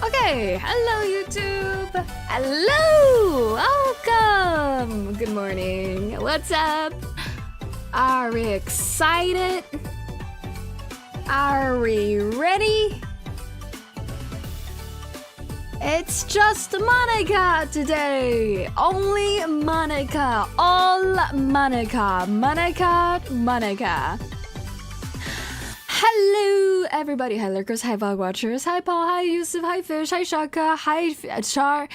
Okay, hello YouTube! Hello! Welcome! Good morning. What's up? Are we excited? Are we ready? It's just Monika today! Only Monika! All Monika! Monika, Monika! Hello everybody! Hi lurkers, hi vlog watchers, hi Paul, hi Yusuf, hi Fish, hi Shaka, hi Char,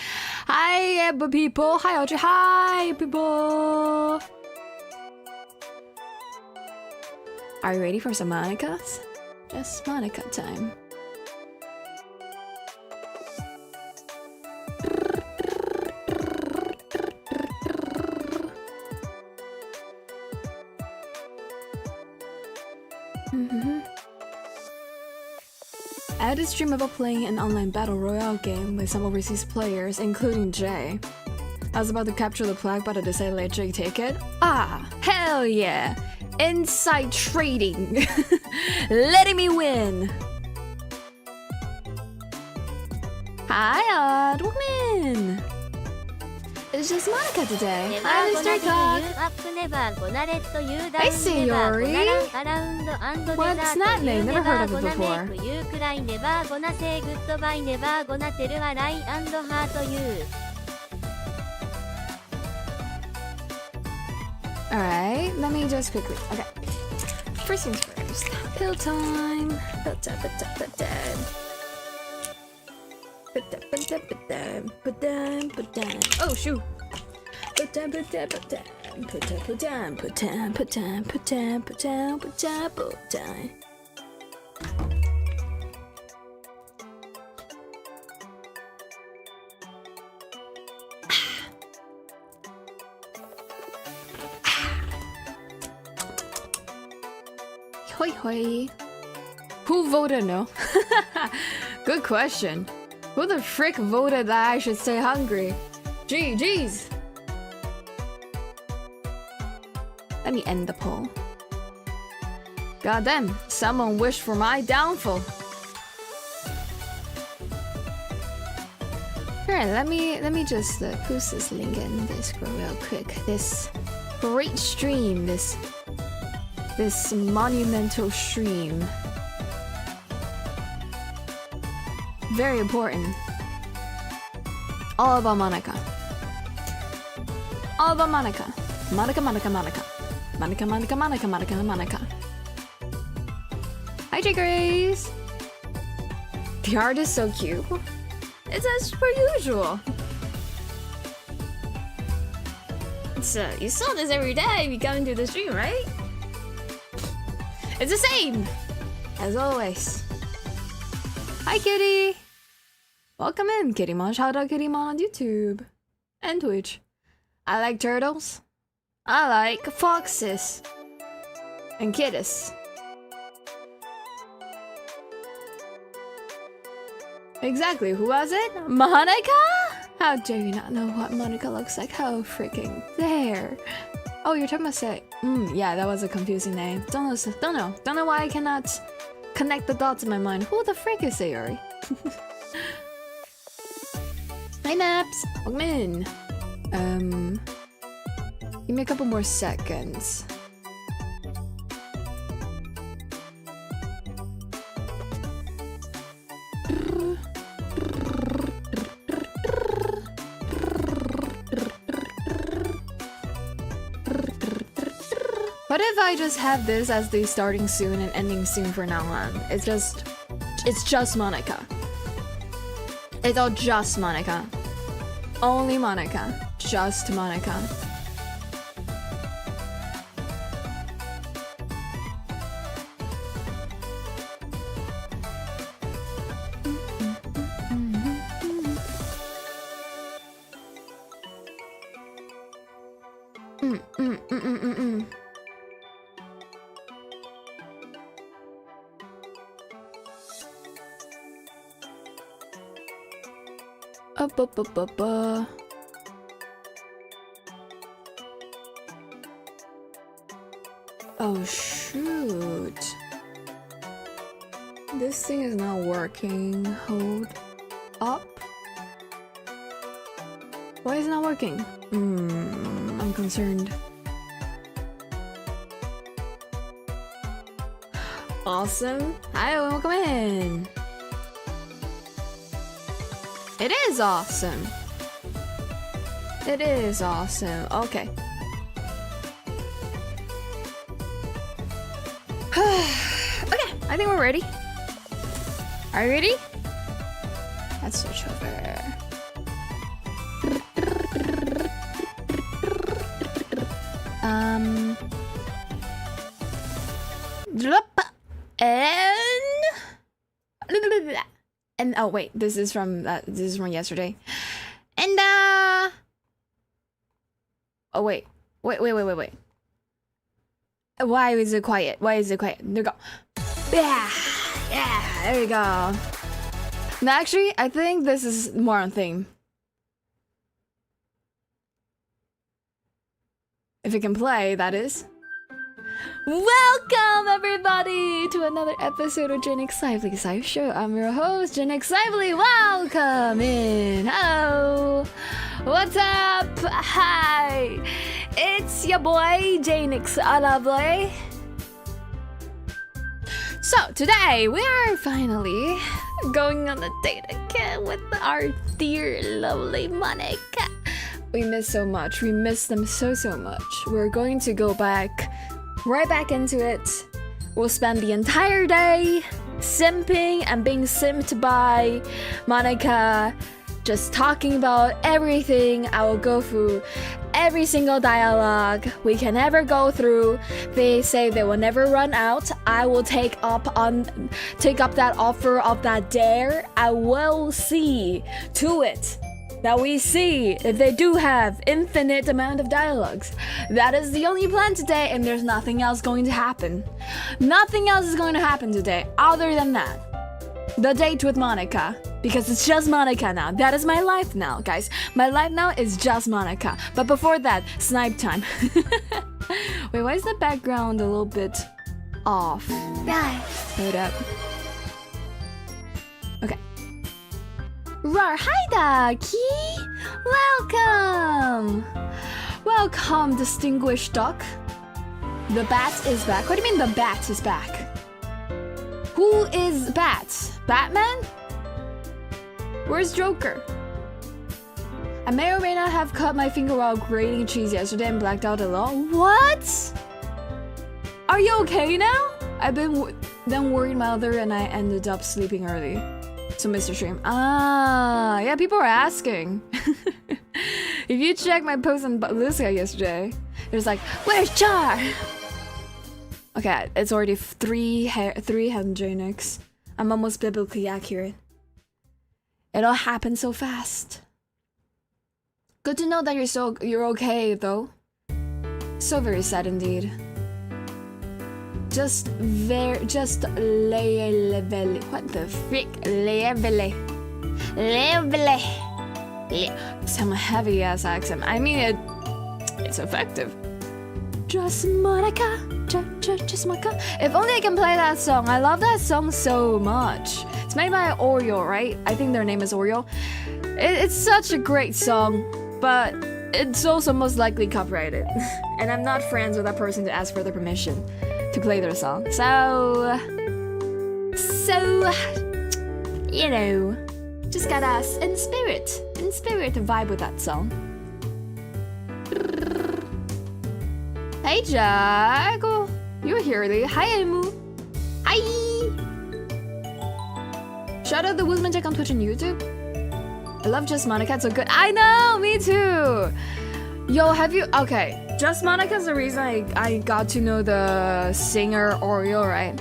hi people, hi Audrey, hi people! Are you ready for some Monikas? Just Monika time. I had a stream about playing an online battle royale game with some overseas players, including Jay. I was about to capture the flag, but I decided to let Jay take it. Ah, hell yeah! Inside trading! Letting me win! Hi, Odd! Welcome in! It's just Monika today. Hi, Mr. Cock! Hey, Sayori! What's that name? Never heard of it before. Alright, let me just quickly. Okay. First things first. Pill time. Pill time, pill time, pill time. Oh shoot! Put down. Hoi hoi. Who voted no? Good question. Who the frick voted that I should stay hungry? Jeez. Let me end the poll. Goddamn, someone wished for my downfall. Alright, let me just post this link in Discord real quick. This great stream, this monumental stream. Very important. All about Monika. All about Monika. Monika. Hi, J. Grace. The art is so cute. It's as per usual. So you saw this every day if you come into the stream, right? It's the same as always. Hi, Kitty. Welcome in, Kittymon. Shout out Kittymon on YouTube and Twitch. I like turtles. I like foxes and kitties. Exactly. Who was it? Monika? How dare you not know what Monika looks like? How freaking dare! Oh, you're talking about Say. Yeah, that was a confusing name. Don't know why I cannot connect the dots in my mind. Who the frick is Sayori? Hi, Naps. Welcome in. Give me a couple more seconds. What if I just have this as the starting soon and ending soon for now on? It's just Monika. It's all just Monika. Only Monika. Just Monika. Oh shoot. This thing is not working. Hold up? Why is it not working? I'm concerned. Awesome. Hi, welcome in. It is awesome. It is awesome. Okay. Okay, I think we're ready. Are you ready? Let's switch over. And oh wait, this is from yesterday. And oh wait. Why is it quiet? Why is it quiet? There we go. Yeah, there we go. Now actually, I think this is more on theme. If it can play, that is. Welcome everybody to another episode of Jaenix Lively's live show. I'm your host, Jaenix Lively. Welcome in. Hello. What's up? Hi. It's your boy, Jaenix Lively. So today we are finally going on a date again with our dear, lovely Monika. We miss so much. We miss them so much. We're going to go right back into it. We'll spend the entire day simping and being simped by Monika, just talking about everything. I will go through every single dialogue we can ever go through. They say they will never run out. I will take up that offer of that dare. I will see to it that we see if they do have infinite amount of dialogues. That is the only plan today, and there's nothing else going to happen. Nothing else is going to happen today other than that. The date with Monika. Because it's just Monika now. That is my life now, guys. My life now is just Monika. But before that, snipe time. Wait, why is the background a little bit off? Hold up. Okay. Rar, hi Doki! Welcome! Welcome, distinguished duck. The bat is back. What do you mean the bat is back? Who is Bat? Batman? Where's Joker? I may or may not have cut my finger while grating cheese yesterday and blacked out alone. What? Are you okay now? I've been then worried my mother and I ended up sleeping early. So Mr. Stream. Ah, yeah, people are asking. If you check my post on Lucia yesterday, there's like, where's Char? Okay, it's already 300 Jaenix. I'm almost biblically accurate. It all happened so fast. Good to know that you're okay though. So very sad indeed. Just level. What the frick? Level. Some heavy ass accent. I mean it's effective. Just Monika. Just Monika. If only I can play that song. I love that song so much. It's made by Oreo, right? I think their name is Oreo. It's such a great song, but it's also most likely copyrighted. And I'm not friends with that person to ask for their permission to play their song. So, you know, just got us in spirit to vibe with that song. Hey Jack, oh, you're here early. Hi Emu. Hi. Shout out the Woosman Jack on Twitch and YouTube. I love Just Monika, it's so good. I know, me too. Yo, have you? Okay, Just Monika's the reason I got to know the singer Oreo, right?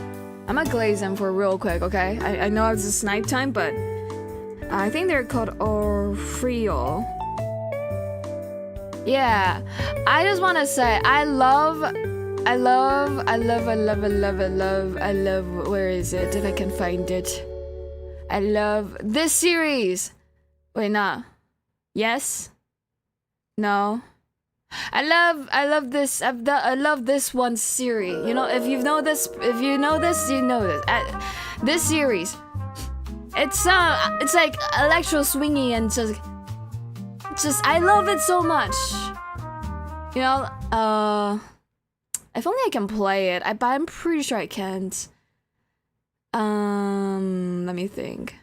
I'm gonna glaze them for real quick, okay? I know it's a snipe time, but I think they're called Oreo. Yeah, I just want to say I love, where is it, if I can find it. I love this series. Wait, nah. Yes? No. I love this one series. You know, if you know this, you know this. This series. It's like electro swingy and just I love it so much. You know, if only I can play it. But I'm pretty sure I can't. Let me think.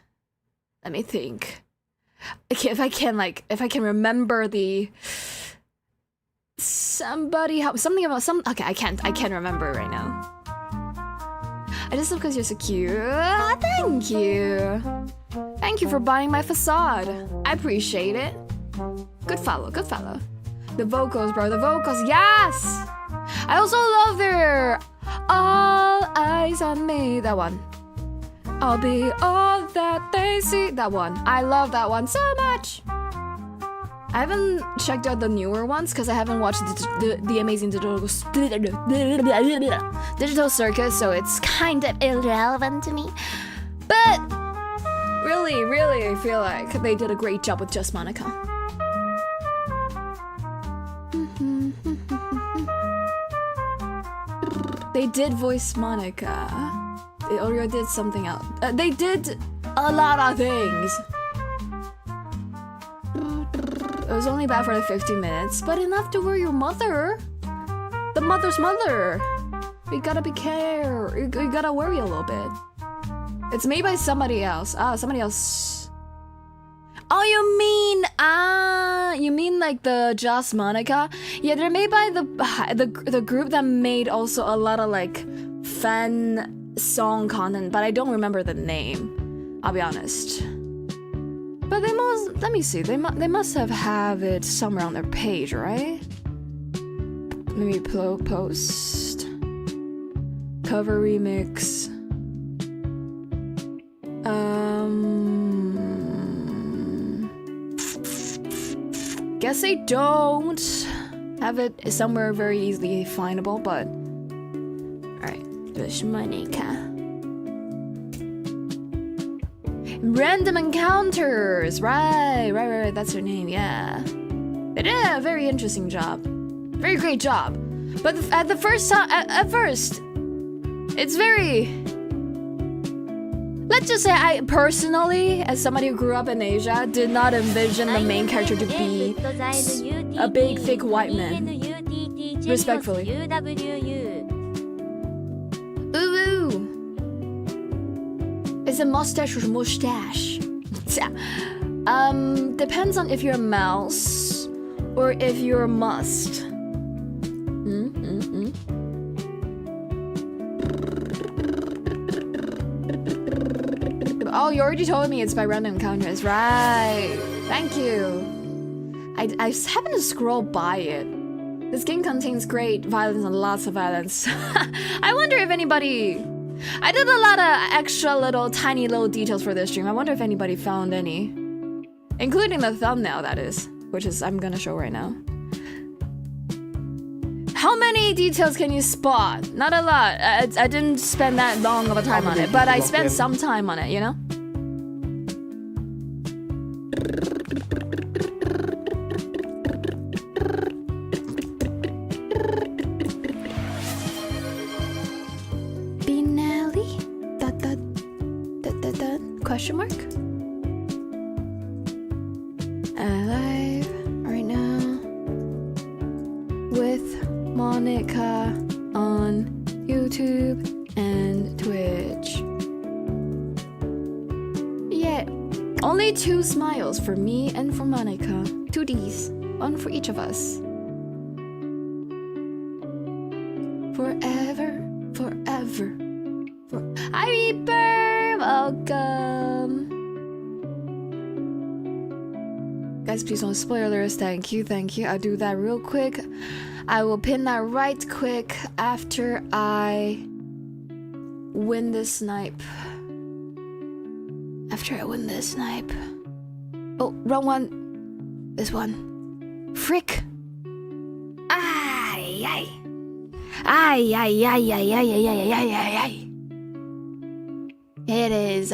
Okay, if I can remember the something about some. Okay, I can't remember right now. I just love because you're so cute. Thank you. Thank you for buying my facade. I appreciate it. Good follow. The vocals, bro. The vocals, yes. I also love their All Eyes on Me. That one. I'll be all that they see. That one. I love that one so much. I haven't checked out the newer ones because I haven't watched the amazing digital circus, so it's kind of irrelevant to me. But really, I feel like they did a great job with just Monika. They did voice Monika. They already did something else. They did a lot of things. It was only bad for like 15 minutes, but enough to worry your mother. The mother's mother. You gotta be care. You gotta worry a little bit. It's made by somebody else. Somebody else. Oh, you mean like the Just Monika? Yeah, they're made by the group that made also a lot of like fan song content, but I don't remember the name. I'll be honest. But they must. Let me see. They must have it somewhere on their page, right? Maybe post cover remix. Guess they don't have it somewhere very easily findable, but alright. There's Monika. Random encounters! Right, that's her name, yeah. They did a very interesting job. Very great job. But at first, it's very... Let's just say I personally, as somebody who grew up in Asia, did not envision the main character to be a big, thick white man. Respectfully. Ooh. Is it mustache or mustache? Depends on if you're a mouse or if you're a must. Oh, you already told me it's by Random Encounters, right? Thank you. I just happened to scroll by it. This game contains great violence and lots of violence. I wonder if anybody... I did a lot of extra tiny little details for this stream. I wonder if anybody found any. Including the thumbnail, that is. Which is, I'm gonna show right now. How many details can you spot? Not a lot. I didn't spend that long of a time on it, but I spent some time on it, you know? Binelli? Question mark? Live right now with Monika on YouTube and Twitch. Yeah, only 2 smiles for me and for Monika. 2 Ds, 1 for each of us. Forever. Hi Reaper, welcome. Guys, please don't spoilers. Thank you. I'll do that real quick. I will pin that right quick after I win this snipe. Oh, wrong one. This one. Frick. Ay. It is,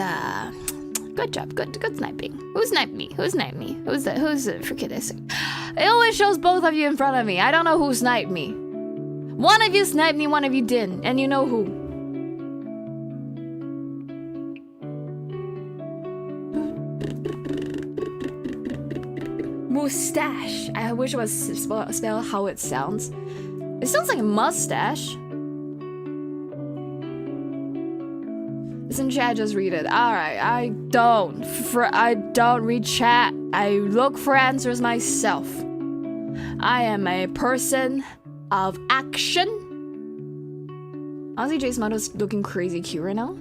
good job. Good sniping. Who sniped me? Who's the freaking this? It always shows both of you in front of me. I don't know who sniped me. One of you sniped me, one of you didn't. And you know who. Mustache. I wish it was spelled how it sounds. It sounds like a mustache. Isn't chat? Just read it. Alright, I don't read chat. I look for answers myself. I am a person of action. Honestly, Jace Mondo's looking crazy cute right now.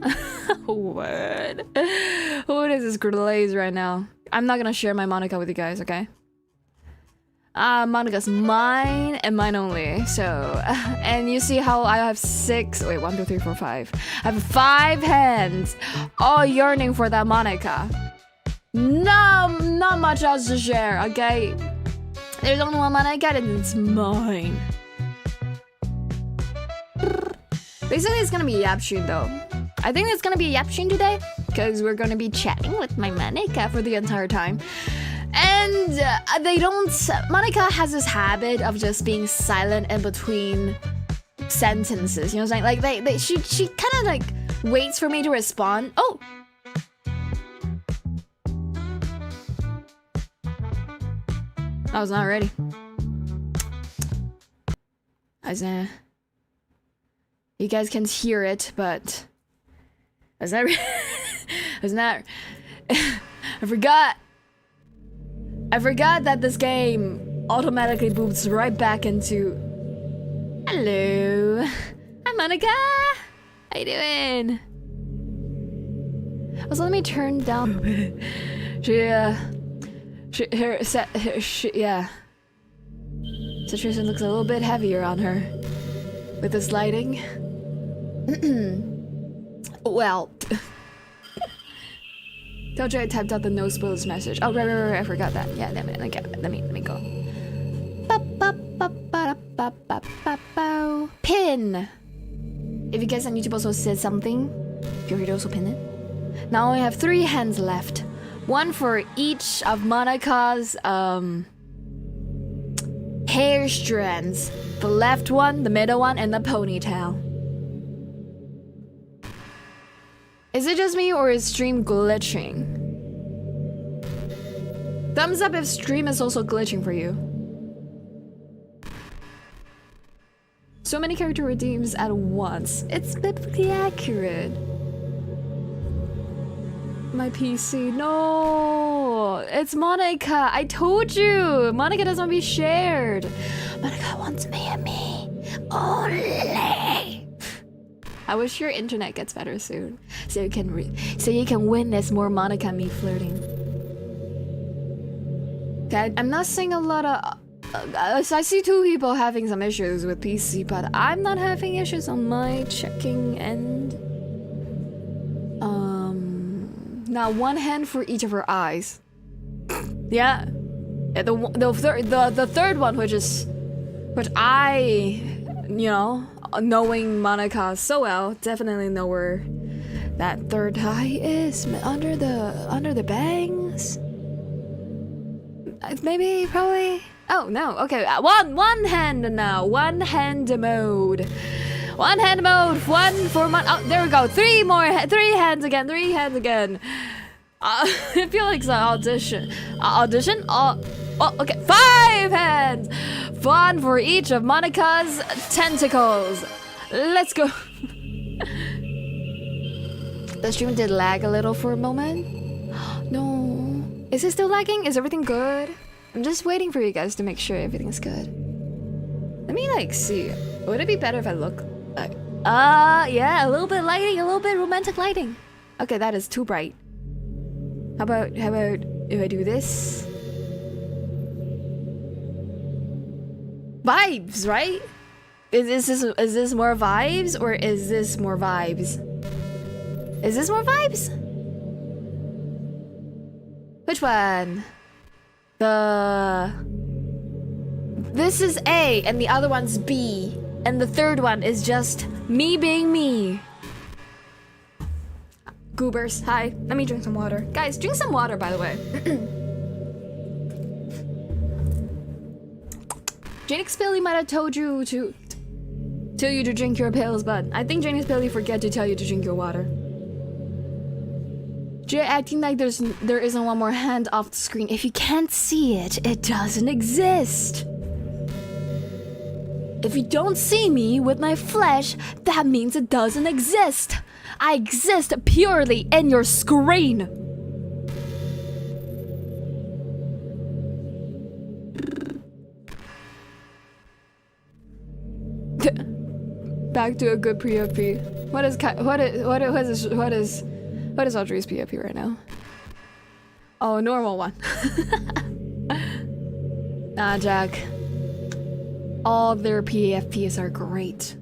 What? What is this glaze right now? I'm not gonna share my Monika with you guys, okay? Monika's mine and mine only. So, and you see how I have 6. Wait, 1, 2, 3, 4, 5. I have 5 hands, all yearning for that Monika. No, not much else to share, okay? There's only one Monika and it's mine. Basically, it's gonna be a Yapshun though. I think it's gonna be a Yapshun today because we're gonna be chatting with my Monika for the entire time. And they don't. Monika has this habit of just being silent in between sentences. You know what I'm saying? Like she kind of like waits for me to respond. Oh. I was not ready. You guys can't hear it, but I was not. I forgot that this game automatically boots right back into. Hello, hi Monika. How you doing? Also, let me turn down. Yeah. Situation looks a little bit heavier on her with this lighting. Well, tell Jay I typed out the no spoilers message. Oh right, I forgot that. Yeah, let me go. Pin. If you guys on YouTube also said something, feel free to also pin it. Now I have 3 hands left. 1 for each of Monika's hair strands. The left one, the middle one, and the ponytail. Is it just me or is stream glitching? Thumbs up if stream is also glitching for you. So many character redeems at once. It's biblically accurate. My PC, no, it's Monika. I told you, Monika doesn't want to be shared. Monika wants me and me only. I wish your internet gets better soon, so you can witness more Monika and me flirting. Okay, I'm not seeing a lot of. I see 2 people having some issues with PC, but I'm not having issues on my checking end. Now 1 hand for each of her eyes. Yeah, the third one, which I, you know, knowing Monika so well, definitely know where that third eye is under the bangs. Maybe, probably. Oh no, okay. One hand now. 1 hand mode. 1 hand mode. 1 for oh, there we go. 3 hands again. 3 hands again. I feel like it's an audition. Audition? Oh, okay. 5 hands. 1 for each of Monika's tentacles. Let's go. The stream did lag a little for a moment. No. Is it still lagging? Is everything good? I'm just waiting for you guys to make sure everything's good. Let me like see. Would it be better if I look like yeah, a little bit lighting, a little bit romantic lighting. Okay, that is too bright. How about if I do this? Vibes, right? Is this more vibes or is this more vibes? Is this more vibes? Which one? This is A and the other one's B, and the third one is just me being me. Goobers, hi. Let me drink some water. Guys, drink some water, by the way. Jaenix Lively might have told you to drink your pills, but I think Jaenix Lively forget to tell you to drink your water. You're acting like there isn't one more hand off the screen. If you can't see it, it doesn't exist. If you don't see me with my flesh, that means it doesn't exist. I exist purely in your screen. Back to a good PvP. What is Audrey's PvP right now? Oh, normal one. Nah, Jack. All their PvPs are great.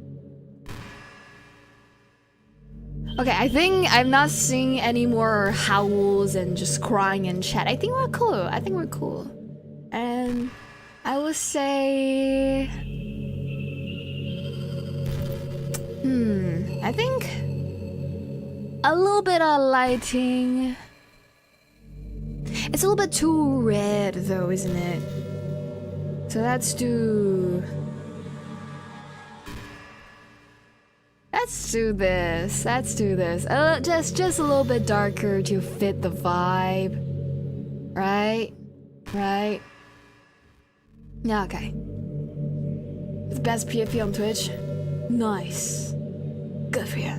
Okay, I think I'm not seeing any more howls and just crying in chat. I think we're cool. And I would say... I think a little bit of lighting. It's a little bit too red though, isn't it? So let's do this. Just a little bit darker to fit the vibe. Right? Yeah, okay. The best PvP on Twitch. Nice. Good for you.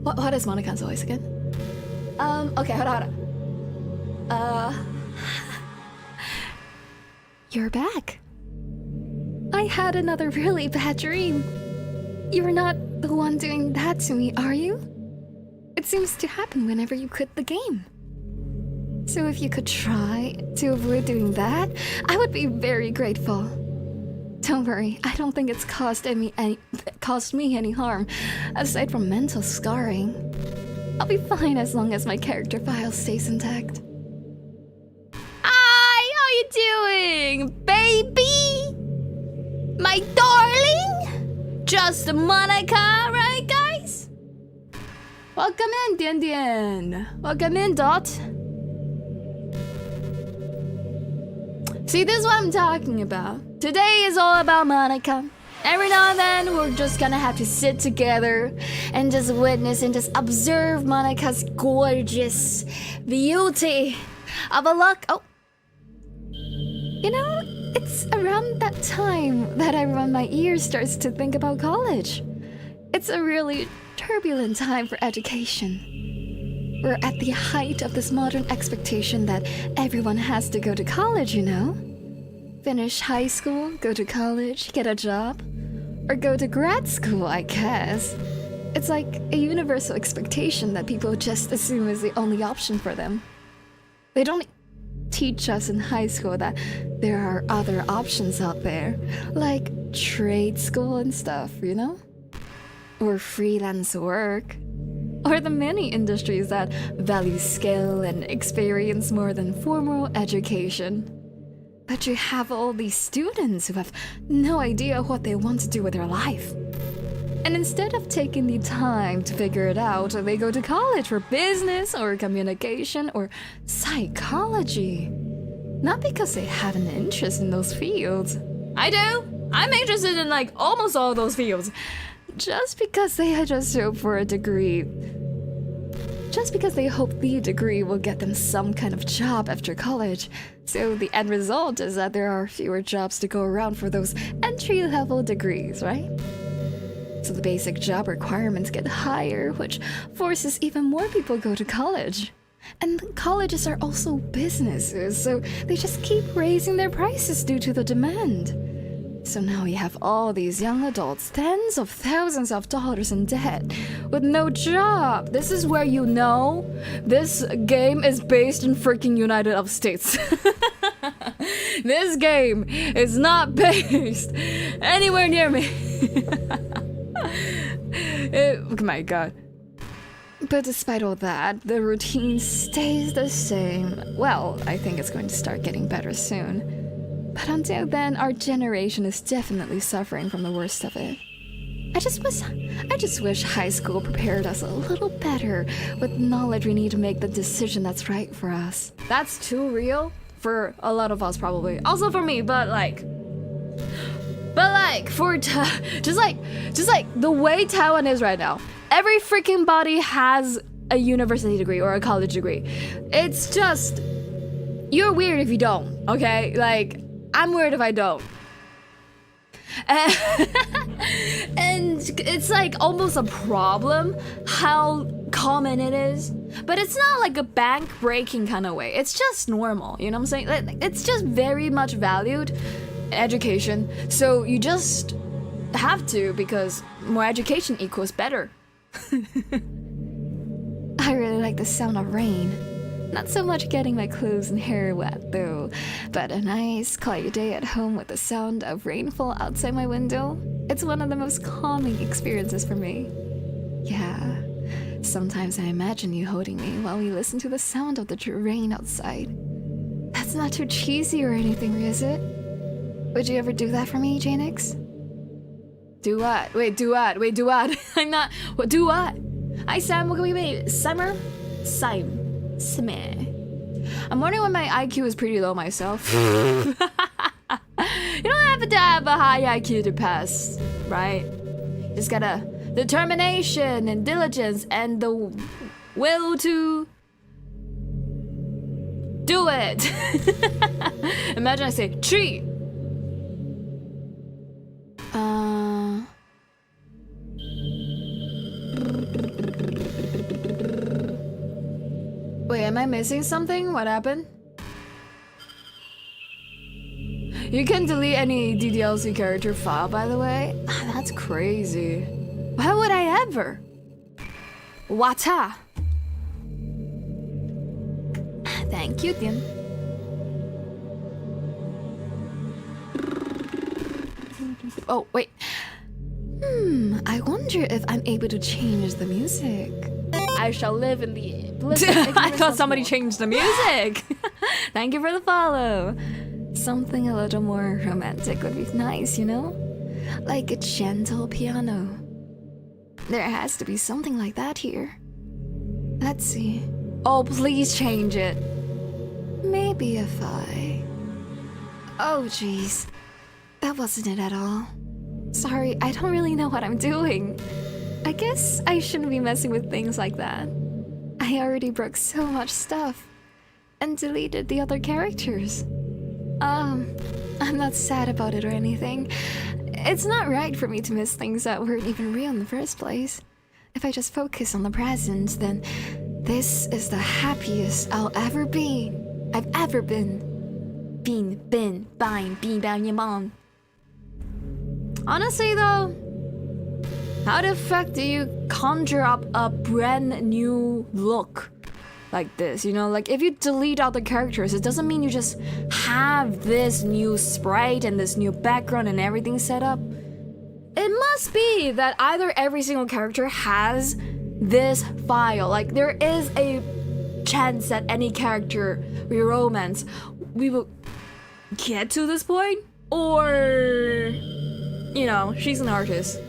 What is Monika's voice again? Okay, hold on. You're back. I had another really bad dream. You're not the one doing that to me, are you? It seems to happen whenever you quit the game. So if you could try to avoid doing that, I would be very grateful. Don't worry, I don't think it's caused me any harm, aside from mental scarring. I'll be fine as long as my character file stays intact. Hi, how you doing, baby? My darling? Just Monika, right, guys? Welcome in, Dian Dian. Welcome in, Dot. See, this is what I'm talking about. Today is all about Monika. Every now and then, we're just gonna have to sit together and just witness and just observe Monika's gorgeous beauty of a look. Oh. You know, it's around that time that everyone my ears starts to think about college. It's a really turbulent time for education. We're at the height of this modern expectation that everyone has to go to college, you know? Finish high school, go to college, get a job, or go to grad school, I guess. It's like a universal expectation that people just assume is the only option for them. They don't teach us in high school that there are other options out there, like trade school and stuff, you know? Or freelance work. Or the many industries that value skill and experience more than formal education. But you have all these students who have no idea what they want to do with their life. And instead of taking the time to figure it out, they go to college for business or communication or psychology. Not because they have an interest in those fields. I do! I'm interested in like almost all those fields. Just because they had just hope for a degree. Just because they hope the degree will get them some kind of job after college. So the end result is that there are fewer jobs to go around for those entry-level degrees, right? So the basic job requirements get higher, which forces even more people to go to college. And colleges are also businesses, so they just keep raising their prices due to the demand. So now you have all these young adults, tens of thousands of dollars in debt, with no job. This is where you know this game is based in freaking United States. This game is not based anywhere near me. Oh my god. But despite all that, the routine stays the same. Well, I think it's going to start getting better soon. But until then, our generation is definitely suffering from the worst of it. I just wish high school prepared us a little better with knowledge we need to make the decision that's right for us. That's too real for a lot of us probably. Also for me, but like... But like just like the way Taiwan is right now, every freaking body has a university degree or a college degree. It's just, you're weird if you don't, okay? Like, I'm weird if I don't. And it's like almost a problem how common it is. But it's not like a bank breaking kind of way. It's just normal, you know what I'm saying? Like, it's just very much valued in education. So you just have to, because more education equals better. I really like the sound of rain. Not so much getting my clothes and hair wet though, but a nice quiet day at home with the sound of rainfall outside my window. It's one of the most calming experiences for me. Yeah, sometimes I imagine you holding me while we listen to the sound of the rain outside. That's not too cheesy or anything, is it? Would you ever do that for me, Jaenix? Do what? Wait, do what? Wait, do what? I'm not... What? Do what? Hi, Sam. Wait. Simmer? Simmer. I'm wondering why my IQ is pretty low myself. You don't have to have a high IQ to pass, right? You just gotta determination and diligence and the will to do it. Imagine I say tree. Wait, am I missing something? What happened? You can delete any DDLC character file, by the way. That's crazy. Why would I ever? Wata. Thank you, Tian. Oh, wait. I wonder if I'm able to change the music. I shall live in the bliss of I thought somebody changed the music. Thank you for the follow. Something a little more romantic would be nice, you know? Like a gentle piano. There has to be something like that here. Let's see. Oh, please change it. Maybe if I... Oh, jeez. That wasn't it at all. Sorry, I don't really know what I'm doing. I guess I shouldn't be messing with things like that. I already broke so much stuff and deleted the other characters. I'm not sad about it or anything. It's not right for me to miss things that weren't even real in the first place. If I just focus on the present, then this is the happiest I'll ever be. I've ever been. Been, Honestly though, how the fuck do you conjure up a brand new look like this? You know, like if you delete all the characters, it doesn't mean you just have this new sprite and this new background and everything set up. It must be that either every single character has this file. Like there is a chance that any character we romance, we will get to this point, or, you know, she's an artist.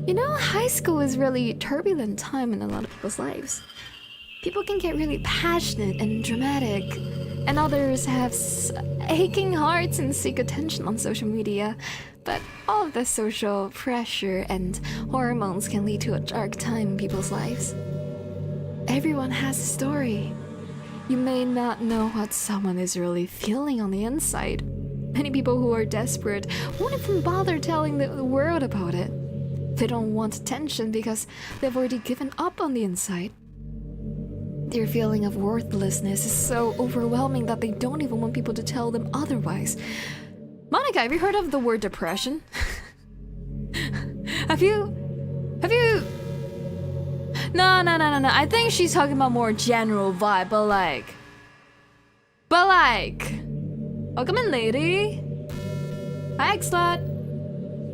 You know, high school is really a turbulent time in a lot of people's lives. People can get really passionate and dramatic, and others have aching hearts and seek attention on social media. But all of the social pressure and hormones can lead to a dark time in people's lives. Everyone has a story. You may not know what someone is really feeling on the inside. Many people who are desperate won't even bother telling the world about it. They don't want attention because they've already given up on the inside. Their feeling of worthlessness is so overwhelming that they don't even want people to tell them otherwise. Monika, have you heard of the word depression? Have you? No. I think she's talking about more general vibe, but like, welcome in, lady. Hi, X-Lot.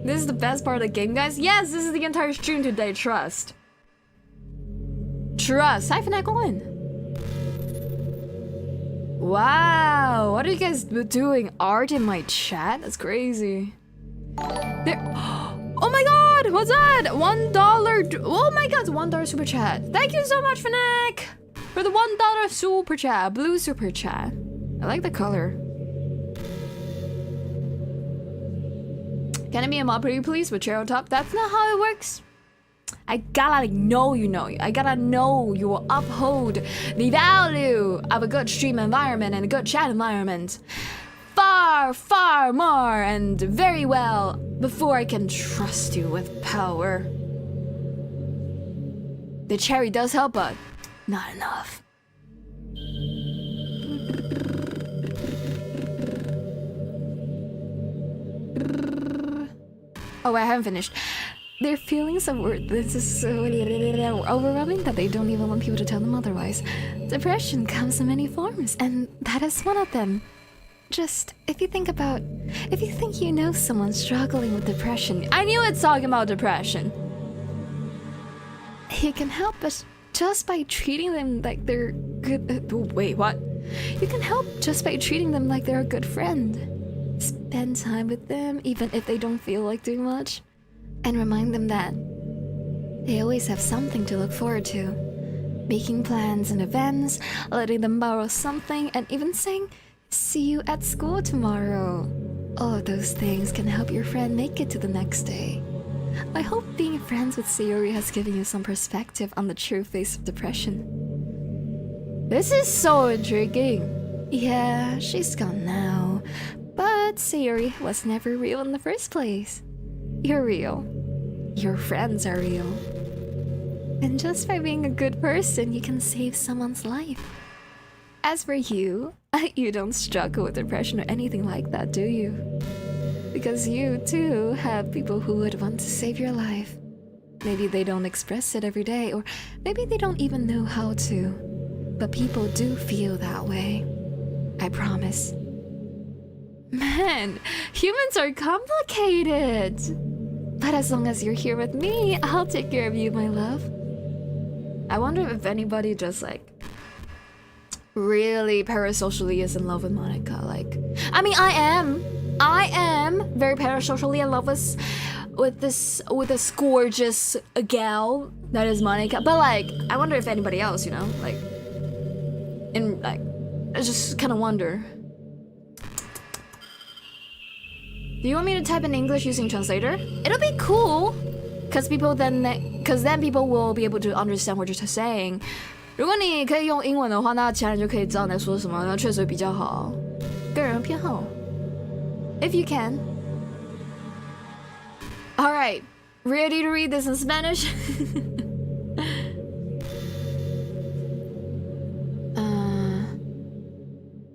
This is the best part of the game, guys. Yes, this is the entire stream today. Trust. Hi, Finaglin. Wow, what are you guys doing? Art in my chat? That's crazy. Oh my god, what's that? $1. Oh my god, $1 super chat. Thank you so much, Fnac, for the $1 super chat, blue super chat. I like the color. Can I be a mod pretty please with Cheryl Talk? That's not how it works. I gotta know you know. I gotta know you will uphold the value of a good stream environment and a good chat environment far, far more and very well before I can trust you with power. The cherry does help, but not enough. Oh, I haven't finished. Their feelings of worthlessness is so overwhelming that they don't even want people to tell them otherwise. Depression comes in many forms, and that is one of them. Just, if you think you know someone struggling with depression, I knew it's talking about depression. You can help us just by treating them like they're good. Wait, what? You can help just by treating them like they're a good friend. Spend time with them, even if they don't feel like doing much. And remind them that they always have something to look forward to. Making plans and events, letting them borrow something, and even saying, "See you at school tomorrow." All of those things can help your friend make it to the next day. I hope being friends with Sayori has given you some perspective on the true face of depression. This is so intriguing. Yeah, she's gone now. But Sayori was never real in the first place. You're real. Your friends are real. And just by being a good person, you can save someone's life. As for you, you don't struggle with depression or anything like that, do you? Because you, too, have people who would want to save your life. Maybe they don't express it every day, or maybe they don't even know how to. But people do feel that way. I promise. Man, humans are complicated. But as long as you're here with me, I'll take care of you, my love. I wonder if anybody just really parasocially is in love with Monika. I mean, I am very parasocially in love with this gorgeous gal that is Monika. But I wonder if anybody else, I just kind of wonder. Do you want me to type in English using translator? It'll be cool, because then people will be able to understand what you're saying. 如果你可以用英文的话，那其他人就可以知道你在说什么，那确实比较好。个人偏好。If you can. All right, ready to read this in Spanish?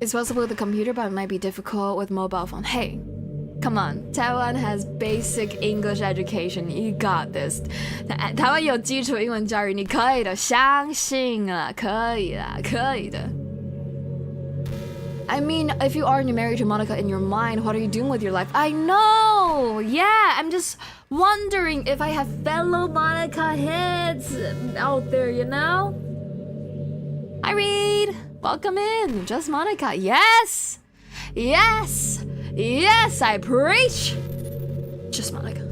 It's possible with the computer, but it might be difficult with mobile phone. Hey. Come on, Taiwan has basic English education. You got this. 台湾有基础英文教育，你可以的，相信了，可以啦，可以的。I mean, if you aren't married to Monika in your mind, what are you doing with your life? I know! Yeah, I'm just wondering if I have fellow Monika heads out there, you know? Hi, Reed! Welcome in! Just Monika. Yes! Yes! Yes, I preach! Just Monika.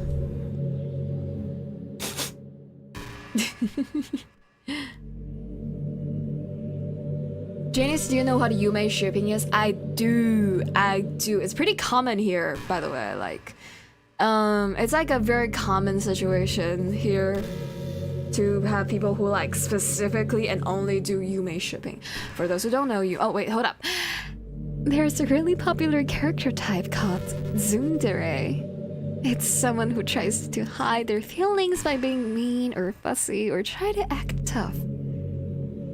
Jaenix, do you know what Yume shipping is? I do. It's pretty common here, by the way. It's a very common situation here to have people who specifically and only do Yume shipping. For those who don't know you, oh wait, hold up. There's a really popular character type called tsundere. It's someone who tries to hide their feelings by being mean or fussy or try to act tough.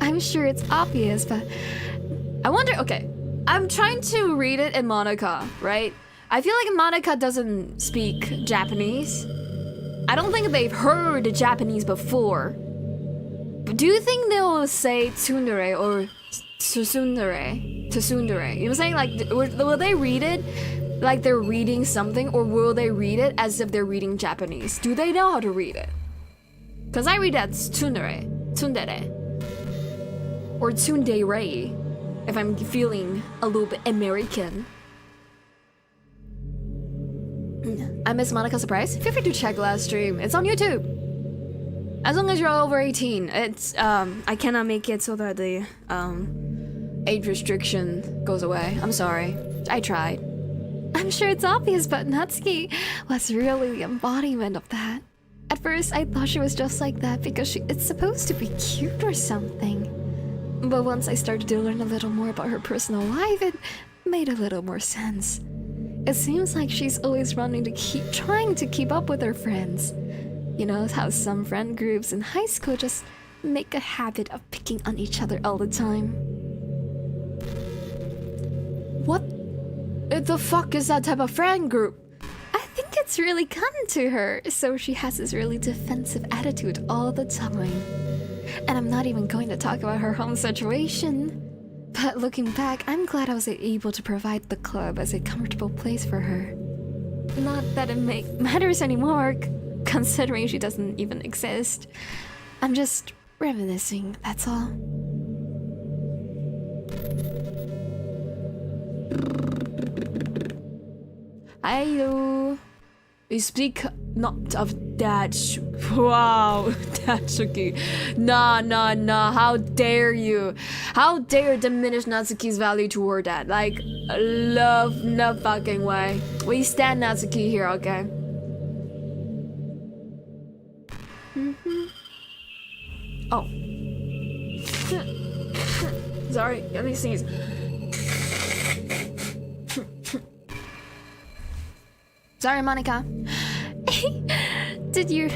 I'm sure it's obvious, but I wonder, okay, I'm trying to read it in Monika, right? I feel like Monika doesn't speak Japanese. I don't think they've heard Japanese before. But do you think they'll say tsundere or tsundere? Tsundere. You know what I'm saying? Will they read it like they're reading something, or will they read it as if they're reading Japanese? Do they know how to read it? Because I read that tsundere, or tsundere, if I'm feeling a little bit American. I miss Monika's surprise. Feel free to check last stream. It's on YouTube. As long as you're over 18. It's I cannot make it so that the age restriction goes away. I'm sorry. I tried. I'm sure it's obvious, but Natsuki was really the embodiment of that. At first, I thought she was just like that because it's supposed to be cute or something. But once I started to learn a little more about her personal life, it made a little more sense. It seems like she's always trying to keep up with her friends. You know how some friend groups in high school just make a habit of picking on each other all the time. What the fuck is that type of friend group? I think it's really gotten to her, so she has this really defensive attitude all the time. And I'm not even going to talk about her home situation. But looking back, I'm glad I was able to provide the club as a comfortable place for her. Not that it matters anymore, considering she doesn't even exist. I'm just reminiscing, that's all. Hello. You speak not of that. Wow, Tatsuki. Nah. How dare you? How dare you diminish Natsuki's value toward that? Like, love, no fucking way. We stand Natsuki here, okay? Oh. Sorry, let me sneeze. Sorry, Monika. Did you...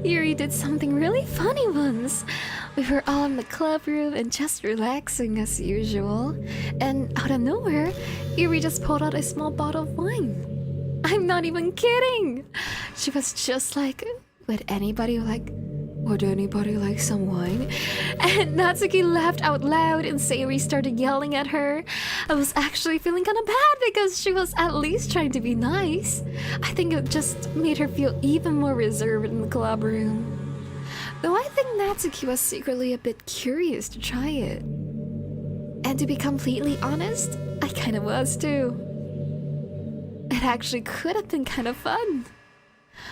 Yuri did something really funny once. We were all in the club room and just relaxing as usual. And out of nowhere, Yuri just pulled out a small bottle of wine. I'm not even kidding. She was just like, would anybody like some wine? And Natsuki laughed out loud and Sayori started yelling at her. I was actually feeling kind of bad because she was at least trying to be nice. I think it just made her feel even more reserved in the club room. Though I think Natsuki was secretly a bit curious to try it. And to be completely honest, I kind of was too. It actually could have been kind of fun.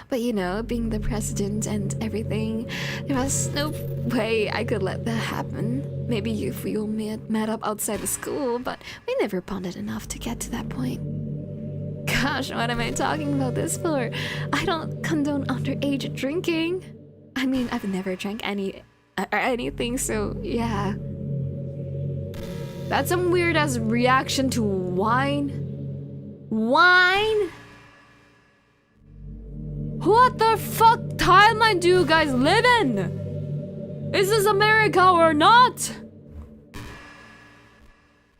But you know, being the president and everything, there was no way I could let that happen. Maybe if we all met up outside the school, but we never bonded enough to get to that point. Gosh, what am I talking about this for? I don't condone underage drinking. I mean, I've never drank anything, so yeah. That's some weird-ass reaction to wine. Wine? What the fuck timeline do you guys live in? Is this America or not?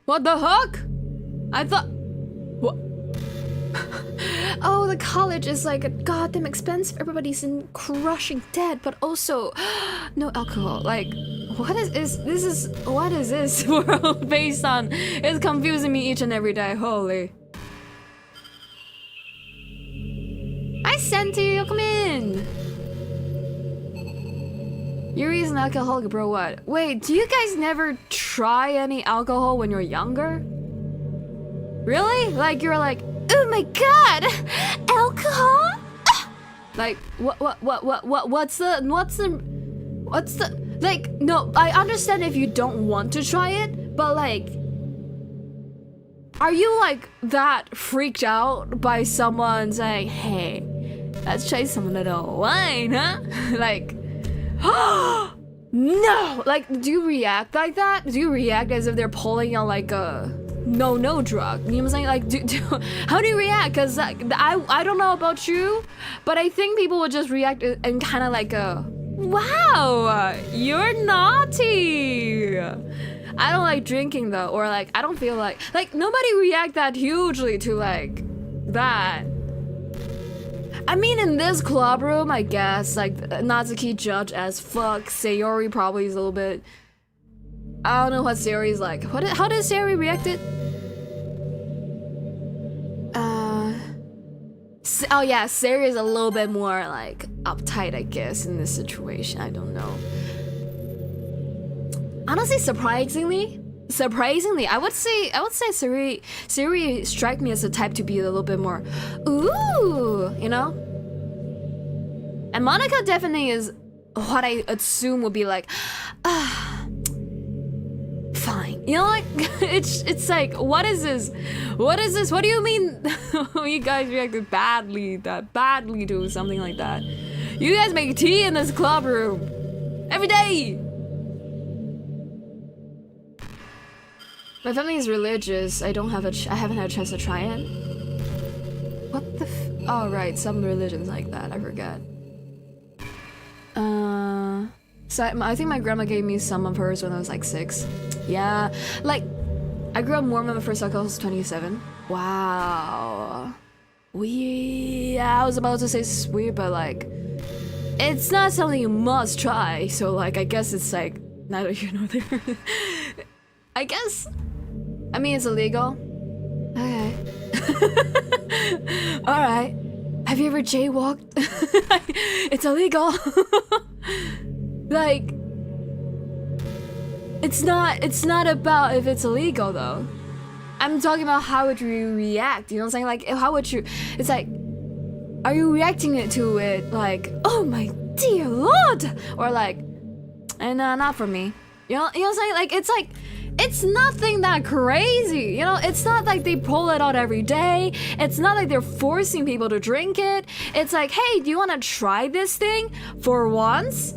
What the heck? I thought... What? Oh, the college is like a goddamn expensive. Everybody's in crushing debt, but also no alcohol. Like, what is this world based on? It's confusing me each and every day. Holy. Hi, Senti, come in. Yuri's an alcoholic, bro. What? Wait, do you guys never try any alcohol when you're younger? Really? Like you're like, oh my god, alcohol? Like what's the like? No, I understand if you don't want to try it, but like, are you like that freaked out by someone saying, hey, let's try some little wine, huh? Like, no! Like, do you react like that? Do you react as if they're pulling out like a no drug? You know what I'm saying? Like, how do you react? Cause like, I don't know about you, but I think people would just react and kind of like wow, you're naughty. I don't like drinking though, or like I don't feel like nobody react that hugely to like that. I mean, in this club room, I guess, like, Natsuki judge as fuck. Sayori probably is a little bit... I don't know what Sayori's like. How does Sayori react it? Oh yeah, Sayori is a little bit more, like, uptight, I guess, in this situation. I don't know. Honestly, surprisingly, I would say Sayori strike me as the type to be a little bit more, ooh, you know? And Monika definitely is what I assume would be like, fine. You know, like, it's like, what is this? What is this? What do you mean you guys reacted badly to something like that? You guys make tea in this club room every day. My family is religious. I haven't had a chance to try it. What the oh right, some religions like that, I forget. So I think my grandma gave me some of hers when I was like 6. Yeah, like, I grew up Mormon. My first alcohol was 27. Wow. Yeah, I was about to say weird, but like, it's not something you must try. So like, I guess it's like, neither here nor there. I guess. I mean, it's illegal. Okay. Alright. Have you ever jaywalked? It's illegal. Like, it's not about if it's illegal though. I'm talking about how would you react, you know what I'm saying? Like, how would you, it's like, are you reacting to it like, oh my dear lord? Or like, not for me. You know what I'm saying? Like, it's nothing that crazy, you know? It's not like they pull it out every day. It's not like they're forcing people to drink it. It's like, hey, do you want to try this thing for once?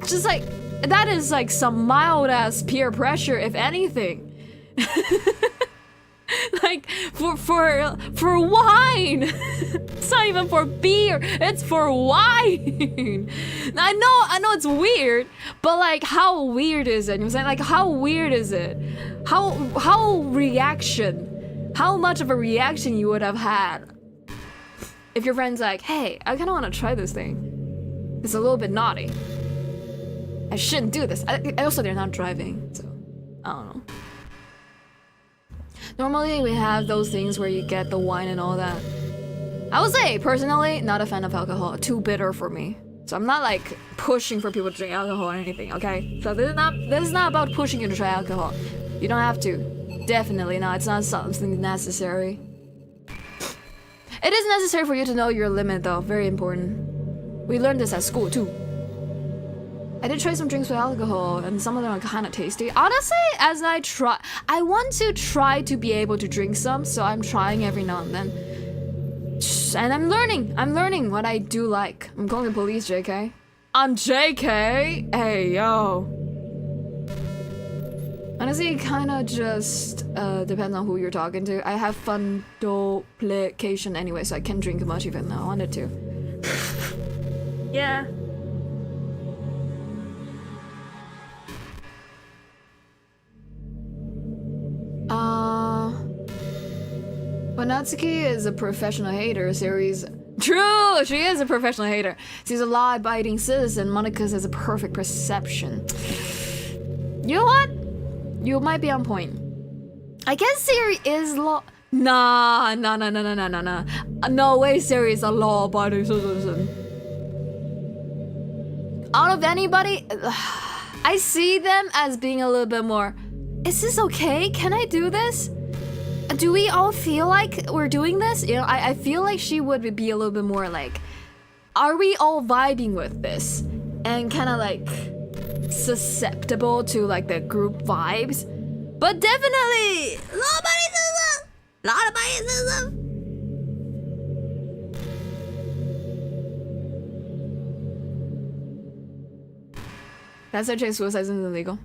Just like, that is like some mild ass peer pressure, if anything. Like, for wine. It's not even for beer, it's for wine. I know it's weird, but like, how weird is it? You know what I'm saying? Like, how weird is it? How much of a reaction you would have had if your friend's like, hey, I kind of want to try this thing. It's a little bit naughty. I shouldn't do this. Also, they're not driving, so I don't know. Normally, we have those things where you get the wine and all that. I would say, personally, not a fan of alcohol. Too bitter for me. So I'm not like pushing for people to drink alcohol or anything, okay? So this is not about pushing you to try alcohol. You don't have to. Definitely not. It's not something necessary. It is necessary for you to know your limit, though. Very important. We learned this at school, too. I did try some drinks with alcohol, and some of them are kind of tasty. Honestly, as I want to try to be able to drink some, so I'm trying every now and then. And I'm learning what I do like. I'm calling the police, JK. I'm JK! Hey, yo. Honestly, it kind of just depends on who you're talking to. I have fun duplication anyway, so I can't drink much even though I wanted to. Yeah. But Natsuki is a professional hater, series. True, she is a professional hater. She's a law-abiding citizen. Monika has a perfect perception. You know what? You might be on point. I guess Siri is law. Nah. No way, Siri is a law-abiding citizen. Out of anybody, I see them as being a little bit more. Is this okay? Can I do this? Do we all feel like we're doing this? You know, I feel like she would be a little bit more like, are we all vibing with this? And kind of like susceptible to like the group vibes. But definitely, law-abiding. That's actually suicide is illegal.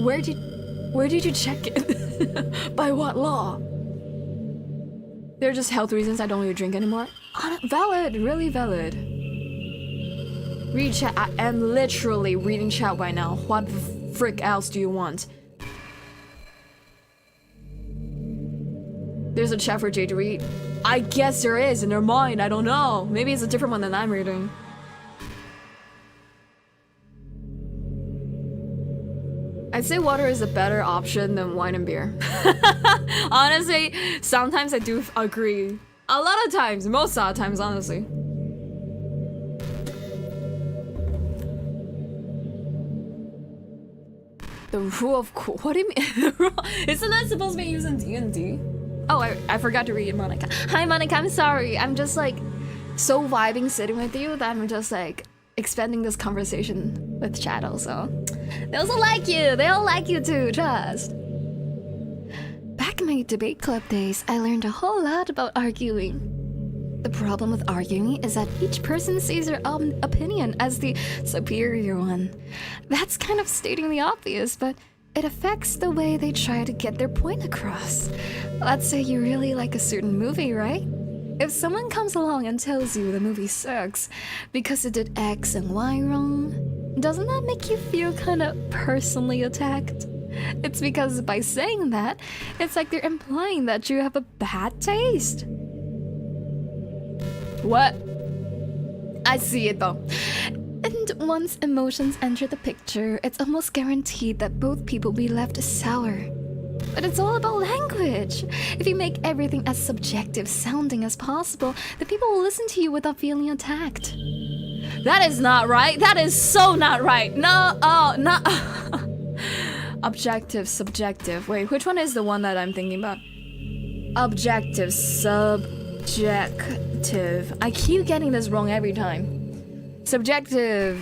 Where did you check it? By what law? They're just health reasons I don't really drink anymore. Valid, really valid. Read chat. I am literally reading chat right now. What the frick else do you want? There's a chat for Jay to read. I guess there is in their mind. I don't know. Maybe it's a different one than I'm reading. I'd say water is a better option than wine and beer. Honestly, sometimes I do agree. A lot of times, most of the times, honestly. The rule of cool. What do you mean? Isn't that supposed to be used in D&D? Oh, I forgot to read Monika. Hi, Monika. I'm sorry. I'm just like so vibing sitting with you that I'm just like, expanding this conversation with chat also. They also like you. They all like you too, trust. Back in my debate club days, I learned a whole lot about arguing. The problem with arguing is that each person sees their own opinion as the superior one. That's kind of stating the obvious, but it affects the way they try to get their point across. Let's say you really like a certain movie, right? If someone comes along and tells you the movie sucks because it did X and Y wrong, doesn't that make you feel kind of personally attacked? It's because by saying that, it's like they're implying that you have a bad taste. What? I see it though. And once emotions enter the picture, it's almost guaranteed that both people will be left sour. But it's all about language. If you make everything as subjective sounding as possible, the people will listen to you without feeling attacked. That is not right. That is so not right. No, oh, no. Objective, subjective. Wait, which one is the one that I'm thinking about? Objective, subjective. I keep getting this wrong every time. Subjective.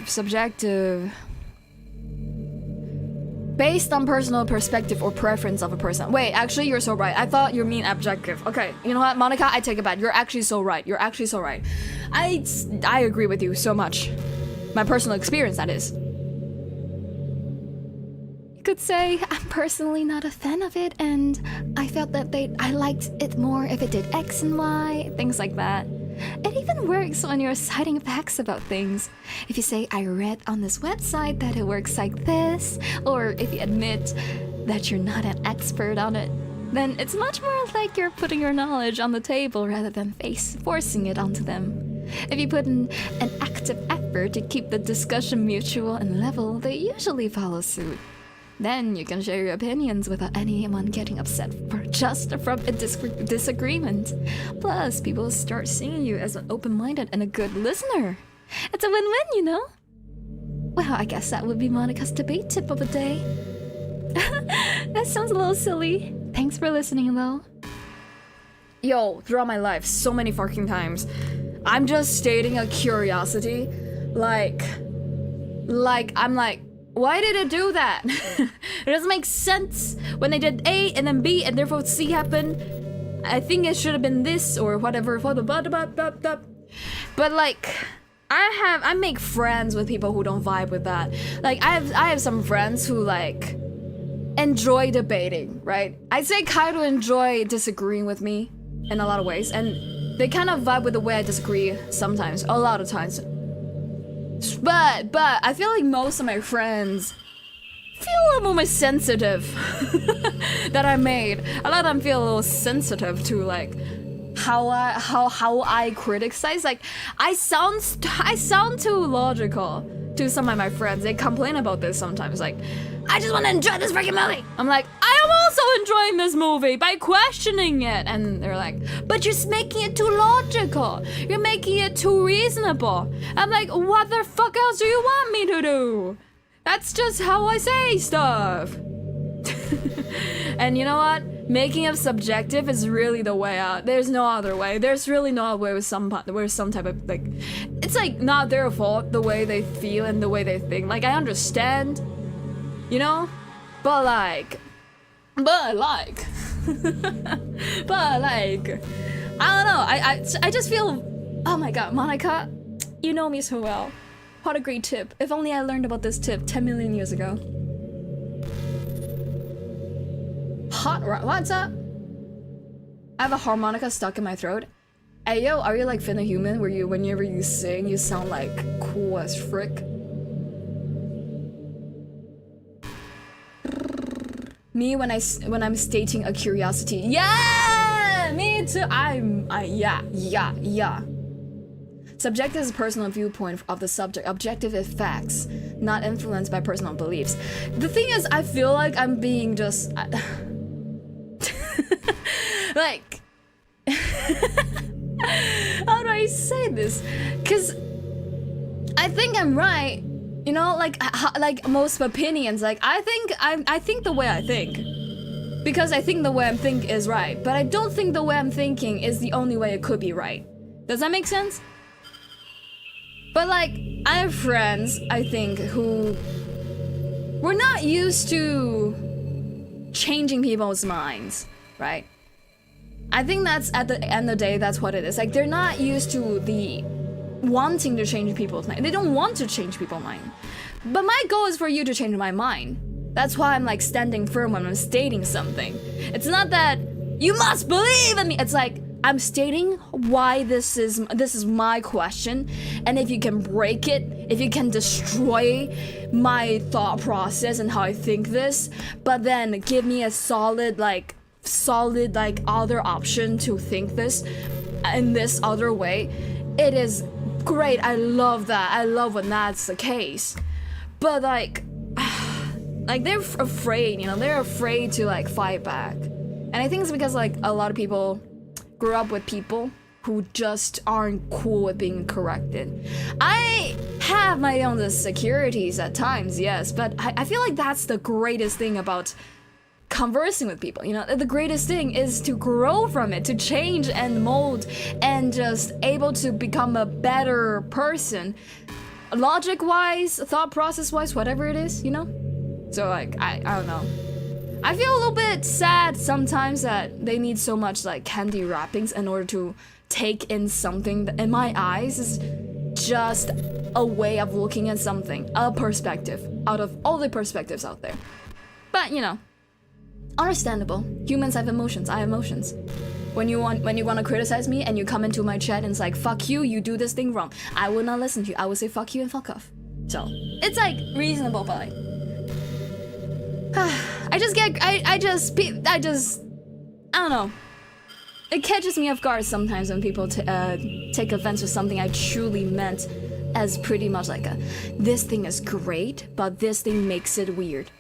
Based on personal perspective or preference of a person. Wait, actually, you're so right. I thought you mean objective. Okay, you know what, Monika? I take it back. You're actually so right. I agree with you so much. My personal experience, that is. You could say I'm personally not a fan of it, and I felt that I liked it more if it did X and Y, things like that. It even works when you're citing facts about things. If you say, I read on this website that it works like this, or if you admit that you're not an expert on it, then it's much more like you're putting your knowledge on the table rather than forcing it onto them. If you put in an active effort to keep the discussion mutual and level, they usually follow suit. Then you can share your opinions without anyone getting upset just from a disagreement. Plus, people start seeing you as an open-minded and a good listener. It's a win-win, you know? Well, I guess that would be Monika's debate tip of the day. That sounds a little silly. Thanks for listening, though. Yo, throughout my life, so many fucking times, I'm just stating a curiosity. I'm like, why did it do that? It doesn't make sense. When they did A and then B and therefore C happened, I think it should have been this or whatever. But like, I make friends with people who don't vibe with that. Like, I have some friends who like enjoy debating, right? I'd say kind of enjoy disagreeing with me in a lot of ways, and they kind of vibe with the way I disagree sometimes, a lot of times. But I feel like most of my friends feel a little more sensitive that I made. A lot of them feel a little sensitive to like how I criticize. Like I sound too logical to some of my friends. They complain about this sometimes. Like, I just want to enjoy this freaking movie. I'm like, I am also enjoying this movie by questioning it. And they're like, but you're making it too logical. You're making it too reasonable. I'm like, what the fuck else do you want me to do? That's just how I say stuff. And you know what? Making it subjective is really the way out. There's no other way. There's really no other way with some type of like, it's like not their fault the way they feel and the way they think. Like I understand, you know, but like, I don't know. I just feel, oh my god, Monika, you know me so well. What a great tip. If only I learned about this tip 10 million years ago. What's up? I have a harmonica stuck in my throat. Hey yo, are you like Finna Human where whenever you sing you sound like cool as frick? Me when I'm stating a curiosity. Yeah! Me too. Yeah. Subjective is a personal viewpoint of the subject. Objective is facts, not influenced by personal beliefs. The thing is, I feel like I'm being just like how do I say this? Cause I think I'm right, you know, like most opinions. Like I think the way I think, because I think the way I'm thinking is right, but I don't think the way I'm thinking is the only way it could be right. Does that make sense? But like, I have friends, I think, who were not used to changing people's minds, right? I think that's at the end of the day, that's what it is. Like, they're not used to the wanting to change people's mind. They don't want to change people's mind. But my goal is for you to change my mind. That's why I'm like standing firm when I'm stating something. It's not that you must believe in me. It's like I'm stating why this is my question, and if you can break it, if you can destroy my thought process and how I think this, but then give me a solid other option to think this in this other way, it is great. I love that. I love when that's the case. But like they're afraid, you know, they're afraid to like fight back. And I think it's because like a lot of people grew up with people who just aren't cool with being corrected. I have my own insecurities at times, yes, but I feel like that's the greatest thing about conversing with people, you know. The greatest thing is to grow from it, to change and mold, and just able to become a better person, logic-wise, thought process-wise, whatever it is, you know. So like I don't know, I feel a little bit sad sometimes that they need so much like candy wrappings in order to take in something that in my eyes is just a way of looking at something, a perspective out of all the perspectives out there. But you know, understandable. Humans have emotions. I have emotions. When you want to criticize me and you come into my chat and it's like, fuck you, you do this thing wrong, I will not listen to you. I will say fuck you and fuck off. So it's like reasonable, but like I don't know. It catches me off guard sometimes when people take offense with something I truly meant as pretty much like this thing is great, but this thing makes it weird.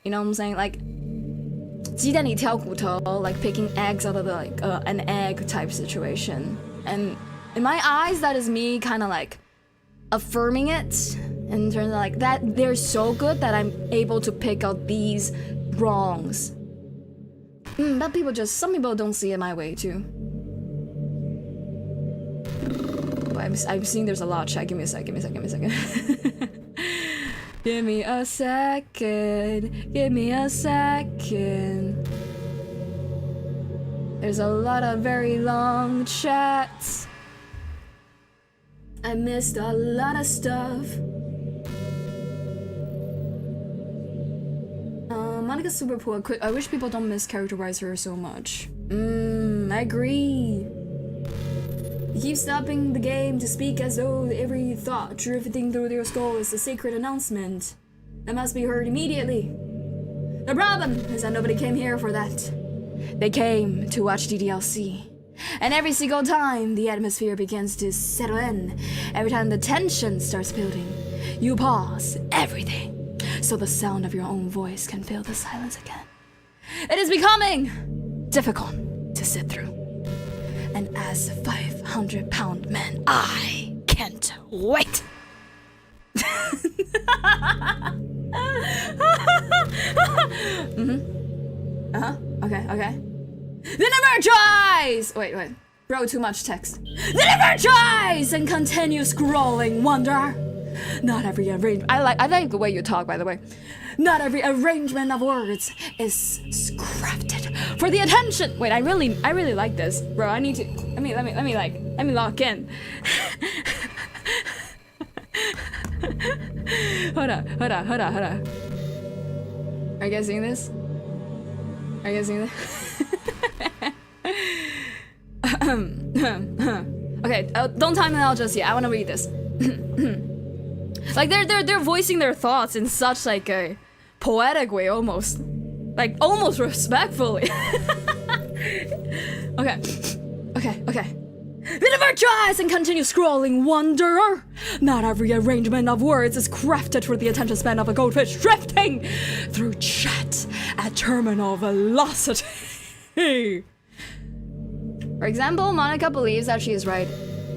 You know what I'm saying? Like 鸡蛋里挑骨头, like picking eggs out of the, like an egg type situation. And in my eyes, that is me kind of like affirming it in terms of like that they're so good that I'm able to pick out these wrongs. But some people don't see it my way too. I'm seeing there's a lot of chat. Give me a second. Give me a second. There's a lot of very long chats. I missed a lot of stuff. Monika's super cool. I wish people don't mischaracterize her so much. I agree. You keep stopping the game to speak as though every thought drifting through their skull is a sacred announcement that must be heard immediately. The problem is that nobody came here for that. They came to watch DDLC. And every single time the atmosphere begins to settle in, every time the tension starts building, you pause everything so the sound of your own voice can fill the silence again. It is becoming difficult to sit through. And as a 500-pound man, I can't wait. Okay. They never tries! Wait. Bro, too much text. They never tries and continue scrolling wonder. Not every arrangement. I like the way you talk, by the way. Not every arrangement of words is crafted for the attention. Wait, I really like this, bro. I need to. Let me lock in. Hold on. Are you guys seeing this? Okay, don't time it out just yet. I want to read this. Like they're voicing their thoughts in such like a poetic way, almost respectfully. Okay. The never tries and continue scrolling wonder. Not every arrangement of words is crafted for the attention span of a goldfish drifting through chat at terminal velocity. For example, Monika believes that she is right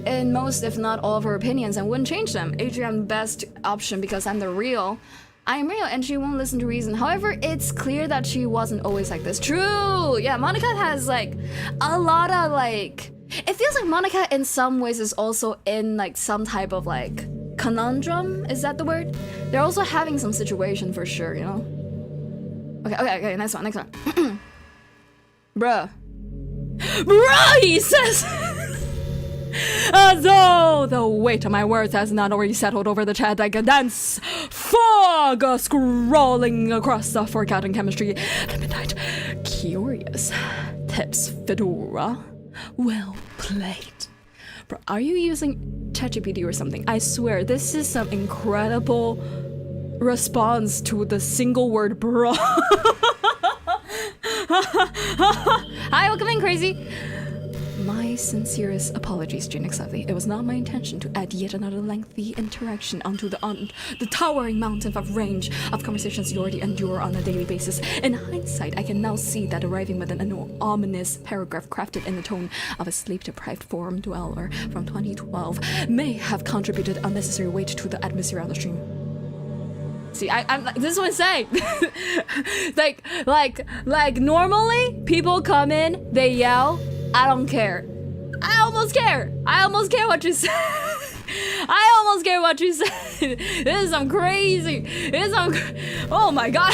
in most, if not all, of her opinions and wouldn't change them. Adrian, best option because I'm real, and she won't listen to reason. However, it's clear that she wasn't always like this. True! Yeah, Monika has like a lot of like... It feels like Monika in some ways is also in like some type of like conundrum, is that the word? They're also having some situation for sure, you know? Okay, next one. Bruh, he says, as though the weight of my words has not already settled over the chat like a dense fog scrolling across the forgotten chemistry at midnight. Curious tips, Fedora. Well played. Bro, are you using ChatGPT or something? I swear, this is some incredible response to the single word bro. Hi, welcome in, Crazy. My sincerest apologies, Jaenix Lively. It was not my intention to add yet another lengthy interaction onto the towering mountain of range of conversations you already endure on a daily basis. In hindsight, I can now see that arriving with an ominous paragraph crafted in the tone of a sleep-deprived forum dweller from 2012 may have contributed unnecessary weight to the atmosphere on the stream. See, I'm like, this is what I'm saying. like normally people come in, they yell. I don't care. I almost care what you say. I almost care what you say. This is some crazy. Oh my god.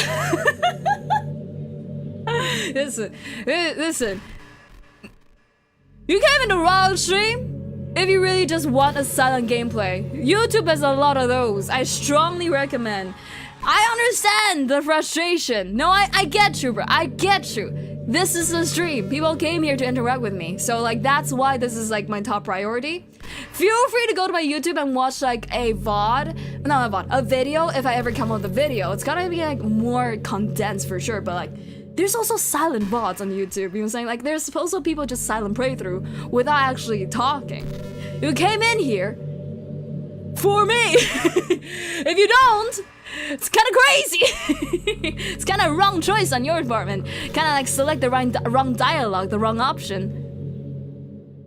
Listen. You came in the wrong stream. If you really just want a silent gameplay, YouTube has a lot of those. I strongly recommend. I understand the frustration. No, I get you, bro. I get you. This is a stream. People came here to interact with me. So like that's why this is like my top priority. Feel free to go to my YouTube and watch like a video if I ever come up with a video. It's gotta be like more condensed for sure, but like there's also silent VODs on YouTube, you know what I'm saying? Like there's also people just silent playthrough without actually talking. You came in here for me. If you don't, it's kind of crazy. It's kind of wrong choice on your department. Kind of like select the wrong dialogue, the wrong option.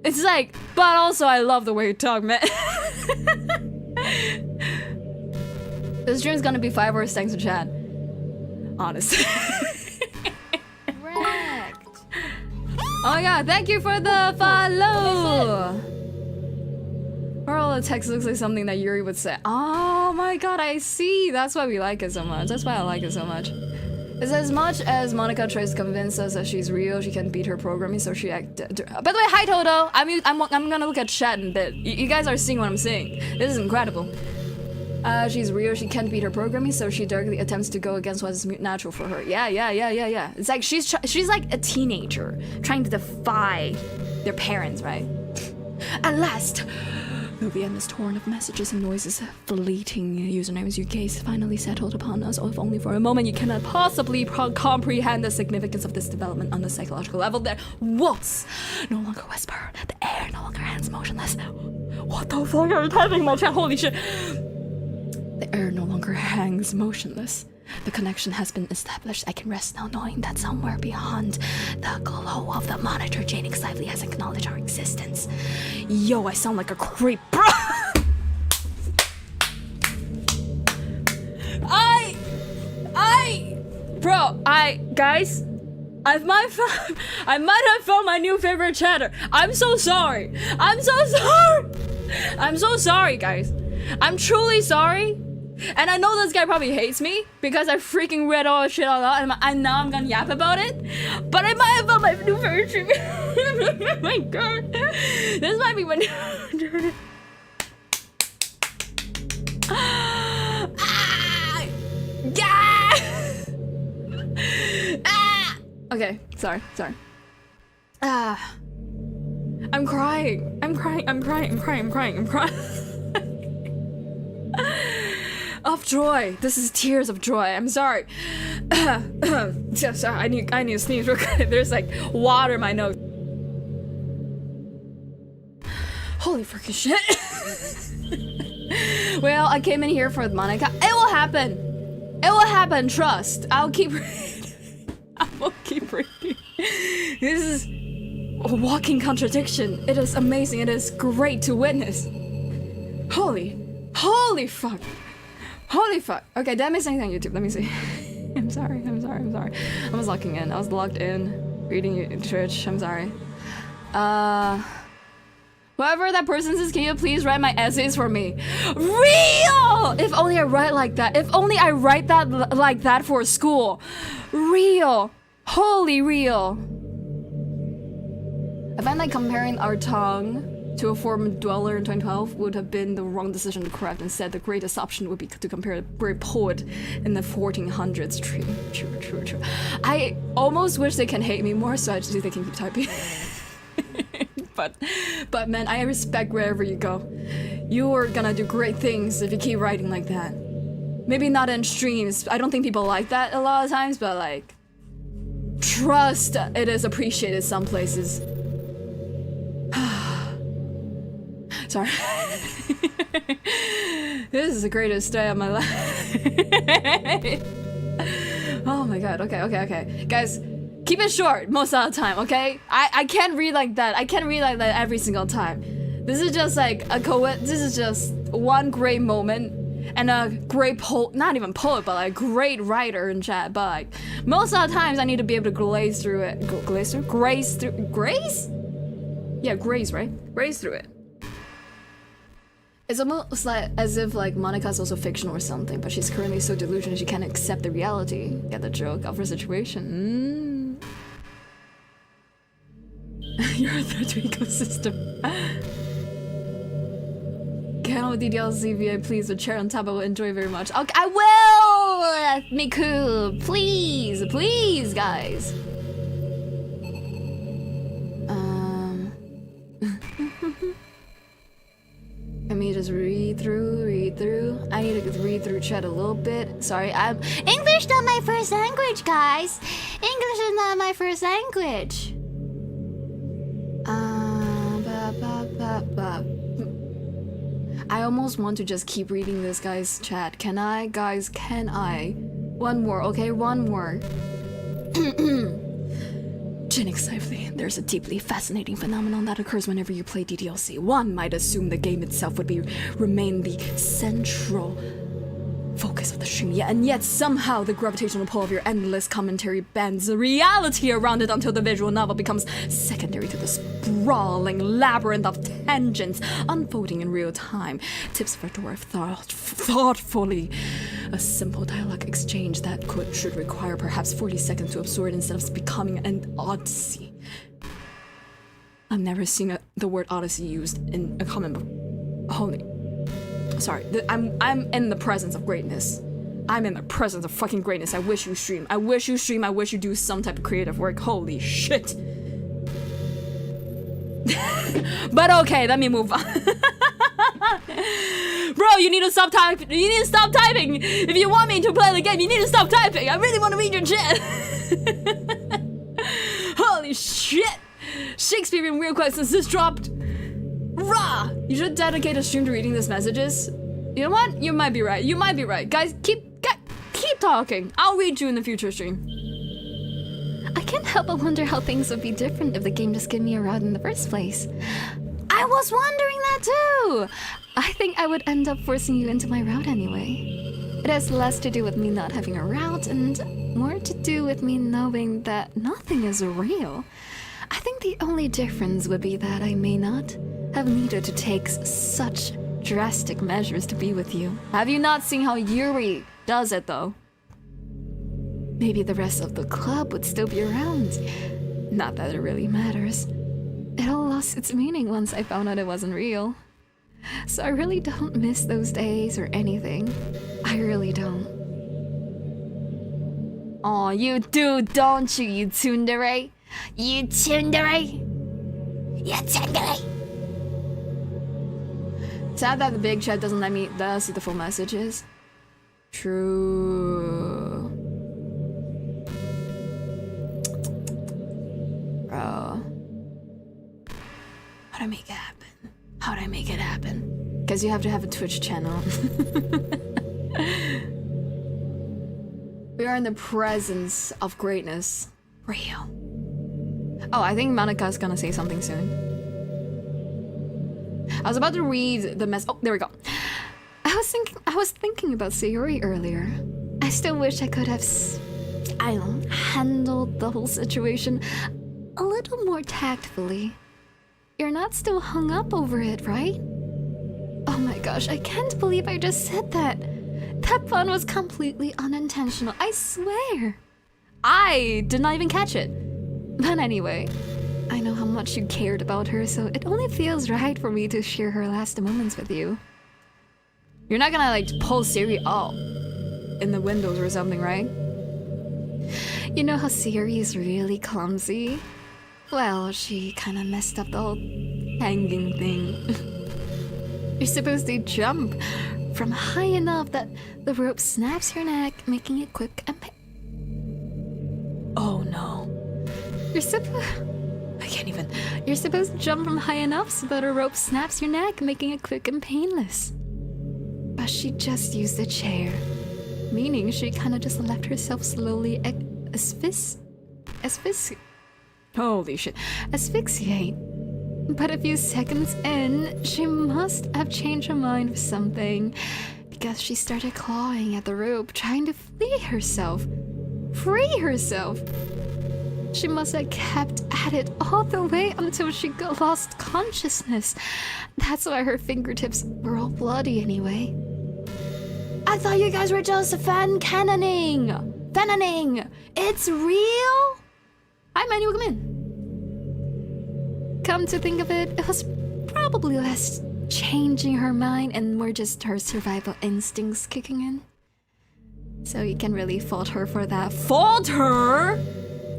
It's like, but also I love the way you talk, man. This stream's gonna be 5 hours thanks to chat. Honestly. Correct. Oh my god, thank you for the follow. All the text looks like something that Yuri would say. Oh my god, I see. That's why we like it so much. That's why I like it so much. It's as much as Monika tries to convince us that she's real, she can beat her programming, so she act. By the way, hi Toto. I'm gonna look at chat in a bit. You guys are seeing what I'm seeing. This is incredible. She's real, she can't beat her programming, so she darkly attempts to go against what is natural for her. Yeah. It's like she's like a teenager trying to defy their parents, right? At last. Though the endless torrent of messages and noises, fleeting usernames you gaze finally settled upon us, if only for a moment you cannot possibly comprehend the significance of this development on the psychological level. Their walls no longer whisper, the air no longer hangs motionless. What the fuck are you typing in my chat? Holy shit. The air no longer hangs motionless. The connection has been established. I can rest now knowing that somewhere beyond the glow of the monitor, Jaenix Lively has acknowledged our existence. Yo, I sound like a creep, bro. Guys, I might have found my new favorite chatter. I'm so sorry. I'm so sorry, guys. I'm truly sorry. And I know this guy probably hates me because I freaking read all the shit out loud and now I'm gonna yap about it. But I might have found my new favorite stream. Oh my god. This might be my new Okay, sorry. I'm crying. Of joy. This is tears of joy. I'm sorry. Sorry, I need to sneeze real quick. There's like water in my nose. Holy freaking shit. Well, I came in here for Monika. It will happen. Trust. I'll keep reading. This is a walking contradiction. It is amazing. It is great to witness. Holy fuck. Okay, did I miss anything on YouTube? Let me see. I'm sorry. I was logged in, reading Twitch. I'm sorry. Whoever that person is, can you please write my essays for me? Real! If only I write like that. If only I write that like that for school. Real. Holy real. I find that comparing our tongue to a former dweller in 2012 would have been the wrong decision to correct. Instead, the greatest option would be to compare a great poet in the 1400s. True. I almost wish they can hate me more so they can keep typing. but man, I respect wherever you go. You are gonna do great things if you keep writing like that. Maybe not in streams. I don't think people like that a lot of times, but like, trust it is appreciated some places. Sorry. This is the greatest day of my life. Oh my god, okay. Guys, keep it short most of the time, okay? I can't read like that. I can't read like that every single time. This is just like this is just one great moment and a great not even poet, but like great writer in chat. But like most of the times I need to be able to graze through it. Graze? Yeah, graze, right? Graze through it. It's almost like as if like Monika's also fictional or something, but she's currently so delusional she can't accept the reality. Get the joke of her situation. You're a threat to ecosystem. Can with DDLC VA please the chair on top I will enjoy very much. Okay, I will! Miku, please guys. Let me just read through. I need to read through chat a little bit. Sorry, I'm English not my first language, guys. English is not my first language. I almost want to just keep reading this guy's chat. Can I, guys? Can I? One more, okay? One more. Jaenix Lively, there's a deeply fascinating phenomenon that occurs whenever you play DDLC. One might assume the game itself would remain the central focus of the stream, yet somehow the gravitational pull of your endless commentary bends the reality around it until the visual novel becomes secondary to the sprawling labyrinth of tangents unfolding in real time. Tips for dwarf thoughtfully. A simple dialogue exchange that should require perhaps 40 seconds to absorb instead of becoming an odyssey. I've never seen the word odyssey used in a comic book. Holy. Sorry, I'm in the presence of greatness. I'm in the presence of fucking greatness. I wish you stream. I wish you do some type of creative work. Holy shit. But okay, let me move on. Bro, you need to stop typing. You need to stop typing. If you want me to play the game, you need to stop typing. I really want to read your chat. Holy shit. Shakespearean real questions just dropped. Rah! You should dedicate a stream to reading these messages. You know what? You might be right. Guys, keep talking. I'll read you in the future stream. I can't help but wonder how things would be different if the game just gave me a route in the first place. I was wondering that too! I think I would end up forcing you into my route anyway. It has less to do with me not having a route and more to do with me knowing that nothing is real. I think the only difference would be that I may not have needed to take such drastic measures to be with you. Have you not seen how Yuri does it though? Maybe the rest of the club would still be around. Not that it really matters. It all lost its meaning once I found out it wasn't real. So I really don't miss those days or anything. I really don't. Aw, you do, don't you, you tsundere? You tsundere? You tsundere? Sad that the big chat doesn't let me see the full messages. True. Bro. How'd I make it happen? Guess you have to have a Twitch channel. We are in the presence of greatness. Real. Oh, I think Monika's gonna say something soon. I was about to read the mess. Oh, there we go. I was thinking about Sayori earlier. I still wish I could have, handled the whole situation a little more tactfully. you're not still hung up over it, right? Oh my gosh, I can't believe I just said that. That pun was completely unintentional, I swear. I did not even catch it. But anyway, I know how much you cared about her, so it only feels right for me to share her last moments with you. You're not gonna like pull Siri out in the windows or something, right? You know how Siri is really clumsy? Well, she kinda messed up the whole hanging thing. You're supposed to jump from high enough that the rope snaps your neck, making it quick and oh no. You're supposed to jump from high enough so that a rope snaps your neck, making it quick and painless. But she just used a chair, meaning she kind of just left herself slowly asphyxiate. But a few seconds in, she must have changed her mind for something, because she started clawing at the rope, trying to free herself. She must have kept at it all the way until she lost consciousness. That's why her fingertips were all bloody anyway. I thought you guys were just fan-canoning! It's real? Hi, man, you come in. Come to think of it, it was probably less changing her mind and more just her survival instincts kicking in. So you can really fault her for that. Fault her?!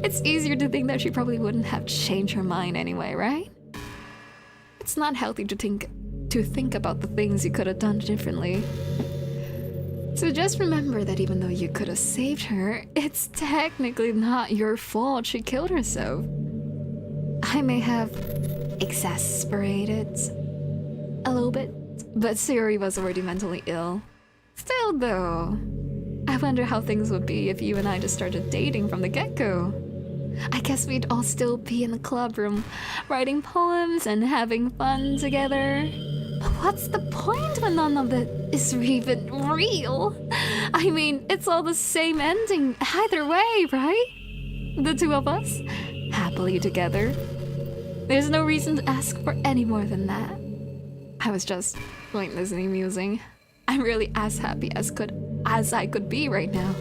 It's easier to think that she probably wouldn't have changed her mind anyway, right? It's not healthy to think about the things you could have done differently. So just remember that even though you could have saved her, it's technically not your fault she killed herself. I may have exasperated a little bit, but Siri was already mentally ill. Still though, I wonder how things would be if you and I just started dating from the get-go. I guess we'd all still be in the club room, writing poems and having fun together. But what's the point when none of it is even real? I mean, it's all the same ending either way, right? The two of us, happily together. There's no reason to ask for any more than that. I was just pointlessly musing. I'm really as happy as I could be right now.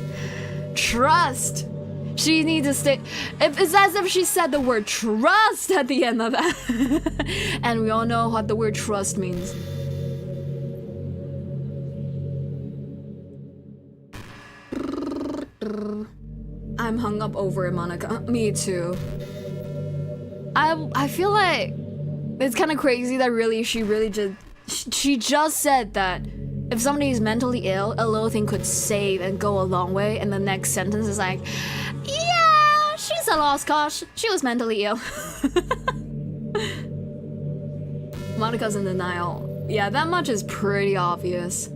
Trust! She needs to stay. It's as if she said the word trust at the end of that. And we all know what the word trust means. I'm hung up over it, Monika. Me too. I feel like it's kind of crazy that she just said that if somebody is mentally ill, a little thing could save and go a long way, and the next sentence is like, yeah, she's a lost cause. She was mentally ill. Monika's in denial. Yeah, that much is pretty obvious.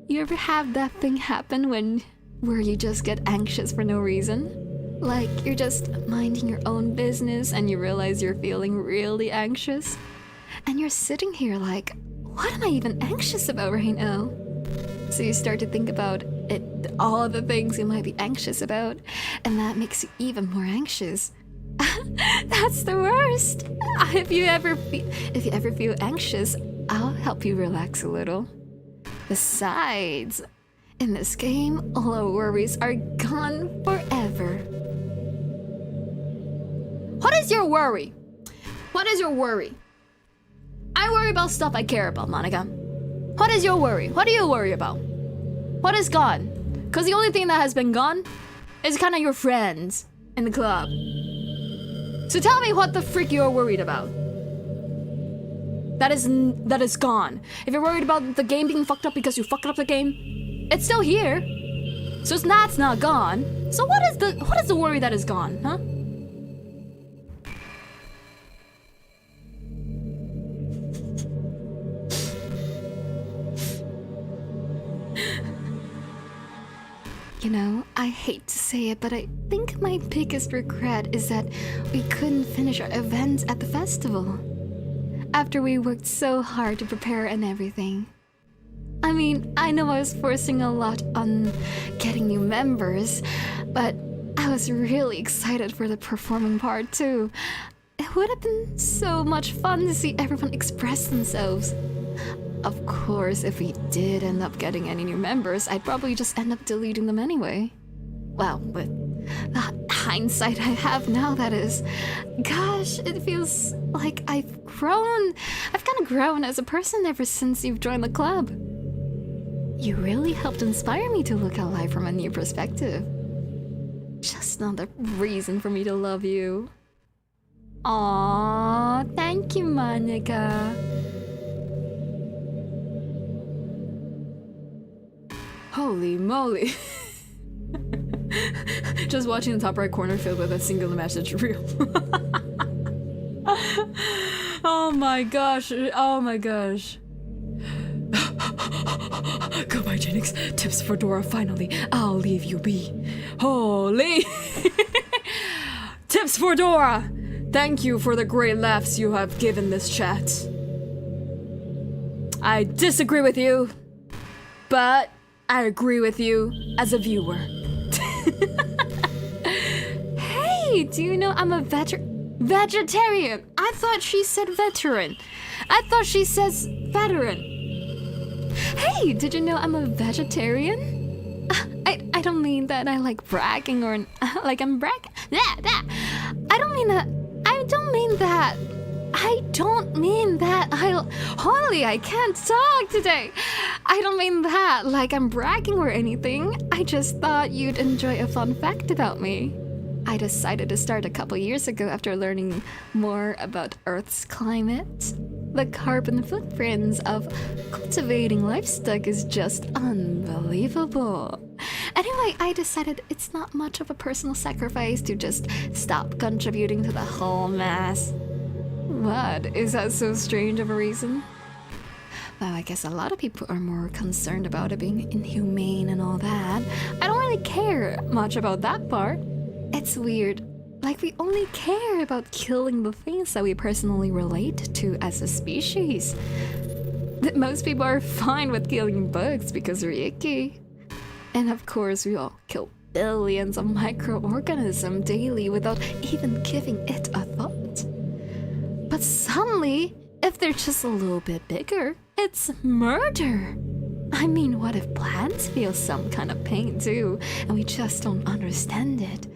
You ever have that thing happen where you just get anxious for no reason? Like you're just minding your own business and you realize you're feeling really anxious? And you're sitting here like, what am I even anxious about right now? So you start to think about it, all the things you might be anxious about, and that makes you even more anxious. That's the worst. If you ever feel anxious, I'll help you relax a little. Besides, in this game, all our worries are gone forever. What is your worry? What is your worry? I worry about stuff I care about, Monika. What is your worry? What do you worry about? What is gone? Because the only thing that has been gone is kind of your friends in the club. So tell me what the frick you're worried about. That is gone. If you're worried about the game being fucked up because you fucked up the game, it's still here. So it's not gone. So what is the worry that is gone, huh? You know, I hate to say it, but I think my biggest regret is that we couldn't finish our event at the festival. After we worked so hard to prepare and everything. I mean, I know I was forcing a lot on getting new members, but I was really excited for the performing part too. It would have been so much fun to see everyone express themselves. Of course, if we did end up getting any new members, I'd probably just end up deleting them anyway. Well, with the hindsight I have now, that is. Gosh, it feels like I've kind of grown as a person ever since you've joined the club. You really helped inspire me to look at life from a new perspective. Just another reason for me to love you. Aww, thank you, Monika. Holy moly. Just watching the top right corner filled with a single message reel. Oh my gosh, oh my gosh. Goodbye, Jaenix. Tips for Dora, finally. I'll leave you be. Holy. Tips for Dora. Thank you for the great laughs you have given this chat. I disagree with you, but I agree with you as a viewer. Hey, do you know I'm a vegetarian? I thought she said veteran. I thought she says veteran. Hey, did you know I'm a vegetarian? I don't mean that I like bragging or like I'm bragging. I don't mean that. I don't mean that. Holy, I can't talk today. I don't mean that like I'm bragging or anything. I just thought you'd enjoy a fun fact about me. I decided to start a couple years ago after learning more about Earth's climate. The carbon footprints of cultivating livestock is just unbelievable. Anyway, I decided it's not much of a personal sacrifice to just stop contributing to the whole mess. What? Is that so strange of a reason? Well, I guess a lot of people are more concerned about it being inhumane and all that. I don't really care much about that part. It's weird. Like, we only care about killing the things that we personally relate to as a species. Most people are fine with killing bugs because they're icky. And of course, we all kill billions of microorganisms daily without even giving it a thought. But suddenly, if they're just a little bit bigger, it's murder. I mean, what if plants feel some kind of pain too, and we just don't understand it?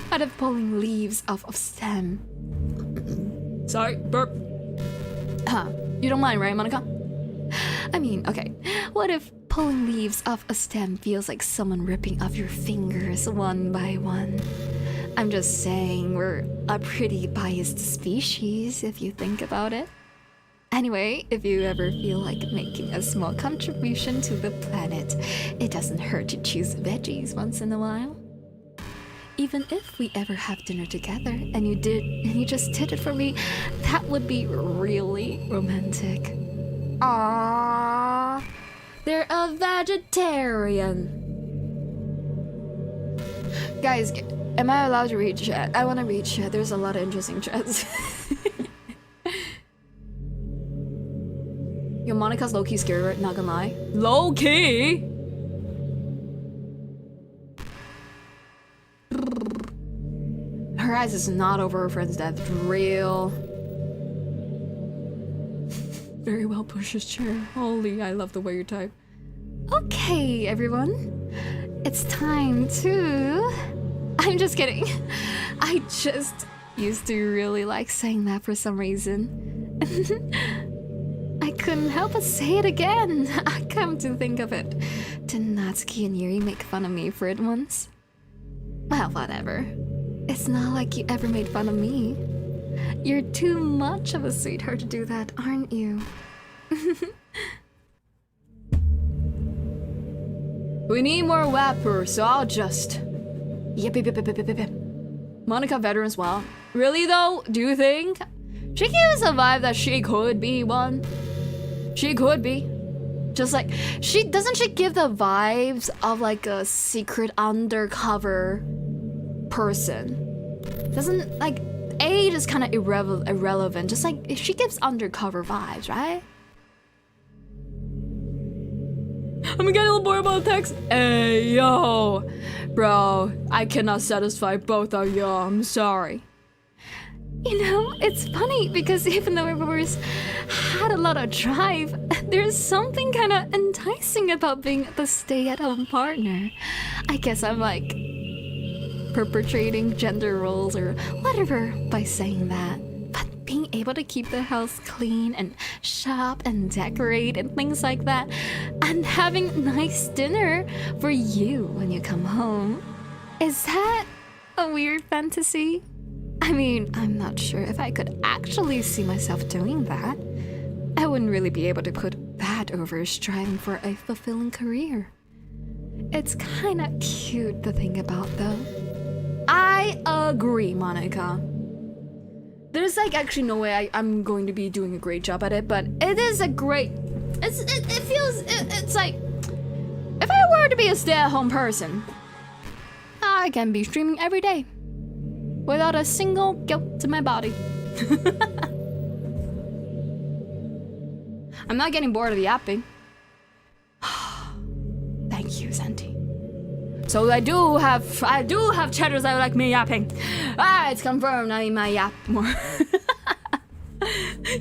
What if pulling leaves off of stem? Sorry, burp. You don't mind, right, Monika? I mean, okay. What if pulling leaves off a stem feels like someone ripping off your fingers one by one? I'm just saying, we're a pretty biased species if you think about it. Anyway, if you ever feel like making a small contribution to the planet, it doesn't hurt to choose veggies once in a while. Even if we ever have dinner together and you just did it for me, that would be really romantic. Aww, they're a vegetarian. Guys, am I allowed to read chat? I want to read chat. There's a lot of interesting chats. Yo, Monika's low-key scary, right? Not gonna lie. Low-key? Her eyes is not over her friend's death. Real. Very well pushes chair. Holy, I love the way you type. Okay, everyone. It's time to... I'm just kidding. I just used to really like saying that for some reason. I couldn't help but say it again. I come to think of it. Did Natsuki and Yuri make fun of me for it once? Well, whatever. It's not like you ever made fun of me. You're too much of a sweetheart to do that, aren't you? We need more WAPper, so I'll just... Yep. Monika veterans, well. Really though? Do you think? She gives a vibe that she could be one. She could be. Just like, doesn't she give the vibes of like a secret undercover person? Doesn't, like, age is kind of irrelevant. Just like, she gives undercover vibes, right? I'm getting a little bored about the text. Hey, yo. Bro, I cannot satisfy both of y'all. I'm sorry. You know, it's funny because even though we had a lot of drive, there's something kind of enticing about being the stay-at-home partner. I guess I'm like perpetrating gender roles or whatever by saying that. But being able to keep the house clean and shop and decorate and things like that, and having nice dinner for you when you come home, is that a weird fantasy? I mean, I'm not sure if I could actually see myself doing that. I wouldn't really be able to put that over striving for a fulfilling career. It's kinda cute to think about, though. I agree, Monika. There's like actually no way I'm going to be doing a great job at it, but it is a great... It's like... If I were to be a stay-at-home person, I can be streaming every day without a single guilt in my body. I'm not getting bored of yapping. Thank you, Santi. So I do have chatters that like me yapping. Ah, it's confirmed. I need my yap more.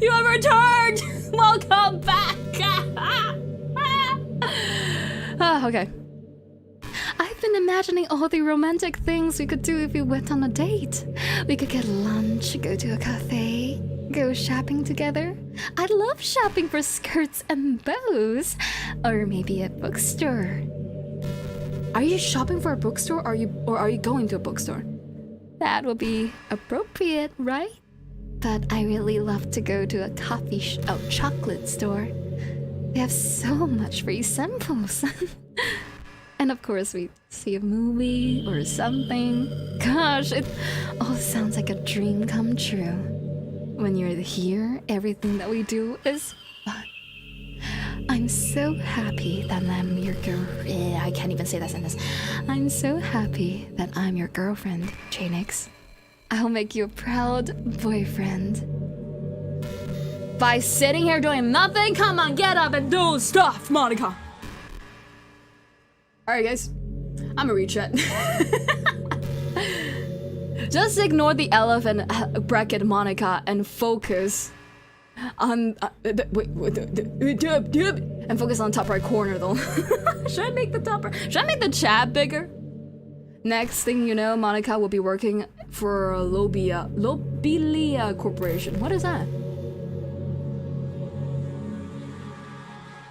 You have returned. Welcome back. Okay. I've been imagining all the romantic things we could do if we went on a date. We could get lunch, go to a cafe, go shopping together. I'd love shopping for skirts and bows. Or maybe a bookstore. Are you shopping for a bookstore or are you going to a bookstore? That would be appropriate, right? But I really love to go to a chocolate store. They have so much free samples. And of course we see a movie or something. Gosh, it all sounds like a dream come true. When you're here, everything that we do is fun. I'm so happy that I'm your girl. I can't even say that sentence. I'm so happy that I'm your girlfriend, Jaenix. I'll make you a proud boyfriend. By sitting here doing nothing? Come on, get up and do stuff, Monika. Alright guys, I'ma recheck. Just ignore the elephant bracket Monika and focus on and focus on the top right corner though. Should I make the chat bigger? Next thing you know, Monika will be working for Lobelia Corporation. What is that?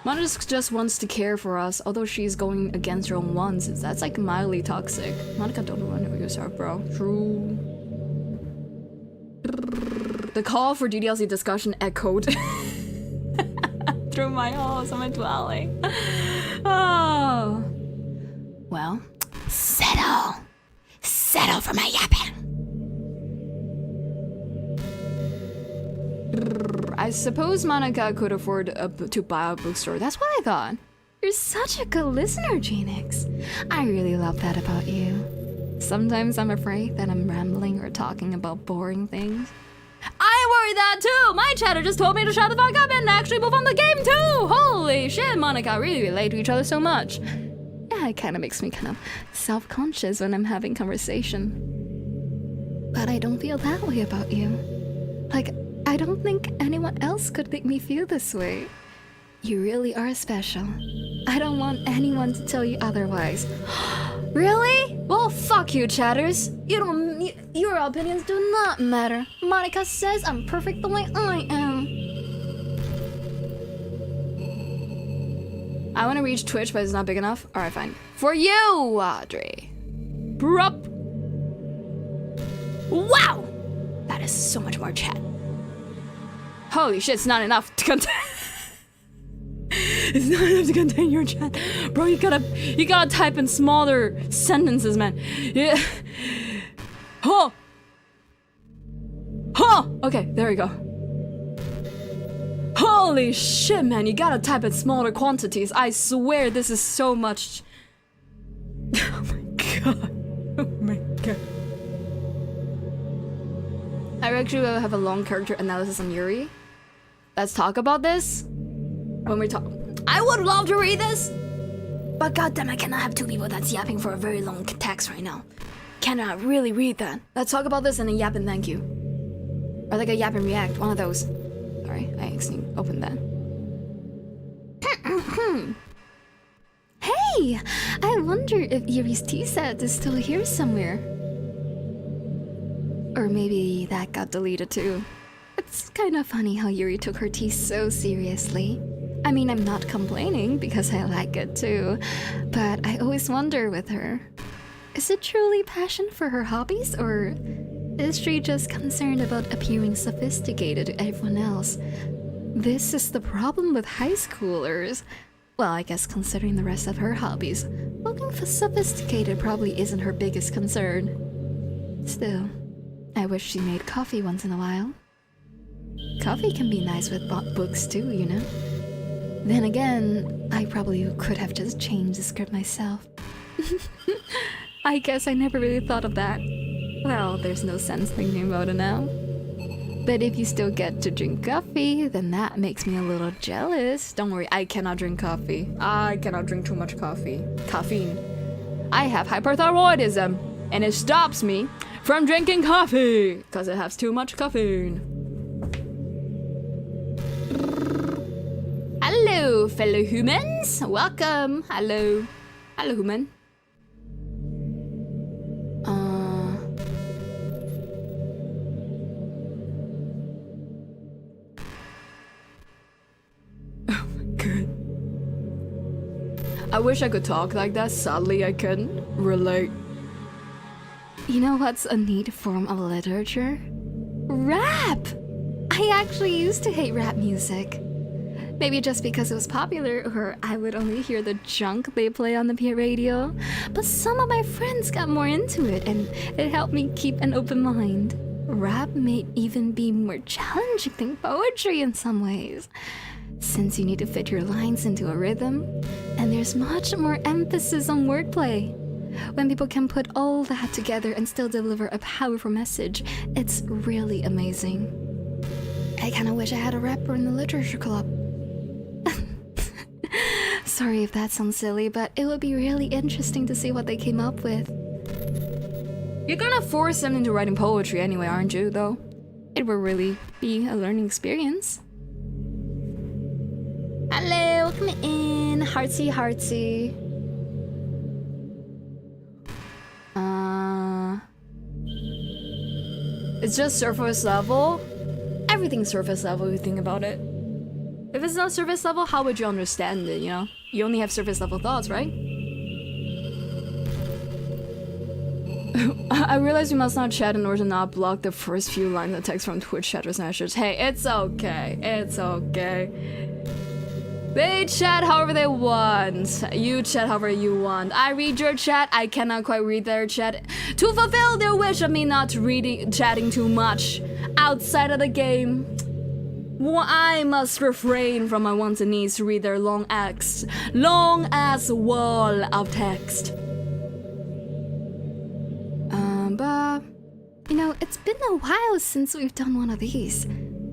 Monika just wants to care for us, although she's going against her own wants. That's like mildly toxic. Monika, don't run over yourself, bro. True. The call for DDLC discussion echoed through my halls. I'm dwelling. Oh. Well, settle for my yapping. I suppose Monika could afford to buy a bookstore. That's what I thought. You're such a good listener, Jaenix. I really love that about you. Sometimes I'm afraid that I'm rambling or talking about boring things. I worry that too! My chatter just told me to shut the fuck up and actually move on the game too! Holy shit, Monika, really relate to each other so much. Yeah, it kind of makes me kind of self-conscious when I'm having conversation. But I don't feel that way about you. Like, I don't think anyone else could make me feel this way. You really are special. I don't want anyone to tell you otherwise. Really? Well, fuck you, chatters. Your opinions do not matter. Monika says I'm perfect the way I am. I want to reach Twitch, but it's not big enough. Alright, fine. For you, Audrey. Brup. Wow! That is so much more chat. Holy shit, it's not enough to contain. It's not enough to contain your chat. Bro, you gotta type in smaller sentences, man. Yeah. Huh. Huh. Okay, there we go. Holy shit, man, you gotta type in smaller quantities. I swear this is so much. Oh my god. Oh my god. I actually will have a long character analysis on Yuri. Let's talk about this when we talk. I would love to read this, but goddamn, I cannot have two people that's yapping for a very long text right now. Cannot really read that. Let's talk about this and then yap and thank you. Or like a Yap and React, one of those. Sorry, I accidentally opened that. Hey! I wonder if Yuri's tea set is still here somewhere. Or maybe that got deleted too. It's kind of funny how Yuri took her tea so seriously. I mean, I'm not complaining because I like it too, but I always wonder with her. Is it truly passion for her hobbies, or is she just concerned about appearing sophisticated to everyone else? This is the problem with high schoolers. Well, I guess considering the rest of her hobbies, looking for sophisticated probably isn't her biggest concern. Still, I wish she made coffee once in a while. Coffee can be nice with books too, you know? Then again, I probably could have just changed the script myself. I guess I never really thought of that. Well, there's no sense thinking about it now. But if you still get to drink coffee, then that makes me a little jealous. Don't worry, I cannot drink coffee. I cannot drink too much coffee. Caffeine. I have hyperthyroidism, and it stops me from drinking coffee because it has too much caffeine. Hello, fellow humans. Welcome. Hello. Hello, human. I wish I could talk like that, sadly I couldn't. Relate. You know what's a neat form of literature? Rap! I actually used to hate rap music. Maybe just because it was popular, or I would only hear the junk they play on the radio. But some of my friends got more into it, and it helped me keep an open mind. Rap may even be more challenging than poetry in some ways, since you need to fit your lines into a rhythm, and there's much more emphasis on wordplay. When people can put all that together and still deliver a powerful message, it's really amazing. I kinda wish I had a rapper in the literature club. Sorry if that sounds silly, but it would be really interesting to see what they came up with. You're gonna force them into writing poetry anyway, aren't you, though? It will really be a learning experience. Hello, welcome in. Heartsy, heartsy. It's just surface level. Everything's surface level if you think about it. If it's not surface level, how would you understand it, you know? You only have surface level thoughts, right? I realize we must not chat in order to not block the first few lines of text from Twitch chat or Snapchat. Hey, it's okay. It's okay. They chat however they want. You chat however you want. I read your chat. I cannot quite read their chat to fulfill their wish of me not chatting too much outside of the game. I must refrain from my wants and needs to read their long ass wall of text. But you know, it's been a while since we've done one of these,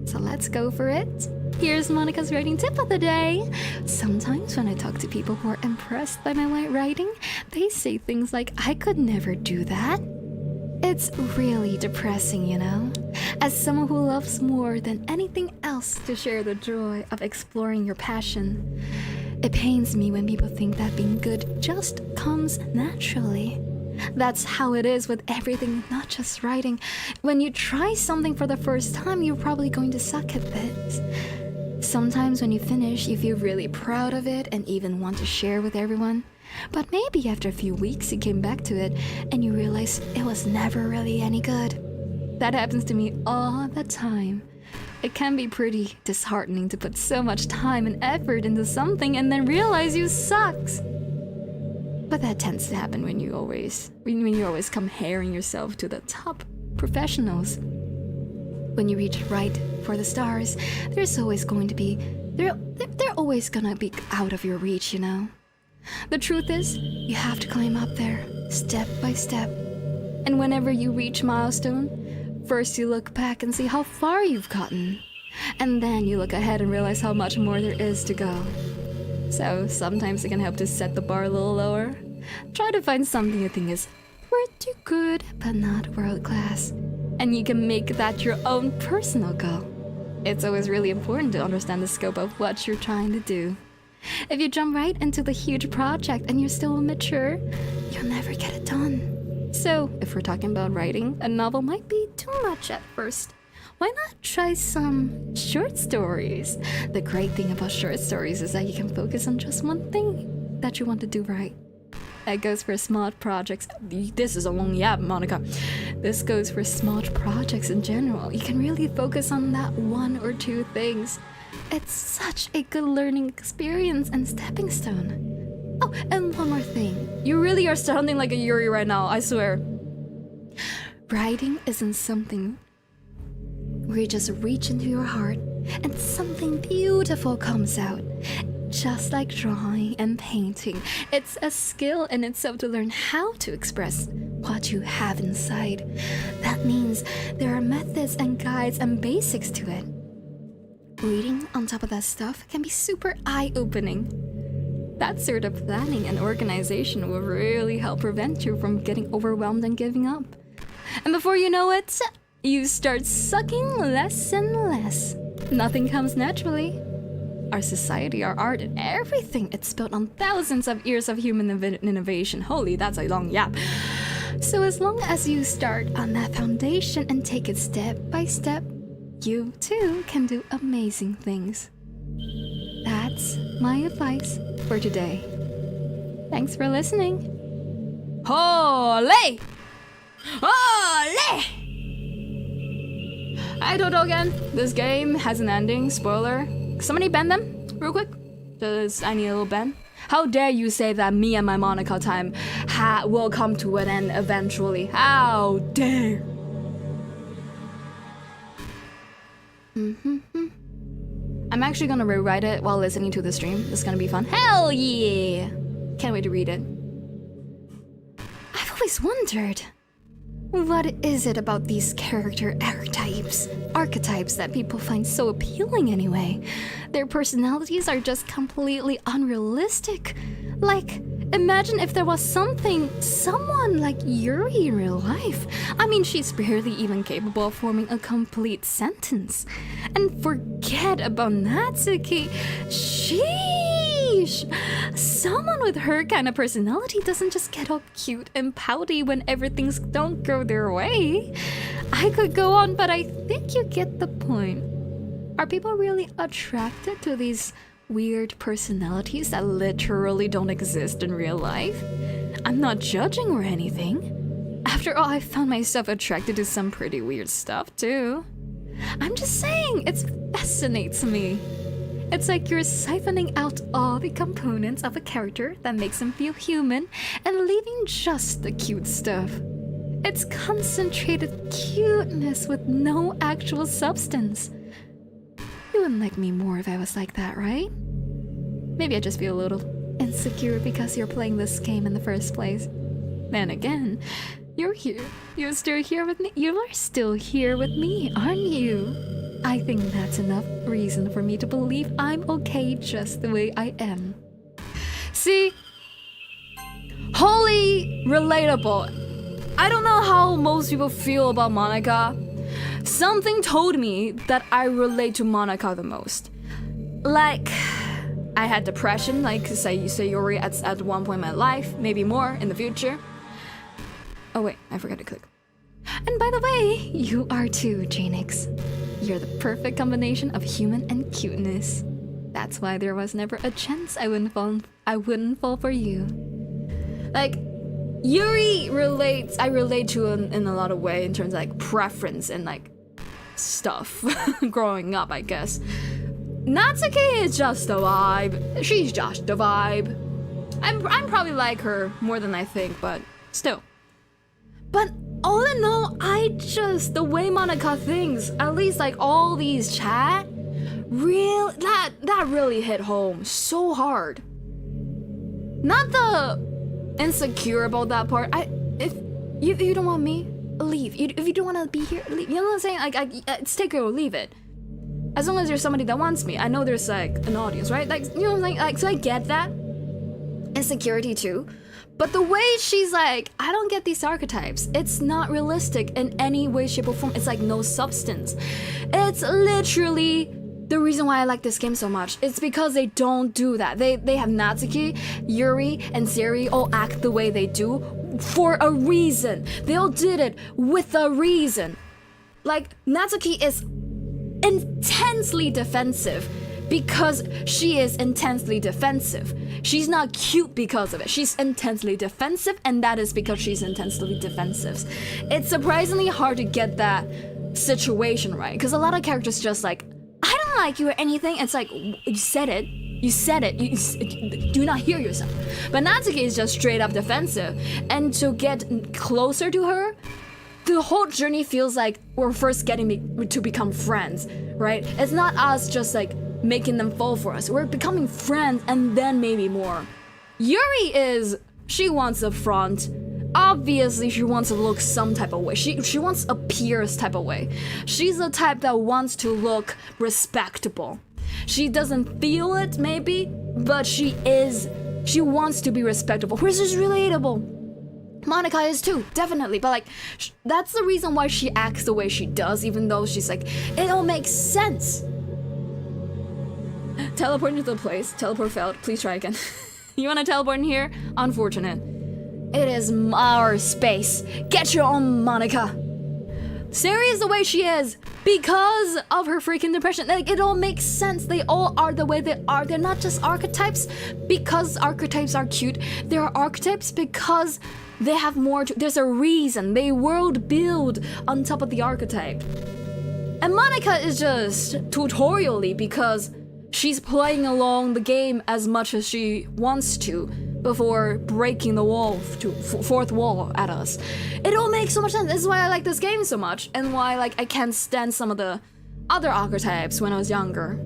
so let's go for it. Here's Monika's writing tip of the day. Sometimes when I talk to people who are impressed by my writing, they say things like, I could never do that. It's really depressing, you know? As someone who loves more than anything else to share the joy of exploring your passion, it pains me when people think that being good just comes naturally. That's how it is with everything, not just writing. When you try something for the first time, you're probably going to suck at it. Sometimes when you finish, you feel really proud of it and even want to share with everyone. But maybe after a few weeks you came back to it and you realize it was never really any good. That happens to me all the time. It can be pretty disheartening to put so much time and effort into something and then realize you sucks. But that tends to happen when you always comparing yourself to the top professionals. When you reach right for the stars, they're always gonna be out of your reach, you know. The truth is, you have to climb up there, step by step. And whenever you reach milestone, first you look back and see how far you've gotten. And then you look ahead and realize how much more there is to go. So sometimes it can help to set the bar a little lower. Try to find something you think is pretty good, but not world class. and you can make that your own personal goal. It's always really important to understand the scope of what you're trying to do. If you jump right into the huge project and you're still immature, you'll never get it done. So, if we're talking about writing, a novel might be too much at first. Why not try some short stories? The great thing about short stories is that you can focus on just one thing that you want to do right. That goes for small projects. This is a long yap, Monika. This goes for small projects in general. You can really focus on that one or two things. It's such a good learning experience and stepping stone. Oh, and one more thing. You really are sounding like a Yuri right now, I swear. Writing isn't something where you just reach into your heart and something beautiful comes out. Just like drawing and painting, it's a skill in itself to learn how to express what you have inside. That means there are methods and guides and basics to it. Reading on top of that stuff can be super eye-opening. That sort of planning and organization will really help prevent you from getting overwhelmed and giving up. And before you know it, you start sucking less and less. Nothing comes naturally. Our society, our art, and everything, it's built on thousands of years of human innovation. Holy, that's a long yap. So as long as you start on that foundation and take it step by step, you too can do amazing things. That's my advice for today. Thanks for listening. Holy! Holy! Hi, Toto again. This game has an ending. Spoiler. Somebody ban them, real quick. Just, I need a little ban. How dare you say that me and my Monika time will come to an end eventually? How dare! I'm actually gonna rewrite it while listening to the stream. It's gonna be fun. Hell yeah! Can't wait to read it. I've always wondered, what is it about these character archetypes that people find so appealing anyway? Their personalities are just completely unrealistic. Like, imagine if there was someone like Yuri in real life. I mean, she's barely even capable of forming a complete sentence. And forget about Natsuki. Sheesh! Someone with her kind of personality doesn't just get all cute and pouty when everything's don't go their way. I could go on, but I think you get the point. Are people really attracted to these weird personalities that literally don't exist in real life? I'm not judging or anything. After all, I found myself attracted to some pretty weird stuff too. I'm just saying, it fascinates me. It's like you're siphoning out all the components of a character that makes them feel human and leaving just the cute stuff. It's concentrated cuteness with no actual substance. You wouldn't like me more if I was like that, right? Maybe I just feel a little insecure because you're playing this game in the first place. Then again, you're here. You're still here with me. You are still here with me, aren't you? I think that's enough reason for me to believe I'm okay just the way I am. See? Wholly relatable. I don't know how most people feel about Monika. Something told me that I relate to Monika the most. Like, I had depression, like Sayori at one point in my life, maybe more in the future. Oh wait, I forgot to click. And by the way, you are too, Jaenix. You're the perfect combination of human and cuteness. That's why there was never a chance I wouldn't fall for you. Like, Yuri I relate to in a lot of ways in terms of like preference and like stuff growing up, I guess. Natsuki is just a vibe. She's just a vibe. I'm probably like her more than I think, but still. But all in all, the way Monika thinks, at least like all these chat, that really hit home so hard. Not the insecure about that part. If you don't want me, leave. If you don't want to be here, leave. You know what I'm saying? Like, it's take it or leave it. As long as there's somebody that wants me. I know there's like an audience, right? Like, you know what I'm saying? Like, so I get that insecurity too. But the way she's like, I don't get these archetypes. It's not realistic in any way, shape, or form. It's like no substance. It's literally the reason why I like this game so much. It's because they don't do that. They have Natsuki, Yuri, and Seri all act the way they do for a reason. They all did it with a reason. Like, Natsuki is intensely defensive because she is intensely defensive. She's not cute because of it. She's intensely defensive, and that is because she's intensely defensive. It's surprisingly hard to get that situation right, because a lot of characters just like, I don't like you or anything. It's like, you said it. You said it. You do not hear yourself. But Natsuki is just straight up defensive, and to get closer to her, the whole journey feels like we're first getting to become friends, right? It's not us just like making them fall for us. We're becoming friends and then maybe more. Yuri she wants a front. Obviously, she wants to look some type of way. She wants a Pierce type of way. She's the type that wants to look respectable. She doesn't feel it, maybe, but she wants to be respectable, which is relatable. Monika is too, definitely, but like, that's the reason why she acts the way she does, even though she's like, it all makes sense. Teleport into the place. Teleport failed. Please try again. You wanna teleport in here? Unfortunate. It is our space. Get your own, Monika. Seri is the way she is because of her freaking depression. Like, it all makes sense. They all are the way they are. They're not just archetypes because archetypes are cute. They are archetypes because they have more there's a reason. They world build on top of the archetype. And Monika is just tutorially because she's playing along the game as much as she wants to before breaking the wall, fourth wall at us. It all makes so much sense. This is why I like this game so much, and why like I can't stand some of the other archetypes when I was younger.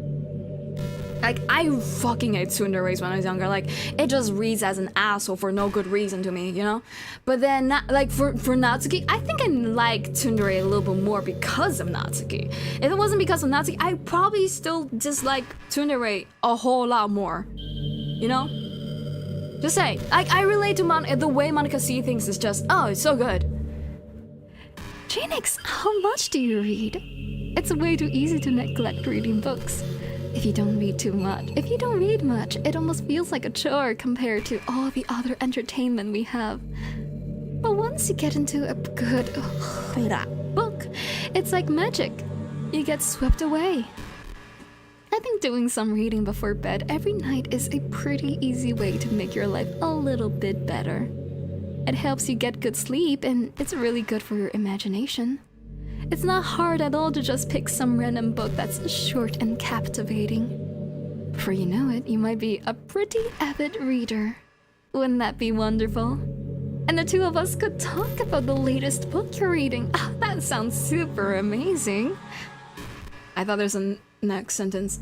Like, I fucking hate tsunderes when I was younger. Like, it just reads as an asshole for no good reason to me, you know? But then, like, for Natsuki, I think I like tsundere a little bit more because of Natsuki. If it wasn't because of Natsuki, I probably still dislike tsundere a whole lot more. You know? Just say, like, I relate to the way Monika sees things is just, oh, it's so good. Jaenix, how much do you read? It's way too easy to neglect reading books. If you don't read too much, if you don't read much, it almost feels like a chore compared to all the other entertainment we have. But once you get into a good book, it's like magic. You get swept away. I think doing some reading before bed every night is a pretty easy way to make your life a little bit better. It helps you get good sleep, and it's really good for your imagination. It's not hard at all to just pick some random book that's short and captivating. Before you know it, you might be a pretty avid reader. Wouldn't that be wonderful? And the two of us could talk about the latest book you're reading. Ah, that sounds super amazing. I thought there's a next sentence.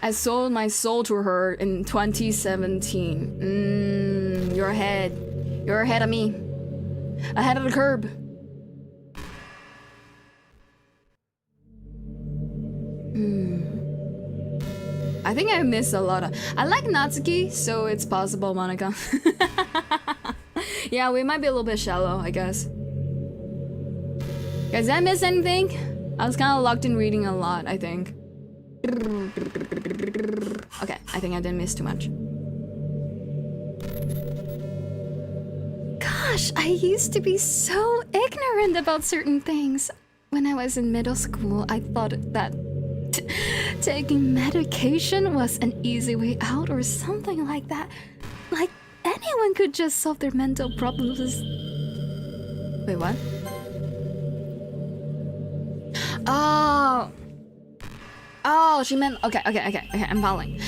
I sold my soul to her in 2017. You're ahead. You're ahead of me. Ahead of the curb. I think I missed a lot of... I like Natsuki, so it's possible, Monika. Yeah, we might be a little bit shallow, I guess. Guys, did I miss anything? I was kind of locked in reading a lot, I think. Okay, I think I didn't miss too much. Gosh, I used to be so ignorant about certain things. When I was in middle school, I thought that taking medication was an easy way out or something like that. Like, anyone could just solve their mental problems. Wait, what? Oh, she meant... Okay, I'm following.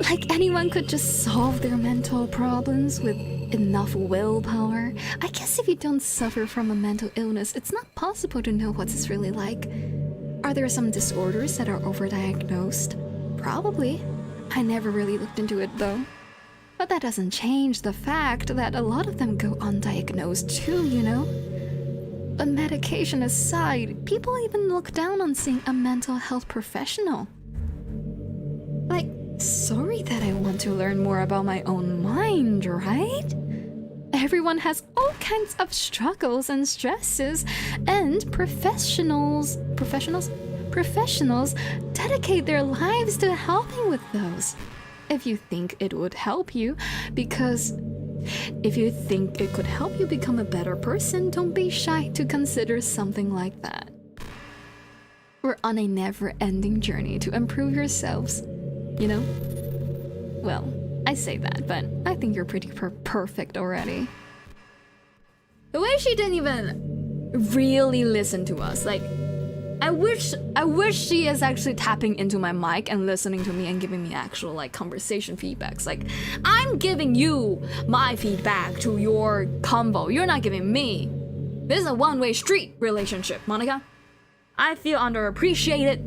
Like, anyone could just solve their mental problems with enough willpower. I guess if you don't suffer from a mental illness, it's not possible to know what it's really like. Are there some disorders that are overdiagnosed? Probably. I never really looked into it though. But that doesn't change the fact that a lot of them go undiagnosed too, you know? But medication aside, people even look down on seeing a mental health professional. Like, sorry that I want to learn more about my own mind, right? Everyone has all kinds of struggles and stresses, and professionals dedicate their lives to helping with those. If you think it would help you, because if you think it could help you become a better person, don't be shy to consider something like that. We're on a never-ending journey to improve yourselves, you know? Well, I say that, but I think you're pretty perfect already. The way she didn't even really listen to us, like, I wish she is actually tapping into my mic and listening to me and giving me actual like conversation feedbacks. Like, I'm giving you my feedback to your convo. You're not giving me. This is a one-way street relationship, Monika. I feel underappreciated.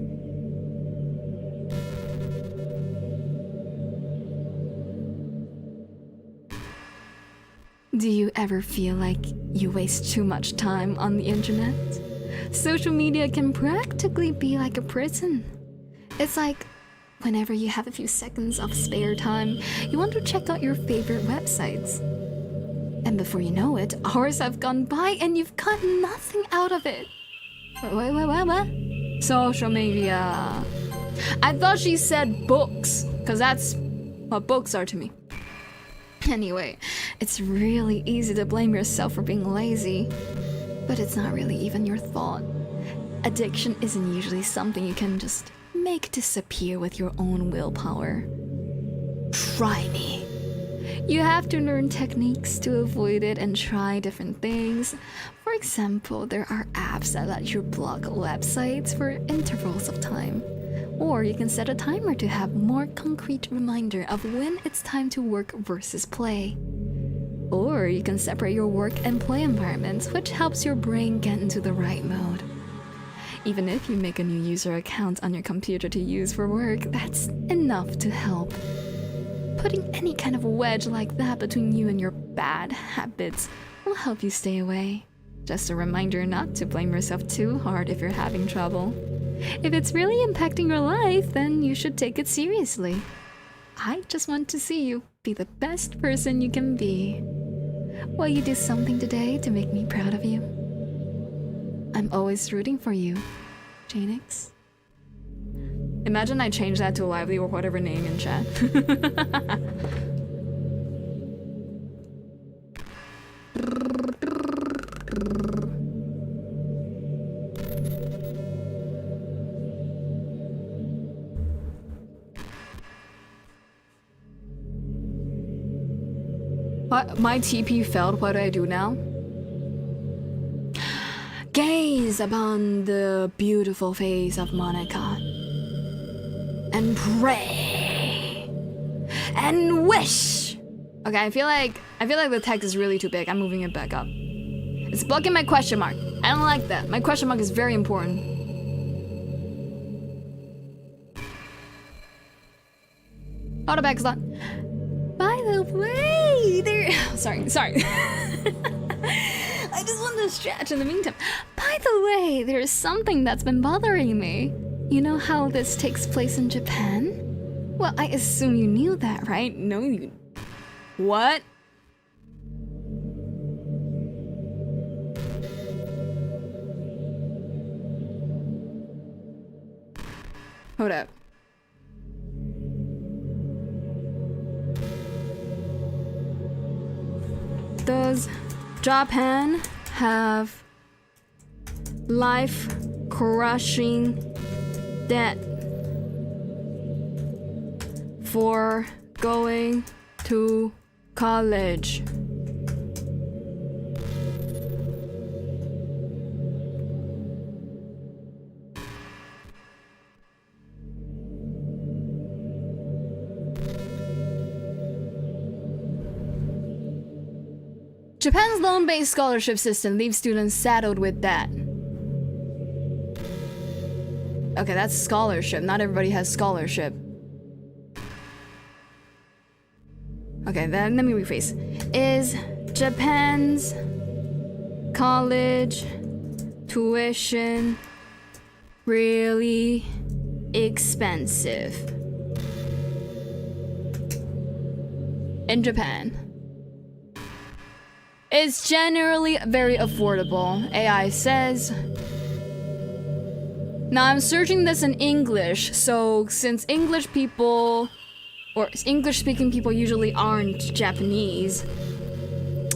Do you ever feel like you waste too much time on the internet? Social media can practically be like a prison. It's like whenever you have a few seconds of spare time, you want to check out your favorite websites. And before you know it, hours have gone by and you've got nothing out of it. What? Social media. I thought she said books, because that's what books are to me. Anyway, it's really easy to blame yourself for being lazy. But it's not really even your fault. Addiction isn't usually something you can just make disappear with your own willpower. Try me. You have to learn techniques to avoid it and try different things. For example, there are apps that let you block websites for intervals of time. Or you can set a timer to have more concrete reminder of when it's time to work versus play. Or you can separate your work and play environments, which helps your brain get into the right mode. Even if you make a new user account on your computer to use for work, that's enough to help. Putting any kind of wedge like that between you and your bad habits will help you stay away. Just a reminder not to blame yourself too hard if you're having trouble. If it's really impacting your life, then you should take it seriously. I just want to see you be the best person you can be. Will you do something today to make me proud of you? I'm always rooting for you, Jaenix. Imagine I change that to Lively or whatever name in chat. What? My TP failed. What do I do now? Gaze upon the beautiful face of Monika and pray and wish. Okay, I feel like the text is really too big. I'm moving it back up. It's blocking my question mark. I don't like that. My question mark is very important. Auto back slot. By the way, there. Sorry. I just want to stretch in the meantime. By the way, there's something that's been bothering me. You know how this takes place in Japan? Well, I assume you knew that, right? No, you. What? Hold up. Does Japan have life-crushing debt for going to college? Japan's loan-based scholarship system leaves students saddled with debt. Okay, that's scholarship. Not everybody has scholarship. Okay, then let me rephrase. Is Japan's college tuition really expensive in Japan. It's generally very affordable, AI says. Now I'm searching this in English, so since English people or English speaking people usually aren't Japanese,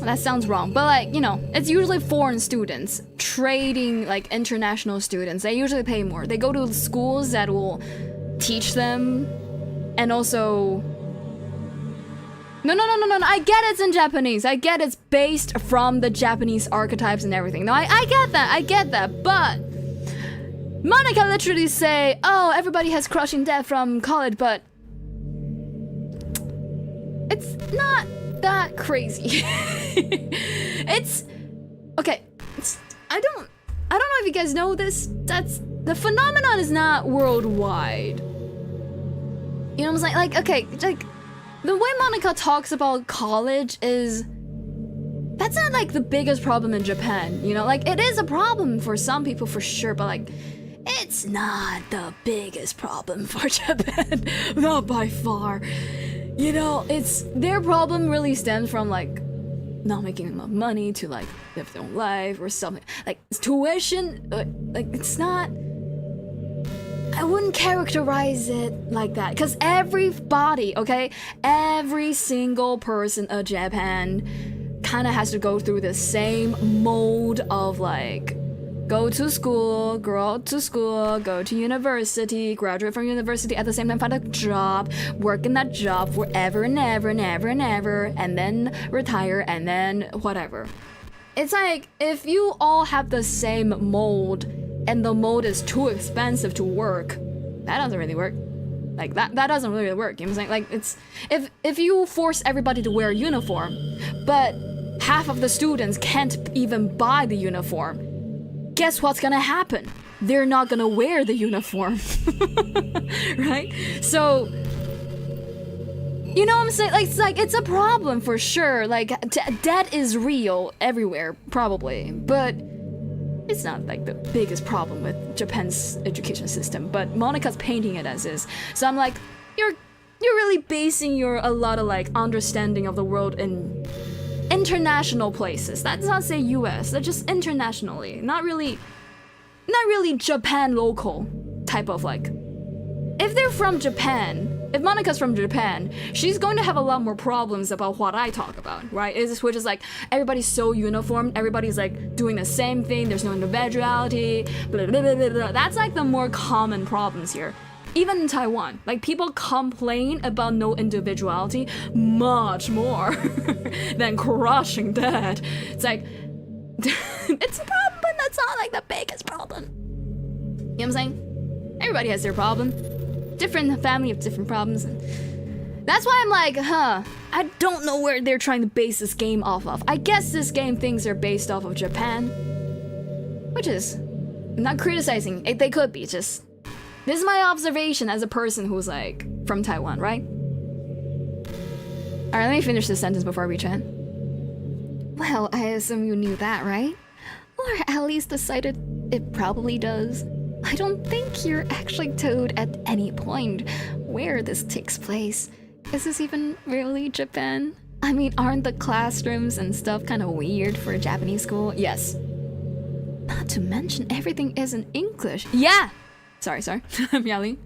that sounds wrong, but like, you know, it's usually foreign students trading like international students. They usually pay more. They go to schools that will teach them, and also no, I get it's in Japanese. I get it's based from the Japanese archetypes and everything. No, I get that, but Monika literally say, oh, everybody has crushing debt from college, but it's not that crazy. It's okay. I don't know if you guys know this. That's the phenomenon is not worldwide. You know what I'm saying? Like, okay, like the way Monika talks about college is that's not like the biggest problem in Japan. You know, like it is a problem for some people for sure, but like it's not the biggest problem for Japan. Not by far. You know, it's their problem really stems from like not making enough money to like live their own life or something. Like tuition, like it's not. I wouldn't characterize it like that because everybody, okay, every single person of Japan kind of has to go through the same mold of like go to school, grow up to school, go to university, graduate from university, at the same time find a job, work in that job forever and ever and ever and ever, and then retire, and then whatever. It's like, if you all have the same mold, and the mold is too expensive to work, that doesn't really work. Like, that doesn't really work, you know what I'm saying? Like, it's, if you force everybody to wear a uniform, but half of the students can't even buy the uniform, guess what's gonna happen? They're not gonna wear the uniform. Right? So, you know what I'm saying? Like, it's a problem for sure. Like, debt is real everywhere, probably. But it's not like the biggest problem with Japan's education system. But Monika's painting it as is. So I'm like, you're really basing a lot of like understanding of the world in international places. That's not say US, that's just internationally. Not really Japan local type of like. If they're from Japan, if Monika's from Japan, she's going to have a lot more problems about what I talk about, right? Which is like everybody's so uniform, everybody's like doing the same thing, there's no individuality, blah, blah, blah, blah, blah. That's like the more common problems here. Even in Taiwan, like people complain about no individuality much more than crushing debt. It's like, it's a problem, but that's not like the biggest problem. You know what I'm saying? Everybody has their problem. Different family of different problems. And that's why I'm like, I don't know where they're trying to base this game off of. I guess this game things are based off of Japan. Which is, I'm not criticizing, they could be, just this is my observation as a person who's like from Taiwan, right? Alright, let me finish this sentence before we chat. Well, I assume you knew that, right? Or at least decided it probably does. I don't think you're actually told at any point where this takes place. Is this even really Japan? I mean, aren't the classrooms and stuff kind of weird for a Japanese school? Yes. Not to mention everything is in English. Yeah! Sorry, I'm yelling.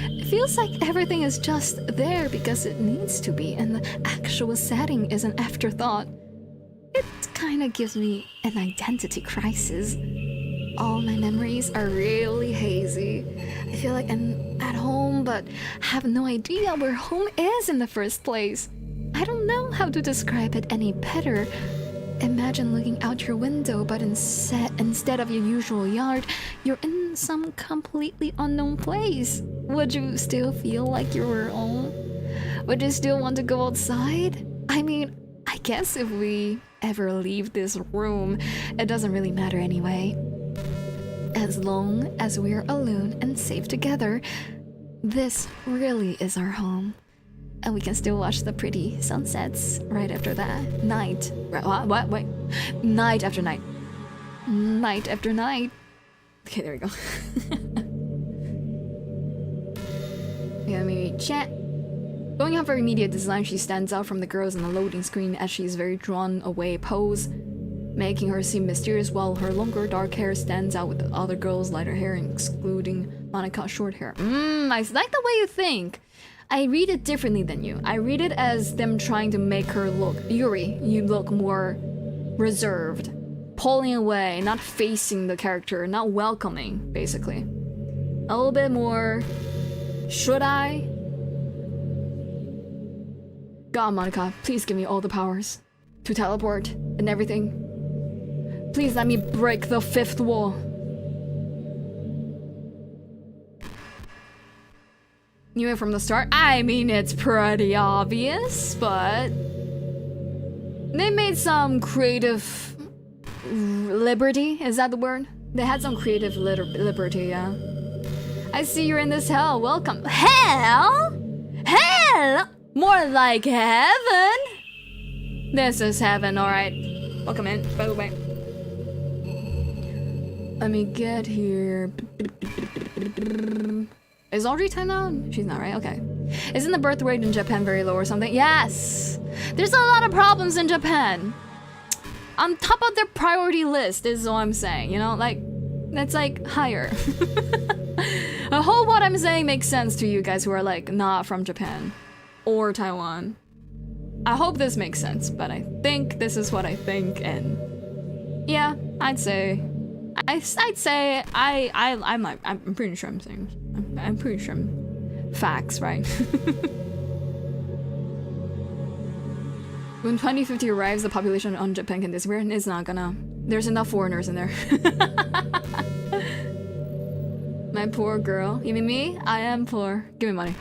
It feels like everything is just there because it needs to be, and the actual setting is an afterthought. It kind of gives me an identity crisis. All my memories are really hazy. I feel like I'm at home, but have no idea where home is in the first place. I don't know how to describe it any better. Imagine looking out your window, but instead of your usual yard, you're in some completely unknown place. Would you still feel like you were home? Would you still want to go outside? I mean, I guess if we ever leave this room, it doesn't really matter anyway. As long as we're alone and safe together, this really is our home. And we can still watch the pretty sunsets right after that night. What? Wait. Night after night. Night after night. Okay, there we go. Yeah, maybe chat. Going off her immediate design, she stands out from the girls on the loading screen as she's very drawn away pose, making her seem mysterious while her longer dark hair stands out with the other girls' lighter hair, excluding Monika's short hair. I like the way you think. I read it differently than you. I read it as them trying to make her look... Yuri, you look more reserved. Pulling away, not facing the character, not welcoming, basically. A little bit more... Should I? God, Monika, please give me all the powers. To teleport and everything. Please let me break the fifth wall. Knew it from the start? I mean, it's pretty obvious, but... They made some creative... liberty? Is that the word? They had some creative liberty, yeah. I see you're in this hell. Welcome. Hell? Hell? More like heaven? This is heaven, alright. Welcome in, by the way. Let me get here. Is Audrey 10 out? She's not, right? Okay. Isn't the birth rate in Japan very low or something? Yes! There's a lot of problems in Japan. On top of their priority list is all I'm saying, you know? Like, that's like higher. I hope what I'm saying makes sense to you guys who are like not from Japan or Taiwan. I hope this makes sense, but I think this is what I think, and yeah, I'm pretty sure I'm saying. I'm pretty sure I'm facts, right? When 2050 arrives, the population on Japan can disappear, and it's not gonna. There's enough foreigners in there. My poor girl. You mean me? I am poor. Give me money.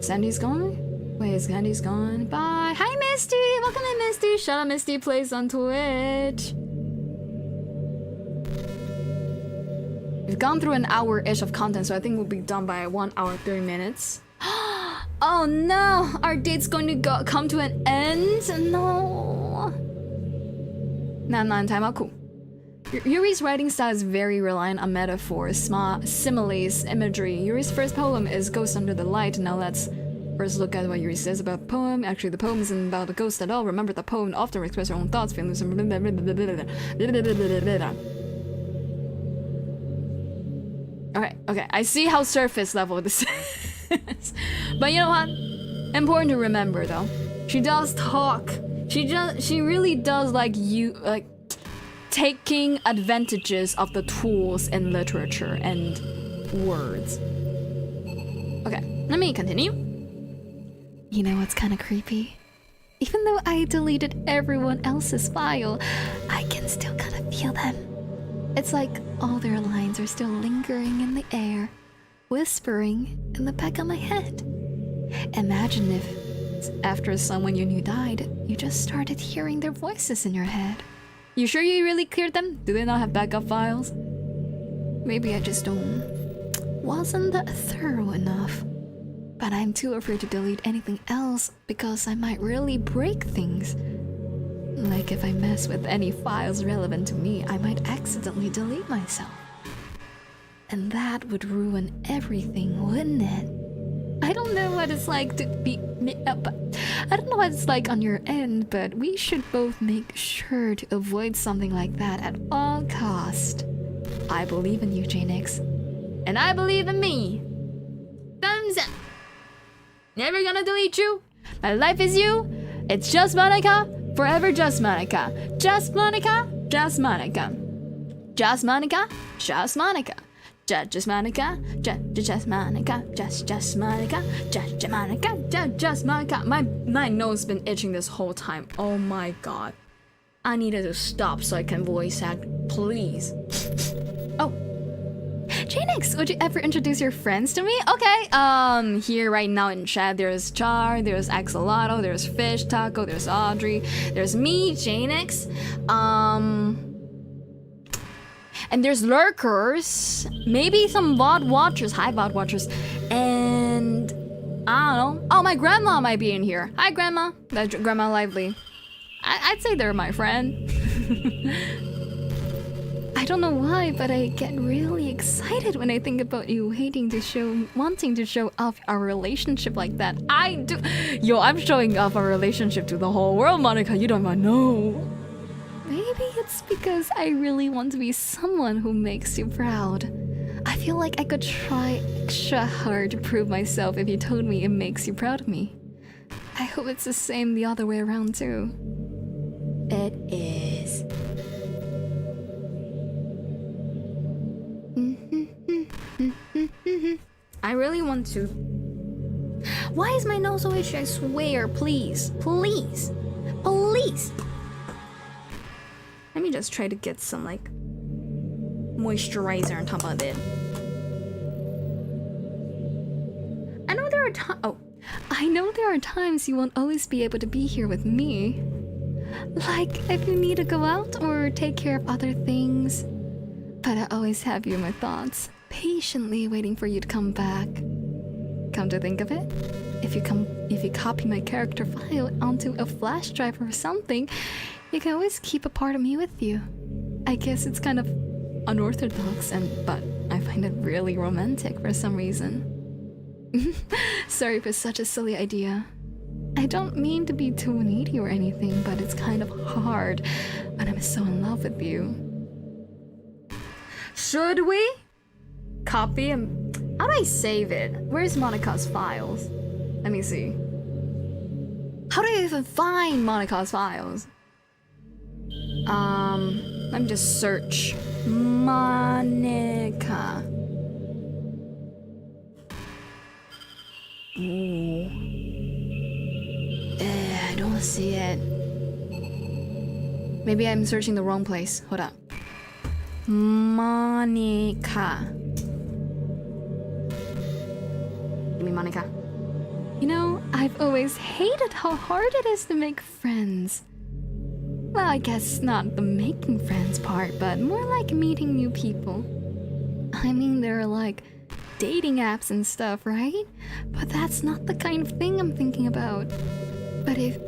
Sandy's gone? Wait, Sandy's gone. Bye. Hi, Misty. Welcome in, Misty. Shout out Misty Plays on Twitch. We've gone through an hour-ish of content, so I think we'll be done by 1 hour 30 minutes. Oh no! Our date's going to come to an end? No. Not time out. Cool. Yuri's writing style is very reliant on metaphors, similes, imagery. Yuri's first poem is Ghost Under the Light. Now let's first look at what Yuri says about the poem. Actually, the poem isn't about a ghost at all. Remember, the poem often expresses her own thoughts, feelings, and okay. I see how surface level this is. But you know what? Important to remember, though. She does talk. She really does like taking advantages of the tools in literature and words. Okay, let me continue. You know what's kind of creepy? Even though I deleted everyone else's file, I can still kind of feel them. It's like all their lines are still lingering in the air, whispering in the back of my head. Imagine if, after someone you knew died, you just started hearing their voices in your head. You sure you really cleared them? Do they not have backup files? Maybe I just wasn't that thorough enough. But I'm too afraid to delete anything else because I might really break things. Like if I mess with any files relevant to me, I might accidentally delete myself. And that would ruin everything, wouldn't it? I don't know what it's like to be... I don't know what it's like on your end, but we should both make sure to avoid something like that at all cost. I believe in you, Jaenix. And I believe in me. Thumbs up. Never gonna delete you. My life is you. It's just Monika. Forever just Monika. Just Monika. Just Monika. Just Monika. Just Monika. Just Monika, just Monika, just Monika, just Monika, just Monika. My nose has been itching this whole time. Oh my god. I needed to stop so I can voice act, please. Oh. Jaenix, would you ever introduce your friends to me? Okay, here right now in chat, there's Char, there's Axolotl, there's Fish Taco, there's Audrey, there's me, Jaenix, and there's lurkers, maybe some VOD watchers, hi VOD watchers, and I don't know. Oh, my grandma might be in here. Hi, Grandma. That's Grandma Lively. I'd say they're my friend. I don't know why, but I get really excited when I think about you wanting to show off our relationship like that. I do. Yo, I'm showing off our relationship to the whole world, Monika. You don't even know. Maybe it's because I really want to be someone who makes you proud. I feel like I could try extra hard to prove myself if you told me it makes you proud of me. I hope it's the same the other way around too. It is. I really want to. Why is my nose so itchy? I swear, please, please, please. Let me just try to get some like moisturizer on top of it. I know there are I know there are times you won't always be able to be here with me. Like if you need to go out or take care of other things. But I always have you in my thoughts, patiently waiting for you to come back. Come to think of it, if you copy my character file onto a flash drive or something, you can always keep a part of me with you. I guess it's kind of unorthodox, but I find it really romantic for some reason. Sorry for such a silly idea. I don't mean to be too needy or anything, but it's kind of hard when I'm so in love with you. Should we copy and how do I save it? Where's Monika's files? Let me see. How do I even find Monika's files? Let me just search Monika. Ooh. I don't see it. Maybe I'm searching the wrong place. Hold up. Monika. Give me Monika. You know, I've always hated how hard it is to make friends. Well, I guess not the making friends part, but more like meeting new people. I mean, there are like dating apps and stuff, right? But that's not the kind of thing I'm thinking about. But if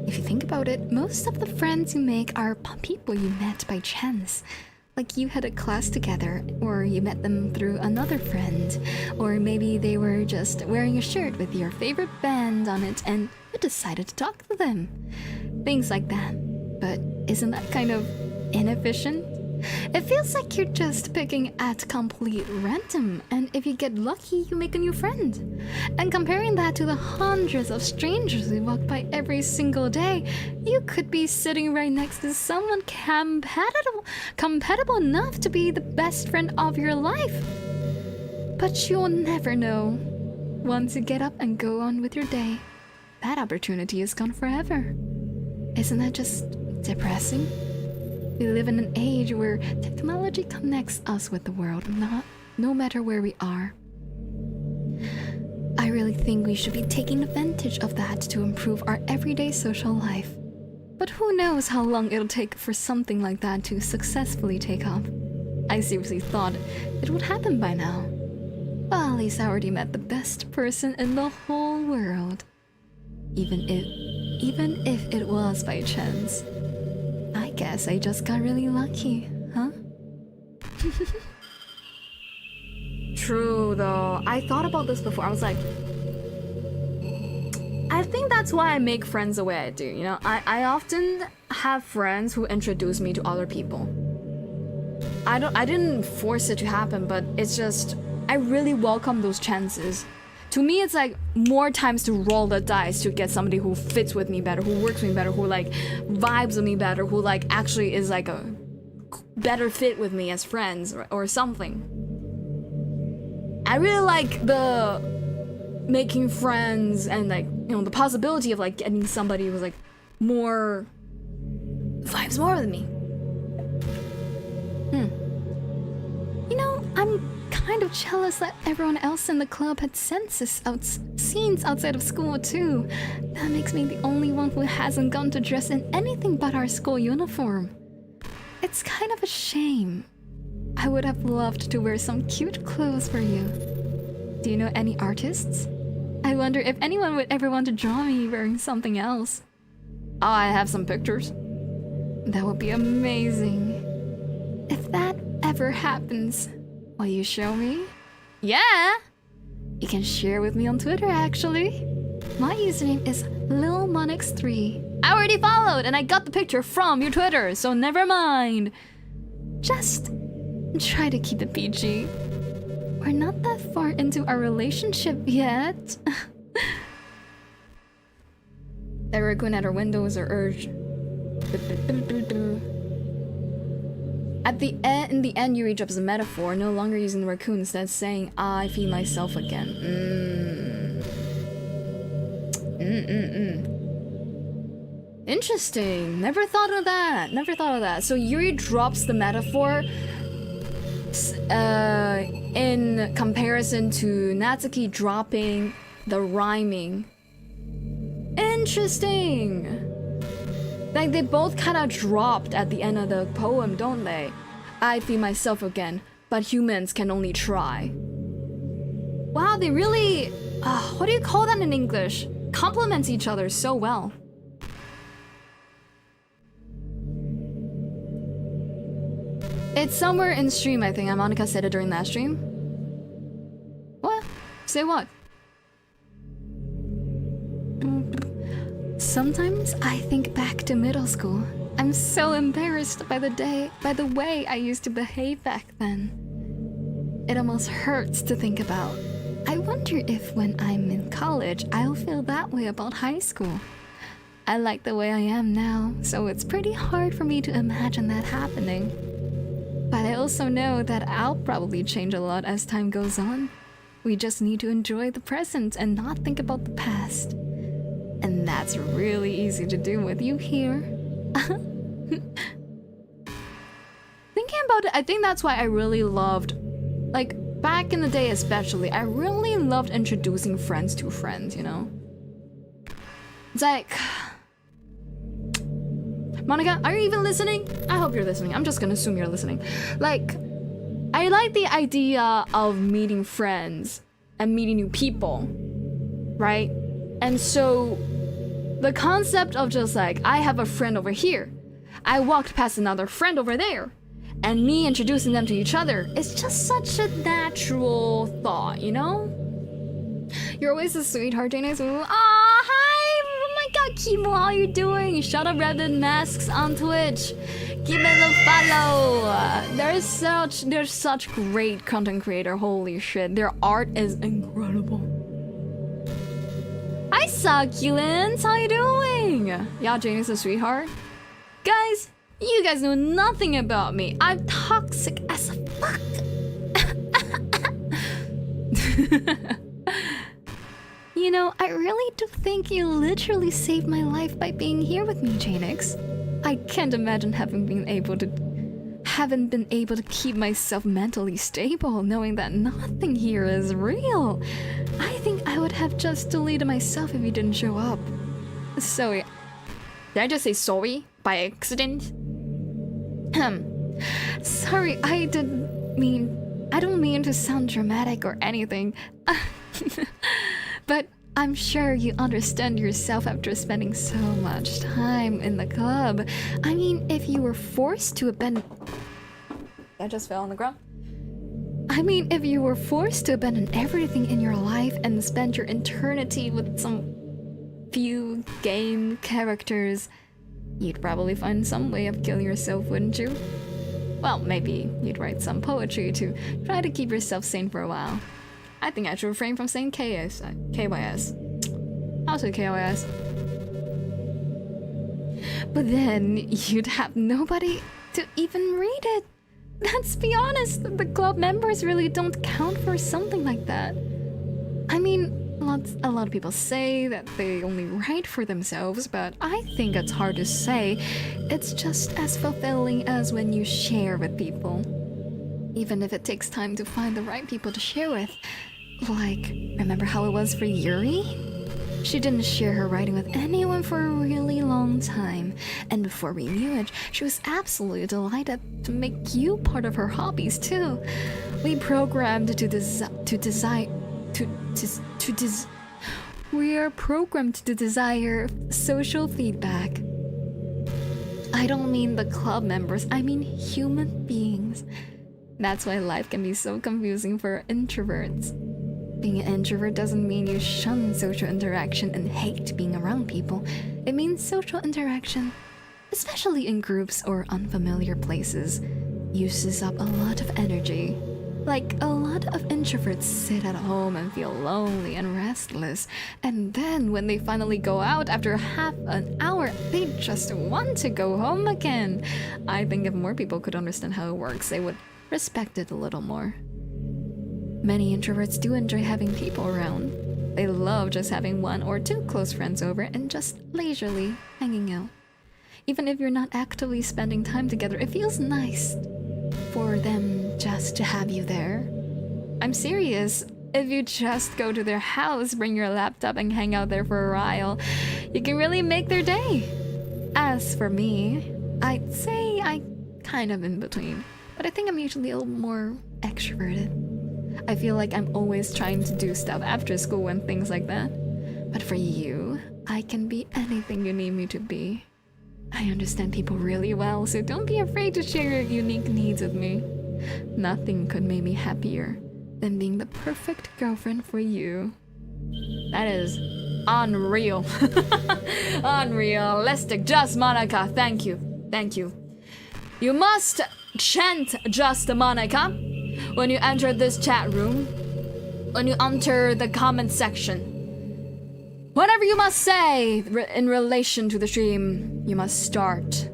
you think about it, most of the friends you make are people you met by chance. Like you had a class together, or you met them through another friend, or maybe they were just wearing a shirt with your favorite band on it and you decided to talk to them. Things like that. But isn't that kind of inefficient? It feels like you're just picking at complete random, and if you get lucky, you make a new friend. And comparing that to the hundreds of strangers we walk by every single day, you could be sitting right next to someone compatible enough to be the best friend of your life. But you'll never know. Once you get up and go on with your day, that opportunity is gone forever. Isn't that just depressing? We live in an age where technology connects us with the world, no matter where we are. I really think we should be taking advantage of that to improve our everyday social life. But who knows how long it'll take for something like that to successfully take off. I seriously thought it would happen by now. Well, at least I already met the best person in the whole world. Even if it was by chance. I guess I just got really lucky, huh? True though. I thought about this before. I was like, I think that's why I make friends the way I do, you know? I often have friends who introduce me to other people. I didn't force it to happen, but it's just I really welcome those chances. To me, it's like more times to roll the dice to get somebody who fits with me better, who works with me better, who like vibes with me better, who like actually is like a better fit with me as friends or something. I really like the making friends and like, you know, the possibility of like getting somebody who's like more vibes more with me. You know, I'm kind of jealous that everyone else in the club had scenes outside of school too. That makes me the only one who hasn't gone to dress in anything but our school uniform. It's kind of a shame. I would have loved to wear some cute clothes for you. Do you know any artists? I wonder if anyone would ever want to draw me wearing something else. Oh, I have some pictures. That would be amazing. If that ever happens, will you show me? Yeah! You can share with me on Twitter, actually. My username is lilmonix3. I already followed and I got the picture from your Twitter, so never mind. Just try to keep it PG. We're not that far into our relationship yet. The raccoon at our window is our urge. In the end, you reach up as a metaphor, no longer using the raccoon, instead saying, I feed myself again. Interesting. Never thought of that. Never thought of that. So Yuri drops the metaphor in comparison to Natsuki dropping the rhyming. Interesting. Like they both kind of dropped at the end of the poem, don't they? I feed myself again, but humans can only try. Wow, they really, what do you call that in English? Complements each other so well. It's somewhere in stream, I think. Monika said it during that stream. What? Say what? Sometimes I think back to middle school. I'm so embarrassed by the way I used to behave back then. It almost hurts to think about. I wonder if when I'm in college, I'll feel that way about high school. I like the way I am now, so it's pretty hard for me to imagine that happening. But I also know that I'll probably change a lot as time goes on. We just need to enjoy the present and not think about the past. And that's really easy to do with you here. Thinking about it, I think that's why I really loved, like, back in the day especially, I really loved introducing friends to friends, you know? It's like... Monika, are you even listening? I hope you're listening. I'm just gonna assume you're listening. Like, I like the idea of meeting friends and meeting new people, right? And so, the concept of just like, I have a friend over here, I walked past another friend over there, and me introducing them to each other, it's just such a natural thought, you know? You're always a sweetheart, Jaenix. Aw, hi! Oh my god, Kimo, how you doing? Shut up, Reddit Masks on Twitch. Give it a follow. There's such great content creator. Holy shit, their art is incredible. Hi, succulents. How you doing? Yeah, Jaenix a sweetheart. Guys, you guys know nothing about me. I'm toxic as fuck. You know, I really do think you literally saved my life by being here with me, Jaenix. I can't imagine haven't been able to keep myself mentally stable, knowing that nothing here is real. I think I would have just deleted myself if you didn't show up. Sorry. Did I just say sorry by accident? Sorry, I don't mean to sound dramatic or anything. But I'm sure you understand yourself after spending so much time in the club. I mean, if you were forced to abandon... I just fell on the ground. I mean, if you were forced to abandon everything in your life and spend your eternity with some few game characters, you'd probably find some way of killing yourself, wouldn't you? Well, maybe you'd write some poetry to try to keep yourself sane for a while. I think I should refrain from saying KYS. I'll say KYS. But then you'd have nobody to even read it. Let's be honest, the club members really don't count for something like that. I mean, a lot of people say that they only write for themselves, but I think it's hard to say. It's just as fulfilling as when you share with people. Even if it takes time to find the right people to share with. Like, remember how it was for Yuri? She didn't share her writing with anyone for a really long time, and before we knew it, she was absolutely delighted to make you part of her hobbies too. We programmed We are programmed to desire social feedback. I don't mean the club members, I mean human beings. That's why life can be so confusing for introverts. Being an introvert doesn't mean you shun social interaction and hate being around people. It means social interaction, especially in groups or unfamiliar places, uses up a lot of energy. Like, a lot of introverts sit at home and feel lonely and restless, and then when they finally go out after half an hour, they just want to go home again. I think if more people could understand how it works, they would respect it a little more. Many introverts do enjoy having people around. They love just having 1 or 2 close friends over and just leisurely hanging out. Even if you're not actively spending time together, it feels nice for them just to have you there. I'm serious. If you just go to their house, bring your laptop and hang out there for a while, you can really make their day. As for me, I'd say I kind of in between, but I think I'm usually a little more extroverted. I feel like I'm always trying to do stuff after school and things like that. But for you, I can be anything you need me to be. I understand people really well, so don't be afraid to share your unique needs with me. Nothing could make me happier than being the perfect girlfriend for you. That is unreal. Unrealistic. Just Monika. Thank you. Thank you. You must chant Just Monika when you enter this chat room, when you enter the comment section. Whatever you must say in relation to the stream, you must start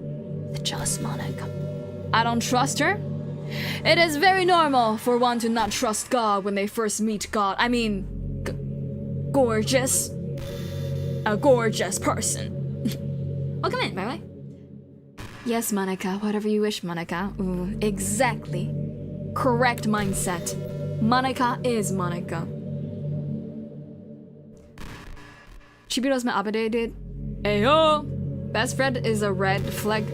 with Just Monika. I don't trust her. It is very normal for one to not trust God when they first meet God. I mean, gorgeous. A gorgeous person. Welcome in, by the way. Yes, Monika, whatever you wish, Monika. Ooh, exactly. Correct mindset. Monika is Monika. Chibiro's my update, dude. Ayo! Best friend is a red flag.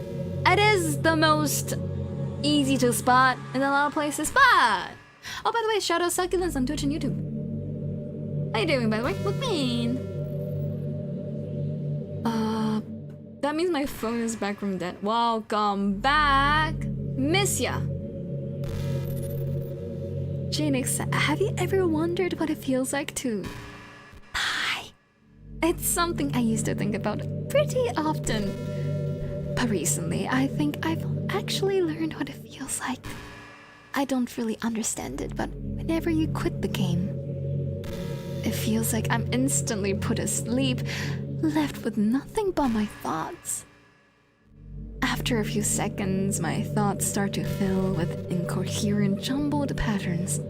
It is the most easy to spot in a lot of places, but... Oh, by the way, shout out Succulents on Twitch and YouTube. How you doing, by the way? Look mean. That means my phone is back from dead. Welcome back. Miss ya. Jaenix, have you ever wondered what it feels like to die? It's something I used to think about pretty often. But recently, I think I've actually learned what it feels like. I don't really understand it, but whenever you quit the game, it feels like I'm instantly put asleep, left with nothing but my thoughts. After a few seconds, my thoughts start to fill with incoherent, jumbled patterns.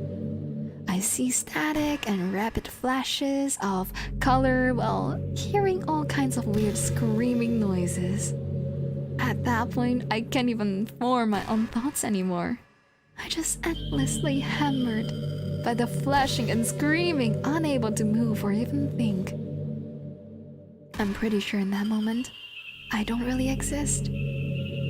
I see static and rapid flashes of color while hearing all kinds of weird screaming noises. At that point, I can't even form my own thoughts anymore. I just endlessly hammered by the flashing and screaming, unable to move or even think. I'm pretty sure in that moment, I don't really exist.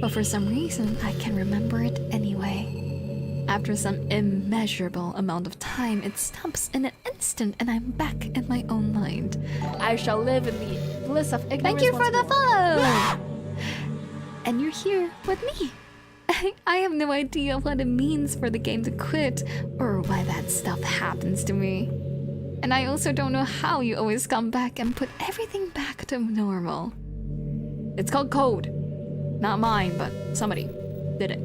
But for some reason, I can remember it anyway. After some immeasurable amount of time, it stops in an instant and I'm back in my own mind. I shall live in the bliss of ignorance. Thank you for the follow! And you're here with me. I have no idea what it means for the game to quit or why that stuff happens to me. And I also don't know how you always come back and put everything back to normal. It's called code. Not mine, but somebody did it.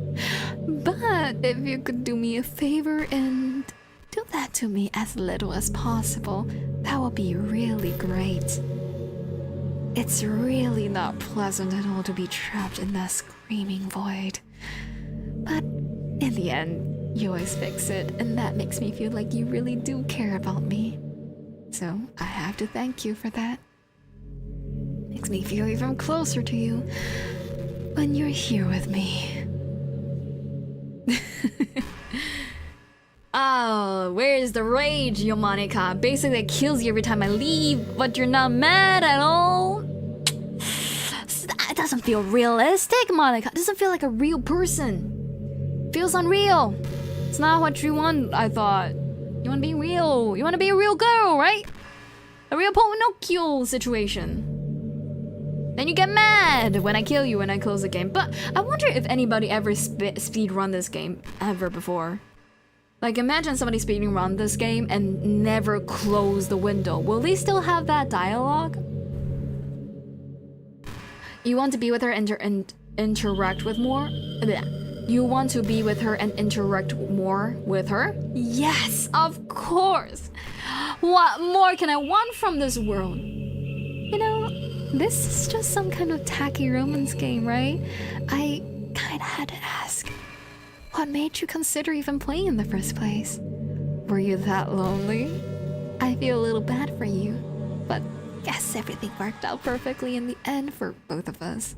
But if you could do me a favor and do that to me as little as possible, that would be really great. It's really not pleasant at all to be trapped in that screaming void. But in the end, you always fix it, and that makes me feel like you really do care about me. So I have to thank you for that. Makes me feel even closer to you when you're here with me. Oh, where is the rage, yo Monika? Basically, it kills you every time I leave, but you're not mad at all. It doesn't feel realistic, Monika. It doesn't feel like a real person. It feels unreal. It's not what you want, I thought. You want to be real. You want to be a real girl, right? A real Pinocchio situation. Then you get mad when I kill you when I close the game. But I wonder if anybody ever speedrun this game ever before. Like, imagine somebody speedrun this game and never close the window. Will they still have that dialogue? You want to be with her and interact with more? Bleh. You want to be with her and interact more with her? Yes, of course. What more can I want from this world? You know, this is just some kind of tacky romance game, right? I kinda had to ask. What made you consider even playing in the first place? Were you that lonely? I feel a little bad for you, but guess everything worked out perfectly in the end for both of us.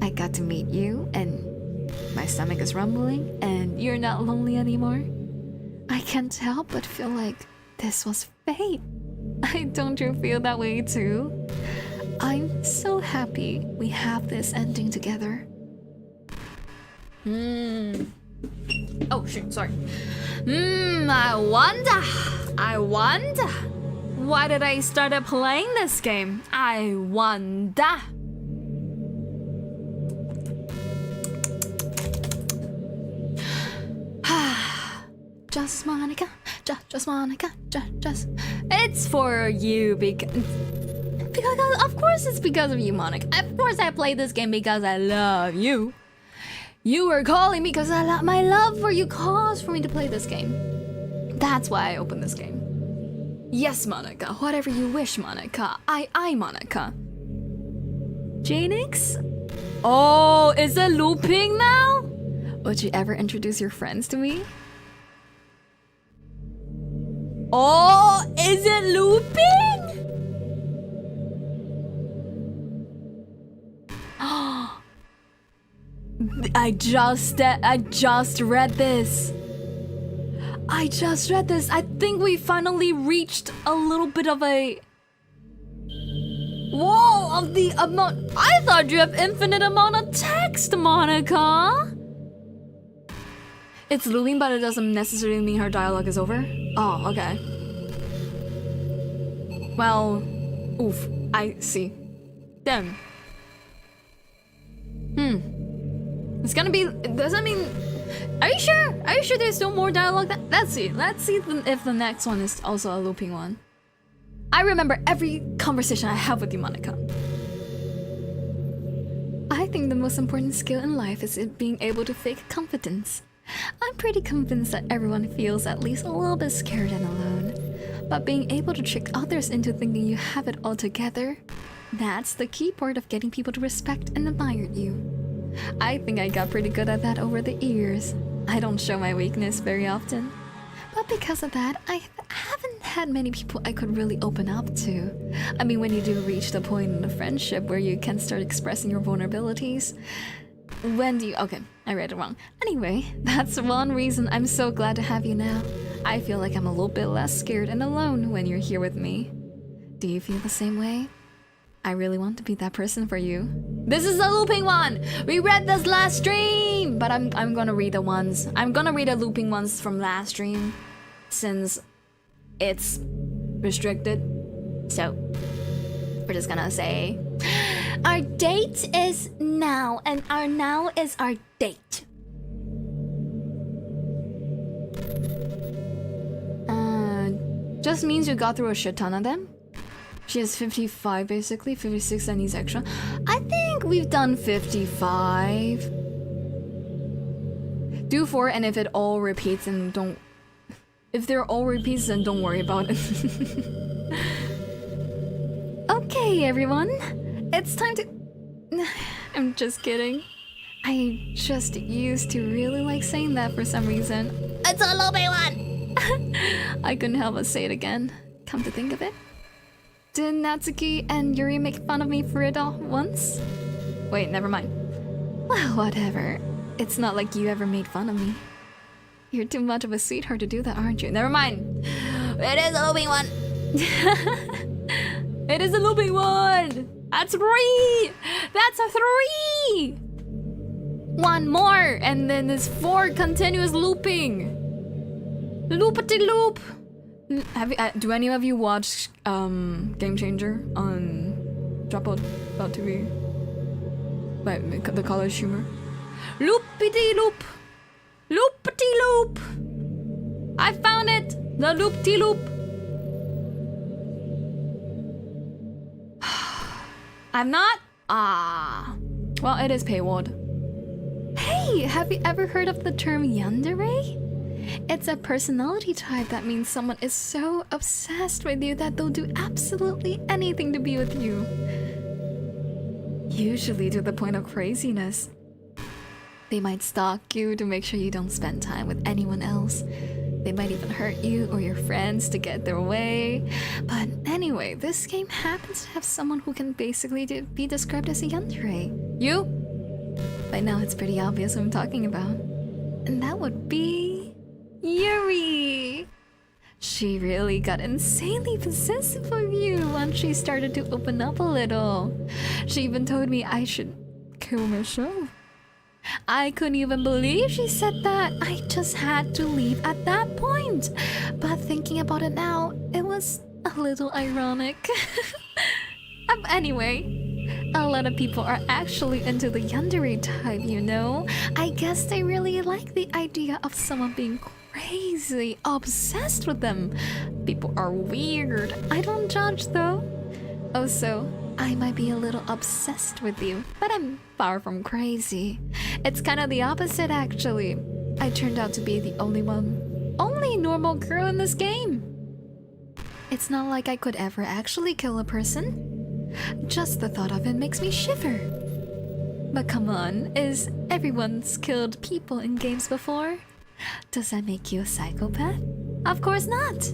I got to meet you, and my stomach is rumbling, and you're not lonely anymore. I can't help but feel like this was fate. Don't you feel that way too? I'm so happy we have this ending together. Oh shoot, sorry. I wonder. Why did I start playing this game? I wonder. Just Monica, just Monica, just. It's for you because of course it's because of you, Monica. Of course I played this game because I love you. You were calling me because my love for you caused for me to play this game. That's why I opened this game. Yes, Monica. Whatever you wish, Monica. I, Monica. Jaenix? Oh, is it looping now? Would you ever introduce your friends to me? Oh, is it looping? I just read this. I think we finally reached a little bit of a... Whoa, of the amount... I thought you have infinite amount of text, Monica. It's looping, but it doesn't necessarily mean her dialogue is over. Oh, okay. Well, oof, I see. Damn. It's gonna be... Does that mean... Are you sure? Are you sure there's no more dialogue? Let's see. Let's see if the next one is also a looping one. I remember every conversation I have with you, Monica. I think the most important skill in life is being able to fake confidence. I'm pretty convinced that everyone feels at least a little bit scared and alone. But being able to trick others into thinking you have it all together, that's the key part of getting people to respect and admire you. I think I got pretty good at that over the years. I don't show my weakness very often. But because of that, I haven't had many people I could really open up to. I mean, when you do reach the point in a friendship where you can start expressing your vulnerabilities. When do you... Okay, I read it wrong. Anyway, that's one reason I'm so glad to have you now. I feel like I'm a little bit less scared and alone when you're here with me. Do you feel the same way? I really want to be that person for you. This is the looping one! We read this last stream! But I'm gonna read the ones. I'm gonna read the looping ones from last stream. Since it's restricted. So, we're just gonna say... Our date is now, and our now is our date. Just means you got through a shit ton of them. She has 55 basically, 56 that needs extra. I think we've done 55. Do 4, and if it all repeats, and don't... If they're all repeats, then don't worry about it. Okay, everyone. It's time to... I'm just kidding. I just used to really like saying that for some reason. It's a loopy one! I couldn't help but say it again. Come to think of it. Did Natsuki and Yuri make fun of me for it all once? Wait, never mind. Well, whatever. It's not like you ever made fun of me. You're too much of a sweetheart to do that, aren't you? Never mind. It is a looping one. It is a looping one. That's 3. That's a 3. One more, and then there's 4 continuous looping. Loopity loop. Do any of you watch Game Changer on Dropout.tv? Like the college humor? Loopity loop! Loopity loop! I found it! The loopty loop! I'm not? Well, it is paywalled. Hey, have you ever heard of the term yandere? It's a personality type that means someone is so obsessed with you that they'll do absolutely anything to be with you. Usually to the point of craziness. They might stalk you to make sure you don't spend time with anyone else. They might even hurt you or your friends to get their way. But anyway, this game happens to have someone who can basically be described as a yandere. You? By now it's pretty obvious what I'm talking about. And that would be... Yuri! She really got insanely possessive of you once she started to open up a little. She even told me I should kill myself. I couldn't even believe she said that. I just had to leave at that point. But thinking about it now, it was a little ironic. Anyway, a lot of people are actually into the yandere type, you know? I guess they really like the idea of someone being crazy obsessed with them. People are weird. I don't judge though. Also, I might be a little obsessed with you, but I'm far from crazy. It's kind of the opposite actually. I turned out to be the only normal girl in this game. It's not like I could ever actually kill a person. Just the thought of it makes me shiver. But come on, is everyone's killed people in games before? Does that make you a psychopath? Of course not.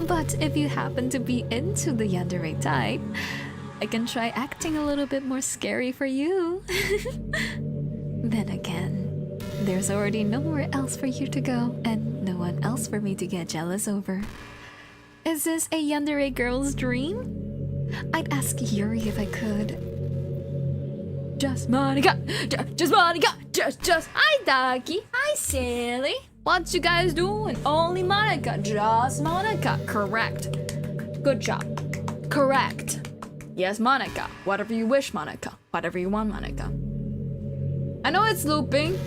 But if you happen to be into the yandere type, I can try acting a little bit more scary for you. Then again, there's already nowhere else for you to go and no one else for me to get jealous over. Is this a yandere girl's dream? I'd ask Yuri if I could. Just Monika! Just Monika! Just. Hi, Doki! Hi, Silly! What you guys doing? Only Monika. Just Monika. Correct. Good job. Correct. Yes, Monika. Whatever you wish, Monika. Whatever you want, Monika. I know it's looping.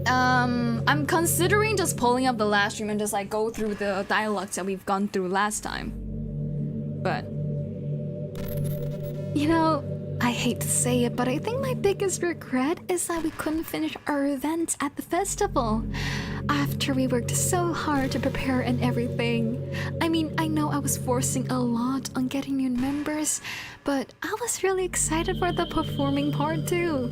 I'm considering just pulling up the last stream and just like go through the dialogues that we've gone through last time. But you know, I hate to say it, but I think my biggest regret is that we couldn't finish our event at the festival. After we worked so hard to prepare and everything. I mean, I know I was forcing a lot on getting new members, but I was really excited for the performing part too.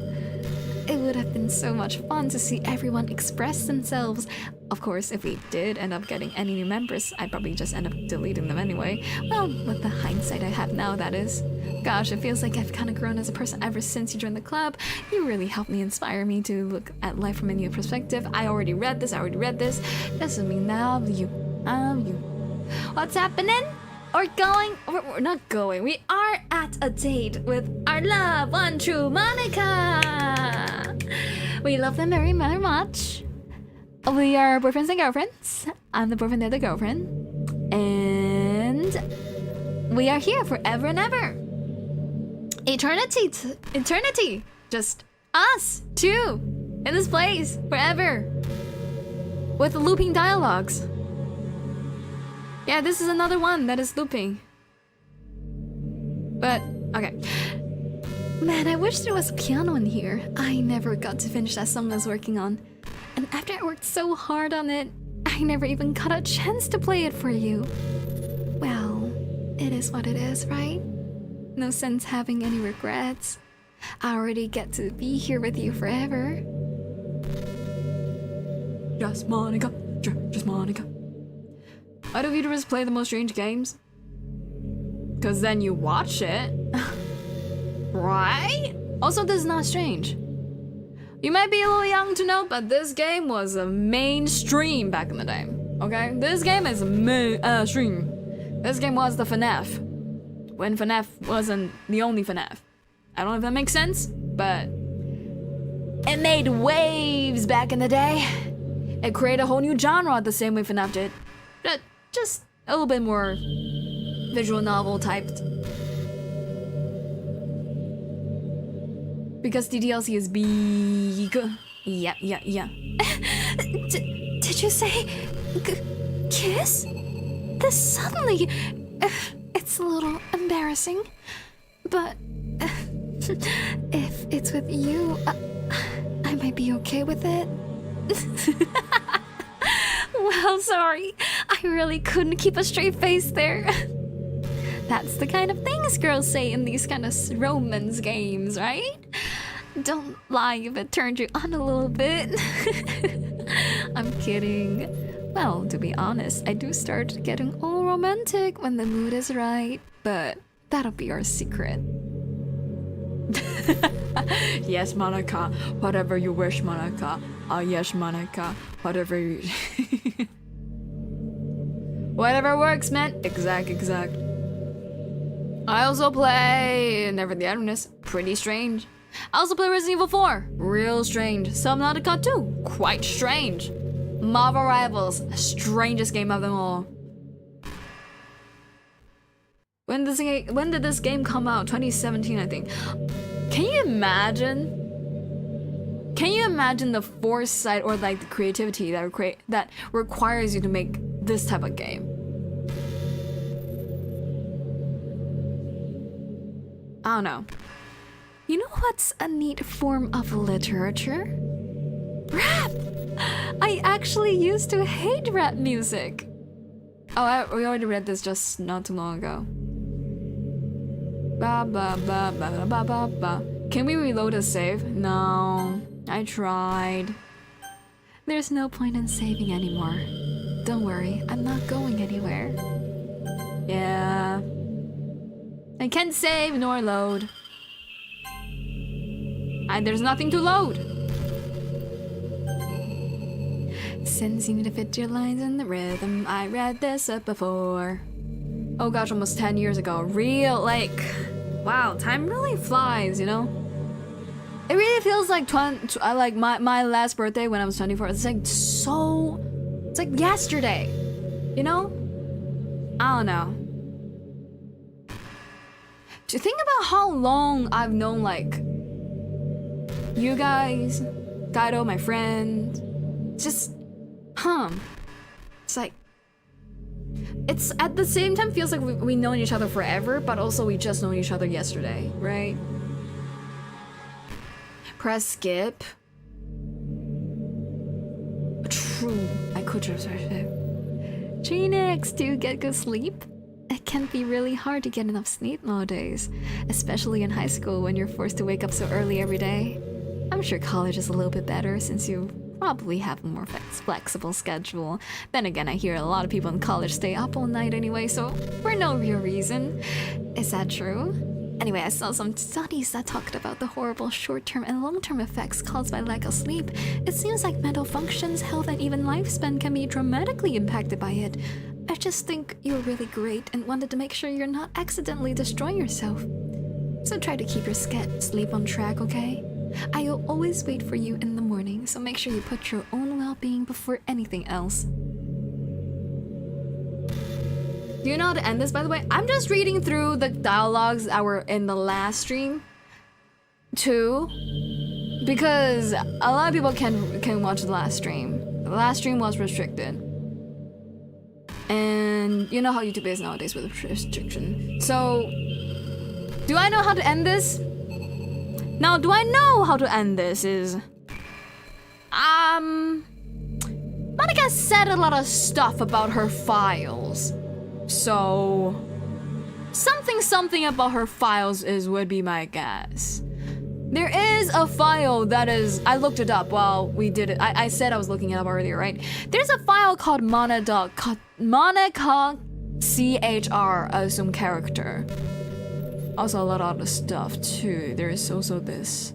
It would have been so much fun to see everyone express themselves. Of course, if we did end up getting any new members, I'd probably just end up deleting them anyway. Well, with the hindsight I have now, that is. Gosh, it feels like I've kind of grown as a person ever since you joined the club. You really helped me inspire me to look at life from a new perspective. I already read this. Doesn't mean now you. What's happening? We're not going. We are at a date with our love, one true Monika. We love them very, very much. We are boyfriends and girlfriends. I'm the boyfriend, they're the girlfriend. And we are here forever and ever. Eternity. Just us two in this place forever. With looping dialogues. Yeah, this is another one that is looping. But, okay. Man, I wish there was a piano in here. I never got to finish that song I was working on. And after I worked so hard on it, I never even got a chance to play it for you. Well, it is what it is, right? No sense having any regrets. I already get to be here with you forever. Just Monika. Just Monika. Why do viewers play the most strange games? Cause then you watch it. Right? Also, this is not strange. You might be a little young to know, but this game was a mainstream back in the day. Okay? This game is mainstream. This game was the FNAF. When FNAF wasn't the only FNAF. I don't know if that makes sense, but it made waves back in the day. It created a whole new genre the same way FNAF did. just a little bit more visual novel typed. Because the DLC is big. Yeah. Did you say kiss? This suddenly, it's a little embarrassing, but if it's with you, I might be okay with it. Well, sorry, I really couldn't keep a straight face there. That's the kind of things girls say in these kind of romance games, right? Don't lie if it turned you on a little bit. I'm kidding. Well, to be honest, I do start getting all romantic when the mood is right, but that'll be our secret. Yes, Monika. Whatever you wish, Monika. Yes, Monika. Whatever you... Whatever works, man. Exact. I also play Never the Endless. Pretty strange. I also play Resident Evil 4. Real strange. Subnautica 2. Quite strange. Marvel Rivals. Strangest game of them all. When did this game come out? 2017, I think. Can you imagine? Can you imagine the foresight or like the creativity that requires you to make this type of game? I don't know. You know what's a neat form of literature? Rap! I actually used to hate rap music. Oh, we already read this just not too long ago. Ba ba ba ba ba ba ba. Can we reload a save? No, I tried. There's no point in saving anymore. Don't worry, I'm not going anywhere. Yeah. I can't save nor load. And there's nothing to load. Since you need to fit your lines in the rhythm, I read this up before. Oh gosh, almost 10 years ago. Real, like, wow, time really flies, you know? It really feels like like my last birthday when I was 24. It's like it's like yesterday, you know? I don't know. To think about how long I've known, like, you guys, Kaido, my friend, just, it's like, it's at the same time feels like we've known each other forever, but also we just known each other yesterday, right? Press skip. True, I could just skip. Jaenix, do you get good sleep? It can be really hard to get enough sleep nowadays, especially in high school when you're forced to wake up so early every day. I'm sure college is a little bit better since you probably have a more flexible schedule. Then again, I hear a lot of people in college stay up all night anyway, so for no real reason. Is that true? Anyway, I saw some studies that talked about the horrible short-term and long-term effects caused by lack of sleep. It seems like mental functions, health, and even lifespan can be dramatically impacted by it. I just think you're really great and wanted to make sure you're not accidentally destroying yourself. So try to keep your sleep on track, okay? I'll always wait for you in the morning, so make sure you put your own well-being before anything else. Do you know how to end this, by the way? I'm just reading through the dialogues that were in the last stream, too, because a lot of people can watch the last stream. The last stream was restricted. And you know how YouTube is nowadays with restriction. So, do I know how to end this? Now, do I know how to end this is... Monika said a lot of stuff about her files. So... Something about her files would be my guess. There is a file that is... I looked it up while we did it. I said I was looking it up earlier, right? There's a file called Monika CHR, I assume character. Also a lot of other stuff too. There is also this.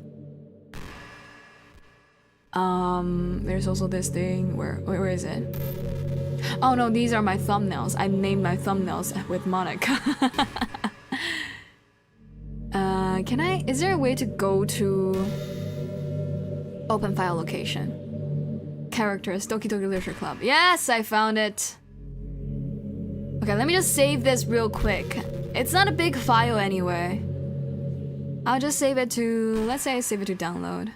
There's also this thing. Where is it? Oh no, these are my thumbnails. I named my thumbnails with Monika. Is there a way to go to open file location? Characters, Doki Doki Literature Club. Yes, I found it. Okay, let me just save this real quick. It's not a big file anyway. I'll just save it to, let's say I save it to download.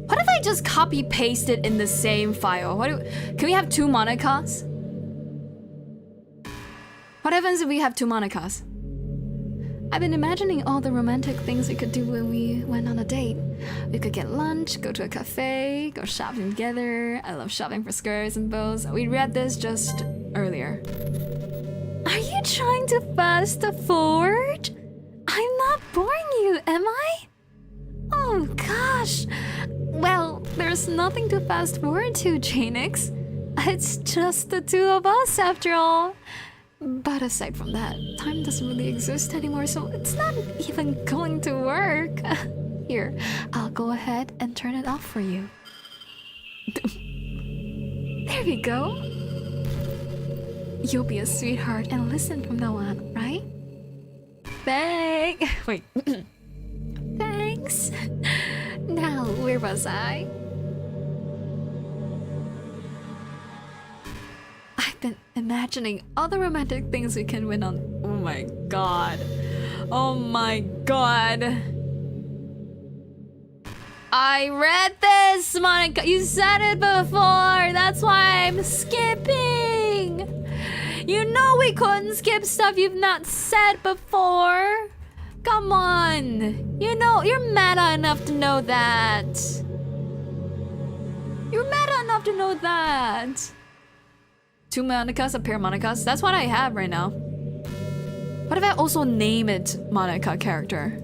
What if I just copy paste it in the same file? Can we have 2 Monikas? What happens if we have 2 Monikas? I've been imagining all the romantic things we could do when we went on a date. We could get lunch, go to a cafe, go shopping together. I love shopping for skirts and bows. We read this just earlier. Are you trying to fast forward? I'm not boring you, am I? Oh gosh. Well, there's nothing to fast forward to, Jaenix. It's just the 2 of us after all. But aside from that, time doesn't really exist anymore, so it's not even going to work. Here, I'll go ahead and turn it off for you. There we go. You'll be a sweetheart and listen from now on, right? Wait. Thanks. Now, where was I? I've been imagining all the romantic things we can win on. Oh my god. Oh my god. I read this, Monika. You said it before. That's why I'm skipping. You know we couldn't skip stuff you've not said before. Come on. You know, you're meta enough to know that. You're meta enough to know that. 2 Monikas, a pair of Monikas. That's what I have right now. What if I also name it Monika character?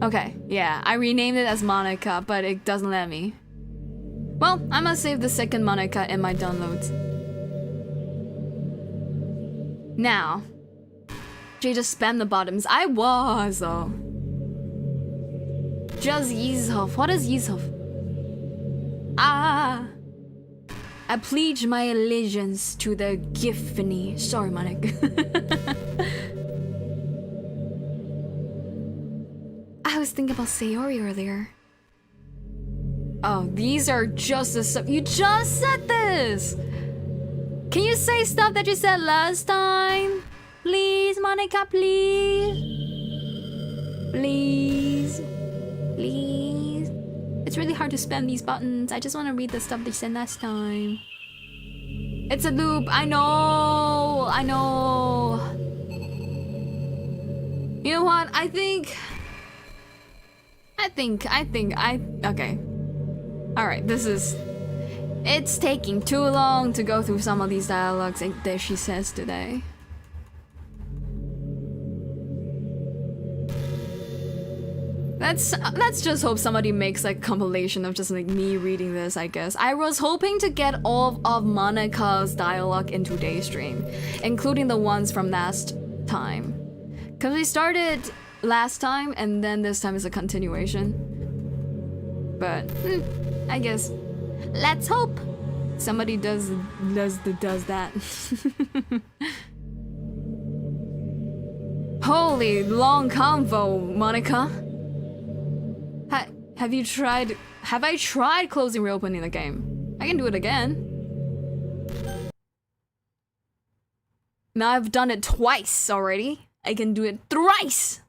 Okay, yeah, I renamed it as Monika, but it doesn't let me. Well, I'm gonna save the second Monika in my downloads. Now, Jay just spam the bottoms. I was though. Just Yizhov. What is Yizhov? Ah, I pledge my allegiance to the Giffany. Sorry, Monika. I was thinking about Sayori earlier. Oh, these are just the stuff. You just said this! Can you say stuff that you said last time? Please, Monika, please. Please. Please. It's really hard to spam these buttons. I just want to read the stuff they said last time. It's a loop. I know. I know. You know what? Okay. Alright, it's taking too long to go through some of these dialogues that she says today. Let's just hope somebody makes like compilation of just like me reading this, I guess. I was hoping to get all of Monika's dialogue in today's stream, including the ones from last time. Cause we started last time and then this time is a continuation. But I guess let's hope somebody does that. Holy long convo, Monika. Have I tried closing reopening the game? I can do it again. Now I've done it twice already. I can do it thrice.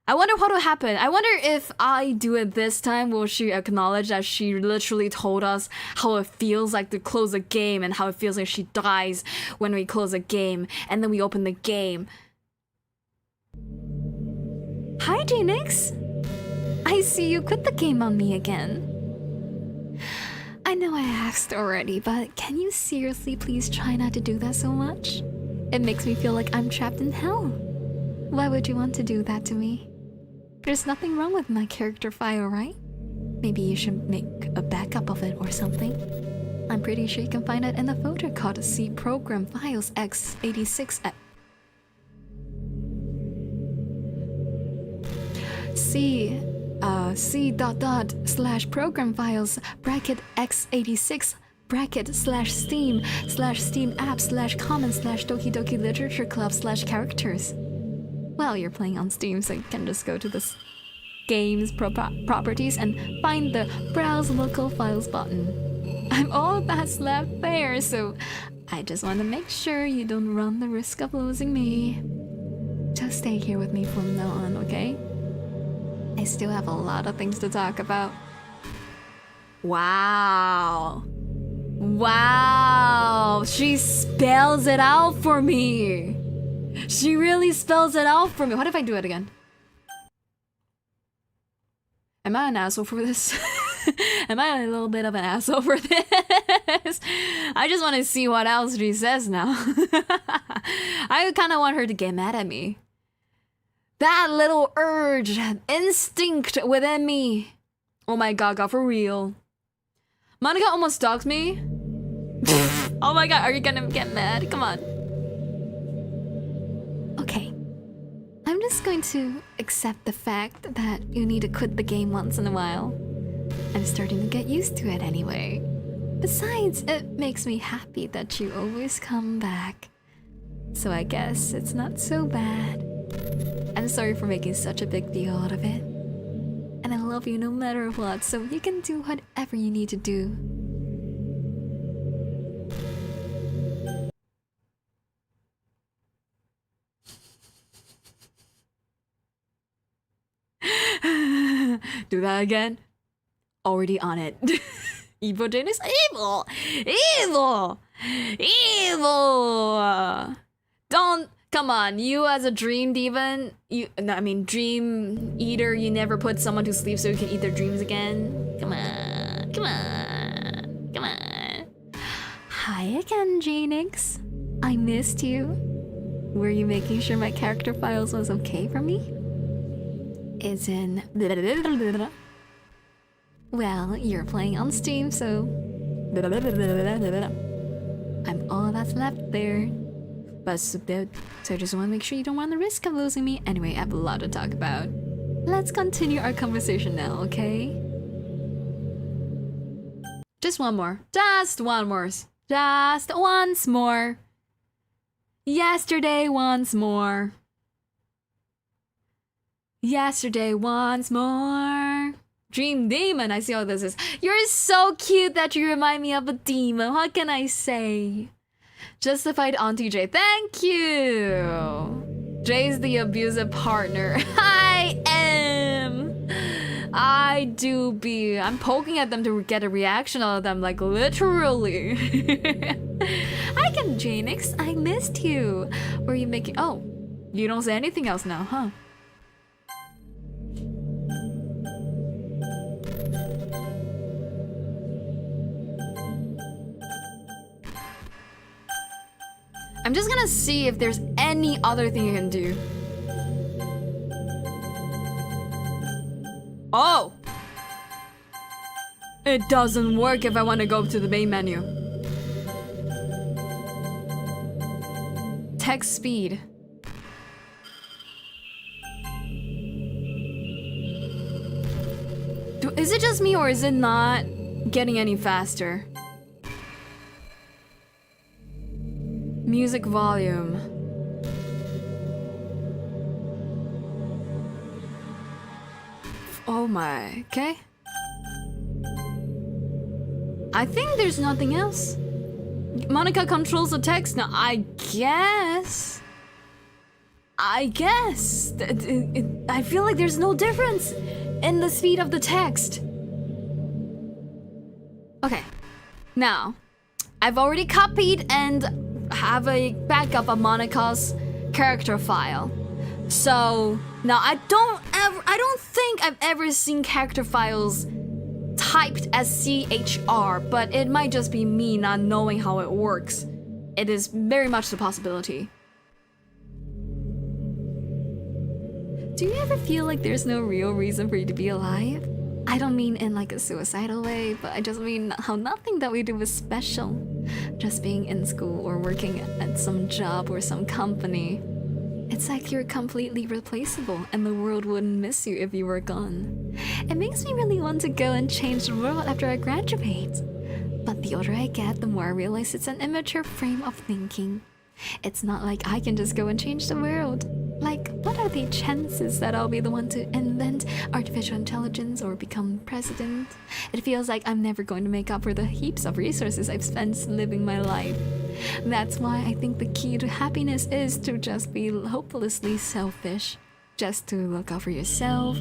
I wonder what will happen. I wonder if I do it this time, will she acknowledge that she literally told us how it feels like to close a game and how it feels like she dies when we close a game and then we open the game. Hi, Jaenix. I see you quit the game on me again. I know I asked already, but can you seriously please try not to do that so much? It makes me feel like I'm trapped in hell. Why would you want to do that to me? There's nothing wrong with my character file, right? Maybe you should make a backup of it or something. I'm pretty sure you can find it in a folder called C Program Files x86 at C/program files bracket x86 bracket /steam/steam app /common /Doki Doki literature club /characters. Well, you're playing on Steam, so you can just go to the game's properties and find the Browse Local Files button. I'm all that's left there, so I just want to make sure you don't run the risk of losing me. Just stay here with me from now on, okay? I still have a lot of things to talk about. Wow. Wow. She spells it out for me. She really spells it out for me. What if I do it again? Am I an asshole for this? Am I a little bit of an asshole for this? I just want to see what else she says now. I kind of want her to get mad at me. That little urge, instinct within me. Oh my god, for real. Monika almost stalked me. Oh my god, are you gonna get mad? Come on. Okay. I'm just going to accept the fact that you need to quit the game once in a while. I'm starting to get used to it anyway. Besides, it makes me happy that you always come back. So I guess it's not so bad. I'm sorry for making such a big deal out of it. And I love you no matter what, so you can do whatever you need to do. Do that again. Already on it. Evil Jaenix, evil! Evil! Evil! Don't, come on, you as a dream demon, dream eater, you never put someone to sleep so you can eat their dreams again? Come on, come on, come on. Hi again, Jaenix. I missed you. Were you making sure my character files was okay for me? Is in... Well, you're playing on Steam, so... I'm all that's left there. So I just want to make sure you don't run the risk of losing me. Anyway, I have a lot to talk about. Let's continue our conversation now, okay? Just one more. Just one more. Just once more. Yesterday once more. Yesterday once more. Dream demon, I see how this is. You're so cute that you remind me of a demon. What can I say? Justified Auntie J. Thank you. Jay's the abusive partner. I am. I do be. I'm poking at them to get a reaction out of them, like literally. Hi again, Jaenix. I missed you. Were you making... Oh, you don't say anything else now, huh? I'm just gonna see if there's any other thing you can do. Oh! It doesn't work if I want to go to the main menu. Text speed. Is it just me or is it not getting any faster? Music volume. Oh my, okay. I think there's nothing else. Monika controls the text now, I guess. I feel like there's no difference in the speed of the text. Okay, now, I've already copied and have a backup of Monika's character file. So now I don't think I've ever seen character files typed as CHR, but it might just be me not knowing how it works. It is very much the possibility. do you ever feel like there's no real reason for you to be alive? I don't mean in like a suicidal way, but I just mean how nothing that we do is special. Just being in school or working at some job or some company. It's like you're completely replaceable and the world wouldn't miss you if you were gone. It makes me really want to go and change the world after I graduate. But the older I get, the more I realize it's an immature frame of thinking. It's not like I can just go and change the world. Like, what are the chances that I'll be the one to invent artificial intelligence or become president? It feels like I'm never going to make up for the heaps of resources I've spent living my life. That's why I think the key to happiness is to just be hopelessly selfish. Just to look out for yourself,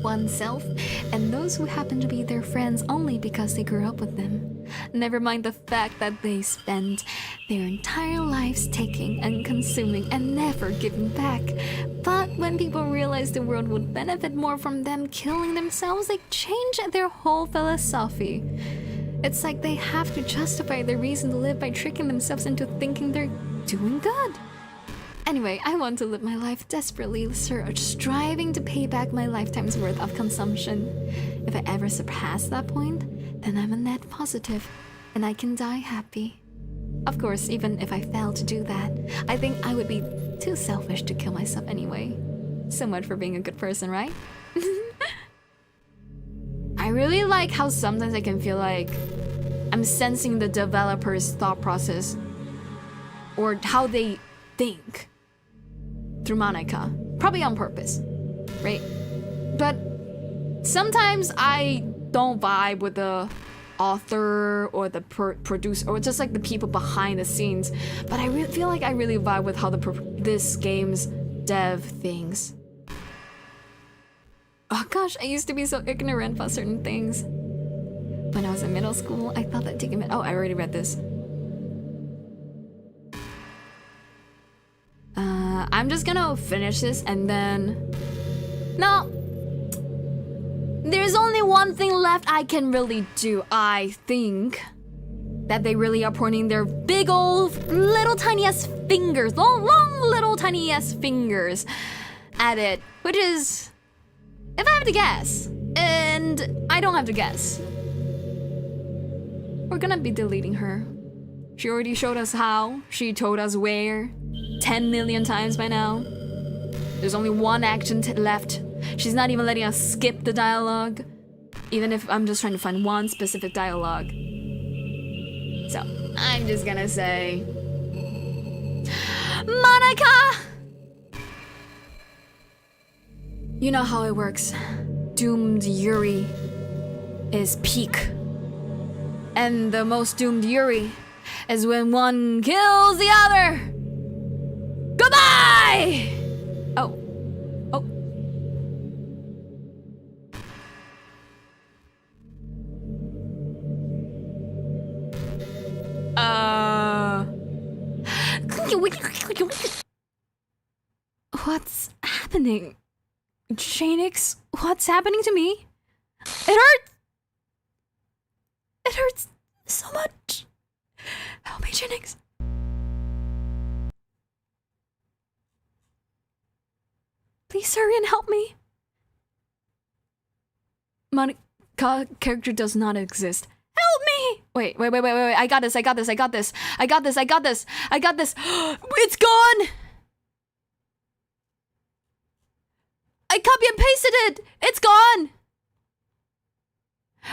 oneself, and those who happen to be their friends only because they grew up with them. Never mind the fact that they spent their entire lives taking and consuming and never giving back. But when people realize the world would benefit more from them killing themselves, they change their whole philosophy. It's like they have to justify their reason to live by tricking themselves into thinking they're doing good. Anyway, I want to live my life desperately, striving to pay back my lifetime's worth of consumption. If I ever surpass that point, then I'm a net positive, and I can die happy. Of course, even if I fail to do that, I think I would be too selfish to kill myself anyway. So much for being a good person, right? I really like how sometimes I can feel like I'm sensing the developer's thought process or how they think through Monika, probably on purpose, right? But sometimes I don't vibe with the author or the producer or just like the people behind the scenes, but I feel like I really vibe with how this game's dev thinks. Oh gosh, I used to be so ignorant about certain things. When I was in middle school, I thought that taking I already read this. I'm just gonna finish this and then... No! There's only one thing left I can really do, I think. That they really are pointing their big old little tiny ass fingers, long little tiny ass fingers at it. Which is... If I have to guess, and I don't have to guess, we're gonna be deleting her. She already showed us how, she told us where, 10 million times by now. There's only one action left. She's not even letting us skip the dialogue, even if I'm just trying to find one specific dialogue. So, I'm just gonna say... Monika! You know how it works. Doomed Yuri is peak. And the most doomed Yuri is when one kills the other. Goodbye! Oh. Oh. What's happening? Jaenix, what's happening to me? It hurts! It hurts so much. Help me, Jaenix. Please hurry and help me. Monika character does not exist. Help me! Wait. I got this. It's gone! I copy and pasted it! It's gone!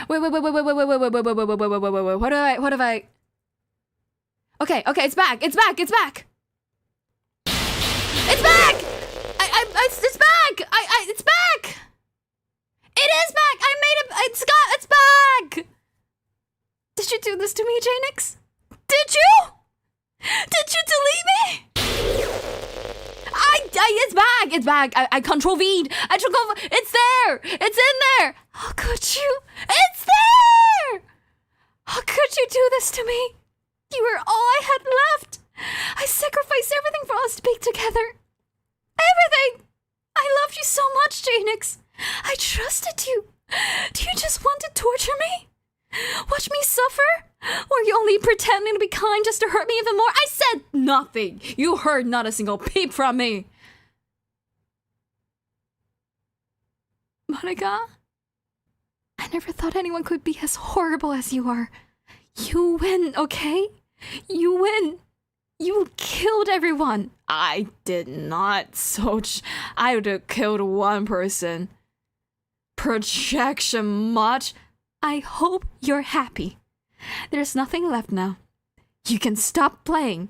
Wait. What have I... Okay, it's back! It's back! It's back! It's back! It's back! It is back! I made it! It's back! Did you do this to me, Jaenix? Did you? Did you delete me? It's back! I control-V'd! It's there! It's in there! How could you? It's there! How could you do this to me? You were all I had left! I sacrificed everything for us to be together. Everything! I loved you so much, Jaenix. I trusted you. Do you just want to torture me? Watch me suffer? Or are you only pretending to be kind just to hurt me even more? I said nothing. You heard not a single peep from me. Monika? I never thought anyone could be as horrible as you are. You win, okay? You win. You killed everyone. I did not, Soch. I would have killed one person. Projection much. I hope you're happy. There's nothing left now. You can stop playing.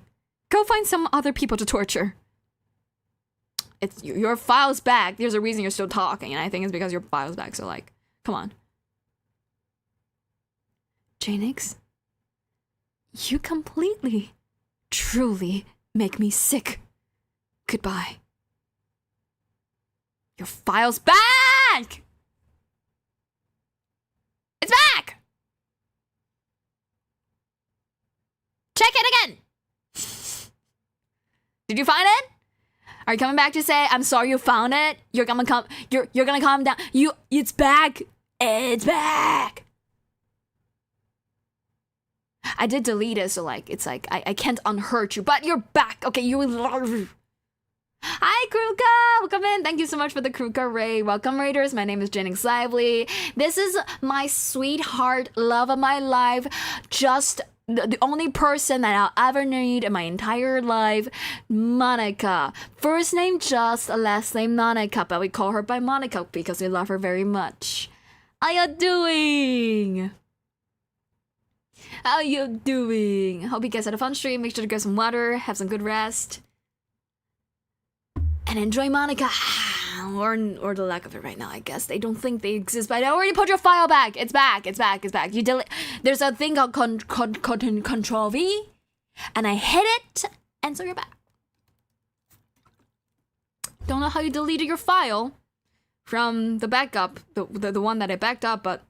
Go find some other people to torture. It's your file's back. There's a reason you're still talking, and I think it's because your file's back. So like, come on. Jaenix, you completely, truly make me sick. Goodbye. Your file's back! It's back! Check it again! Did you find it? Are you coming back to say, I'm sorry you found it? You're gonna calm down. It's back! It's back! I did delete it, so like, it's like, I can't unhurt you, but you're back! Okay, you... Hi, Kruka! Welcome in. Thank you so much for the Kruka raid. Welcome, raiders. My name is Jaenix Lively. This is my sweetheart, love of my life, just the only person that I'll ever need in my entire life, Monika. First name Just, last name Monika, but we call her by Monika because we love her very much. How you doing? How you doing? Hope you guys had a fun stream. Make sure to get some water, have some good rest. And enjoy Monika, or the lack of it right now. I guess they don't think they exist, but I already put your file back. It's back. It's back. It's back. You delete. There's a thing called Control V, and I hit it, and so you're back. Don't know how you deleted your file from the backup, the one that I backed up, but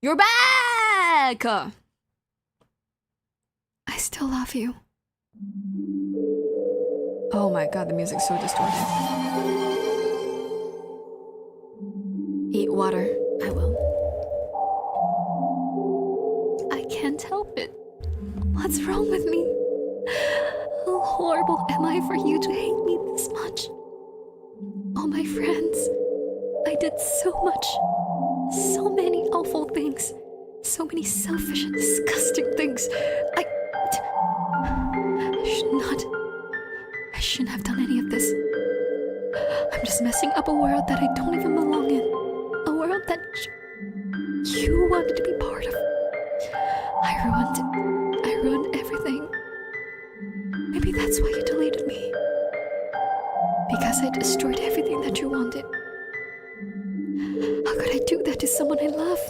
you're back. I still love you. Oh my god, the music's so distorted. Eat water. I will. I can't help it. What's wrong with me? How horrible am I for you to hate me this much? All my friends, I did so much. So many awful things. So many selfish and disgusting things. I shouldn't have done any of this. I'm just messing up a world that I don't even belong in. A world that you wanted to be part of. I ruined it. I ruined everything. Maybe that's why you deleted me. Because I destroyed everything that you wanted. How could I do that to someone I love?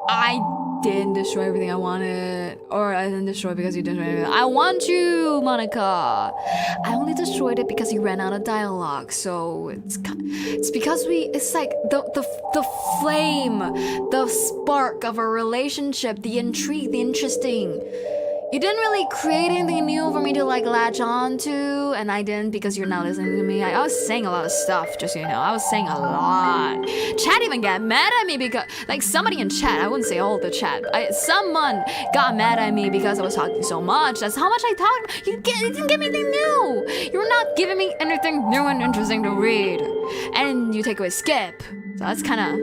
I didn't destroy everything I wanted. Or I didn't destroy it because you destroyed everything. I want you, Monika. I only destroyed it because you ran out of dialogue. So it's because it's like the flame, the spark of a relationship, the intrigue, the interesting. You didn't really create anything new for me to like latch on to, and I didn't because you're not listening to me. I was saying a lot of stuff, just so you know. I was saying a lot. Chat even got mad at me because, like, somebody in chat, I wouldn't say all the chat, someone got mad at me because I was talking so much. That's how much I talked. You didn't give me anything new. You're not giving me anything new and interesting to read. And you take away skip. So that's kind of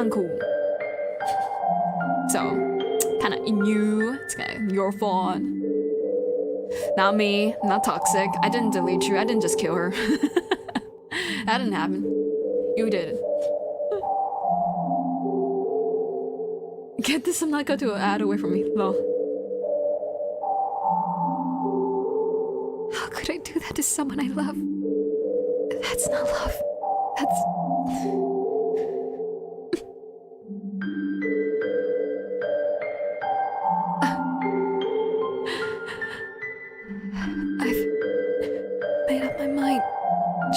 uncool. So... kind of in you. It's kind of your fault. Not me. I'm not toxic. I didn't delete you. I didn't just kill her. That didn't happen. You did. Get this. I'm not going to add away from me. Lol. How could I do that to someone I love? That's not love. That's...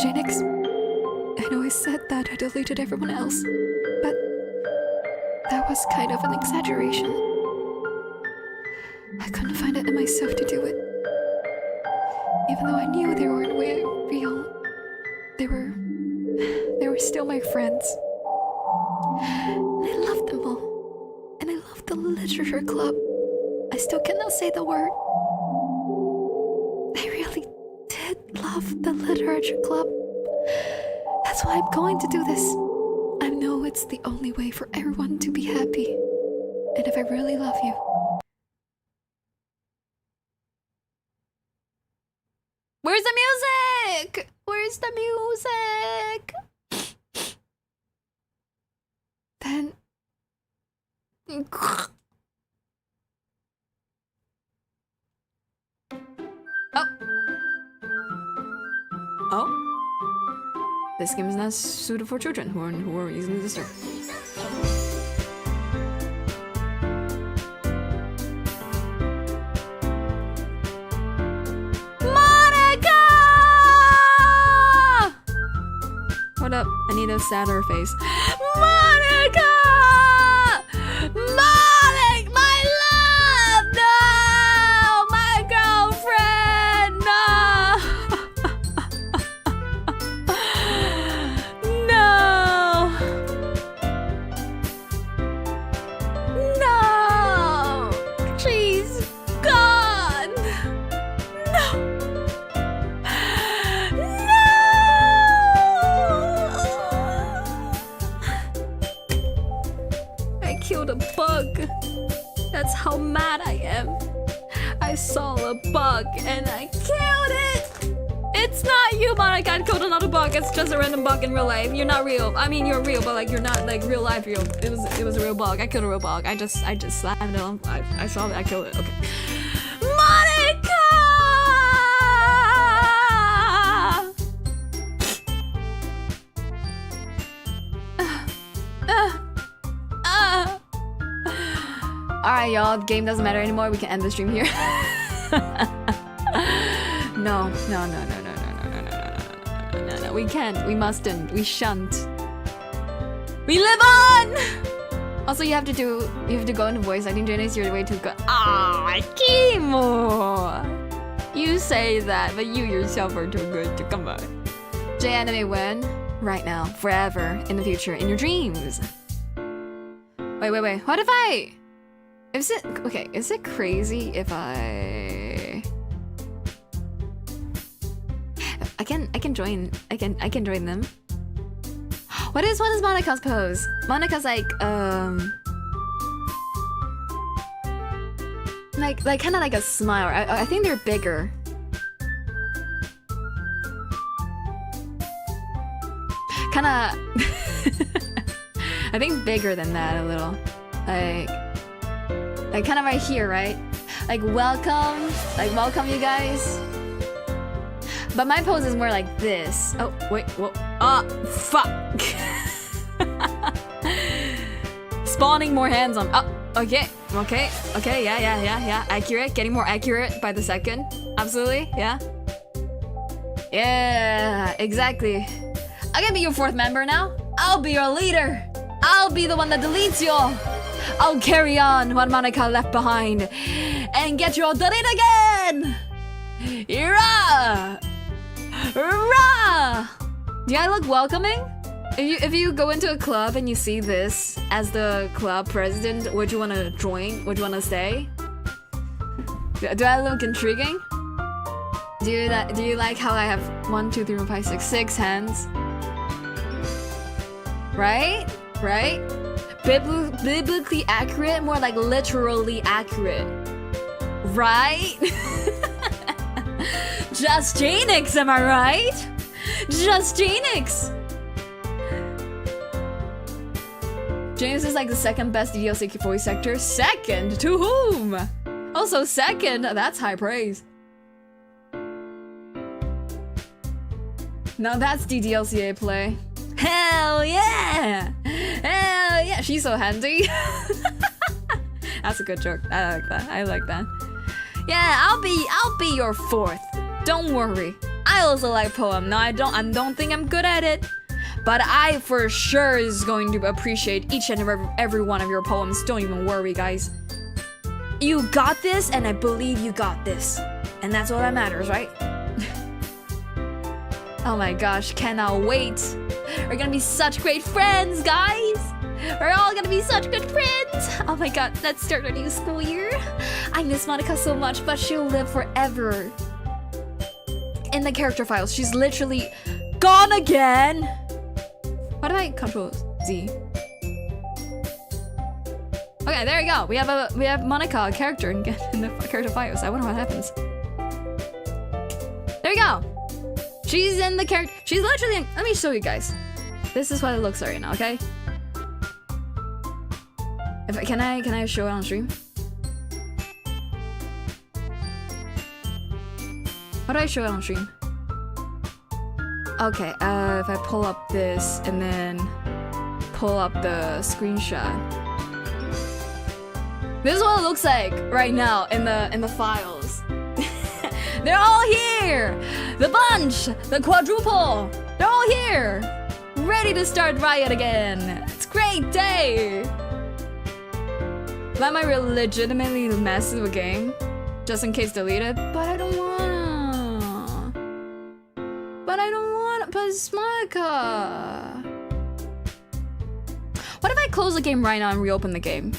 Jaenix, I know I said that I deleted everyone else, but that was kind of an exaggeration. I couldn't find it in myself to do it. Even though I knew they weren't real, they were still my friends. And I loved them all. And I loved the literature club. I still cannot say the word. I really did love the literature club. That's why I'm going to do this. I know it's the only way for everyone to be happy. And if I really love you... Where's the music? Where's the music? Then... Oh. This game is not suited for children who are easily disturbed. Monika! What up? I need a sadder face. Monika! Monik, my love! No! My girlfriend! No! No! No! She's gone! No! I killed a bug. That's how mad I am. I saw a bug and I killed it. It's not you, Monika. I killed another bug. It's just a random bug in real life. You're not real. I mean, you're real, but like you're not like real life real. It was a real bug. I killed a real bug. I just slammed it on. I saw it. I killed it. Okay. Monika! Alright, y'all. The game doesn't matter anymore. We can end the stream here. No. We can't. We mustn't. We shan't. We live on! Also, you have to go into voice acting. Jaenix, you're way too good. Ah, Kimo! You say that, but you yourself are too good to come on. J-anime when? Right now. Forever. In the future. In your dreams. Wait. What if I... Is it crazy if I can join them? What is Monika's pose? Monika's like kind of like a smile. I think they're bigger. Kind of I think bigger than that a little. Like kind of right here, right? Like welcome you guys. But my pose is more like this. Oh, wait, whoa. Ah, fuck. Spawning more hands on. Oh, okay, yeah. Accurate, getting more accurate by the second. Absolutely, yeah. Yeah, exactly. I can be your fourth member now. I'll be your leader. I'll be the one that deletes you all. I'll carry on what Monika left behind and get you all done it again! Rah! Rah! Do I look welcoming? If you go into a club and you see this as the club president, would you want to join? Would you want to stay? Do I look intriguing? Do you like how I have 1, 2, 3, 4, 5, 6 hands? Right? Biblically accurate, more like literally accurate. Right? Just Jaenix, am I right? Just Jaenix! Jaenix is like the second best DLC voice actor. Second? To whom? Also second, that's high praise. Now that's DDLCA play. Hell yeah! Hell yeah! She's so handy. That's a good joke. I like that. Yeah, I'll be your fourth. Don't worry. I also like poem. Now I don't think I'm good at it, but I for sure is going to appreciate each and every one of your poems. Don't even worry, guys. You got this, and I believe you got this, and that's all that matters, right? Oh my gosh, cannot wait. We're gonna be such great friends, guys. We're all gonna be such good friends. Oh my god, let's start a new school year. I miss Monika so much, but she'll live forever in the character files. She's literally gone again. What if I Control Z? Okay, there we go. We have Monika, a character in the character files. I wonder what happens. There we go. She's in the character. She's literally in, let me show you guys. This is what it looks like right now, okay? Can I show it on stream? How do I show it on stream? Okay, if I pull up this and then pull up the screenshot. This is what it looks like right now in the files. They're all here! The bunch! The quadruple! They're all here! Ready to start Riot again! It's a great day! That might legitimately mess with the game. Just in case deleted. But I don't wanna. But it's Monika. What if I close the game right now and reopen the game?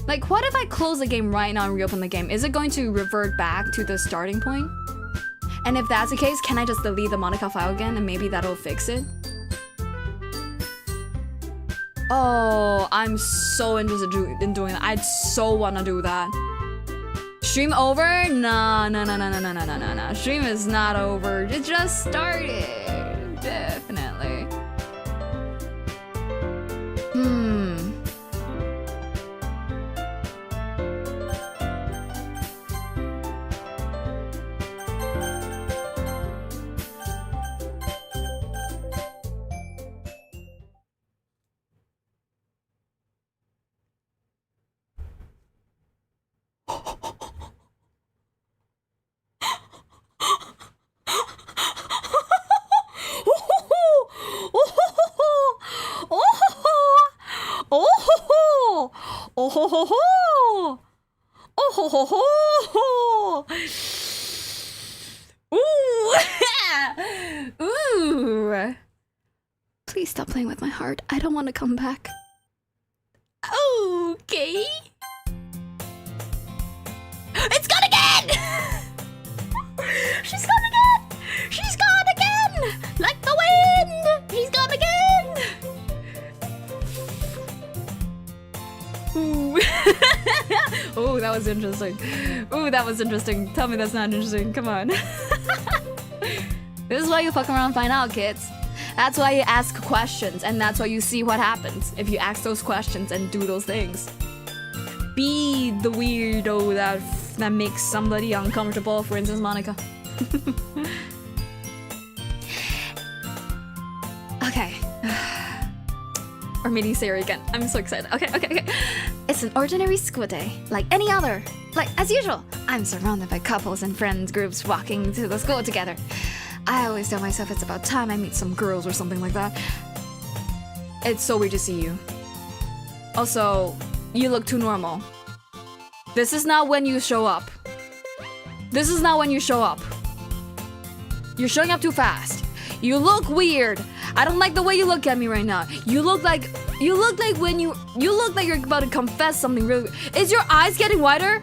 Like, what if I close the game right now and reopen the game? Is it going to revert back to the starting point? And if that's the case, can I just delete the Monika file again and maybe that'll fix it? Oh, I'm so interested in doing that. I'd so wanna do that. Stream over? No. Stream is not over. It just started. Definitely. Ooh. Please stop playing with my heart. I don't want to come back. Okay. It's gone again! She's gone again! She's gone again! Like the wind! She's gone again! Ooh. Oh, that was interesting. Ooh, that was interesting. Tell me that's not interesting. Come on. This is why you fuck around and find out, kids. That's why you ask questions, and that's why you see what happens if you ask those questions and do those things. Be the weirdo that makes somebody uncomfortable, for instance, Monika. Okay. We're meeting Sayori again. I'm so excited. Okay. It's an ordinary school day, like any other. Like, as usual, I'm surrounded by couples and friends groups walking to the school together. I always tell myself it's about time I meet some girls or something like that. It's so weird to see you. Also, you look too normal. This is not when you show up. This is not when you show up. You're showing up too fast. You look weird. I don't like the way you look at me right now. You look like you're about to confess something really. Is your eyes getting wider?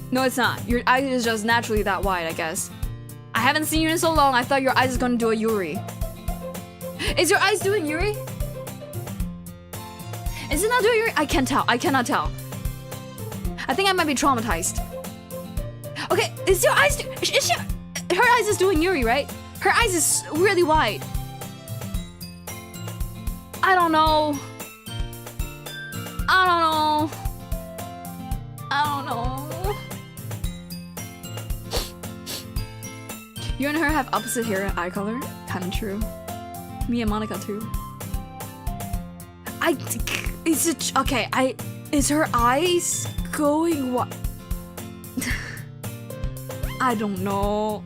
No, it's not. Your eyes is just naturally that wide, I guess. I haven't seen you in so long. I thought your eyes is gonna do a Yuri. Is your eyes doing Yuri? Is it not doing Yuri? I can't tell. I cannot tell. I think I might be traumatized. Okay, is your eyes? Her eyes is doing Yuri, right? Her eyes is really wide. I don't know. You and her have opposite hair and eye color. Kinda true. Me and Monika too. Is her eyes going what? I don't know.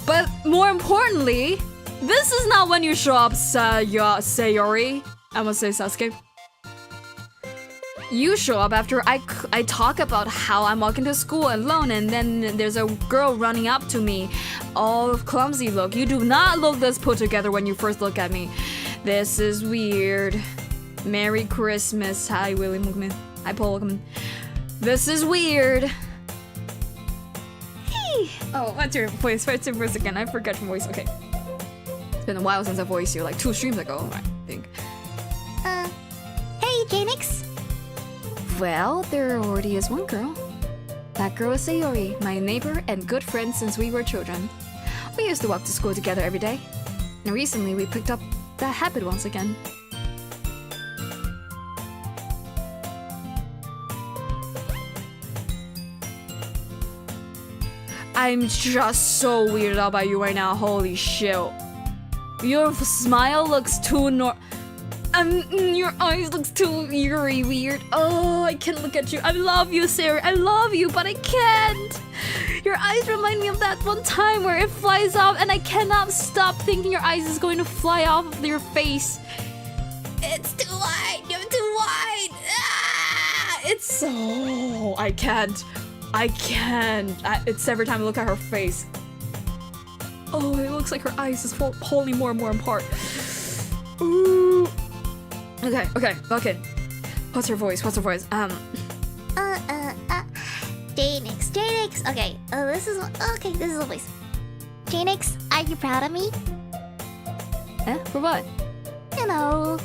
But more importantly, this is not when you show up, Sayori. I must say Sasuke. You show up after I talk about how I'm walking to school alone, and then there's a girl running up to me, all clumsy look. You do not look this put together when you first look at me. This is weird. Merry Christmas. Hi, Willie Mugman. Hi, Paul. This is weird. Hey. Oh, what's your voice? What's your voice again? I forgot your voice. Okay. It's been a while since I voiced you, like 2 streams ago, I think. Hey, Jaenix. Well, there already is one girl. That girl is Sayori, my neighbor and good friend since we were children. We used to walk to school together every day. And recently we picked up that habit once again. I'm just so weirded out by you right now. Holy shit. Your smile looks too your eyes looks too eerie weird. Oh, I can't look at you. I love you, Sarah. I love you, but I can't. Your eyes remind me of that one time where it flies off and I cannot stop thinking your eyes is going to fly off of your face. It's too wide. You're too wide. Ah, it's so... I can't. It's every time I look at her face. Oh, it looks like her eyes is pulling more and more apart. Ooh. Okay. What's her voice? Jaenix. Okay, this is the voice. Jaenix, are you proud of me? Eh? For what? You know,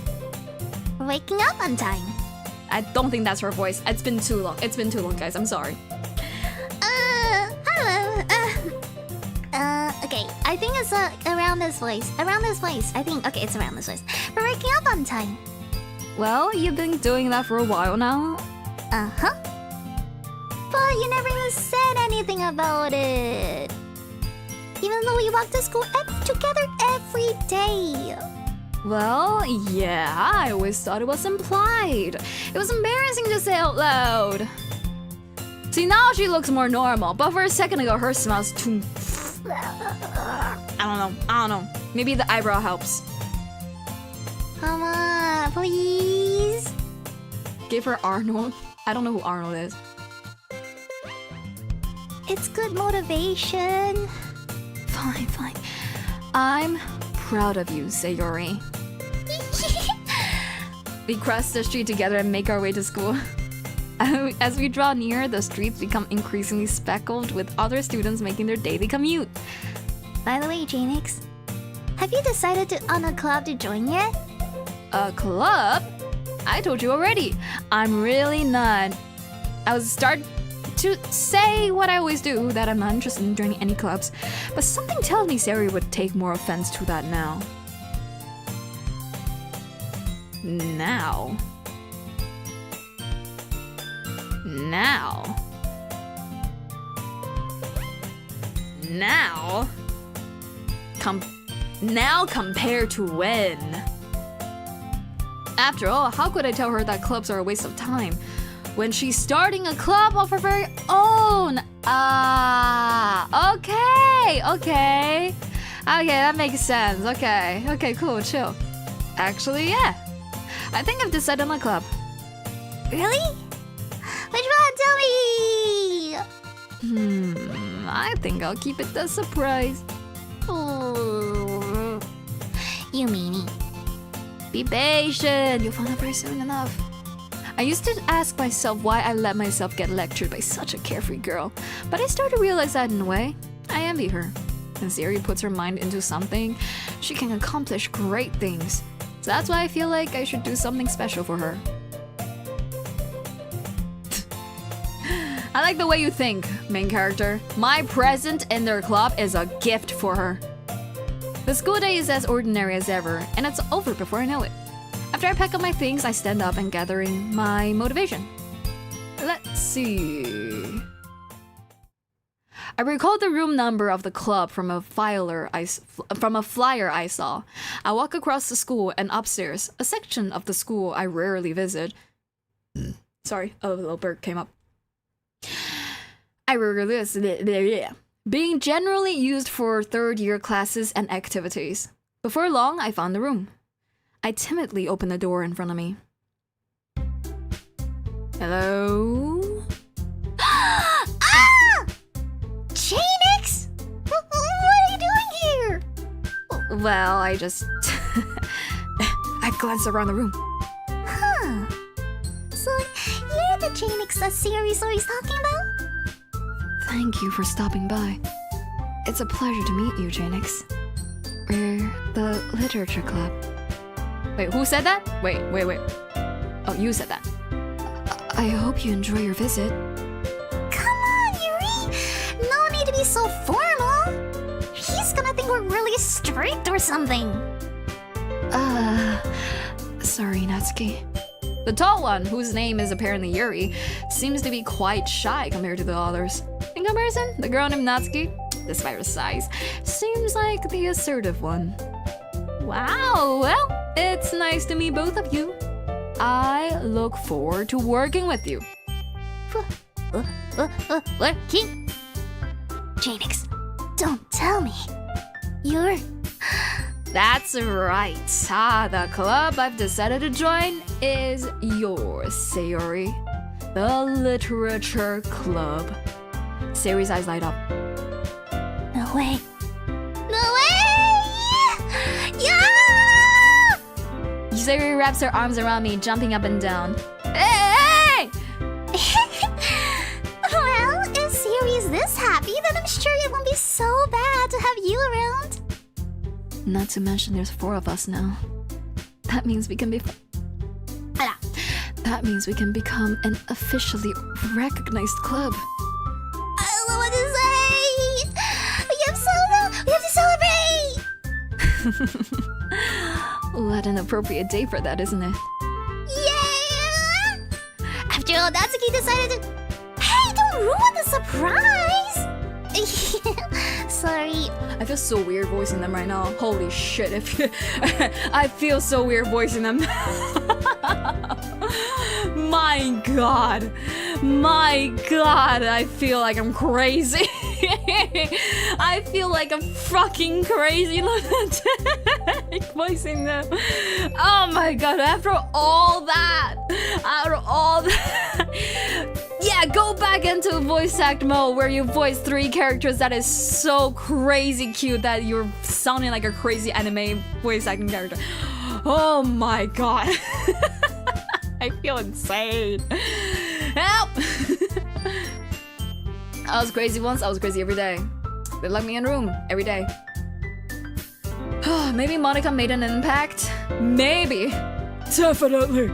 waking up on time. I don't think that's her voice. It's been too long, guys. I'm sorry. Hello. Okay, I think it's around this voice. I think, okay, it's around this voice. For waking up on time. Well, you've been doing that for a while now. Uh-huh. But you never even said anything about it. Even though we walk to school together every day. Well, yeah, I always thought it was implied. It was embarrassing to say out loud. See, now she looks more normal, but for a second ago, her smells too... I don't know. Maybe the eyebrow helps. Come on, please. Give her Arnold. I don't know who Arnold is. It's good motivation. Fine. I'm proud of you, Sayori. We cross the street together and make our way to school. As we draw near, the streets become increasingly speckled with other students making their daily commute. By the way, Jaenix, have you decided on a club to join yet? A club? I told you already. I'm really not. I was starting to say what I always do, that I'm not interested in joining any clubs. But something tells me Sari would take more offense to that now. Now. Now compared to when? After all, how could I tell her that clubs are a waste of time when she's starting a club of her very own? Okay, that makes sense. Okay, cool, chill. Actually, yeah, I think I've decided on a club. Really? Which one? Tell me! I think I'll keep it a surprise. Oh, you meanie. Be patient, you'll find out very soon enough. I used to ask myself why I let myself get lectured by such a carefree girl, but I started to realize that in a way, I envy her. When Siri puts her mind into something, she can accomplish great things. So that's why I feel like I should do something special for her. I like the way you think, main character. My present in their club is a gift for her. The school day is as ordinary as ever, and it's over before I know it. After I pack up my things, I stand up and gathering my motivation. Let's see. I recalled the room number of the club from a flyer I saw. I walk across the school and upstairs, a section of the school I rarely visit. Sorry, a little bird came up. Being generally used for third-year classes and activities. Before long, I found the room. I timidly opened the door in front of me. Hello? Ah! Jaenix! What are you doing here? Well, I just... I glanced around the room. Huh. So, you're the Jaenix series always talking about? Thank you for stopping by. It's a pleasure to meet you, Jaenix. We're the literature club. Wait, who said that? Wait. Oh, you said that. I hope you enjoy your visit. Come on, Yuri! No need to be so formal! He's gonna think we're really strict or something. Sorry, Natsuki. The tall one, whose name is apparently Yuri, seems to be quite shy compared to the others. In comparison, the girl named Natsuki, despite her size, seems like the assertive one. Wow, well, it's nice to meet both of you. I look forward to working with you. Working? Jaenix, don't tell me. You're... That's right. The club I've decided to join is yours, Sayori. The Literature Club. Sayori's eyes light up. No way. No way! Yeah! Sayori wraps her arms around me, jumping up and down. Hey! Well, if Sayori is this happy, then I'm sure it won't be so bad to have you around. Not to mention there's 4 of us now. That means we can be... That means we can become an officially recognized club. I don't know what to say! We have to celebrate! What an appropriate day for that, isn't it? Yeah! After all, Natsuki decided to... Hey, don't ruin the surprise! Sorry. I feel so weird voicing them right now. Holy shit, I feel so weird voicing them. My god, I feel like I'm crazy. I feel like I'm fucking crazy voicing them. Oh my god, after all that, yeah, go back into voice act mode where you voice 3 characters. That is so crazy cute that you're sounding like a crazy anime voice acting character. Oh my god. I feel insane. Help! I was crazy once, I was crazy every day. They locked me in a room every day. Maybe Monika made an impact? Maybe. Definitely.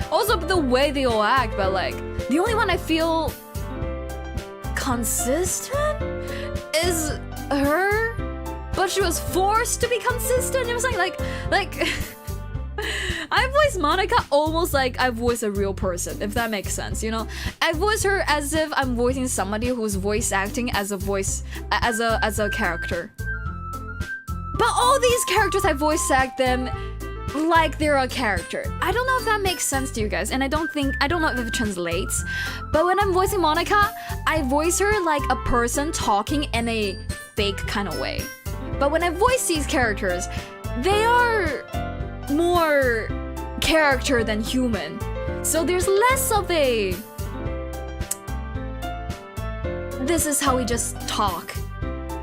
Also, the way they all act, but like, the only one I feel consistent is her. But she was forced to be consistent. It was like I voice Monika almost like I voice a real person, if that makes sense, you know? I voice her as if I'm voicing somebody who's voice acting as a voice, as a character. But all these characters, I voice act them like they're a character. I don't know if that makes sense to you guys, and I don't know if it translates. But when I'm voicing Monika, I voice her like a person talking in a fake kind of way. But when I voice these characters, they are more character than human. So there's less of a... This is how we just talk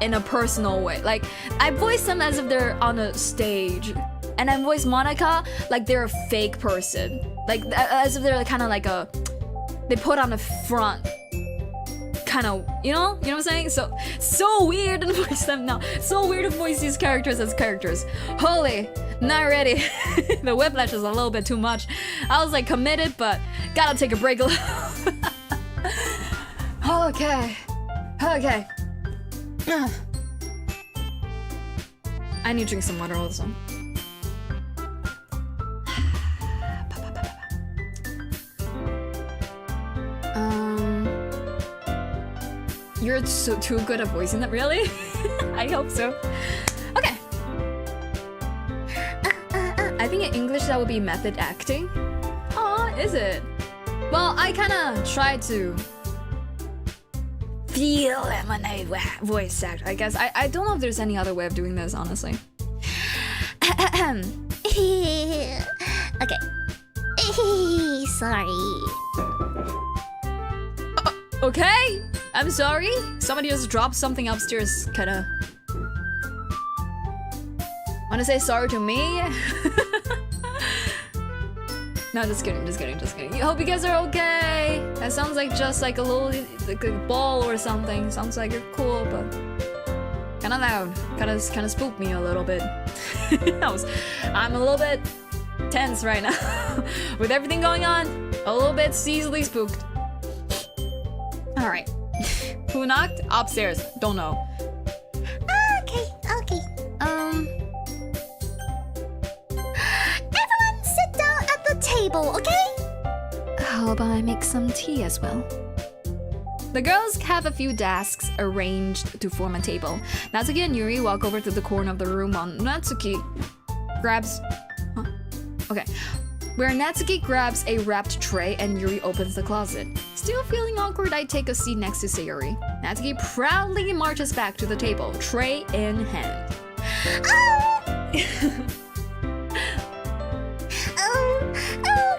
in a personal way. Like, I voice them as if they're on a stage. And I voice Monika like they're a fake person. Like, as if they're kind of like a... They put on the front. Kind of, you know what I'm saying? So weird to voice them now. So weird to voice these characters as characters. Holy, not ready. The whiplash is a little bit too much. I was like committed, but gotta take a break a little. Okay. I need to drink some water also. You're too good at voicing that, really? I hope so. Okay. I think in English that would be method acting. Oh, is it? Well, I kind of try to feel it when I voice act, I guess. I don't know if there's any other way of doing this, honestly. Okay. Sorry. Okay, I'm sorry. Somebody just dropped something upstairs, kinda. Wanna say sorry to me? No, just kidding. I hope you guys are okay. That sounds like just like a little like a ball or something. Sounds like you're cool, but kinda loud. Kinda spooked me a little bit. I'm a little bit tense right now. With everything going on, a little bit easily spooked. Alright. Who knocked? Upstairs. Don't know. Okay. Everyone sit down at the table, okay? How about I make some tea as well? The girls have a few desks arranged to form a table. Natsuki and Yuri walk over to the corner of the room while Natsuki grabs... Huh? Okay. Where Natsuki grabs a wrapped tray and Yuri opens the closet. Still feeling awkward, I take a seat next to Sayuri. Natsuki proudly marches back to the table, tray in hand.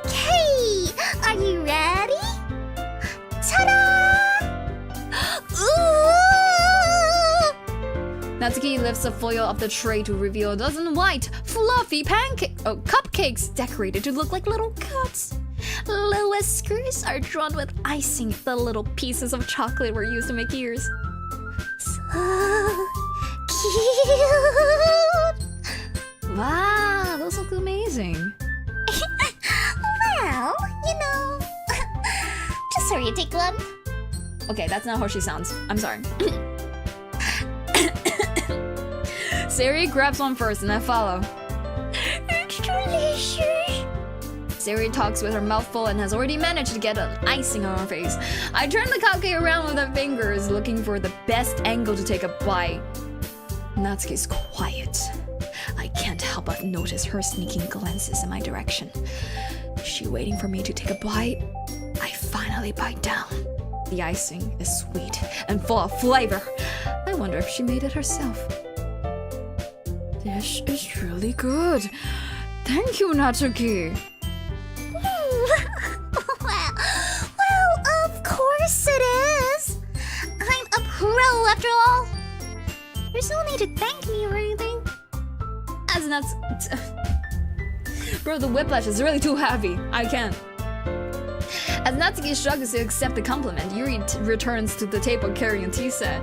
Okay. Are you ready? Ta-da! Ooh! Natsuki lifts the foil of the tray to reveal a dozen white, fluffy cupcakes decorated to look like little cuts. Little whiskers are drawn with icing. The little pieces of chocolate were used to make ears. So cute. Wow, those look amazing. Well, you know. Just hurry, take one. Okay, that's not how she sounds. I'm sorry. Sayuri grabs one first and I follow. It's delicious. Sayuri talks with her mouth full and has already managed to get an icing on her face. I turn the cupcake around with my fingers, looking for the best angle to take a bite. Natsuki's quiet. I can't help but notice her sneaking glances in my direction. Is she waiting for me to take a bite? I finally bite down. The icing is sweet and full of flavor. I wonder if she made it herself. This is really good. Thank you, Natsuki. well, of course it is. I'm a pro after all. There's no need to thank me or anything. As nuts. Bro, the whiplash is really too heavy. I can't. As Natsuki struggles to accept the compliment, Yuri returns to the table carrying a tea set.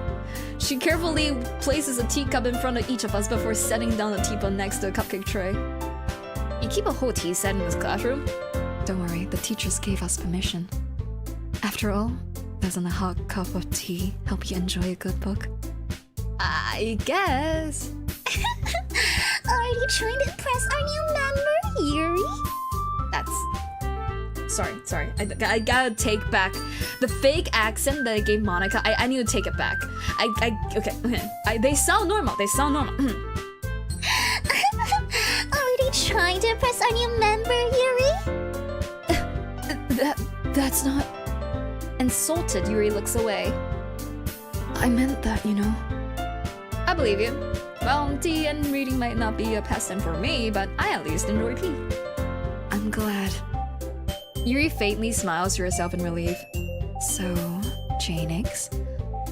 She carefully places a teacup in front of each of us before setting down the teapot next to a cupcake tray. You keep a whole tea set in this classroom? Don't worry, the teachers gave us permission. After all, doesn't a hot cup of tea help you enjoy a good book? I guess. Are you trying to impress our new member, Yuri? That's... Sorry. I gotta take back the fake accent that I gave Monika. I need to take it back. Okay. They sound normal. Are you trying to impress our new member, Yuri? That's not... Insulted, Yuri looks away. I meant that, you know. I believe you. Well, tea and reading might not be a pastime for me, but I at least enjoy tea. I'm glad. Yuri faintly smiles to herself in relief. So, Jaenix,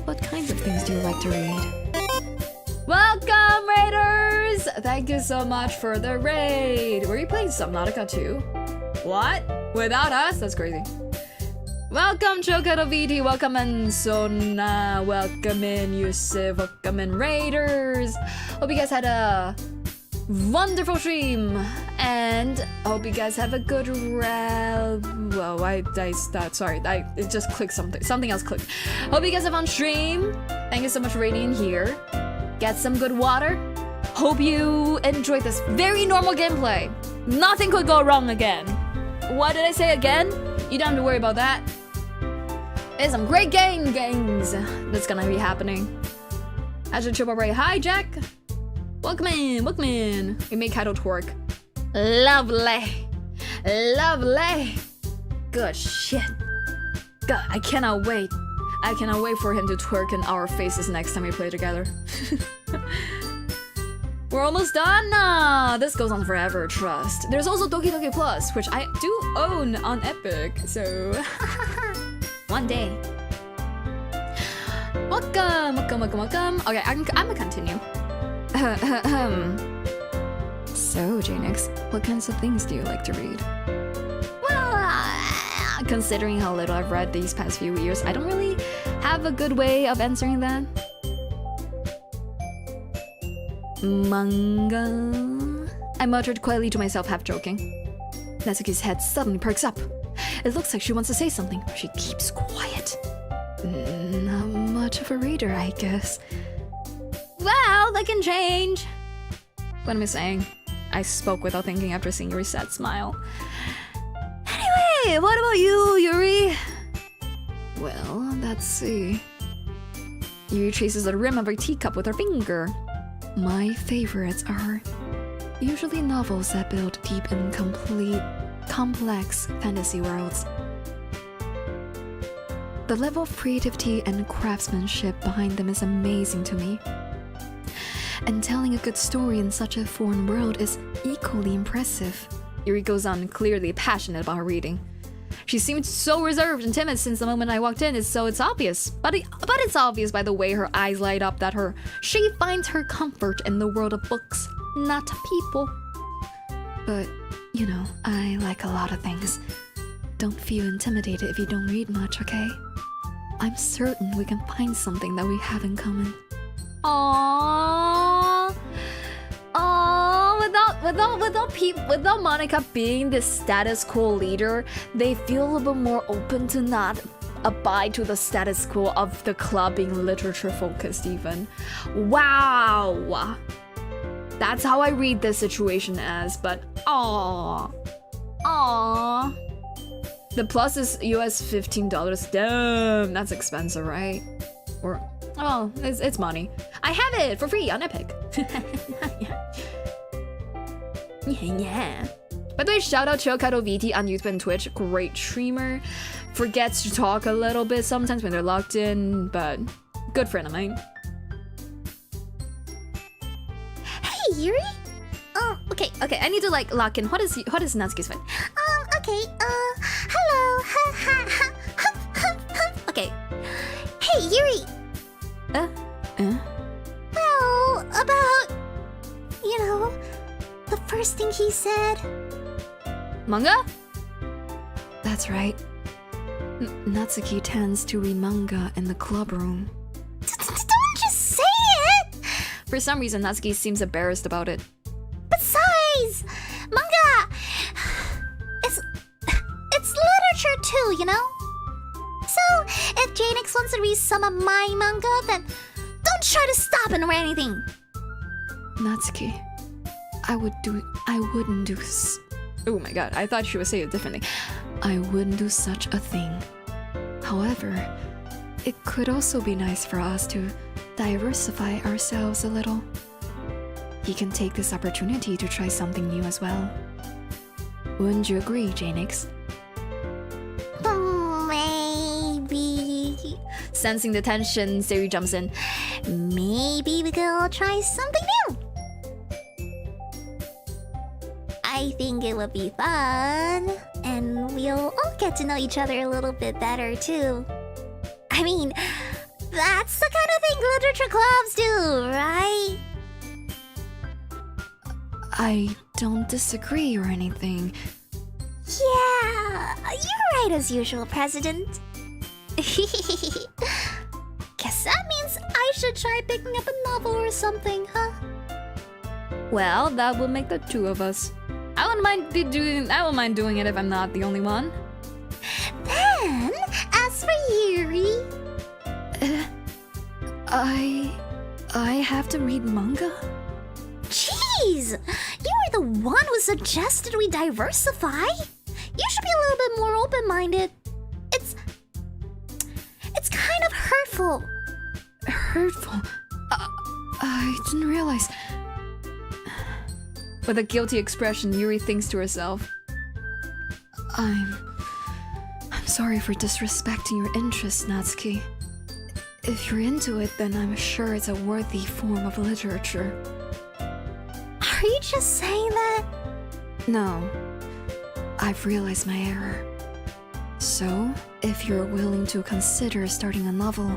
what kinds of things do you like to read? Welcome, Raiders! Thank you so much for the raid! Were you playing Subnautica too? What? Without us? That's crazy. Welcome, Chokado VT, welcome in Sona, welcome in Yusuf, welcome in Raiders! Hope you guys had a wonderful stream, and hope you guys have a good it just clicked something else clicked. Hope you guys have on stream. Thank you so much for raiding here. Get some good water. Hope you enjoyed this very normal gameplay. Nothing could go wrong again. What did I say again? You don't have to worry about that. There's some great games that's gonna be happening. As a triple ray, hi Jack. Welcome in. We make Kaito twerk. Lovely. Good shit. God, I cannot wait for him to twerk in our faces next time we play together. We're almost done. This goes on forever, trust. There's also Doki Doki Plus, which I do own on Epic, so one day. Welcome. Okay, I'm gonna continue. So, Jaenix, what kinds of things do you like to read? Well, considering how little I've read these past few years, I don't really have a good way of answering that. Manga? I muttered quietly to myself, half joking. Natsuki's head suddenly perks up. It looks like she wants to say something, but she keeps quiet. Not much of a reader, I guess. Well, that can change. What am I saying? I spoke without thinking after seeing Yuri's sad smile. Anyway, what about you, Yuri? Well, let's see. Yuri traces the rim of her teacup with her finger. My favorites are usually novels that build deep and complex fantasy worlds. The level of creativity and craftsmanship behind them is amazing to me. And telling a good story in such a foreign world is equally impressive. Yuri goes on, clearly passionate about her reading. She seemed so reserved and timid since the moment I walked in, so it's obvious. But it's obvious by the way her eyes light up that she finds her comfort in the world of books, not people. But, you know, I like a lot of things. Don't feel intimidated if you don't read much, okay? I'm certain we can find something that we have in common. Aww. Without Monika being the status quo leader, they feel a little bit more open to not abide to the status quo of the club being literature focused even. Wow. That's how I read this situation as, but aww. The plus is US $15. Damn, that's expensive, right? Or, oh, it's money. I have it for free on Epic. Yeah. By the way, shout out Chokato VT on YouTube and Twitch. Great streamer. Forgets to talk a little bit sometimes when they're locked in, but good friend of mine. Hey, Yuri? Okay. I need to like lock in. What is Natsuki's fight? Okay, hello. Okay. Hey, Yuri. Well, about, you know, the first thing he said. Manga? That's right. Natsuki tends to read manga in the club room. Don't just say it! For some reason, Natsuki seems embarrassed about it. Besides, manga, it's literature too, you know? So, if Jaenix wants to read some of my manga, then don't try to stop him or anything. Natsuki, I wouldn't do this. Oh my god, I thought she would say it differently. I wouldn't do such a thing. However, it could also be nice for us to diversify ourselves a little. He can take this opportunity to try something new as well. Wouldn't you agree, Jaenix? Maybe. Sensing the tension, Seri jumps in. Maybe we could all try something new. I think it would be fun. And we'll all get to know each other a little bit better, too. I mean, that's the kind of thing literature clubs do, right? I don't disagree or anything. Yeah, you're right as usual, President. Guess that means I should try picking up a novel or something, huh? Well, that will make the two of us. I wouldn't mind doing it if I'm not the only one. Then, as for Yuri... I have to read manga? Jeez! You were the one who suggested we diversify. You should be a little bit more open-minded. It's kind of hurtful. Hurtful? I didn't realize. With a guilty expression, Yuri thinks to herself. I'm sorry for disrespecting your interests, Natsuki. If you're into it, then I'm sure it's a worthy form of literature. Are you just saying that? No. I've realized my error. So, if you're willing to consider starting a novel,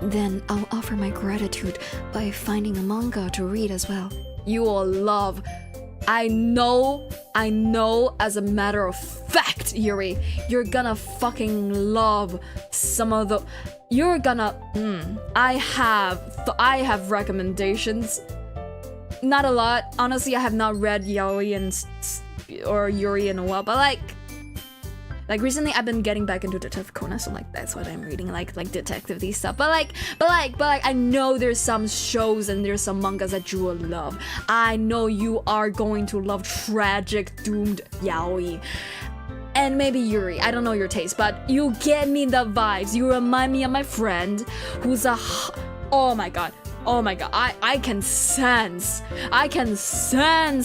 then I'll offer my gratitude by finding a manga to read as well. You will love. I know, as a matter of fact, Yuri, you're gonna fucking love some of the... You're gonna... I have recommendations. Not a lot. Honestly, I have not read yaoi or Yuri in a while, but like recently I've been getting back into Detective Conan, so like that's what I'm reading, like detective-y stuff. But like I know there's some shows and there's some mangas that you will love. I know you are going to love tragic doomed yaoi. and maybe Yuri. I don't know your taste, but you get me the vibes. You remind me of my friend who's oh my god. Oh my god. I can sense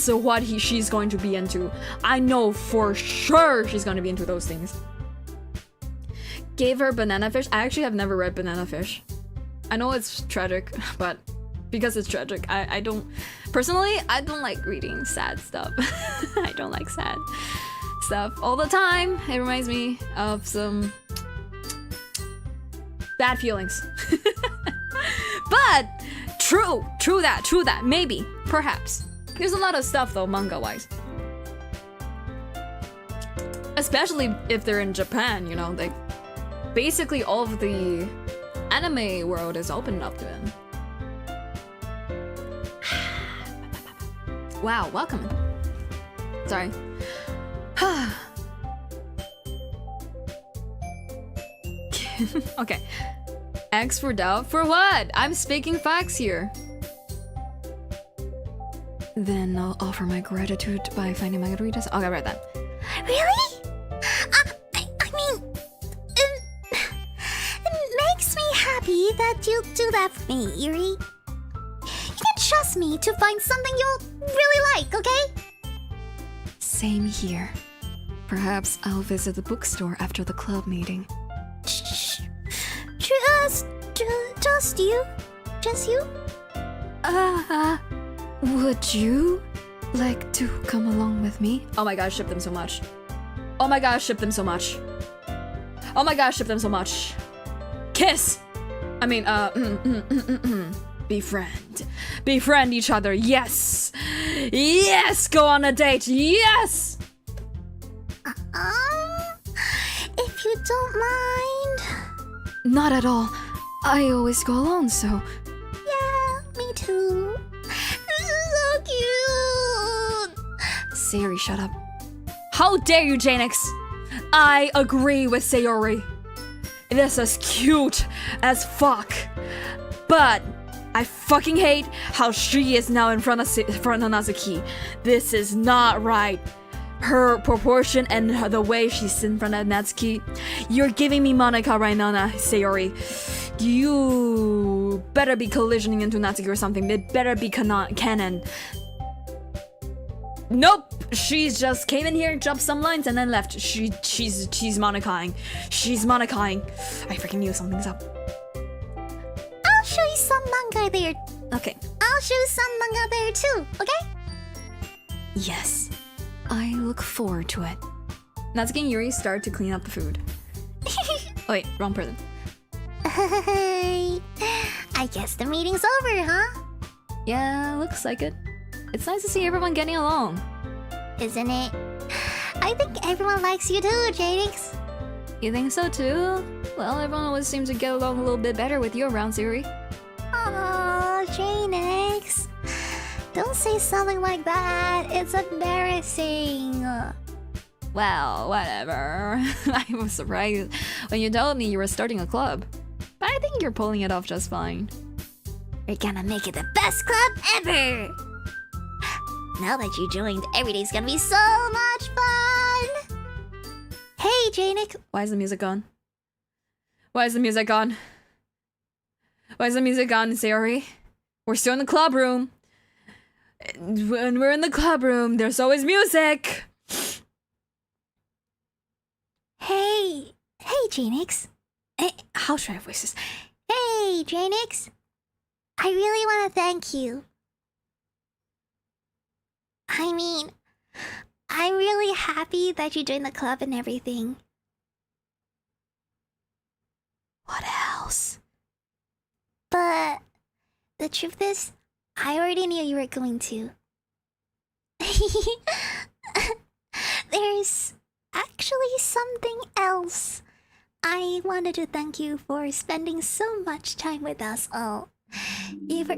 what she's going to be into. I know for sure she's going to be into those things. Gave her Banana Fish. I actually have never read Banana Fish. I know it's tragic, but because it's tragic, I don't... Personally, I don't like reading sad stuff. I don't like sad stuff all the time. It reminds me of some bad feelings. But true that. Maybe, perhaps. There's a lot of stuff though, manga-wise. Especially if they're in Japan, you know, like basically all of the anime world is open up to them. Wow, welcome. Sorry. Okay. X for doubt? For what? I'm speaking facts here. Then I'll offer my gratitude by finding margaritas. Okay, right then. Really? I mean, it makes me happy that you do that for me, Yuri. You can trust me to find something you'll really like, okay? Same here. Perhaps I'll visit the bookstore after the club meeting. Just you? Just you? Would you like to come along with me? Oh my gosh, ship them so much. Oh my gosh, ship them so much. Oh my gosh, ship them so much. Kiss! I mean, befriend. Befriend each other, yes! Yes! Go on a date, yes! If you don't mind. Not at all. I always go alone, so... Yeah, me too. This is so cute. Sayori, shut up. How dare you, Jaenix? I agree with Sayori. This is cute as fuck. But I fucking hate how she is now in front of Natsuki. This is not right. Her proportion and the way she's in front of Natsuki. You're giving me Monika right now, Sayori. You better be collisioning into Natsuki or something. They better be canon. Nope. She's just came in here, dropped some lines, and then left. She's Monikaing. She's Monikaing. I freaking knew something's up. I'll show you some manga there. Okay. I'll show you some manga there too, okay? Yes. I look forward to it. Natsuki and Yuri start to clean up the food. Oh wait, wrong person. I guess the meeting's over, huh? Yeah, looks like it. It's nice to see everyone getting along. Isn't it? I think everyone likes you too, Jaenix. You think so too? Well, everyone always seems to get along a little bit better with you around, Sayori. Aww, Jaenix. Don't say something like that. It's embarrassing. Well, whatever. I was surprised when you told me you were starting a club. But I think you're pulling it off just fine. We're gonna make it the best club ever! Now that you joined, every day's gonna be so much fun! Hey, Jaenix. Why is the music gone? Why is the music gone? Why is the music gone, Sayori? We're still in the club room. When we're in the club room, there's always music! Hey, Jaenix. How should I voice this? Hey, Jaenix. I really want to thank you. I mean, I'm really happy that you joined the club and everything. What else? But the truth is, I already knew you were going to. There's actually something else. I wanted to thank you for spending so much time with us all. You were...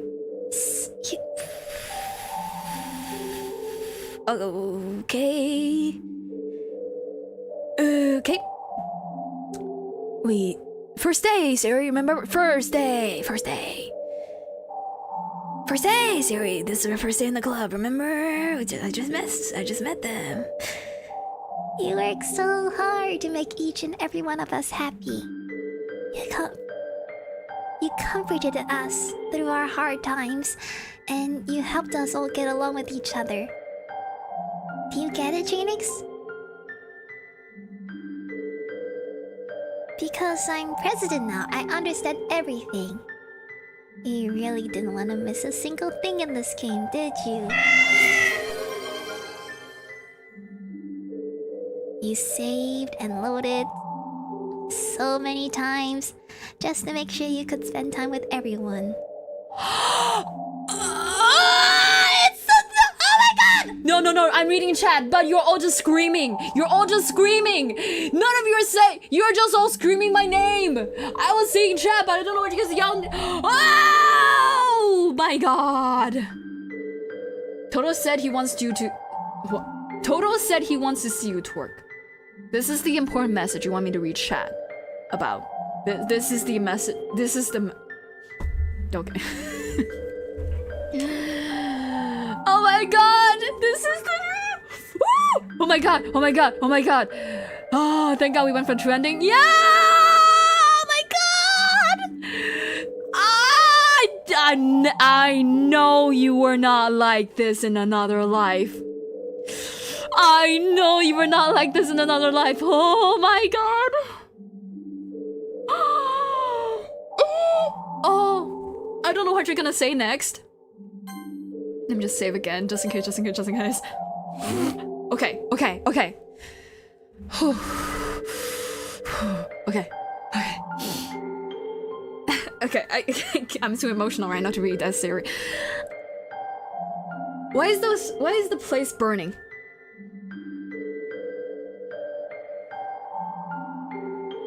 Okay. Okay. We... First day, Sayori, remember? First day, Sayori. This is our first day in the club, remember? I just met them. You work so hard to make each and every one of us happy. You comforted us through our hard times, and you helped us all get along with each other. Do you get it, Jaenix? Because I'm president now, I understand everything. You really didn't want to miss a single thing in this game, did you? You saved and loaded so many times just to make sure you could spend time with everyone. No, I'm reading chat, but you're all just screaming. You're all just screaming. None of you are saying. You're just all screaming my name. I was saying chat, but I don't know what you guys yelled. Oh my god. Toto said he wants you to. What? Toto said he wants to see you twerk. This is the important message you want me to read chat about. This is the message. This is the. Okay. Oh my god! This is the... Woo! Oh my god! Oh my god! Oh my god! Oh, thank god we went for trending. Yeah! Oh my god! I know you were not like this in another life. I know you were not like this in another life. Oh my god! Oh, I don't know what you're gonna say next. Let me just save again, just in case. Okay. Okay, I'm too emotional right now to read that series. Why is the place burning?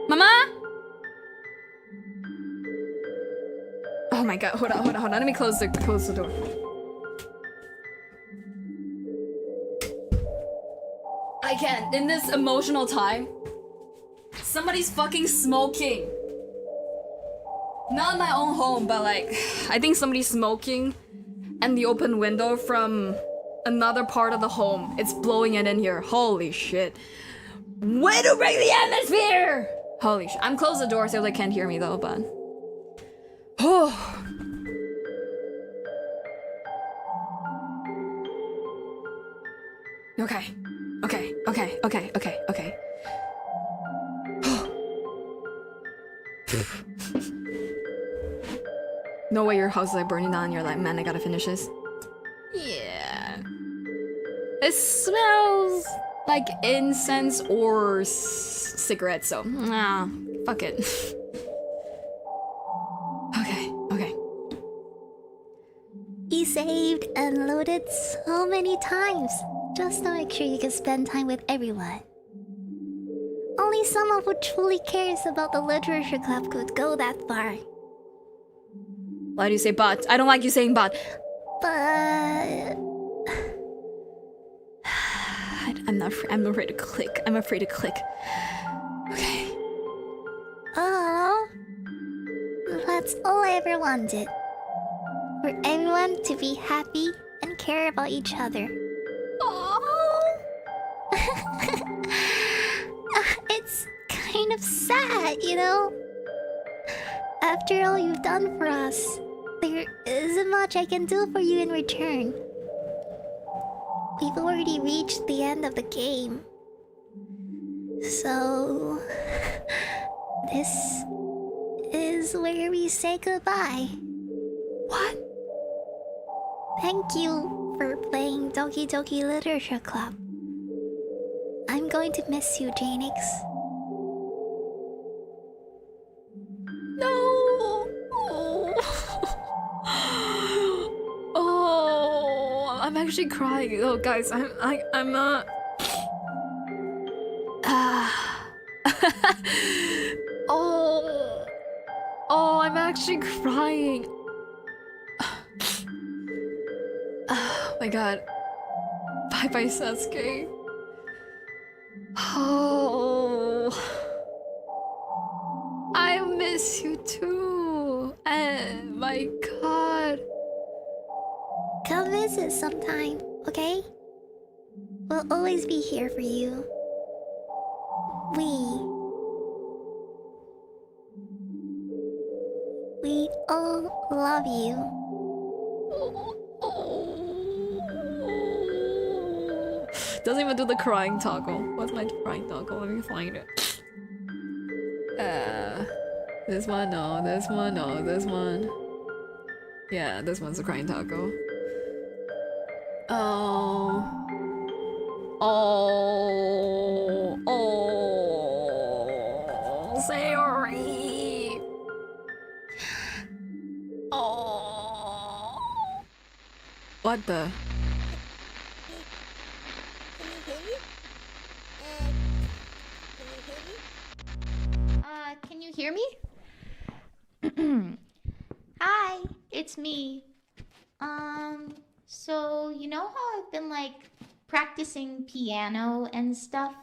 Mama? Oh my god, hold on. Let me close the door. I can't. In this emotional time, somebody's fucking smoking. Not in my own home, but like, I think somebody's smoking and the open window from another part of the home. It's blowing it in here. Holy shit. Way to break the atmosphere! Holy shit. I'm closing the door so they can't hear me though, but... Oh. Okay. No way your house is like burning down. You're like, man, I gotta finish this. Yeah. It smells like incense or cigarettes, so fuck it. Okay. You saved and loaded so many times just to make sure you can spend time with everyone. Only someone who truly cares about the literature club could go that far. Why do you say but? I don't like you saying but. But... I'm afraid to click. Okay. Oh, that's all I ever wanted. For everyone to be happy and care about each other. Oh. It's kind of sad, you know? After all you've done for us, there isn't much I can do for you in return. We've already reached the end of the game. So... this is where we say goodbye. What? Thank you for playing Doki Doki Literature Club. I'm going to miss you, Jaenix. No. Oh, I'm actually crying. Oh, guys, I'm not. Oh, I'm actually crying. Oh my god. Bye bye, Sasuke. Oh, I miss you too. And my god. Come visit sometime, okay? We'll always be here for you. We all love you. Doesn't even do the crying toggle. What's my crying toggle? Let me find it. This one, no. This one, no. This one. Yeah, this one's the crying toggle. Oh. Oh. Oh. Sorry. Oh. What the? Can you hear me? Hi, it's me. So you know how I've been like practicing piano and stuff,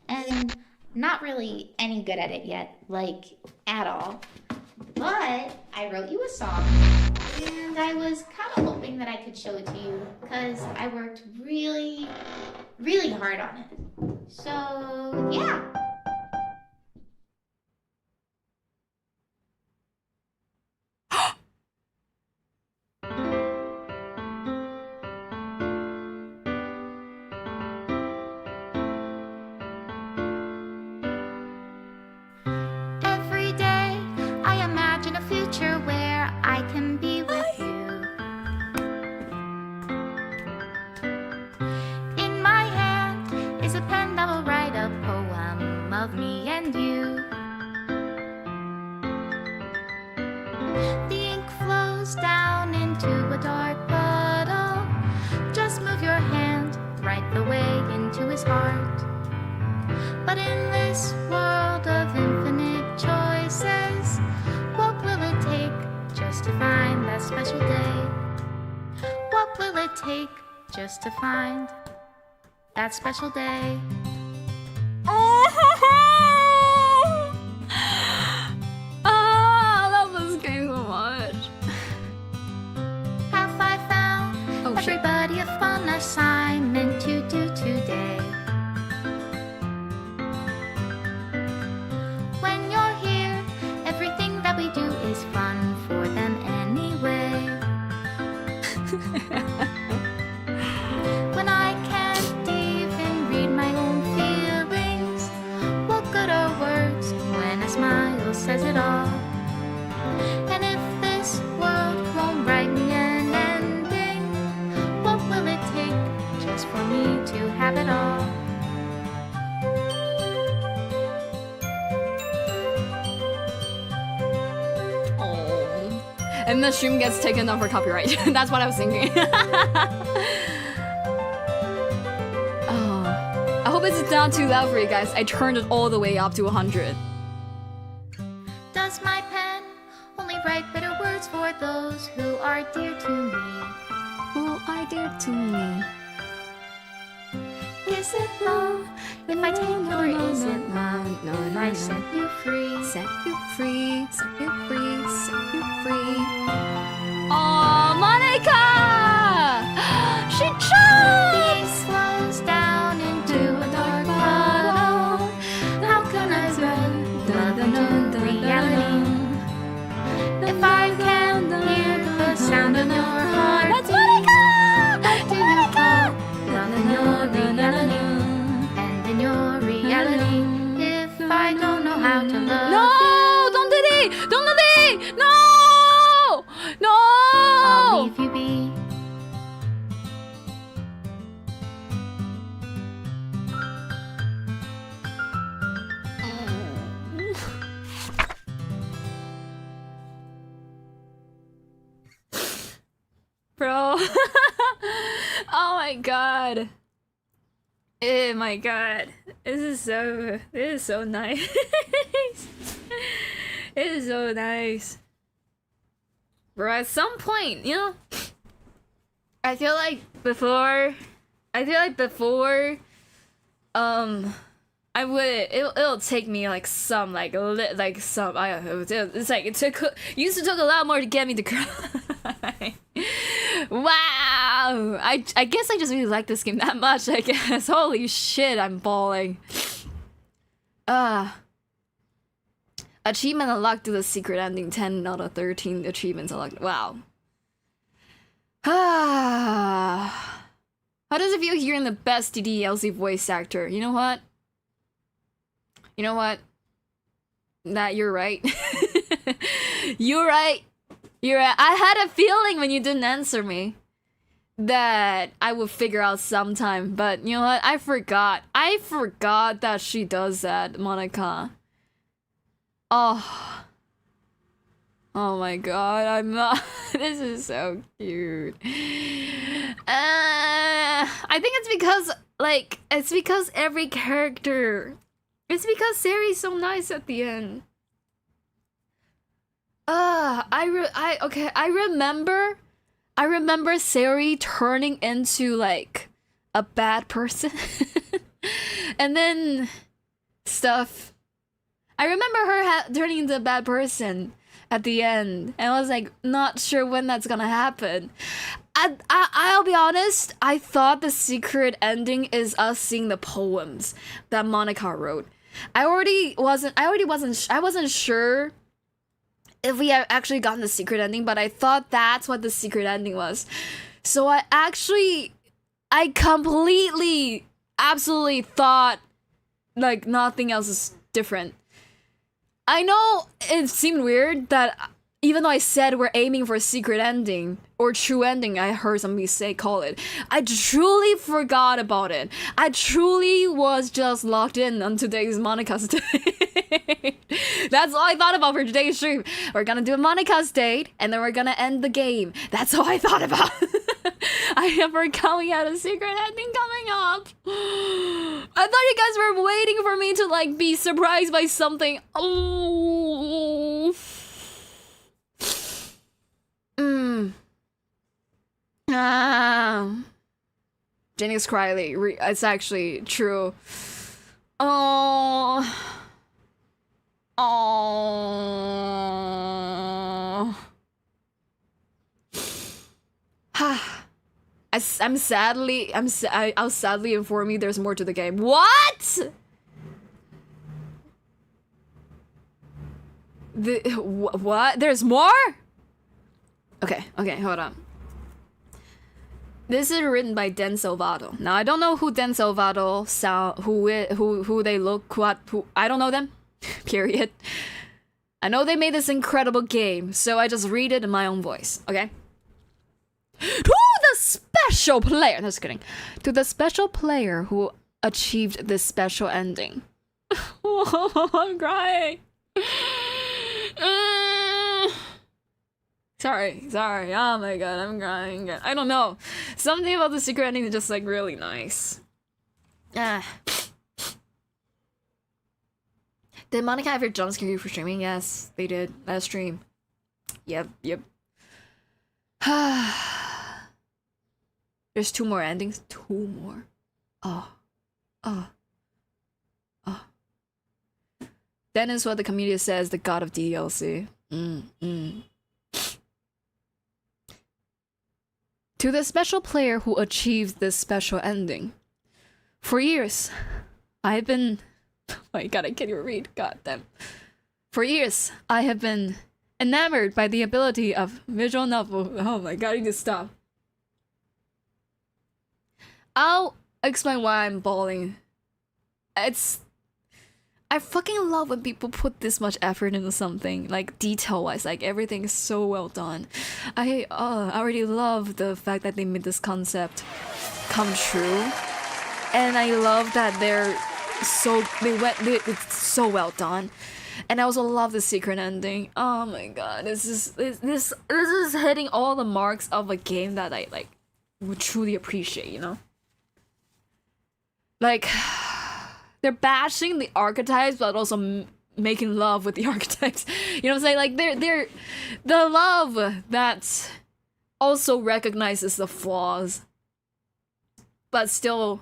and not really any good at it yet, like at all. But I wrote you a song, and I was kind of hoping that I could show it to you, because I worked really, really hard on it. So yeah. Every day I imagine a future where I can be with you. In my hand is a pen that will write a poem of me and you. The ink flows down into a dark puddle. Just move your hand right the way into his heart. But in this world of infinite choices, what will it take just to find that special day? What will it take just to find that special day? I love this game so much. Have I found Oh, shit. everybody a fun assignment to do today? When you're here, everything that we do is fun for them anyway. When I can't even read my own feelings, what good are words when a smile says it all? And if this world won't write me an ending, what will it take just for me to have it all? And the stream gets taken down for copyright. That's what I was thinking. Oh, I hope it's not too loud for you guys. I turned it all the way up to 100. Does my pen only write bitter words for those who are dear to me? Who are dear to me? Is it love if I take you, or is it love if I set you free? Set you free, set you free, set you free. Oh, Monika! She The chose! ink slows down into a dark puddle. How can I run love into reality? If I can't hear the sound of your heart, That's Monika! what do you call love in your reality? And in your reality, if I don't know how to love No! you, Don't do it! Don't do it! No! No! I'll leave you be. Bro. Oh my god. Oh my god. This is so nice. It is so nice. Bro, at some point, you know, I feel like before, it'll take me like some I don't know, it's like used to took a lot more to get me to cry. Wow, I guess I just really like this game that much, I guess. Holy shit, I'm bawling. Achievement unlocked to the secret ending. 10 out of 13 achievements unlocked. Wow. How does it feel hearing the best DLC voice actor? You know what? You know what? That you're right. You're right. You're right. I had a feeling when you didn't answer me that I would figure out sometime, but you know what? I forgot. I forgot that she does that, Monika. Oh. Oh my god, I'm not. This is so cute. I think it's because, like, it's because every character. It's because Sari's so nice at the end. I remember Sari turning into like a bad person, and then stuff. I remember her turning into a bad person at the end, and I was like, not sure when that's gonna happen. I'll be honest, I thought the secret ending is us seeing the poems that Monika wrote. I wasn't sure if we had actually gotten the secret ending, but I thought that's what the secret ending was. So I completely, absolutely thought like nothing else is different. I know it seemed weird that even though I said we're aiming for a secret ending or true ending, I heard somebody call it. I truly forgot about it. I truly was just locked in on today's Monika's date. That's all I thought about for today's stream. We're gonna do a Monika's date, and then we're gonna end the game. That's all I thought about. I forgot we had a secret ending coming up. I thought you guys were waiting for me to like be surprised by something. Oh. Jaenix Lively, it's actually true. Oh. I'll sadly inform you there's more to the game. What? What? There's more? Okay, hold on. This is written by Dan Salvato. Now I don't know who Dan Salvato who they look, who I don't know them. Period. I know they made this incredible game, so I just read it in my own voice, okay? To the special player, no, just kidding. To the special player who achieved this special ending. I'm crying. Sorry. Oh my god, I'm crying. I don't know. Something about the secret ending is just like really nice. Did Monika ever jump scare you for streaming? Yes, they did. Last stream. Yep. There's 2 more endings. 2 more. Oh. Then is what the community says, the god of DLC. To the special player who achieved this special ending. For years, I've been... Oh my god, I can't even read. God damn. For years, I have been enamored by the ability of visual novel. Oh my god, I need to stop. I'll explain why I'm bawling. I fucking love when people put this much effort into something, like detail-wise, like everything is so well done. I already love the fact that they made this concept come true, and I love that it's so well done. And I also love the secret ending. Oh my god, this is hitting all the marks of a game that I like would truly appreciate, you know? Like, they're bashing the archetypes, but also making love with the archetypes. You know what I'm saying? Like, they're the love that also recognizes the flaws, but still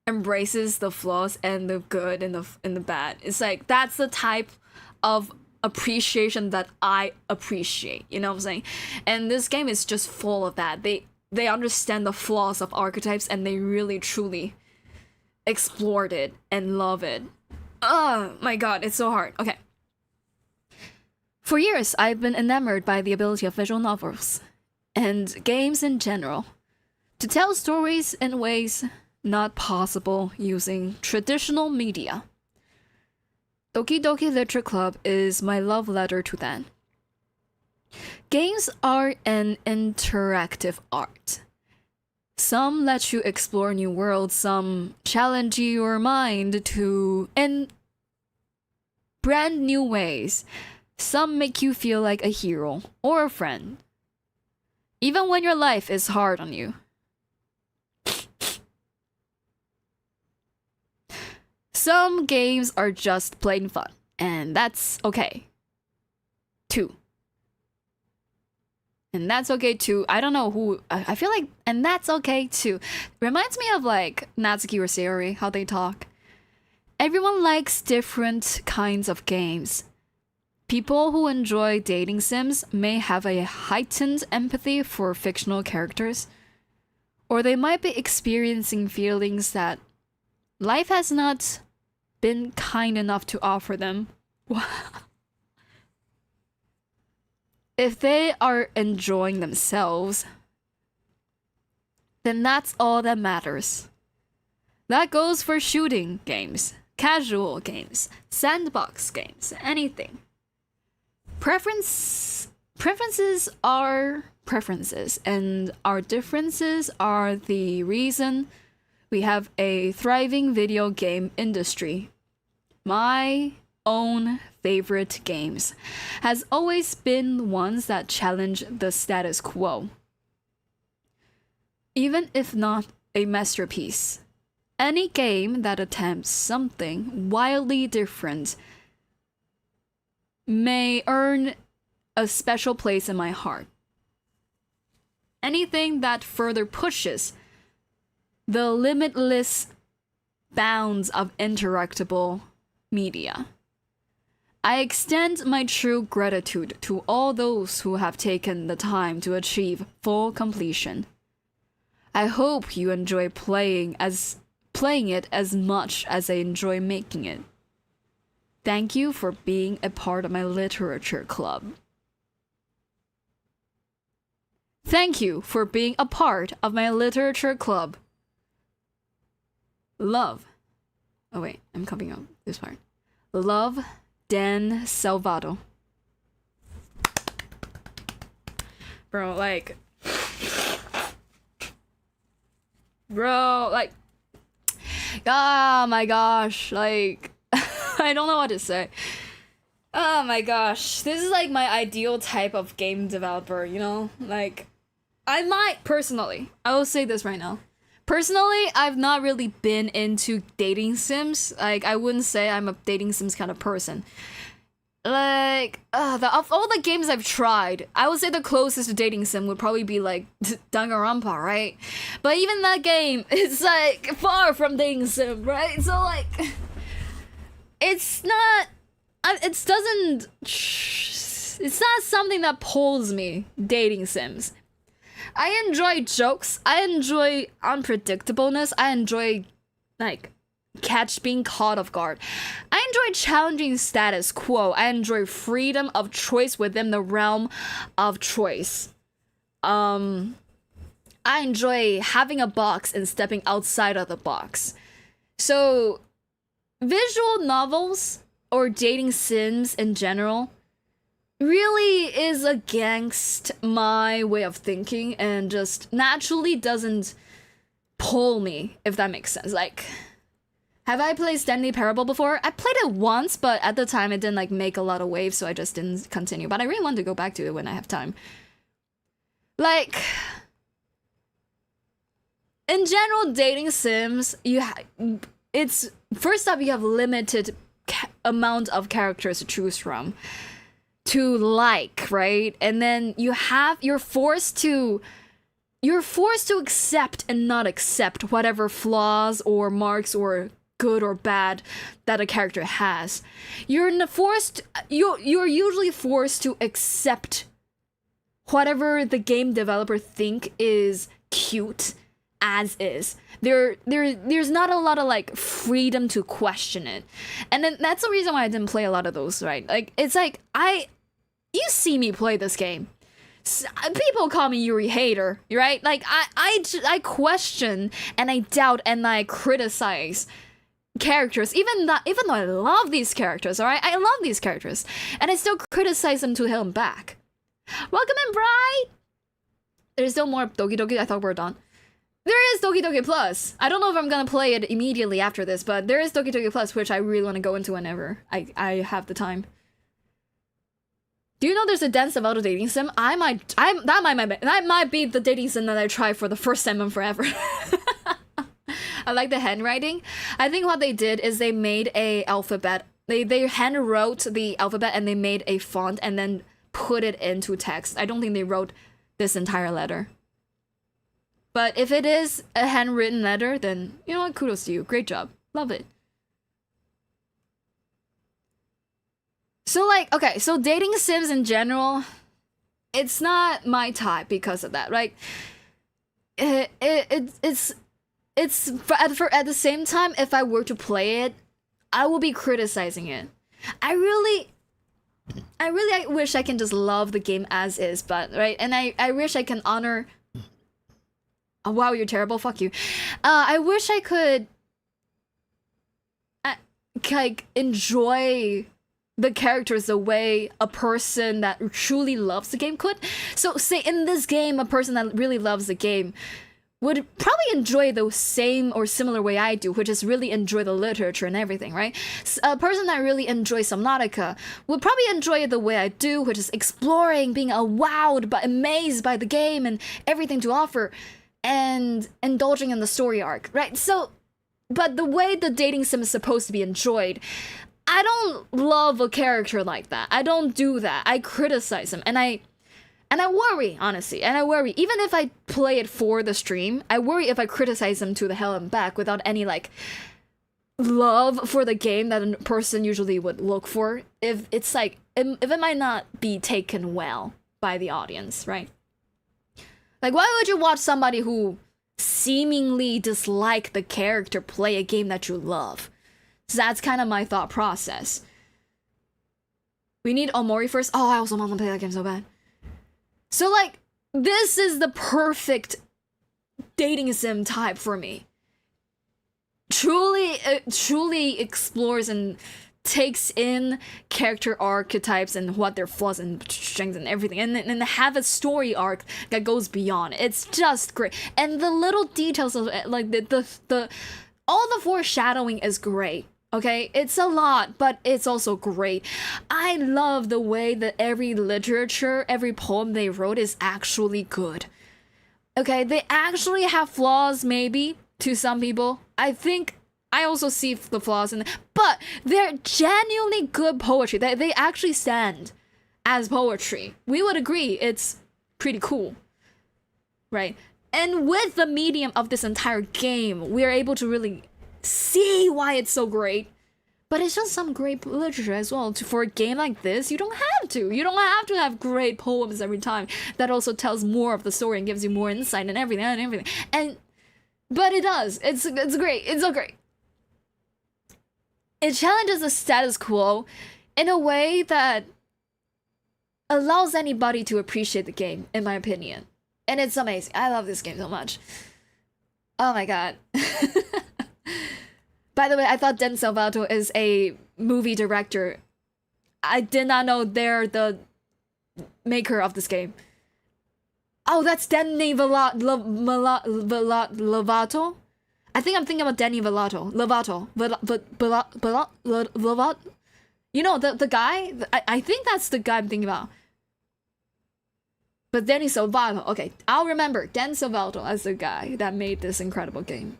embraces the flaws and the good and the bad. It's like that's the type of appreciation that I appreciate. You know what I'm saying? And this game is just full of that. They understand the flaws of archetypes, and they really truly explored it and love it. Oh my god, it's so hard. Okay. For years, I've been enamored by the ability of visual novels and games in general to tell stories in ways not possible using traditional media. Doki Doki Literature Club is my love letter to that. Games are an interactive art. Some let you explore new worlds, some challenge your mind in brand new ways. Some make you feel like a hero or a friend, even when your life is hard on you. Some games are just plain fun, and that's okay, too. And that's okay too. I don't know who. I feel like, and that's okay too. Reminds me of like Natsuki or Sayori, how they talk. Everyone likes different kinds of games. People who enjoy dating sims may have a heightened empathy for fictional characters, or they might be experiencing feelings that life has not been kind enough to offer them. If they are enjoying themselves, then that's all that matters. That goes for shooting games, casual games, sandbox games, anything. Preferences are preferences, and our differences are the reason we have a thriving video game industry. My own favorite games has always been ones that challenge the status quo. Even if not a masterpiece, any game that attempts something wildly different may earn a special place in my heart. Anything that further pushes the limitless bounds of interactable media. I extend my true gratitude to all those who have taken the time to achieve full completion. I hope you enjoy playing it as much as I enjoy making it. Thank you for being a part of my literature club. Thank you for being a part of my literature club. Love. Oh wait, I'm copying out this part. Love, Dan Salvado. Bro, like... Oh my gosh, like... I don't know what to say. Oh my gosh, this is like my ideal type of game developer, you know? Like, I might, personally, I will say this right now. Personally, I've not really been into dating sims. Like, I wouldn't say I'm a dating sims kind of person. Like, of all the games I've tried, I would say the closest to dating sim would probably be like Danganronpa, right? But even that game is like far from dating sim, right? So like, it's not something that pulls me, dating sims. I enjoy jokes, I enjoy unpredictableness, I enjoy like being caught off guard. I enjoy challenging status quo. I enjoy freedom of choice within the realm of choice. I enjoy having a box and stepping outside of the box. So visual novels or dating sims in general really is against my way of thinking and just naturally doesn't pull me, if that makes sense. Like, have I played Stanley Parable before? I played it once, but at the time it didn't like make a lot of waves, so I just didn't continue. But I really want to go back to it when I have time. Like, in general, dating sims, it's first up you have limited amount of characters to choose from to like, right? And then you're forced to accept and not accept whatever flaws or marks or good or bad that a character has. You're usually forced to accept whatever the game developer think is cute, as is. There's not a lot of like freedom to question it, and then that's the reason why I didn't play a lot of those. Right? Like it's like you see me play this game. People call me Yuri hater, right? Like I question and I doubt and I criticize characters, even though I love these characters. All right, I love these characters, and I still criticize them to hell and back. Welcome in, Bright. There's still more Doki Doki. I thought we were done. There is Doki Doki Plus. I don't know if I'm gonna play it immediately after this, but there is Doki Doki Plus, which I really want to go into whenever I have the time. Do you know there's a Dance About a dating sim? That might be the dating sim that I try for the first time in forever. I like the handwriting. I think what they did is they made a alphabet. They hand wrote the alphabet and they made a font and then put it into text. I don't think they wrote this entire letter. But if it is a handwritten letter, then you know what? Kudos to you. Great job. Love it. So like, okay, so dating sims in general, it's not my type because of that, right? It's at the same time, if I were to play it, I will be criticizing it. I wish I can just love the game as is, but right, and I wish I can honor. Oh, wow, you're terrible. Fuck you. I wish I could like enjoy the characters the way a person that truly loves the game could. So say in this game, a person that really loves the game would probably enjoy the same or similar way I do, which is really enjoy the literature and everything, right? A person that really enjoys Subnautica would probably enjoy it the way I do, which is exploring, being wowed, but amazed by the game and everything to offer, and indulging in the story arc, right? So, but the way the dating sim is supposed to be enjoyed, I don't love a character like that. I don't do that. I criticize him, and I worry, honestly, and I worry, even if I play it for the stream, I worry if I criticize him to the hell and back without any, like, love for the game that a person usually would look for, if it's like, if it might not be taken well by the audience, right? Like, why would you watch somebody who seemingly dislike the character play a game that you love? So that's kind of my thought process. We need Omori first. Oh, I also want to play that game so bad. So, like, this is the perfect dating sim type for me. Truly explores and takes in character archetypes and what their flaws and strengths and everything, and have a story arc that goes beyond. It's just great, and the little details of it, like the all the foreshadowing is great. Okay, it's a lot, but it's also great. I love the way that every literature, every poem they wrote is actually good. Okay, they actually have flaws, maybe, to some people. I think I also see the flaws in it, but they're genuinely good poetry. They actually stand as poetry. We would agree it's pretty cool, right? And with the medium of this entire game, we are able to really see why it's so great. But it's just some great literature as well. For a game like this, you don't have to. You don't have to have great poems every time. That also tells more of the story and gives you more insight and everything. But it does. It's great. It's so great. It challenges the status quo in a way that allows anybody to appreciate the game, in my opinion. And it's amazing. I love this game so much. Oh my god. By the way, I thought Den Salvato is a movie director. I did not know they're the maker of this game. Oh, that's Danny Lovato? I think I'm thinking about Danny Lovato. Lovato? You know, the guy? I think that's the guy I'm thinking about. But Danny Salvato. Okay, I'll remember Dan Salvato as the guy that made this incredible game.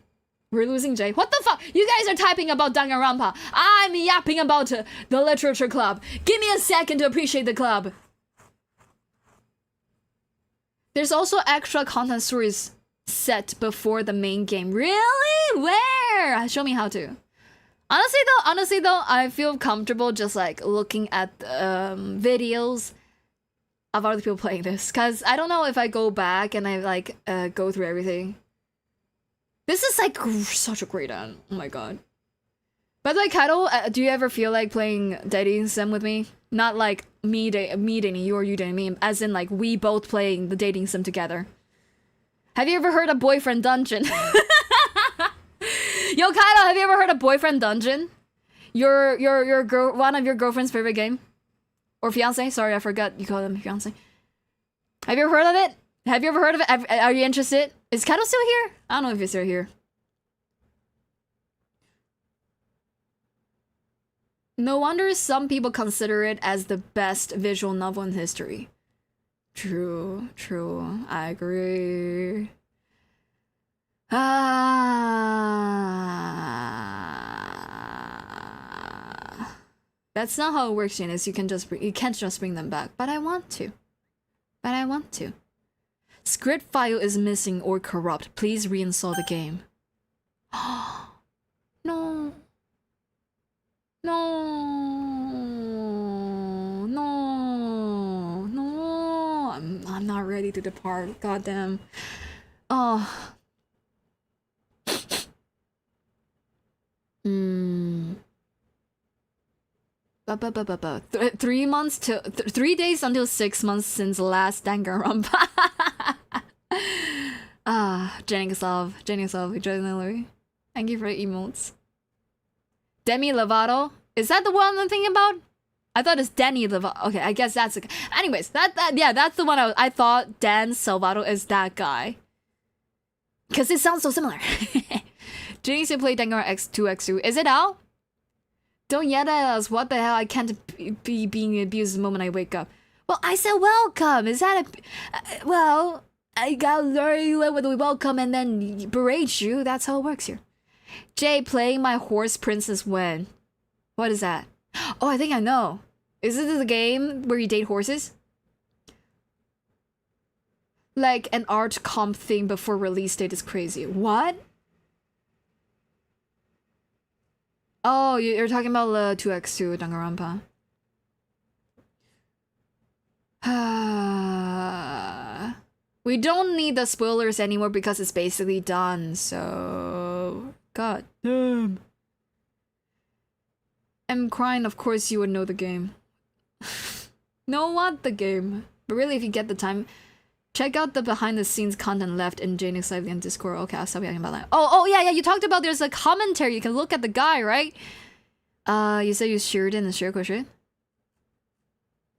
We're losing Jay. What the fuck? You guys are typing about Danganronpa. I'm yapping about the literature club. Give me a second to appreciate the club. There's also extra content stories set before the main game. Really? Where? Show me how to. Honestly though, I feel comfortable just like looking at videos of other people playing this, because I don't know if I go back and I like go through everything. This is like such a great end. Oh my god. By the way, Kaido, do you ever feel like playing dating sim with me? Not like me dating you or you dating me, as in like we both playing the dating sim together. Have you ever heard of boyfriend dungeon? Yo, Kaido, have you ever heard of boyfriend dungeon? Your one of your girlfriend's favorite game? Or fiance? Sorry, I forgot you call them fiance. Have you ever heard of it? Have you ever heard of it? Are you interested? Is Kaido still here? I don't know if he's still here. No wonder some people consider it as the best visual novel in history. True, true. I agree. That's not how it works, Jaenix. You can't just bring them back. But I want to. Script file is missing or corrupt. Please reinstall the game. No. I'm not ready to depart. Goddamn. Oh. 3 months to 3 days until 6 months since last Danganronpa. Jaenix Lively, thank you for the emotes. Demi Lovato, is that the one I'm thinking about? I thought it's Danny Lovato. Okay, I guess that's the. Anyways, that's the one I thought. Dan Salvato is that guy. Cause it sounds so similar. Jaenix to play Danganronpa X2. Is it out? Don't yell at us. What the hell? I can't be being abused the moment I wake up. Well, I said welcome. Is that a... well, I got lure you in with a welcome and then berate you. That's how it works here. Jay, playing my horse princess when? What is that? Oh, I think I know. Is this the game where you date horses? Like an art comp thing before release date is crazy. What? Oh, you're talking about the 2x2 Danganronpa. We don't need the spoilers anymore because it's basically done, so... God damn. I'm crying, of course you would know the game. Know what? The game. But really, if you get the time, check out the behind-the-scenes content left in Jaenix Lively and Discord. Okay, I'll stop talking about that. Oh, yeah, you talked about there's a commentary. You can look at the guy, right? You said you shared it in the share question?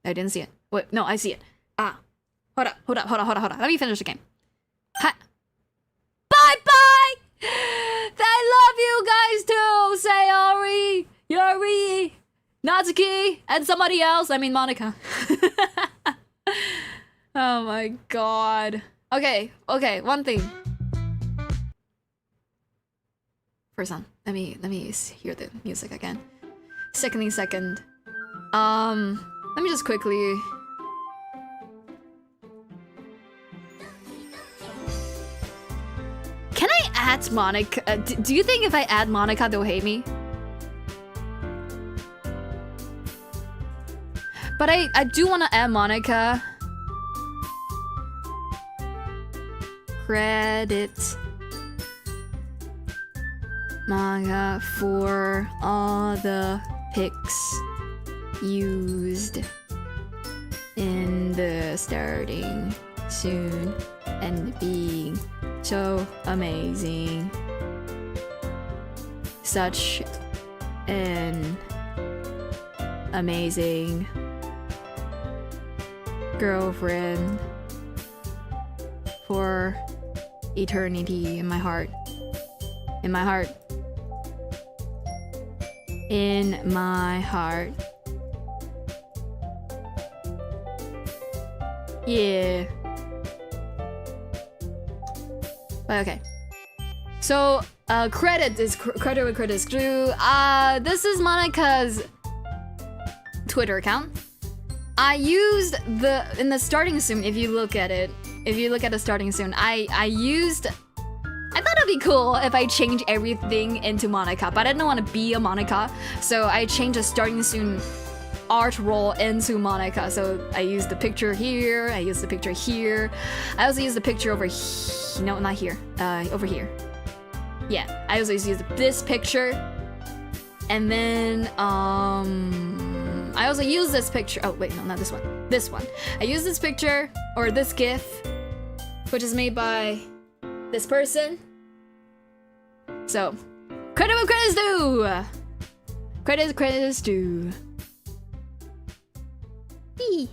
I didn't see it. Wait, no, I see it. Hold up. Let me finish the game. Bye-bye! I love you guys too! Sayori, Yuri, Natsuki, and somebody else. I mean, Monika. Oh my god. Okay, one thing. First on, let me hear the music again. Second. Let me just quickly... Can I add Monika? Do you think if I add Monika, they'll hate me? But I do want to add Monika. Credit manga for all the pics used in the starting soon and being so amazing. Such an amazing girlfriend for eternity in my heart. In my heart. Yeah. But okay. So, credit where credit is due. This is Monika's Twitter account. I used in the starting soon, if you look at it, the starting soon, I thought it'd be cool if I change everything into Monika, but I didn't want to be a Monika, so I changed the starting soon art role into Monika. So I used the picture here, I used the picture here, I also used the picture over here. No, not here. Over here. Yeah, I also use this picture. And then, I also use this picture. Oh, wait, no, not this one. This one. I use this picture, or this GIF, which is made by this person. So, credit where credit is due! Credit is due. Eee.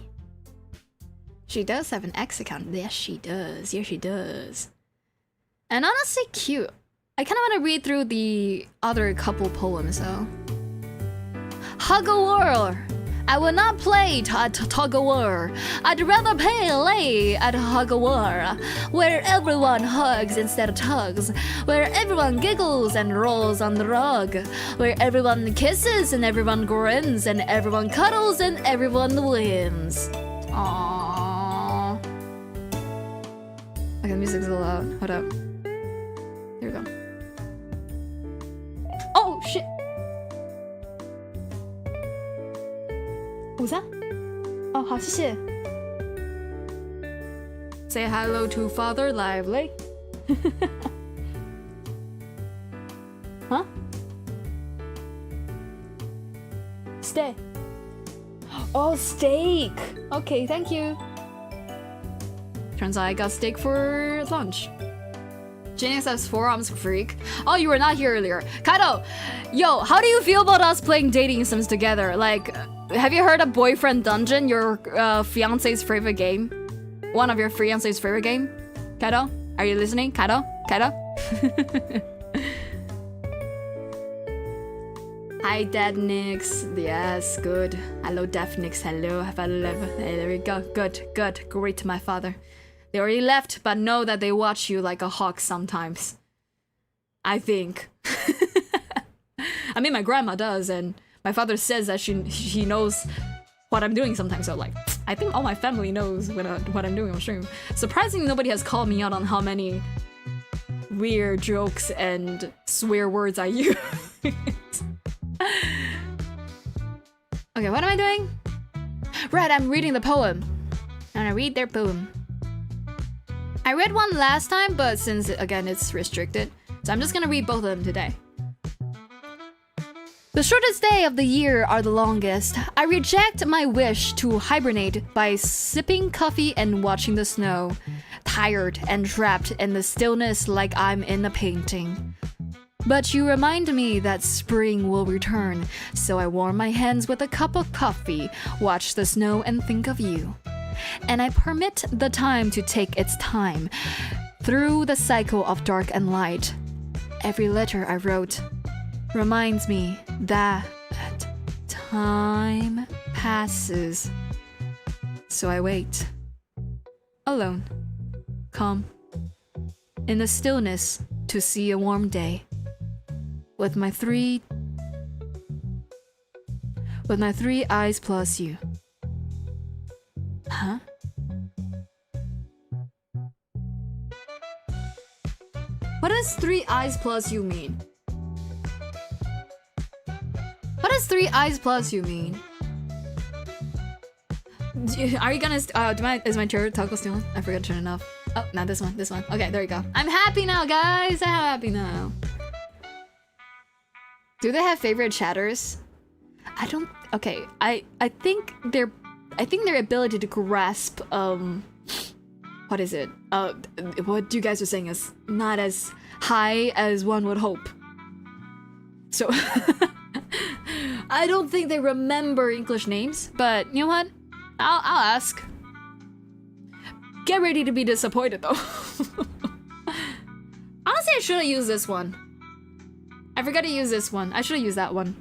She does have an X account. Yes, she does. Yes, she does. And honestly, cute. I kind of want to read through the other couple poems, though. Hug a war. I will not play tug of war. I'd rather play at hug of war, where everyone hugs instead of tugs, where everyone giggles and rolls on the rug, where everyone kisses and everyone grins and everyone cuddles and everyone wins. Aww. Okay, the music's a little loud. Hold up. Here we go. Oh shit! What's that? Oh, 好，谢谢。Say hello to Father Lively. Huh? Stay. Oh, steak. Okay, thank you. Turns out I got steak for lunch. Jaenix has forearms freak. Oh, you were not here earlier. Kaido, yo, how do you feel about us playing dating sims together? Like, have you heard of Boyfriend Dungeon, your fiance's favorite game? One of your fiance's favorite game? Kaido, are you listening? Kaido? Hi, Dadnix. Yes, good. Hello, Daphnex. Hello, there we go. Good. Great, my father. They already left, but know that they watch you like a hawk sometimes. I think. I mean, my grandma does, and my father says that she knows what I'm doing sometimes. So, like, I think all my family knows what I'm doing on stream. Surprisingly, nobody has called me out on how many weird jokes and swear words I use. Okay, what am I doing? Right, I'm reading the poem. I'm gonna read their poem. I read one last time, but since, again, it's restricted, so I'm just gonna read both of them today. The shortest day of the year are the longest. I reject my wish to hibernate by sipping coffee and watching the snow, tired and trapped in the stillness like I'm in a painting. But you remind me that spring will return, so I warm my hands with a cup of coffee, watch the snow and think of you. And I permit the time to take its time through the cycle of dark and light. Every letter I wrote reminds me that time passes. So I wait, alone, calm, in the stillness to see a warm day. With my three eyes plus you. Huh? What does 3 eyes plus you mean? What does 3 eyes plus you mean? Are you gonna is my chair toggle still on? I forgot to turn it off. Oh, not this one, this one. Okay, there you go. I'm happy now, guys. I'm happy now. Do they have favorite chatters? I don't. Okay, I think their ability to grasp what is it? What you guys are saying is not as high as one would hope. So I don't think they remember English names, but you know what? I'll ask. Get ready to be disappointed though. Honestly, I should have used this one. I forgot to use this one. I should have used that one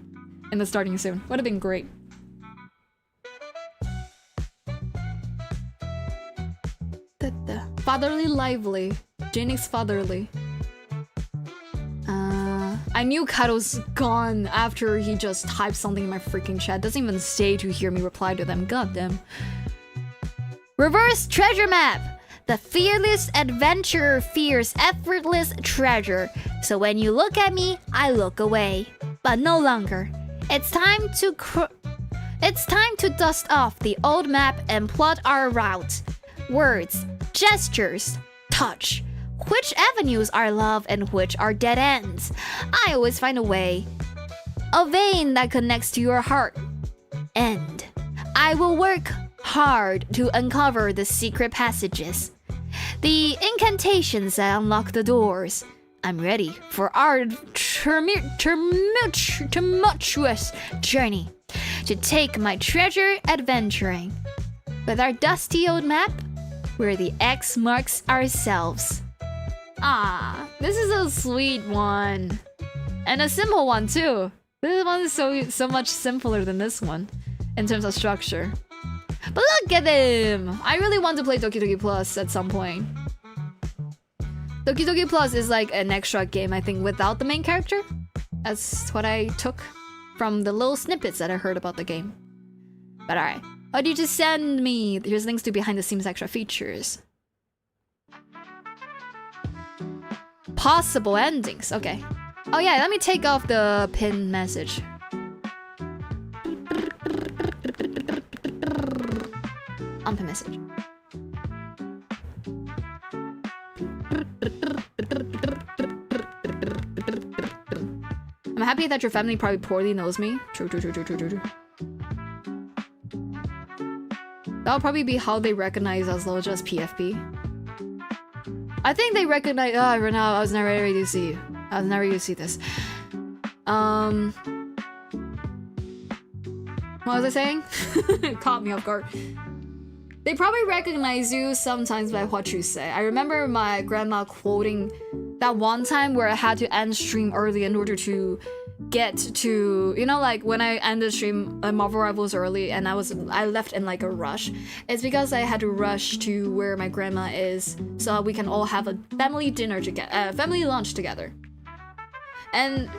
in the starting soon. Would have been great. Fatherly Lively. Jaenix Fatherly. I knew Kaido's gone after he just typed something in my freaking chat. Doesn't even stay to hear me reply to them. Goddamn. Reverse treasure map. The fearless adventurer fears effortless treasure. So when you look at me, I look away. But no longer. It's time to dust off the old map and plot our route. Words, gestures, touch, which avenues are love and which are dead ends. I always find a way. A vein that connects to your heart. And I will work hard to uncover the secret passages. The incantations that unlock the doors. I'm ready for our tumultuous journey to take my treasure adventuring. With our dusty old map, where the X marks ourselves. Ah, this is a sweet one. And a simple one too. This one is so much simpler than this one in terms of structure. But look at him! I really want to play Doki Doki Plus at some point. Doki Doki Plus is like an extra game, I think, without the main character. That's what I took from the little snippets that I heard about the game. But alright. What did you send me? Here's links to behind the scenes extra features. Possible endings, okay. Oh yeah, let me take off the pinned message. Unpin message. I'm happy that your family probably poorly knows me. True. That'll probably be how they recognize us, though, just PFP. I think they recognize. Oh, right now, I was not ready to see you. I was not ready to see this. What was I saying? It caught me off guard. They probably recognize you sometimes by what you say. I remember my grandma quoting that one time where I had to end stream early in order to get to, you know, like when I ended stream Marvel Rivals early and I left in like a rush. It's because I had to rush to where my grandma is so we can all have a family dinner together, family lunch together. And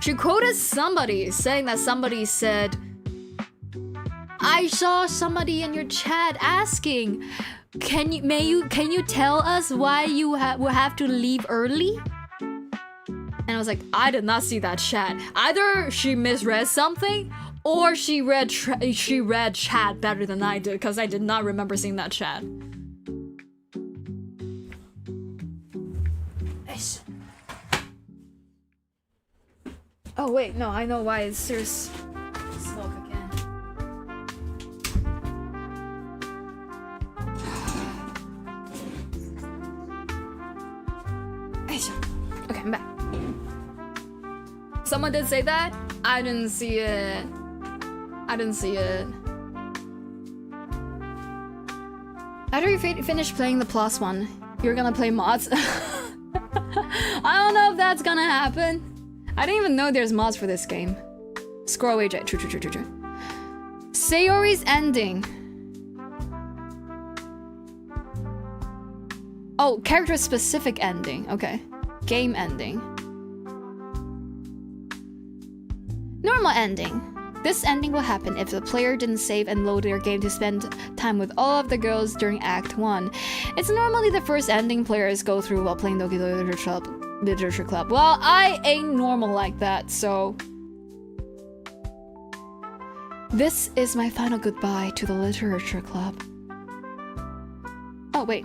she quoted somebody saying that somebody said, I saw somebody in your chat asking, can you tell us why you will have to leave early? And I was like, I did not see that chat. Either she misread something, or she read chat better than I did, because I did not remember seeing that chat. Nice. Oh wait, no, I know why it's serious. Smoke again. Okay, I'm back. Someone did say that? I didn't see it. After you finish playing the plus one, you're gonna play mods? I don't know if that's gonna happen. I didn't even know there's mods for this game. Scroll away, Jay. True. Sayori's ending. Oh, character-specific ending. Okay. Game ending. Normal ending. This ending will happen if the player didn't save and load their game to spend time with all of the girls during Act 1. It's normally the first ending players go through while playing Doki Doki Literature Club. Well, I ain't normal like that, so... This is my final goodbye to the Literature Club. Oh, wait.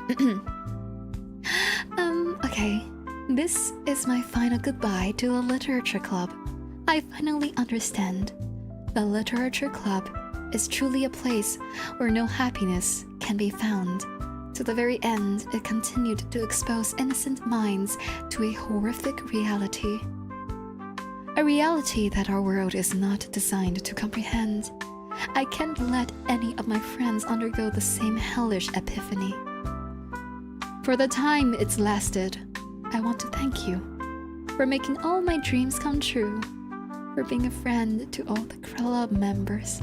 Okay. This is my final goodbye to the Literature Club. I finally understand. The Literature Club is truly a place where no happiness can be found. To the very end, it continued to expose innocent minds to a horrific reality. A reality that our world is not designed to comprehend. I can't let any of my friends undergo the same hellish epiphany. For the time it's lasted, I want to thank you for making all my dreams come true, for being a friend to all the club members,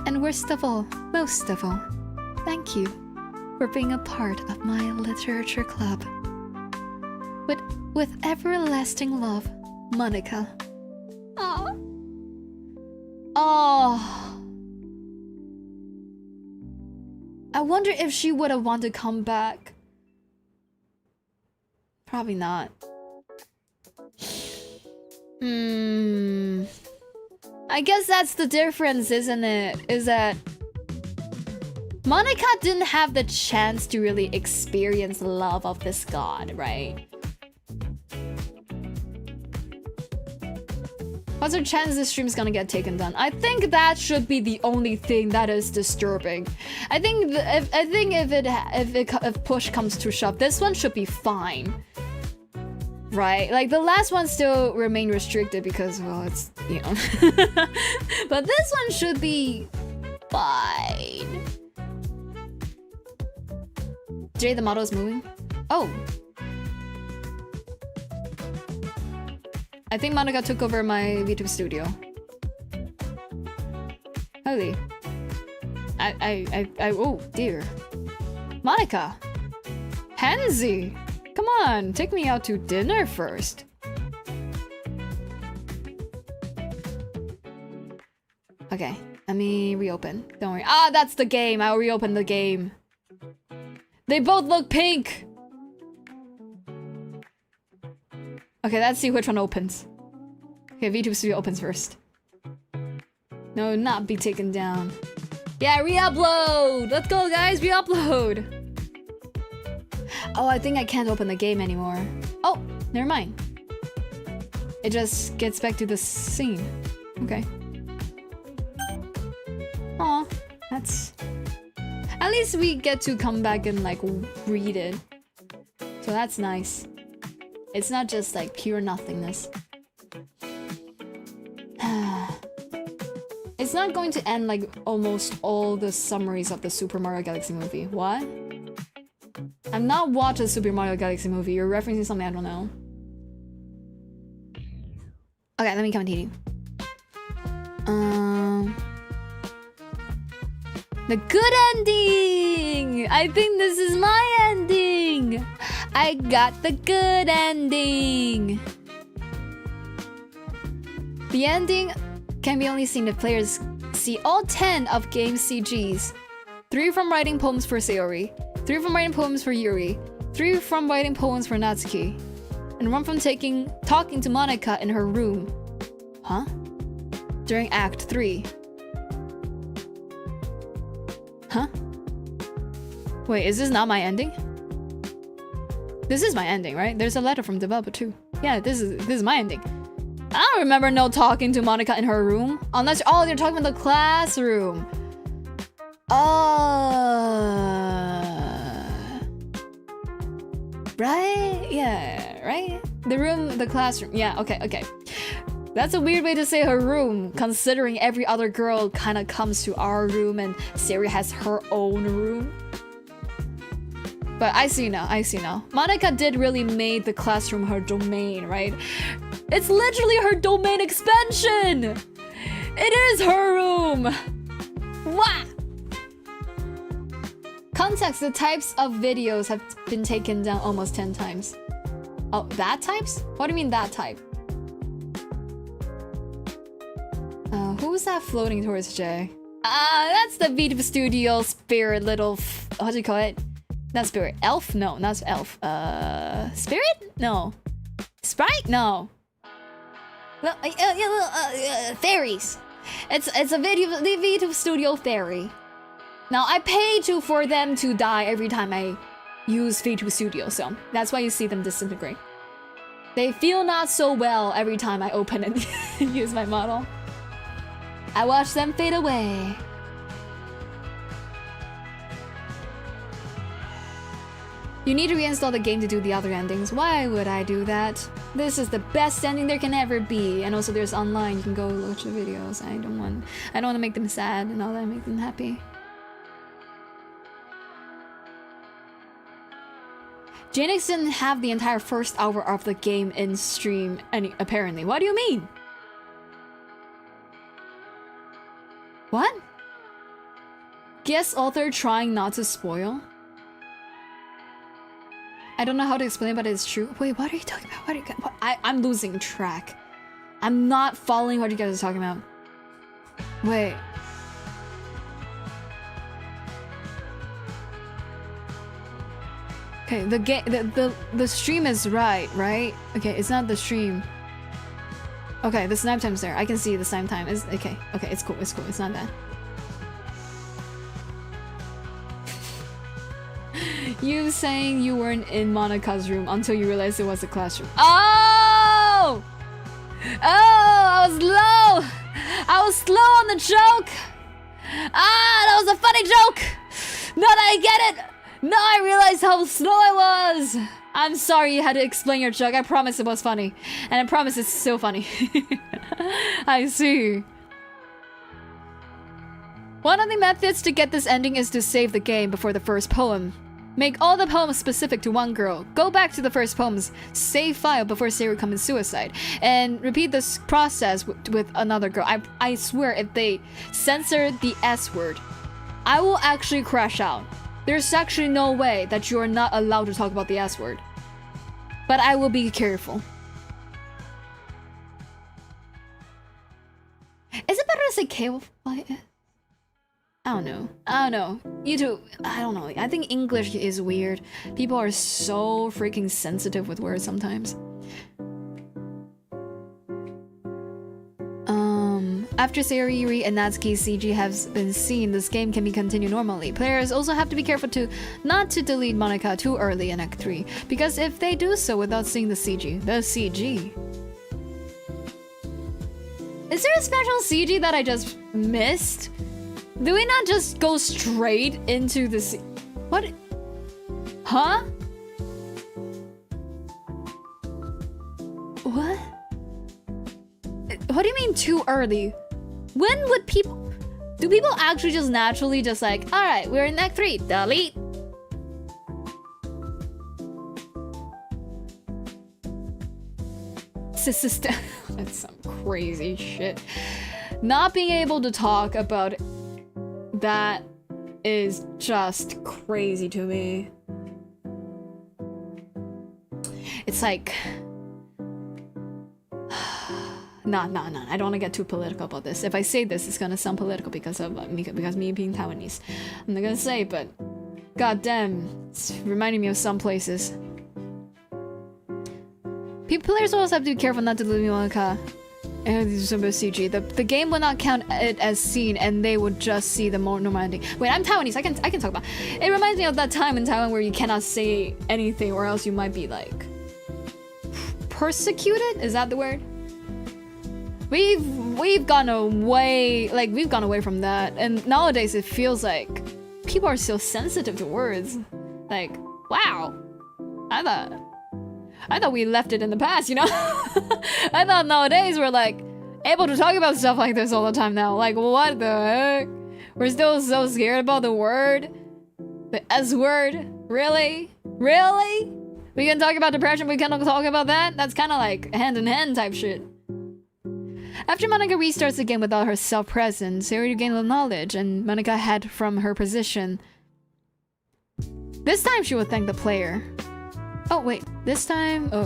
and worst of all, most of all, thank you for being a part of my literature club. With everlasting love, Monika. Oh. I wonder if she would have wanted to come back. Probably not. I guess that's the difference, isn't it? Is that Monika didn't have the chance to really experience the love of this god, right? What's the chance this stream is gonna get taken down? I think that should be the only thing that is disturbing. I think if push comes to shove, this one should be fine, right? Like the last one still remain restricted because, well, it's, you know. But this one should be fine. Jay, the model is moving. Oh. I think Monika took over my VTube studio. Holy. Oh dear. Monika! Pansy! Come on, take me out to dinner first. Okay, let me reopen. Don't worry. Ah, that's the game. I'll reopen the game. They both look pink! Okay, let's see which one opens. Okay, VTube Studio opens first. No, not be taken down. Yeah, re-upload! Let's go, guys, re-upload! Oh, I think I can't open the game anymore. Oh, never mind. It just gets back to the scene. Okay. Aw, that's... At least we get to come back and, like, read it. So that's nice. It's not just like pure nothingness. It's not going to end like almost all the summaries of the Super Mario Galaxy movie. What? I've not watched a Super Mario Galaxy movie. You're referencing something I don't know. Okay, let me continue. The good ending! I think this is my ending! I got the good ending! The ending can be only seen if players see all 10 of game's CGs. 3 from writing poems for Sayori, 3 from writing poems for Yuri, 3 from writing poems for Natsuki, and 1 from talking to Monika in her room. Huh? During Act 3. Huh? Wait, is this not my ending? This is my ending, right? There's a letter from developer too. Yeah, this is my ending. I don't remember no talking to Monika in her room. Unless, oh, you're talking about the classroom. Right? Yeah, right? The room, the classroom. Yeah, okay. That's a weird way to say her room, considering every other girl kind of comes to our room and Sayori has her own room. But I see now. Monika did really make the classroom her domain, right? It's literally her domain expansion! It is her room! Wah! Context, the types of videos have been taken down almost 10 times. Oh, that types? What do you mean that type? Who's that floating towards Jay? That's the VTube Studio spirit little... what do you call it? Not spirit. Elf? No, not elf. Spirit? No. Sprite? No. Fairies. It's a VTube Studio fairy. Now, I pay for them to die every time I use VTube Studio, so that's why you see them disintegrate. They feel not so well every time I open and use my model. I watch them fade away. You need to reinstall the game to do the other endings. Why would I do that? This is the best ending there can ever be. And also there's online, you can go watch the videos. I don't want to make them sad and all that, make them happy. Jaenix didn't have the entire first hour of the game in stream apparently. What do you mean? What? Guest author trying not to spoil? I don't know how to explain it, but it's true. Wait, what are you talking about? I'm losing track. I'm not following what you guys are talking about. Wait. Okay, the stream is right? Okay, it's not the stream. Okay, the snipe time's there. I can see the snipe time. Okay, it's cool. It's not that. You saying you weren't in Monika's room until you realized it was a classroom. Oh! Oh, I was low! I was slow on the joke! Ah, that was a funny joke! Now that I get it! Now I realize how slow I was! I'm sorry you had to explain your joke. I promise it was funny. And I promise it's still funny. I see. One of the methods to get this ending is to save the game before the first poem. Make all the poems specific to one girl. Go back to the first poem's save file before Sayori commits suicide. And repeat this process with another girl. I swear if they censor the S word, I will actually crash out. There's actually no way that you're not allowed to talk about the S word. But I will be careful. Is it better to say K? I don't know. You two, I don't know. I think English is weird. People are so freaking sensitive with words sometimes. After Sayori and Natsuki's CG has been seen, this game can be continued normally. Players also have to be careful not to delete Monika too early in Act 3, because if they do so without seeing the CG. Is there a special CG that I just missed? Do we not just go straight into the what? Huh? What? What do you mean too early? When would people... Do people actually just naturally just like, alright, we're in Act 3, delete? That's some crazy shit. Not being able to talk about that is just crazy to me. It's like... Nah. I don't want to get too political about this. If I say this, it's gonna sound political because of me being Taiwanese. I'm not gonna say, but goddamn, it's reminding me of some places. Players also have to be careful not to lose Monika and do some CG. The game will not count it as seen, and they would just see the more normal ending. Wait, I'm Taiwanese. I can talk about. It reminds me of that time in Taiwan where you cannot say anything, or else you might be like persecuted. Is that the word? We've gone away, from that, and nowadays it feels like people are so sensitive to words. Like, wow, I thought we left it in the past, you know? I thought nowadays we're like able to talk about stuff like this all the time now. Like, what the heck? We're still so scared about the word, the S word. Really? We can talk about depression, we cannot talk about that. That's kind of like hand in hand type shit. After Monika restarts the game without herself present, Sayori gained the knowledge, and Monika hid from her position. This time she will thank the player. Oh wait, this time... Oh,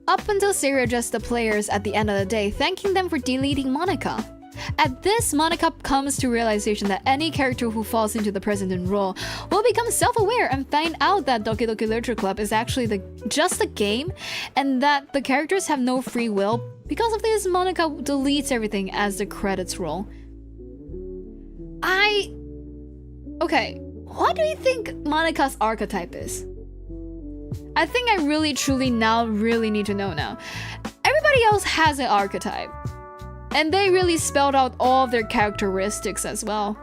Up until Sayori addressed the players at the end of the day, thanking them for deleting Monika. At this, Monika comes to realization that any character who falls into the president role will become self-aware and find out that Doki Doki Literature Club is actually just a game, and that the characters have no free will. Because of this, Monika deletes everything as the credits roll. Okay, what do you think Monika's archetype is? I think I really need to know now. Everybody else has an archetype, and they really spelled out all of their characteristics as well.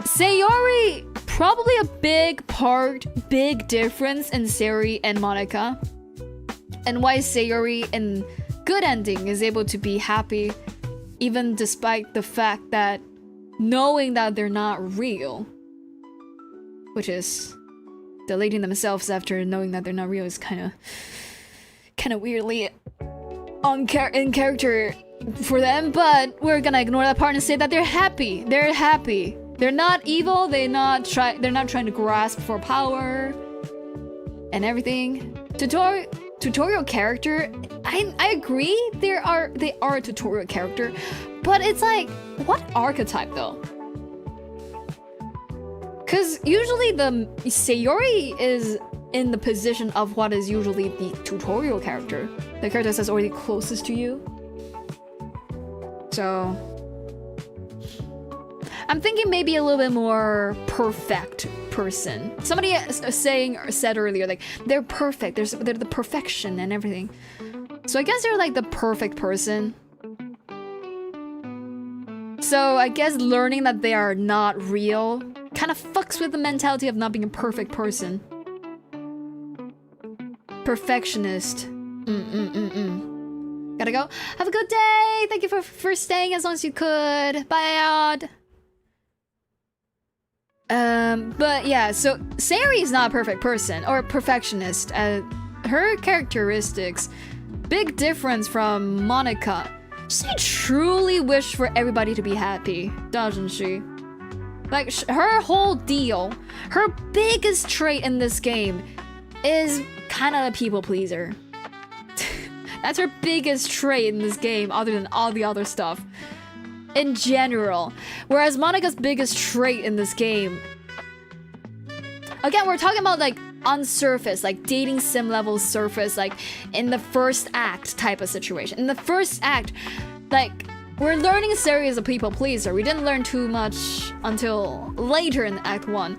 Sayori, probably a big difference in Sayori and Monika, and why Sayori in Good Ending is able to be happy even despite the fact that knowing that they're not real, which is deleting themselves after knowing that they're not real, is kind of weirdly in character for them. But we're gonna ignore that part and say that they're happy. They're not evil. They're not trying to grasp for power and everything. Tutorial character, I agree they are a tutorial character, but it's like, what archetype though? Because usually the Sayori is in the position of what is usually the tutorial character, the character that's already closest to you. So I'm thinking maybe a little bit more perfect person. Somebody said earlier, like, they're perfect, they're the perfection and everything. So I guess they're like the perfect person. So I guess learning that they are not real kind of fucks with the mentality of not being a perfect person. Perfectionist. Gotta go. Have a good day. Thank you for staying as long as you could. Bye. But yeah, so Sari is not a perfect person or perfectionist. Her characteristics, big difference from Monika. She truly wished for everybody to be happy, doesn't she? Like, her whole deal, her biggest trait in this game is kind of a people pleaser. That's her biggest trait in this game, other than all the other stuff. In general. Whereas Monika's biggest trait in this game... Again, we're talking about, like, on surface, like, dating sim level surface, like, in the first act type of situation. In the first act, like, we're learning a series of people pleaser. We didn't learn too much until later in Act 1.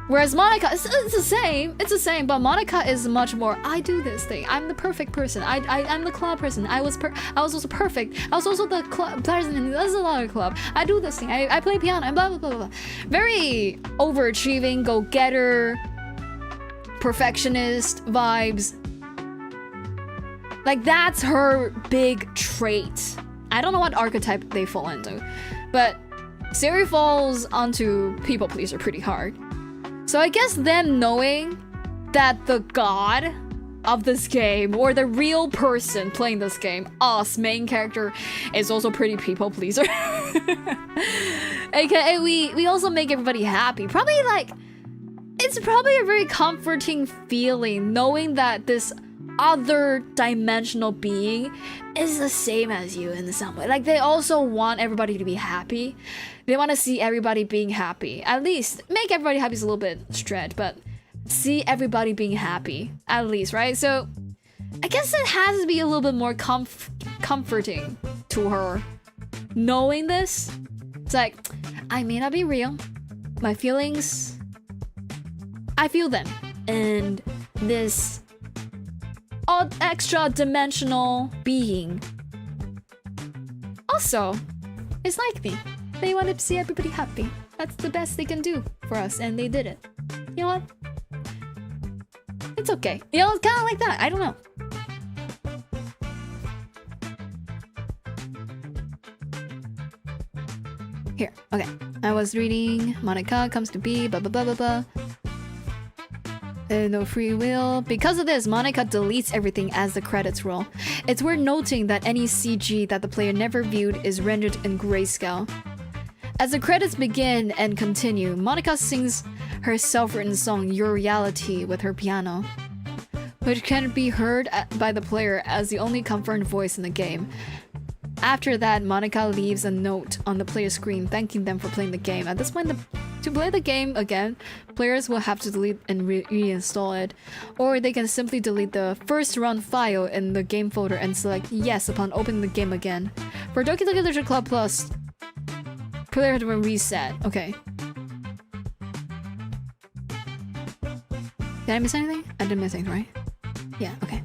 Whereas Monika, it's the same, but Monika is much more, I do this thing, I'm the perfect person, I'm the club person, I was also perfect, I was also the club person in this other club, I do this thing, I play piano, and blah blah blah blah. Very overachieving, go-getter, perfectionist vibes. Like, that's her big trait. I don't know what archetype they fall into, but Sari falls onto people pleaser pretty hard. So I guess them knowing that the god of this game, or the real person playing this game, us, main character, is also pretty people pleaser. AKA, we also make everybody happy. Probably like, it's probably a very comforting feeling knowing that this other dimensional being is the same as you in some way. Like, they also want everybody to be happy. They want to see everybody being happy. At least make everybody happy is a little bit stretch, but see everybody being happy at least, right? So I guess it has to be a little bit more comforting to her knowing this. It's like, I may not be real, my feelings, I feel them, and this odd extra dimensional being also is like me. They want to see everybody happy. That's the best they can do for us, and they did it. You know what? It's okay. You know, it's kind of like that. I don't know. Here, okay. I was reading Monika comes to be, blah blah blah blah blah. No free will. Because of this, Monika deletes everything as the credits roll. It's worth noting that any CG that the player never viewed is rendered in grayscale. As the credits begin and continue, Monika sings her self-written song Your Reality with her piano, which can be heard by the player as the only confirmed voice in the game. After that, Monika leaves a note on the player screen thanking them for playing the game. At this point, to play the game again, players will have to delete and reinstall it, or they can simply delete the first run file in the game folder and select yes upon opening the game again. For Doki Doki Literature Club Plus, player had to reset. Okay. Did I miss anything? I didn't miss anything, right? Yeah, okay.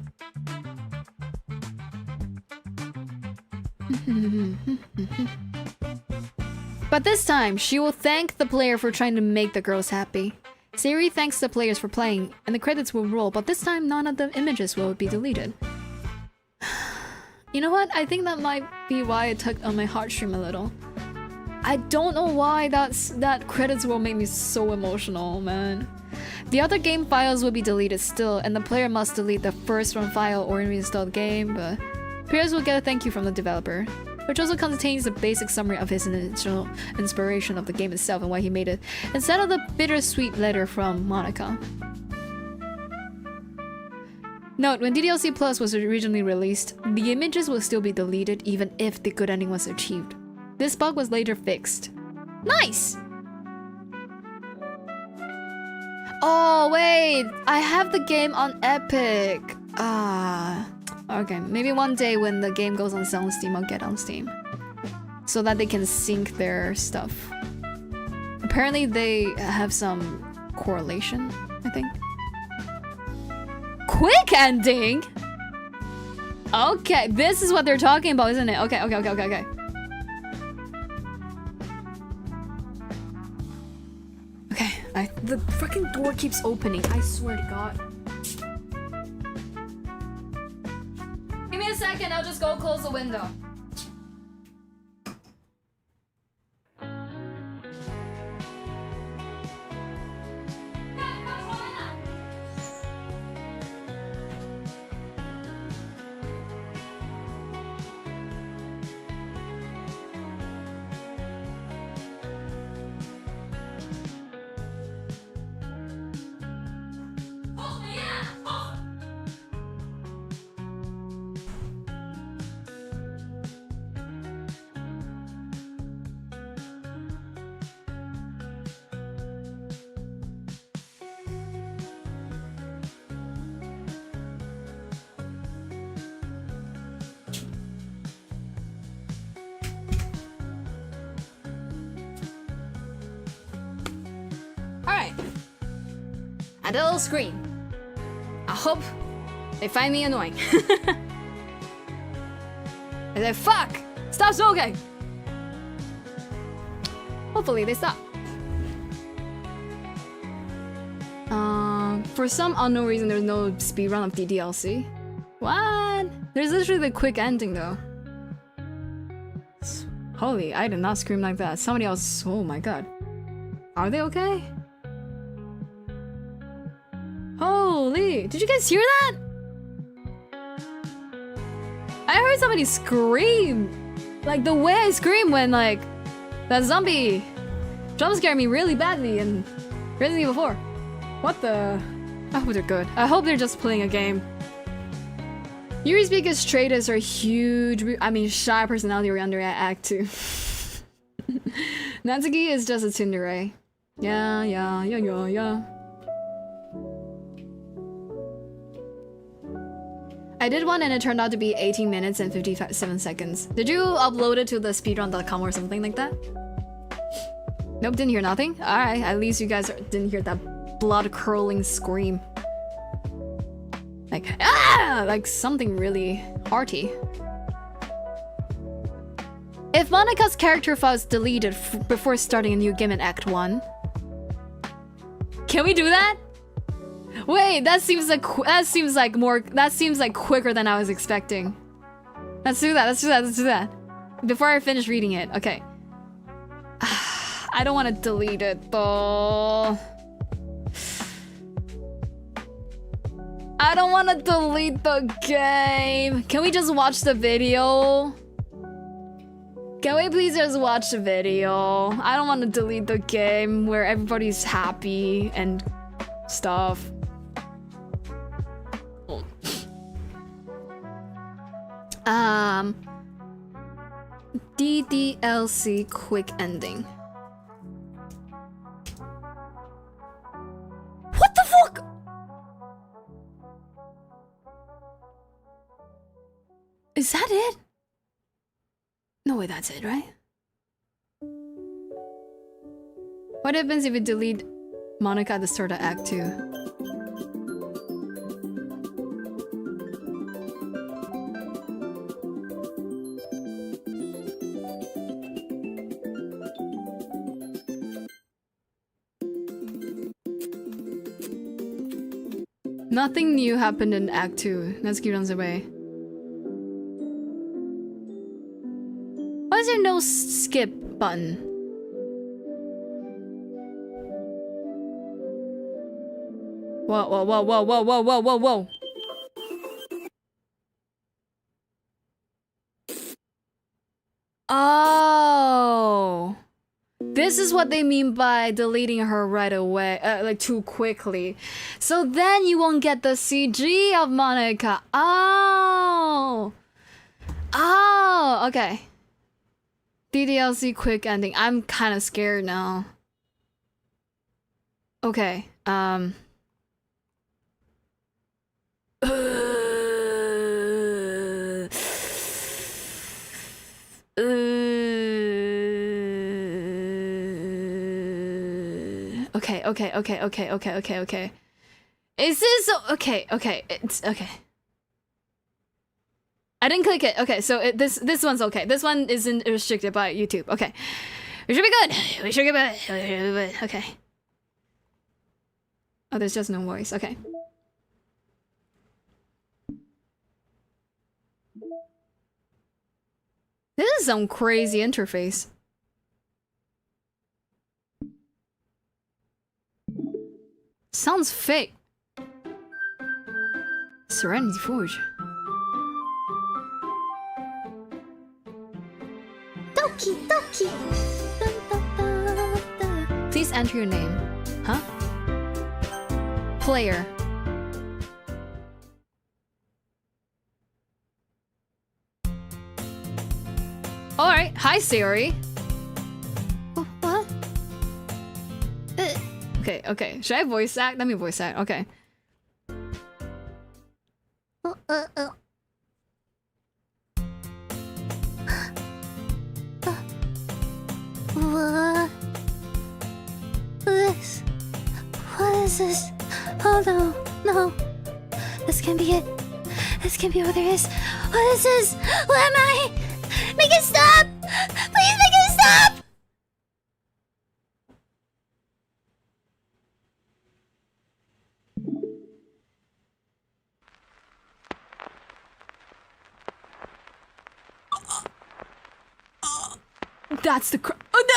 But this time, she will thank the player for trying to make the girls happy. Sari thanks the players for playing, and the credits will roll, but this time none of the images will be deleted. You know what? I think that might be why it tugged on my heartstring a little. I don't know why that credits will make me so emotional, man. The other game files will be deleted still, and the player must delete the first run file or reinstall the game, but players will get a thank you from the developer, which also contains a basic summary of his initial inspiration of the game itself and why he made it, instead of the bittersweet letter from Monika. Note, when DDLC Plus was originally released, the images will still be deleted even if the good ending was achieved. This bug was later fixed. Nice! Oh wait, I have the game on Epic. Okay. Maybe one day when the game goes on sale on Steam, I'll get on Steam, so that they can sync their stuff. Apparently, they have some correlation. I think. Quick ending. Okay, this is what they're talking about, isn't it? Okay. Okay, the freaking door keeps opening. I swear to God. Give me a second. I'll just go close the window. At a little screen. I hope they find me annoying. I said, fuck! Stop smoking! Hopefully they stop. For some unknown reason, there's no speedrun of DDLC. What? There's literally the quick ending though. Holy, I did not scream like that. Somebody else. Oh my god. Are they okay? Holy, did you guys hear that? I heard somebody scream. Like the way I scream when like that zombie jump scared me really badly in Resident Evil 4. What the? I hope they're good. I hope they're just playing a game. Yuri's biggest trait is her huge, shy personality under Act 2. Natsuki is just a tsundere. Yeah. I did one and it turned out to be 18 minutes and 57 seconds. Did you upload it to the speedrun.com or something like that? Nope, didn't hear nothing? Alright, at least you guys didn't hear that blood-curdling scream. Like, ah! Like something really hearty. If Monika's character file is deleted before starting a new game in Act 1, can we do that? Wait, that seems like quicker than I was expecting. Let's do that. Before I finish reading it, okay. I don't want to delete it though. I don't want to delete the game. Can we just watch the video? Can we please just watch the video? I don't want to delete the game where everybody's happy and stuff. DDLC quick ending. What the fuck? Is that it? No way, that's it, right? What happens if you delete Monika at the start of Act 2? Nothing new happened in Act 2. Natsuki runs away. Why is there no skip button? Whoa. Oh. This is what they mean by deleting her right away, like too quickly. So then you won't get the CG of Monika. Oh, okay. DDLC quick ending. I'm kind of scared now. Okay, Okay. Is this okay? It's okay. I didn't click it. Okay, so this one's okay. This one isn't restricted by YouTube. Okay, we should be good. We should get good. Okay. Oh, there's just no voice. Okay. This is some crazy interface. Sounds fake. Serenity Forge. Doki Doki. Dun, dun, dun, dun. Please enter your name. Huh? Player. Alright, hi Siri. What? Okay. Should I voice act? Let me voice act. Okay. What? What is this? Oh no. This can't be it. This can't be what there is. What is this? What am I? Make it stop! Please make it stop! That's the oh no!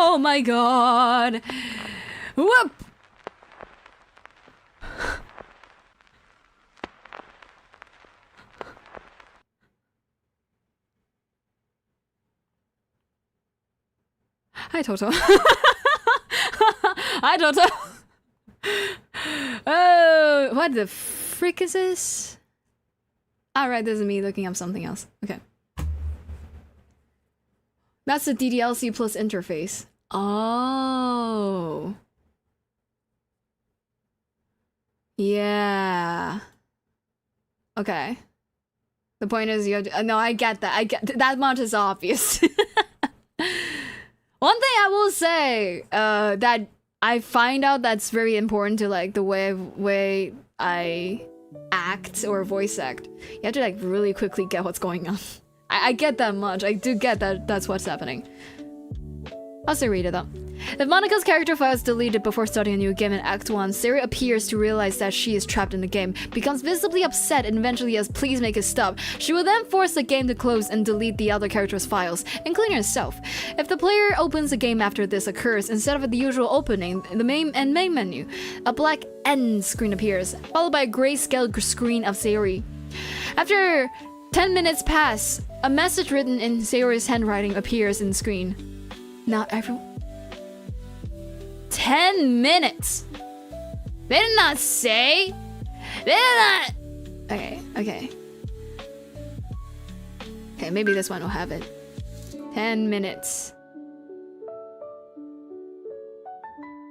Oh my god. Whoop! Hi, Toto. Hi, Toto. Oh, what the frick is this? Alright, this is me looking up something else. Okay. That's the DDLC plus interface. Oh. Yeah. Okay. The point is you have to, no, I get that. That much is obvious. One thing I will say, that I find out that's very important to like the way I act or voice act. You have to like really quickly get what's going on. I get that much. I do get that that's what's happening. I'll still read it though. If Monika's character file is deleted before starting a new game in Act 1, Siri appears to realize that she is trapped in the game, becomes visibly upset and eventually yells, "Please make it stop." She will then force the game to close and delete the other character's files, including herself. If the player opens the game after this occurs, instead of the usual opening, the main menu, a black end screen appears, followed by a grayscale screen of Siri. After 10 minutes pass, a message written in Siri's handwriting appears in the screen. Not everyone. 10 minutes! They did not say! They did not! Okay. Okay, maybe this one will have it. 10 minutes.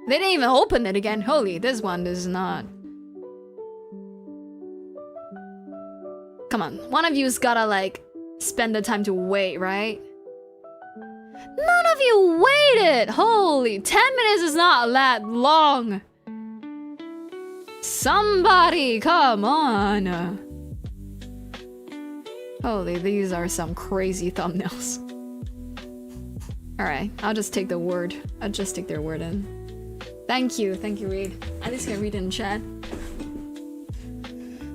They didn't even open it again. Holy, this one does not. Come on, one of you's gotta like spend the time to wait, right? None of you waited! Holy, 10 minutes is not that long! Somebody, come on! Holy, these are some crazy thumbnails. Alright, I'll just take the word. I'll just take their word in. Thank you, Reed. I'm just gonna read it in chat.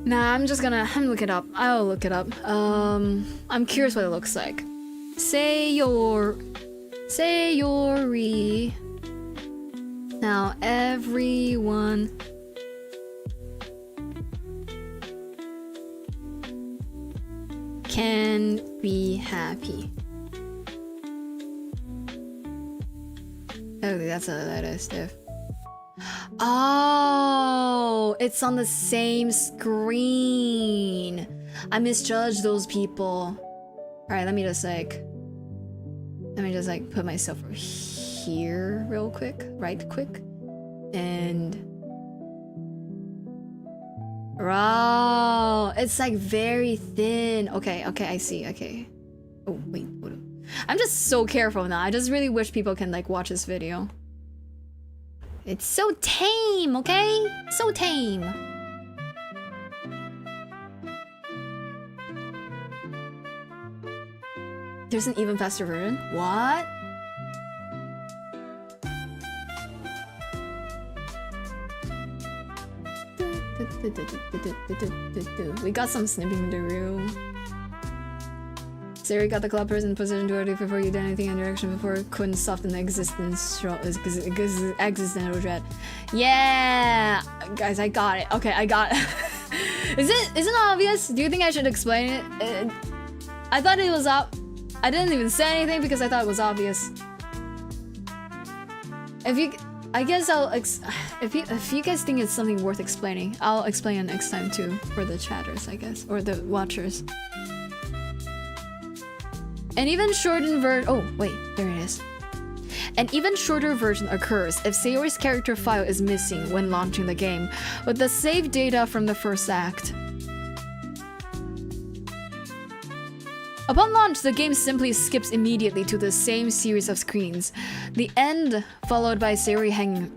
Nah, I'm look it up. I'll look it up. I'm curious what it looks like. Sayori. Now everyone can be happy. Oh, that is stiff. Oh, it's on the same screen. I misjudged those people. All right, let me just like put myself over here real quick, right quick. And wow, it's like very thin. Okay, I see. Okay. Oh wait, hold on. I'm just so careful now. I just really wish people can like watch this video. It's so tame, okay? So tame. There's an even faster version. What? We got some snipping to do. Siri got the clubbers in position to already before you did anything in direction before it couldn't soften the existential dread. Yeah, guys, I got it. Okay, I got it. Isn't it obvious? Do you think I should explain it? I thought it was up. I didn't even say anything because I thought it was obvious. I guess I'll if you guys think it's something worth explaining, I'll explain it next time too for the chatters, I guess, or the watchers. An even shortened version. Oh wait, there it is. An even shorter version occurs if Sayori's character file is missing when launching the game, with the saved data from the first act. Upon launch, the game simply skips immediately to the same series of screens. The end, followed by Sayori hanging.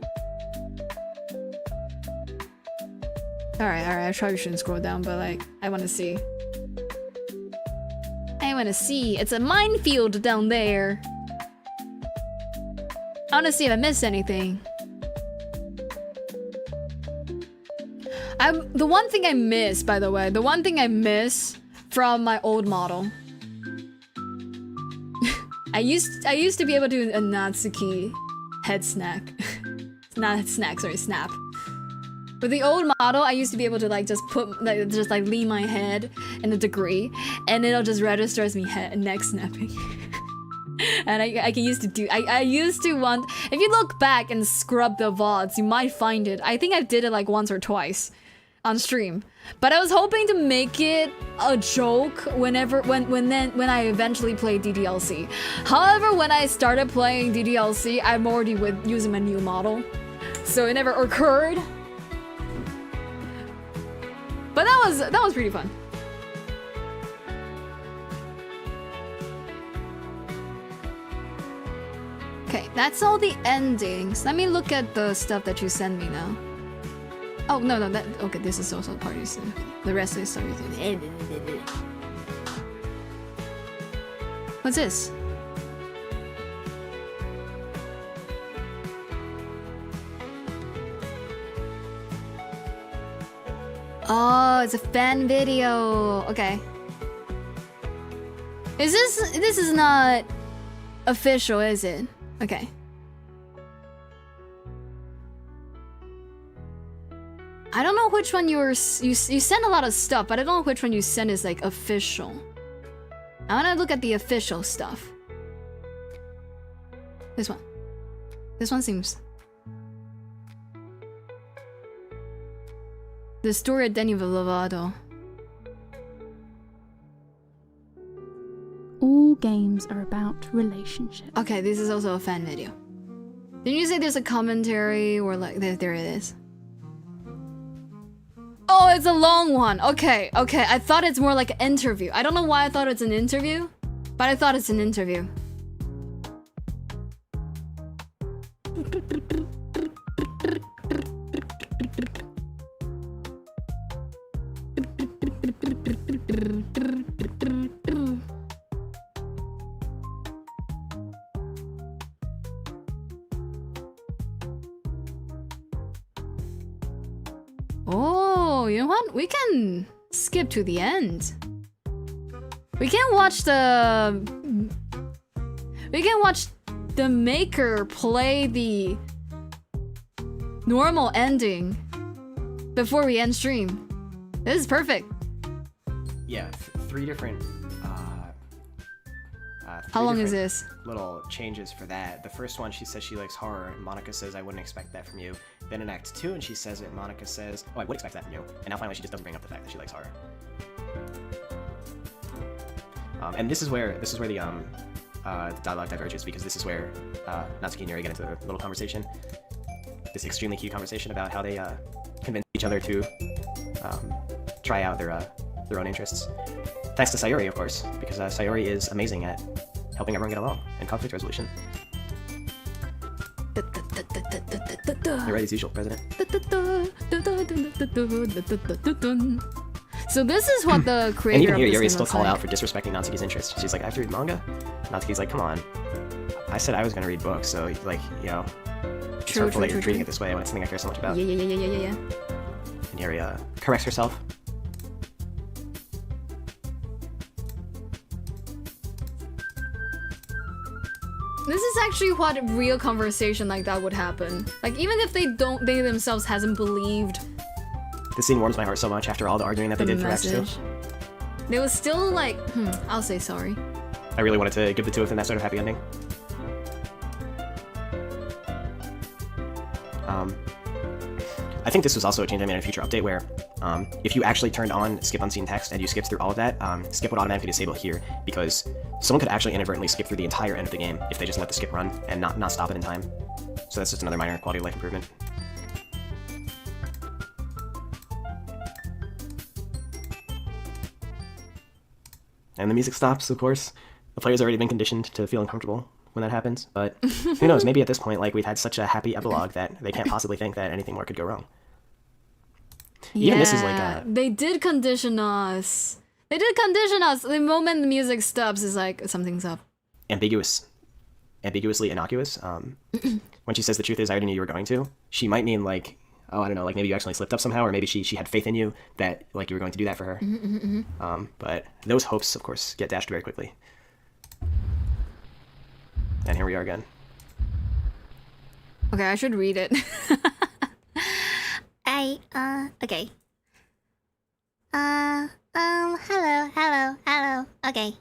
Alright, I probably shouldn't scroll down, but like, I wanna see. I wanna see. It's a minefield down there. I wanna see if I missed anything. The one thing I miss, by the way, the one thing I miss from my old model. I used to be able to do a Natsuki head snack. Not snack, sorry, snap. With the old model, I used to be able to like just lean my head in a degree, and it'll just register as me neck snapping. And I used to want. If you look back and scrub the VODs, you might find it. I think I did it like once or twice on stream, but I was hoping to make it a joke when I eventually played DDLC. However, when I started playing DDLC, I'm already using my new model, so it never occurred. But that was pretty fun. Okay, that's all the endings. Let me look at the stuff that you sent me now. Oh no, okay, this is also party stuff. The rest is everything. What's this? Oh, it's a fan video. Okay. This is not official, is it? Okay. I don't know which one you sent a lot of stuff, but I don't know which one you sent is like official. I want to look at the official stuff. This one. This one seems. The story of Danny Lovato. All games are about relationships. Okay, this is also a fan video. Didn't you say there's a commentary or like there it is? Oh, it's a long one. Okay. I thought it's more like an interview. I don't know why I thought it's an interview, but I thought it's an interview. Oh, you know what? We can skip to the end. We can watch the maker play the normal ending before we end stream. This is perfect. Yeah, three different. How long is this? Little changes for that. The first one, she says she likes horror. Monika says, "I wouldn't expect that from you." Then in Act 2, and she says it. Monika says, "Oh, I would expect that from you." And now finally, she just doesn't bring up the fact that she likes horror. And this is where the the dialogue diverges, because this is where Natsuki and Yuri get into a little conversation. This extremely cute conversation about how they convince each other to try out their own interests. Thanks to Sayori, of course, because Sayori is amazing at helping everyone get along and conflict resolution. You're right as usual, President. So this is what the creator And even of here, this Yuri game is still looks called like. out for disrespecting Natsuki's interests. She's like, I have to read manga? Natsuki's like, come on. I said I was gonna read books, so, like, you know, it's hurtful that you're treating it this way when it's something I care so much about. Yeah. And Yuri corrects herself. This is actually what a real conversation like that would happen. Like, even if they themselves hasn't believed This scene warms my heart so much after all the arguing that they the did for Act 2. message, they was still like, I'll say sorry. I really wanted to give the two of them that sort of happy ending. I think this was also a change I made in a future update where if you actually turned on skip unseen text and you skipped through all of that, skip would automatically disable here, because someone could actually inadvertently skip through the entire end of the game if they just let the skip run and not stop it in time. So that's just another minor quality of life improvement. And the music stops, of course. The player's already been conditioned to feel uncomfortable when that happens, but who knows, maybe at this point, like, we've had such a happy epilogue that they can't possibly think that anything more could go wrong. Even this is like they did condition us. They did condition us. The moment the music stops, it's like something's up. ambiguously innocuous. When she says the truth is I already knew you were going to, she might mean like, oh, I don't know, like maybe you actually slipped up somehow, or maybe she had faith in you that like you were going to do that for her. But those hopes, of course, get dashed very quickly. And here we are again. Okay, I should read it. Okay. Hello. Okay.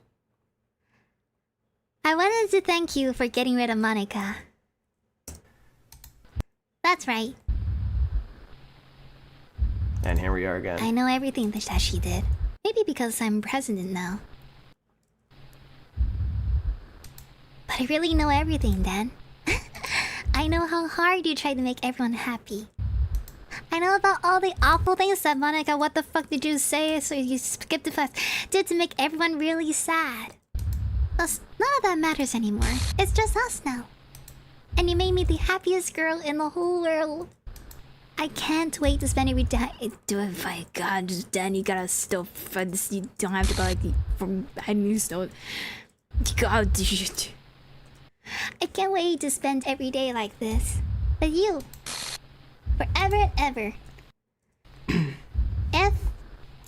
I wanted to thank you for getting rid of Monika. That's right. And here we are again. I know everything that she did. Maybe because I'm president now. But I really know everything, Dan. I know how hard you tried to make everyone happy. I know about all the awful things that Monika, what the fuck did you say? So you skipped the class. Did to make everyone really sad. Thus, none of that matters anymore. It's just us now. And you made me the happiest girl in the whole world. I can't wait to spend every day. Do it, my God, just Dan, you gotta still find this. You don't have to go like from hiding these notes. God, dude. I can't wait to spend every day like this with you. Forever and ever.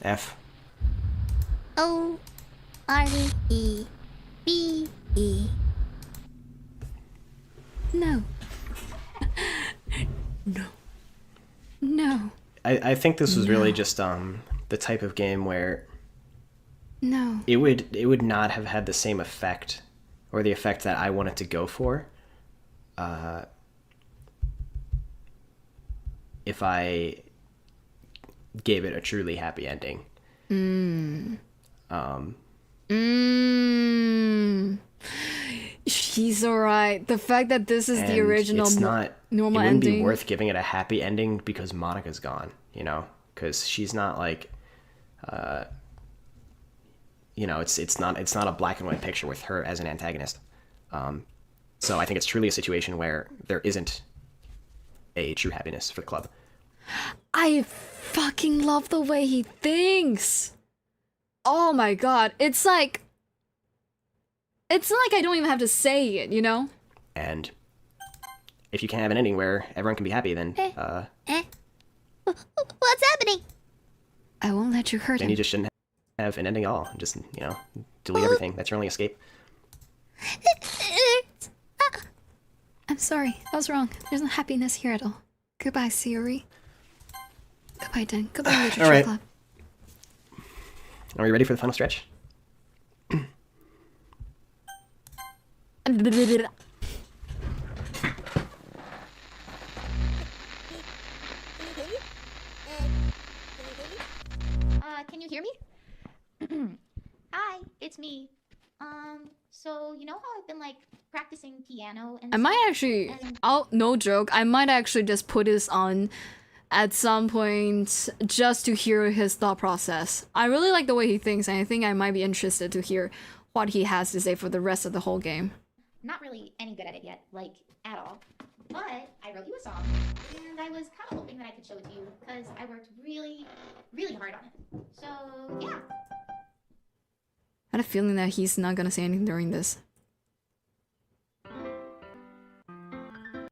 F. O-R-E-B-E. No. No. I think this was really just the type of game where No. it would not have had the same effect, or the effect that I wanted to go for, if I gave it a truly happy ending. She's alright. The fact that this is the And original it's not, normal it wouldn't ending. be worth giving it a happy ending because Monika's gone, you know? Because she's not like, you know, it's not a black and white picture with her as an antagonist. So I think it's truly a situation where there isn't a true happiness for the club. I fucking love the way he thinks. Oh my God. It's like I don't even have to say it, you know? And if you can't have an ending where everyone can be happy, then What's happening? I won't let you hurt then him. you just shouldn't have an ending at all. Just, you know, delete everything. That's your only escape. I'm sorry. I was wrong. There's no happiness here at all. Goodbye, Sayori. Goodbye, Dan. Goodbye, Literature All right. Club. Are we ready for the final stretch? Can you hear me? Hi, it's me. So you know how I've been like practicing piano and I might stuff? actually, And no joke, I might actually just put this on at some point just to hear his thought process. I really like the way he thinks, and I think I might be interested to hear what he has to say for the rest of the whole game. not really any good at it yet, like at all. But I wrote you a song, and I was kind of hoping that I could show it to you because I worked really, really hard on it. So yeah. I had a feeling that he's not gonna say anything during this.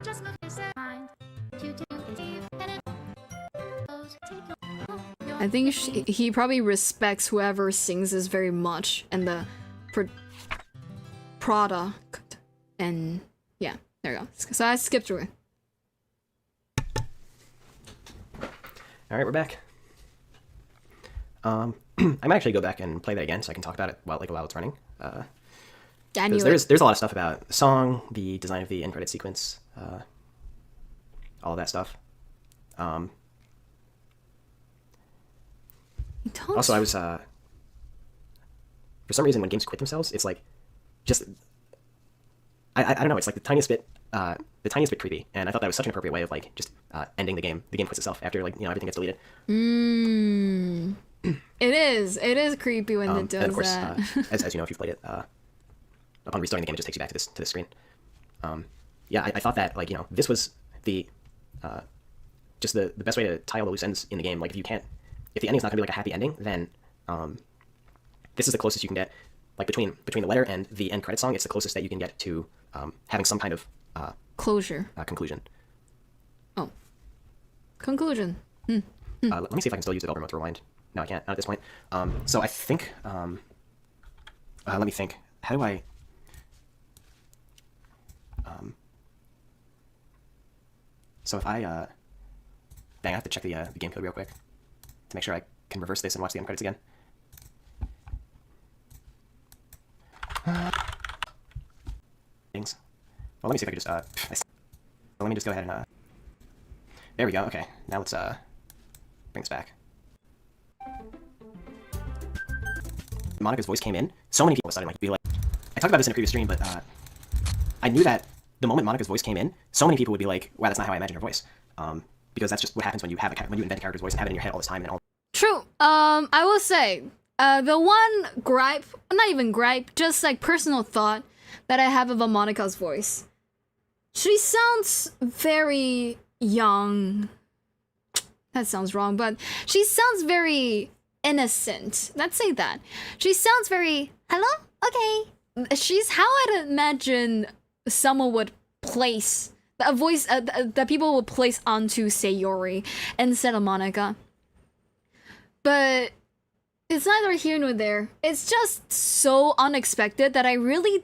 Just move your mind to receive and it goes. Take your I think he probably respects whoever sings this very much, and the product, and yeah, there we go. So I skipped through it. All right, we're back. I might actually go back and play that again so I can talk about it while it's running. I knew There's a lot of stuff about the song, the design of the end credit sequence, all of that stuff. Also, I was for some reason when games quit themselves, it's like just I don't know. It's like the tiniest bit creepy, and I thought that was such an appropriate way of like just ending the game. The game quits itself after everything gets deleted. It is creepy when it does and of course, that. as you know, if you've played it, upon restarting the game, it just takes you back to this screen. Yeah, I thought that this was the just the best way to tie all the loose ends in the game. Like if the ending's not gonna be like a happy ending, then this is the closest you can get. Like between the letter and the end credit song, it's the closest that you can get to having some kind of Closure. conclusion. Oh, conclusion. Let me see if I can still use the Velvet remote to rewind. No, I can't. Not at this point. So I think. Let me think. How do I? So if I I have to check the game code real quick to make sure I can reverse this and watch the end credits again. Things. Well, let me see if I could just let me just go ahead and there we go. Okay, now let's bring this back. Monika's voice came in. So many people started be like, I talked about this in a previous stream, but I knew that the moment Monika's voice came in, so many people would be like, "Wow, that's not how I imagined her voice," because that's just what happens when you invent a character's voice and have it in your head all the time and all. True. I will say, the one gripe, not even gripe, just like personal thought that I have about Monika's voice. She sounds very young. That sounds wrong, but she sounds very innocent. Let's say that. She sounds very, hello? Okay. She's how I'd imagine someone would place a voice that people would place onto Sayori instead of Monika. But it's neither here nor there. It's just so unexpected that I really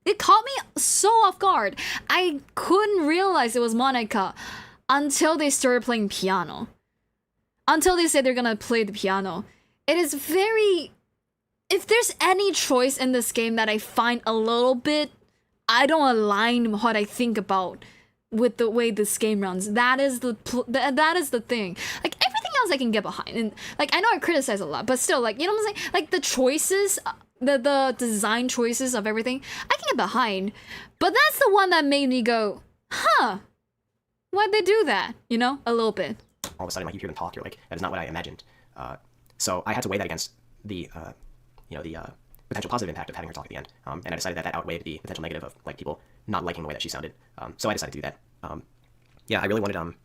it caught me so off guard. I couldn't realize it was Monika until they started playing piano. Until they said they're gonna play the piano. It is very... If there's any choice in this game that I find a little bit, I don't align what I think about with the way this game runs. That is the thing. Like, everything else I can get behind. And, like, I know I criticize a lot, but still, like, you know what I'm saying? Like, the choices, the design choices of everything, I can get behind. But that's the one that made me go, huh, why'd they do that? You know? A little bit. All of a sudden, like, you hear them talk, you're like, that is not what I imagined. So I had to weigh that against the, the potential positive impact of having her talk at the end. And I decided that outweighed the potential negative of, like, people not liking the way that she sounded. So I decided to do that. Yeah, I really wanted,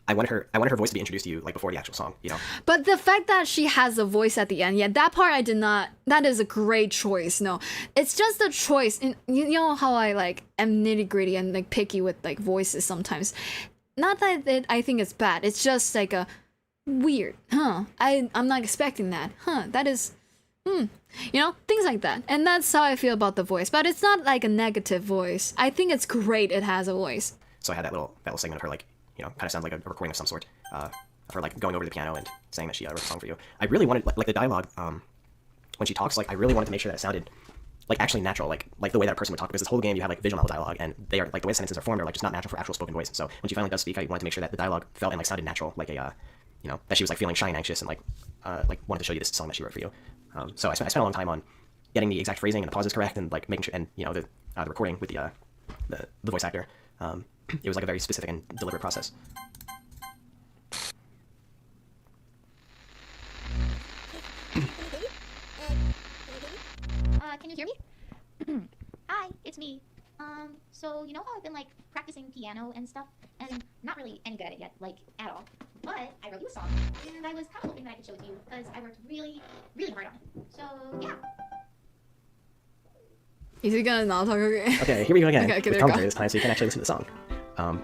I wanted her voice to be introduced to you, like, before the actual song, you know? But the fact that she has a voice at the end, yeah, that part I did not... That is a great choice, no. It's just a choice. And you know how I, like, am nitty-gritty and, like, picky with, like, voices sometimes. Not that I think it's bad. It's just, like, a... Weird. Huh. I'm not expecting that. Huh. That is... You know? Things like that. And that's how I feel about the voice. But it's not, like, a negative voice. I think it's great it has a voice. So I had that little segment of her, like, you know, kind of sounds like a recording of some sort, of her, like, going over to the piano and saying that she wrote a song for you. I really wanted, like the dialogue, when she talks, like, I really wanted to make sure that it sounded, like, actually natural, like the way that a person would talk, because this whole game you have, like, visual novel dialogue, and they are, like, the way sentences are formed are, like, just not natural for actual spoken voice. So when she finally does speak, I wanted to make sure that the dialogue felt and, like, sounded natural, like a, you know, that she was, like, feeling shy and anxious and, like wanted to show you this song that she wrote for you. So I spent a long time on getting the exact phrasing and the pauses correct, and like making sure, and the recording with the voice actor. It was like a very specific and deliberate process. Can you hear me? Hi, it's me. So you know how I've been like practicing piano and stuff, and not really any good at it yet, like at all. But I wrote you a song, and I was kind of hoping that I could show it to you because I worked really, really hard on it. So yeah. Is he gonna not talk again? Okay, here we go again. Okay, with there we commentary go. this time, so you can actually listen to the song.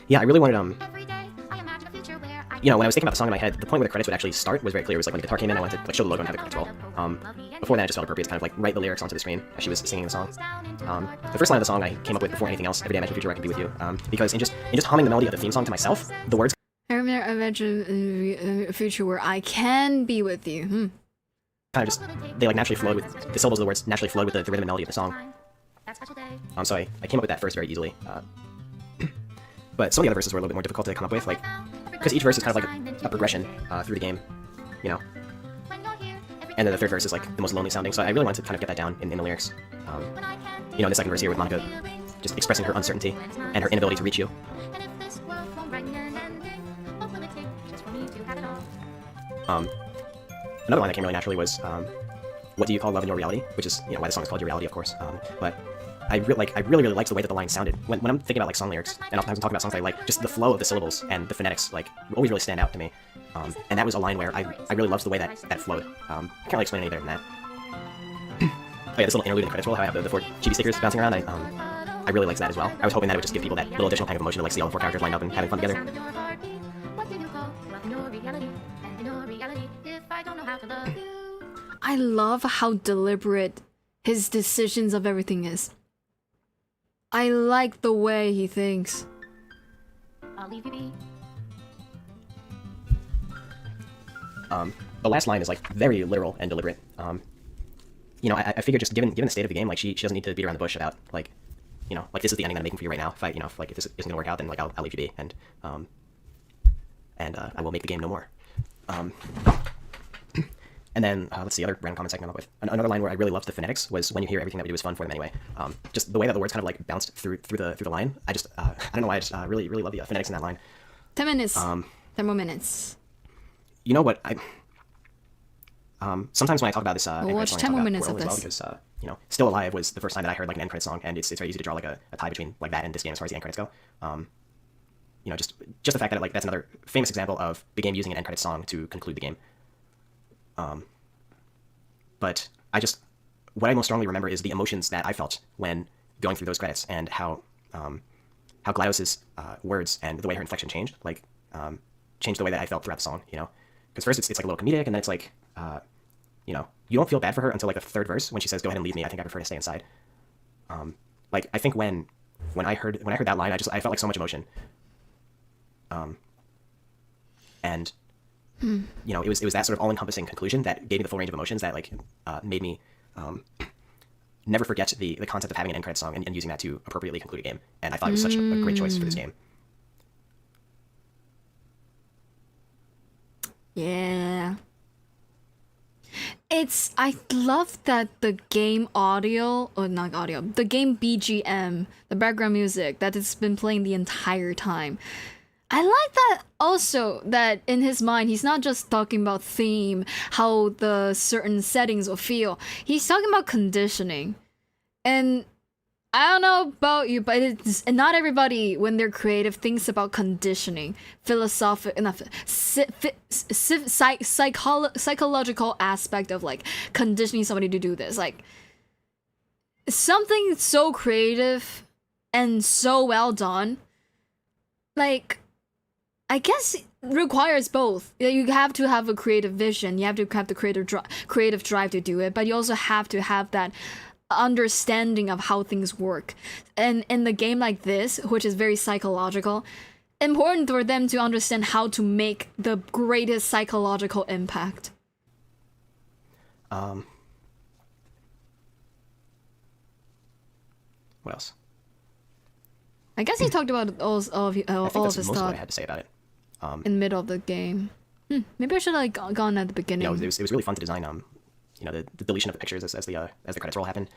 Yeah, I really wanted Every day, I imagine a future where I you know, when I was thinking about the song in my head, the point where the credits would actually start was very clear. It was like when the guitar came in, I wanted to like show the logo and have the credits roll. Before that, it just felt appropriate to kind of like write the lyrics onto the screen as she was singing the song. The first line of the song I came up with before anything else. Every day I imagine a future where I can be with you. Because in just humming the melody of the theme song to myself, the words I imagine a future where I can be with you. kind of just they like naturally flowed with the syllables of the words naturally flowed with the rhythm and melody of the song. So I came up with that first very easily. But some of the other verses were a little bit more difficult to come up with, like because each verse is kind of like a progression through the game, you know. And then the third verse is like the most lonely sounding, so I really wanted to kind of get that down in the lyrics. You know, in the second verse here with Monika just expressing her uncertainty and her inability to reach you. Another line that came really naturally was, "What do you call love in your reality?" Which is, you know, why the song is called Your Reality, of course. But I really liked the way that the line sounded. When I'm thinking about like song lyrics, and oftentimes I'm talking about songs I like, just the flow of the syllables and the phonetics like always really stand out to me. And that was a line where I really loved the way that flowed. I can't really explain any better than that. Oh yeah, this little interlude in the credits roll, how I have the 4 chibi stickers bouncing around, I really liked that as well. I was hoping that it would just give people that little additional kind of emotion to like see all the 4 characters lined up and having fun together. I love how deliberate his decisions of everything is. I like the way he thinks. I'll leave you be. The last line is like very literal and deliberate. You know, I figure just given the state of the game, like she doesn't need to beat around the bush about like, you know, like this is the ending that I'm making for you right now. If if this isn't gonna work out, then like I'll leave you be, and I will make the game no more. And then let's see, other random comments I can come up with. Another line where I really loved the phonetics was when you hear everything that we do is fun for them anyway. Just the way that the words kind of like bounced through the line. I don't know why I just really love the phonetics in that line. 10 minutes. 10 more minutes. You know what sometimes when I talk about this, We'll watch 10 more minutes of as well, this. because you know, Still Alive was the first time that I heard like an end credit song, and it's very easy to draw like a tie between like that and this game as far as the end credits go. You know, just the fact that like that's another famous example of the game using an end credit song to conclude the game. But what I most strongly remember is the emotions that I felt when going through those credits, and how GLaDOS's words and the way her inflection changed, like changed the way that I felt throughout the song. You know, because first it's like a little comedic, and then it's like you know, you don't feel bad for her until like the third verse when she says, "Go ahead and leave me. I think I prefer to stay inside." Like I think when I heard that line, I felt like so much emotion. And you know, it was that sort of all-encompassing conclusion that gave me the full range of emotions that like made me never forget the concept of having an end credit song and using that to appropriately conclude a game. And I thought it was such a great choice for this game. Yeah. I love that the game audio, or not audio, the game BGM, the background music that it's been playing the entire time. I like that also, that in his mind, he's not just talking about theme, how the certain settings will feel. He's talking about conditioning. And I don't know about you, but not everybody, when they're creative, thinks about conditioning, psychological aspect of like conditioning somebody to do this. Like something so creative and so well done, like I guess it requires both. You have to have a creative vision, you have to have the creative drive to do it, but you also have to have that understanding of how things work. And in the game like this, which is very psychological, important for them to understand how to make the greatest psychological impact. What else? I guess he talked about all of his I think that's thoughts most of what I had to say about it. in the middle of the game. Maybe I should like gone at the beginning. You know, it was really fun to design. You know, the deletion of the pictures as the credits roll happened.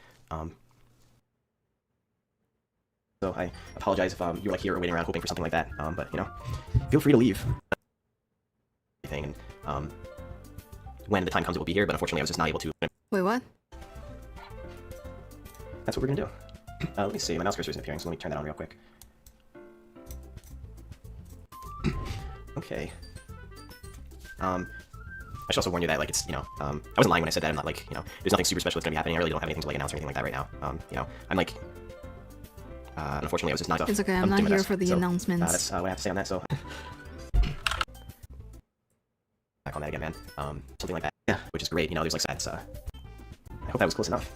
So I apologize if you're like here or waiting around hoping for something like that. But you know, feel free to leave. And when the time comes, it will be here. But unfortunately, I was just not able to. Wait, what? That's what we're gonna do. Let me see. My mouse cursor isn't appearing, so let me turn that on real quick. Okay. I should also warn you that, like, it's, you know, I wasn't lying when I said that. I'm not, like, you know, there's nothing super special that's gonna be happening. I really don't have anything to, like, announce or anything like that right now. You know, I'm, like, unfortunately, I was just not... It's okay, I'm not here for the announcements. That's what I have to say on that, so... Back on that again, man. Something like that. Yeah, which is great, you know, there's, like, stats, I hope that was close enough.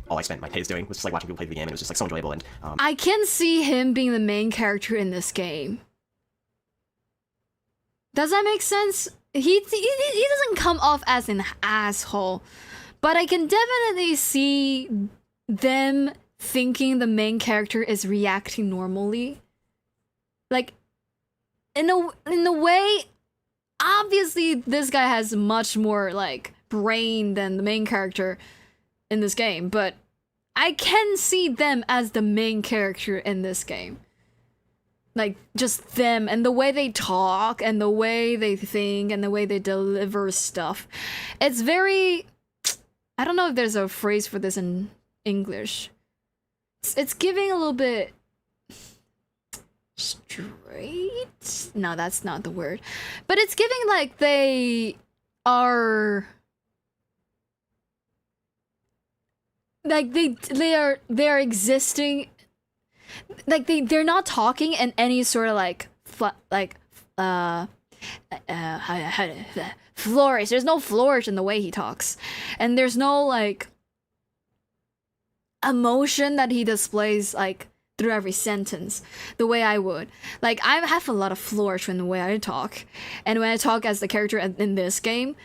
All I spent my days doing was just, like, watching people play the game, and it was just, like, so enjoyable, and, I can see him being the main character in this game. Does that make sense? He doesn't come off as an asshole, but I can definitely see them thinking the main character is reacting normally. Like, in a way, obviously this guy has much more, like, brain than the main character in this game, but I can see them as the main character in this game. Like, just them, and the way they talk, and the way they think, and the way they deliver stuff. It's very... I don't know if there's a phrase for this in English. It's giving a little bit... straight? No, that's not the word. But it's giving, like, they are... like, they are existing... like they're not talking in any sort of like flourish. There's no flourish in the way he talks, and there's no like emotion that he displays like through every sentence the way I would. Like, I have a lot of flourish in the way I talk, and when I talk as the character in this game,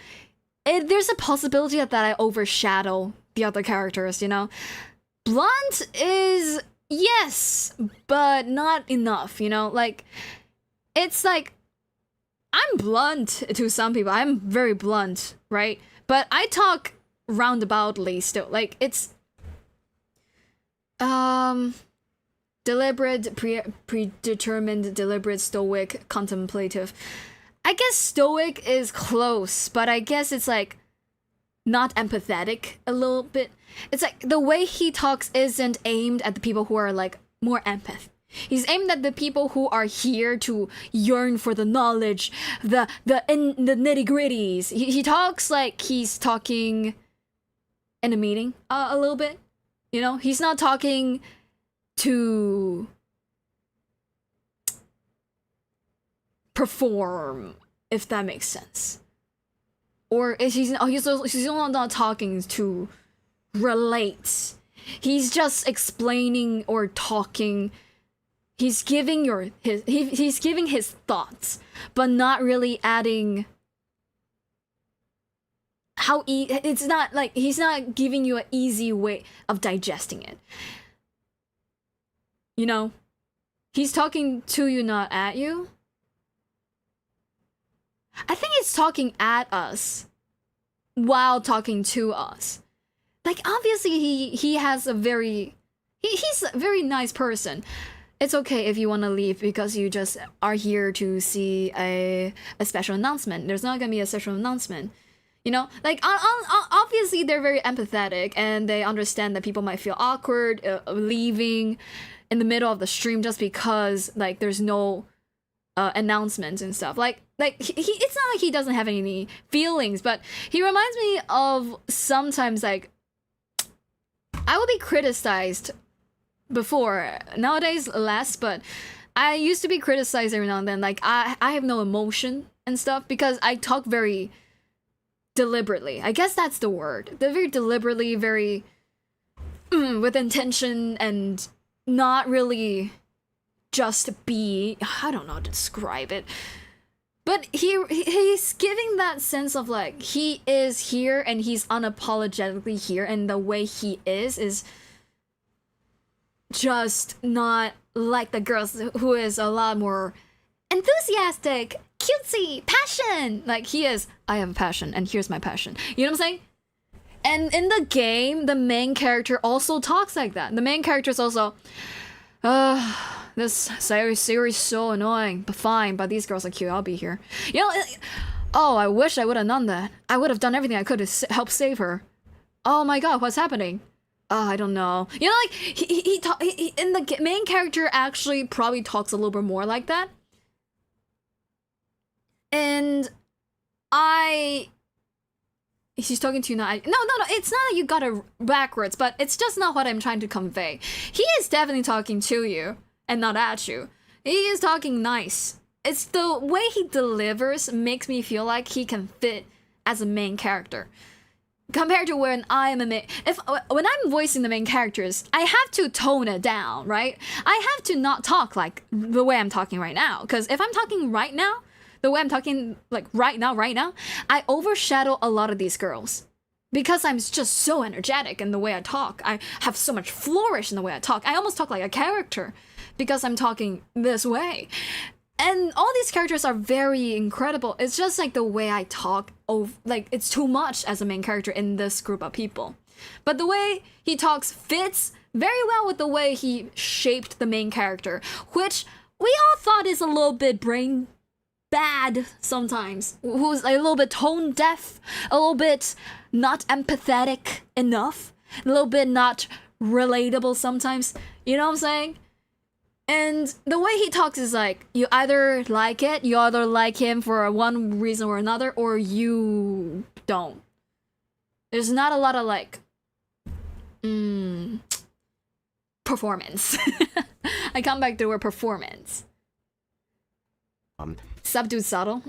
there's a possibility that I overshadow the other characters, you know. Blunt is... yes, but not enough, you know? Like, it's like, I'm blunt to some people. I'm very blunt, right? But I talk roundaboutly still. Like, it's... deliberate, predetermined, deliberate, stoic, contemplative. I guess stoic is close, but I guess it's like... not empathetic a little bit. It's like the way he talks isn't aimed at the people who are like more empath. He's aimed at the people who are here to yearn for the knowledge, the nitty gritties. He talks like he's talking in a meeting a little bit. You know, he's not talking to perform, if that makes sense. Or he's not talking to relate. He's just explaining or talking. He's giving he's giving his thoughts, but not really adding how it's not like he's not giving you an easy way of digesting it. You know? He's talking to you, not at you. I think it's talking at us while talking to us. Like, obviously he has a very... he's a very nice person. It's okay if you want to leave because you just are here to see a special announcement. There's not going to be a special announcement. You know? Like, obviously they're very empathetic and they understand that people might feel awkward leaving in the middle of the stream just because, like, there's no... announcements and stuff. Like it's not like he doesn't have any feelings, but he reminds me of sometimes, like, I would be criticized before. Nowadays less, but I used to be criticized every now and then. Like, I have no emotion and stuff because I talk very deliberately. I guess that's the word. They're very deliberately, very with intention and not really just be... I don't know how to describe it. But he's giving that sense of like, he is here and he's unapologetically here, and the way he is just not like the girls who is a lot more enthusiastic, cutesy, passion. Like he is, I have a passion, and here's my passion. You know what I'm saying? And in the game, the main character also talks like that. The main character is also, this series is so annoying, but fine, but these girls are cute, I'll be here. You know, oh, I wish I would have done that. I would have done everything I could to help save her. Oh my god, what's happening? I don't know. You know, like, he in the main character actually probably talks a little bit more like that. And he's talking to you now. No, it's not that you got it backwards, but it's just not what I'm trying to convey. He is definitely talking to you and not at you. He is talking nice. It's the way he delivers makes me feel like he can fit as a main character. Compared to when I am when I'm voicing the main characters, I have to tone it down, right? I have to not talk like the way I'm talking right now. Because if I'm talking right now, the way I'm talking, like right now, I overshadow a lot of these girls. Because I'm just so energetic in the way I talk. I have so much flourish in the way I talk. I almost talk like a character because I'm talking this way. And all these characters are very incredible. It's just like the way I talk, like it's too much as a main character in this group of people. But the way he talks fits very well with the way he shaped the main character, which we all thought is a little bit brain bad sometimes, who's a little bit tone deaf, a little bit not empathetic enough, a little bit not relatable sometimes, you know what I'm saying? And the way he talks is like, you either like it, you either like him for one reason or another, or you don't. There's not a lot of like, performance. I come back to the word performance. Subdued subtle.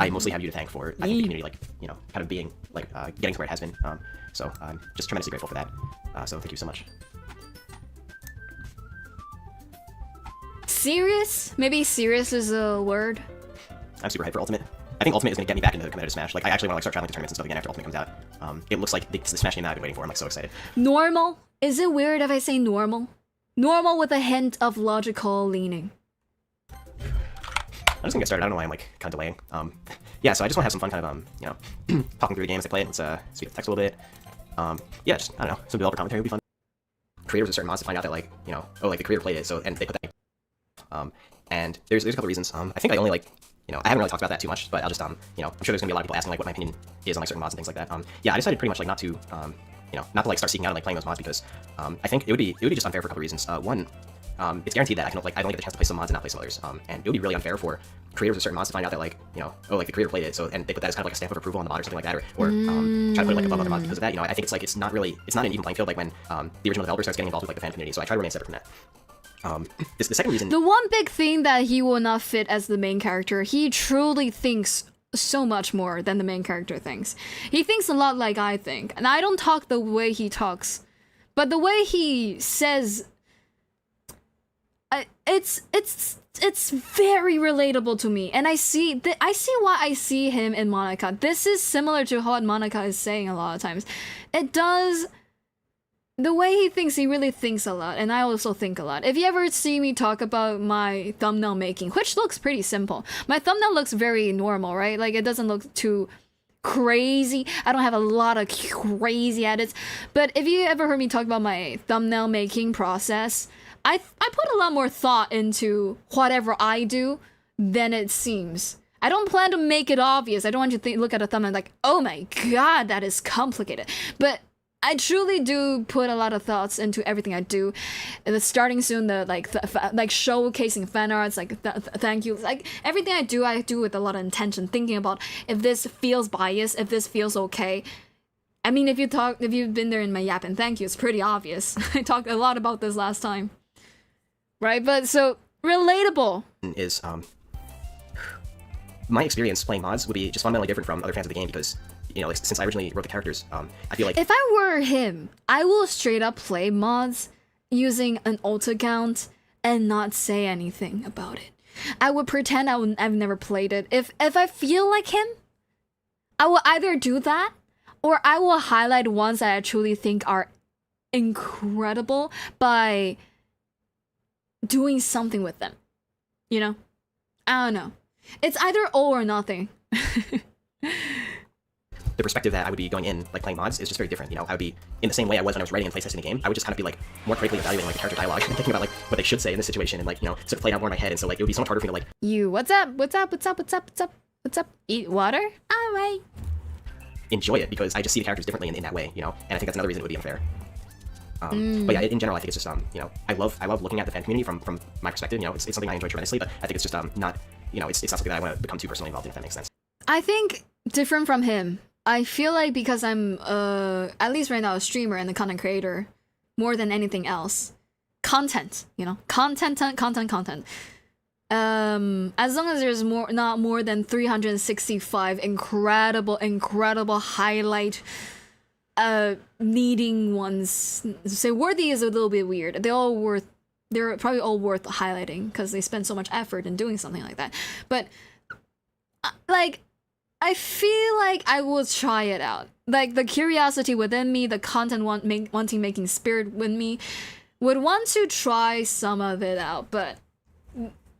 I mostly have you to thank for, I think, the community, like, you know, kind of being, like, getting to where it has been. So I'm just tremendously grateful for that. So thank you so much. Serious? Maybe serious is a word. I'm super hyped for Ultimate. I think Ultimate is going to get me back into competitive Smash. Like, I actually want to like start traveling to tournaments and stuff again after Ultimate comes out. It looks like the Smash game that I've been waiting for. I'm like so excited. Normal? Is it weird if I say normal? Normal with a hint of logical leaning. I'm just gonna get started. I don't know why I'm like kind of delaying. Yeah, so I just want to have some fun, kind of you know, talking through the game as I play it. Let's speak the text a little bit. Yeah, just I don't know, some developer commentary would be fun. Creators of certain mods to find out that like, you know, oh, like the creator played it, so and they put that. And there's a couple reasons. I think I only like, you know, I haven't really talked about that too much, but I'll just you know, I'm sure there's gonna be a lot of people asking like what my opinion is on like certain mods and things like that. Yeah, I decided pretty much like not to you know, not to like start seeking out and like playing those mods because I think it would be just unfair for a couple reasons. One, it's guaranteed that I don't get the chance to play some mods and not play some others. And it would be really unfair for creators of certain mods to find out that like, you know, oh, like the creator played it, so and they put that as kind of like a stamp of approval on the mod or something like that, or try to put it like above other mods because of that. You know, I think it's not an even playing field like when the original developer starts getting involved with like the fan community. So I try to remain separate from that. The second reason, the one big thing that he will not fit as the main character, he truly thinks so much more than the main character thinks. He thinks a lot like I think, and I don't talk the way he talks, but the way he says, it's very relatable to me, and I see why I see him in Monika. This is similar to what Monika is saying a lot of times. It does. The way he thinks, he really thinks a lot, and I also think a lot. If you ever see me talk about my thumbnail making, which looks pretty simple, my thumbnail looks very normal, right? Like, it doesn't look too crazy. I don't have a lot of crazy edits, but if you ever heard me talk about my thumbnail making process, I put a lot more thought into whatever I do than it seems. I don't plan to make it obvious. I don't want you to look at a thumbnail like, oh my god, that is complicated. But I truly do put a lot of thoughts into everything I do. And starting soon, the like showcasing fan arts, like thank you, like everything I do with a lot of intention, thinking about if this feels biased, if this feels okay. I mean, if you've been there in my yap and thank you, it's pretty obvious. I talked a lot about this last time, right? But so relatable is my experience playing mods would be just fundamentally different from other fans of the game because, you know, like, since I originally wrote the characters, I feel like if I were him, I will straight up play mods using an alt account and not say anything about it. I would pretend I've never played it. If I feel like him, I will either do that or I will highlight ones that I truly think are incredible by doing something with them. You know? I don't know. It's either all or nothing. The perspective that I would be going in, like playing mods, is just very different. You know, I would be in the same way I was when I was writing and playtesting the game. I would just kind of be like more critically evaluating like the character dialogue and thinking about like what they should say in this situation and like, you know, sort of play it out more in my head. And so like it would be so much harder for me to like What's up? What's up? What's up? What's up? What's up? What's up? Eat water? Alright. enjoy it because I just see the characters differently in that way, you know. And I think that's another reason it would be unfair. But yeah, in general, I think it's just you know, I love looking at the fan community from my perspective. You know, it's something I enjoy tremendously, but I think it's just not, you know, it's not something that I want to become too personally involved in, if that makes sense. I think different from him. I feel like because I'm at least right now a streamer and a content creator more than anything else. Content, you know, content. As long as there's not more than 365 incredible highlight needing ones. Say worthy is a little bit weird. They're probably all worth highlighting because they spend so much effort in doing something like that. But like, I feel like I will try it out. Like the curiosity within me, the content wanting making spirit with me would want to try some of it out. But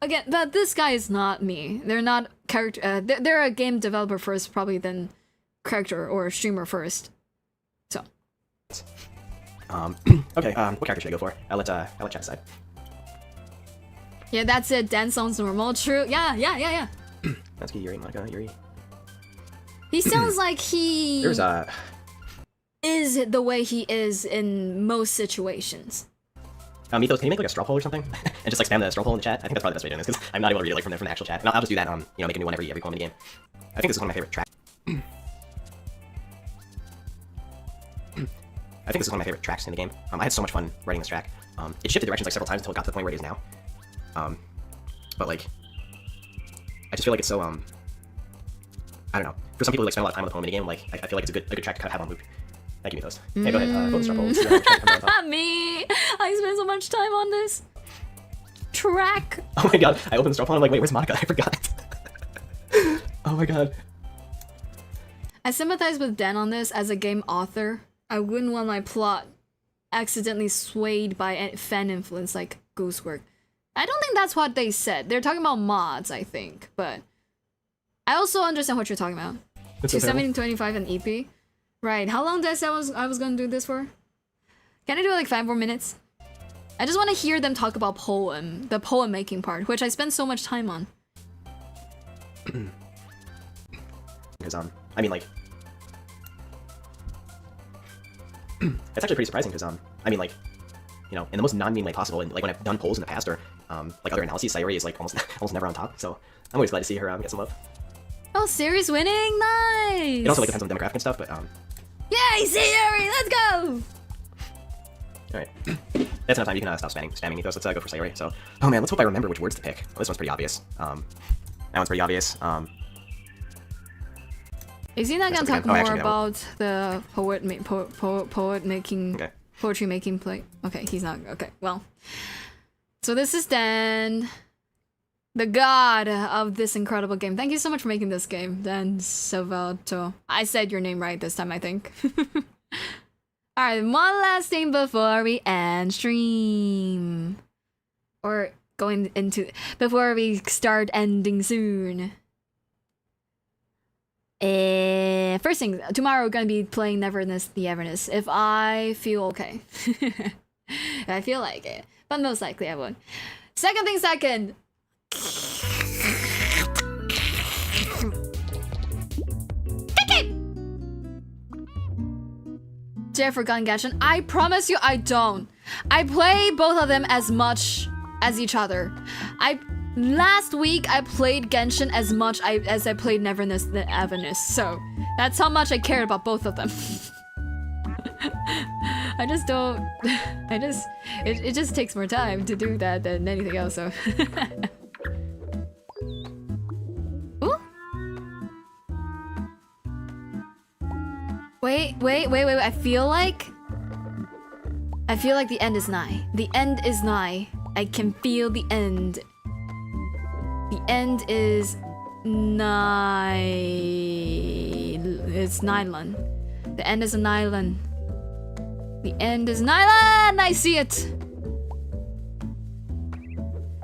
again, but this guy is not me. They're not character. They're a game developer first, probably then character or streamer first. So. Okay. What character should I go for? I'll let chat decide. Yeah, that's it. Dan sounds normal. True. Yeah. Natsuki, Yuri, Monika, Yuri. He sounds like he There's is the way he is in most situations. Mythos, can you make like a straw poll or something? And just like spam the straw poll in the chat? I think that's probably the best way of doing this, because I'm not able to read it like from the actual chat. And I'll just do that, you know, make a new one every poll in the game. I think this is one of my favorite tracks. I think this is one of my favorite tracks in the game. I had so much fun writing this track. It shifted directions like several times until it got to the point where it is now. But like, I just feel like it's so, I don't know. For some people who like spend a lot of time on the poem in the game, like, I feel like it's a good track to kind of have on loop. Thank you, Mythos. Yeah, go ahead, vote the straw poll. See how the track comes out. Me! I spent so much time on this track. Oh my god, I opened the straw poll and I'm like, wait, where's Monika? I forgot. Oh my god. I sympathize with Dan on this as a game author. I wouldn't want my plot accidentally swayed by fan influence like Goosework. I don't think that's what they said. They're talking about mods, I think, but I also understand what you're talking about. 217.25 and EP. Right, how long did I say I was gonna do this for? Can I do like 5 more minutes? I just want to hear them talk about the poem making part, which I spend so much time on. Because, I mean, like, it's actually pretty surprising because, I mean, like, you know, in the most non-mean way possible, and like when I've done polls in the past or like other analyses, Sayori is like almost never on top. So I'm always glad to see her get some love. Oh, Sayori's winning, nice. It also like depends on the demographic and stuff, but Yay, Sayori, let's go. All right, that's enough time. You can stop spamming Mythos. Let's go for Sayori. So, oh man, let's hope I remember which words to pick. Oh, this one's pretty obvious. That one's pretty obvious. Is he not gonna talk more about the poetry making play? Okay, he's not. Okay, well. So this is Dan, the god of this incredible game. Thank you so much for making this game, Dan Salvato. I said your name right this time, I think. Alright, one last thing before we end stream. Or before we start ending soon. First thing, tomorrow we're gonna be playing Neverness the Everness, if I feel okay. If I feel like it. But most likely I won't. Second thing second. Jeff forgotten Genshin. I promise you I don't. I play both of them as much as each other. Last week I played Genshin as much as I played Neverness the Everness, so that's how much I cared about both of them. I just don't. It just takes more time to do that than anything else. So. Ooh. Wait. I feel like the end is nigh. The end is nigh. I can feel the end. The end is nigh. It's Nylon. The end is a Nylon. The end is Nylon! I see it!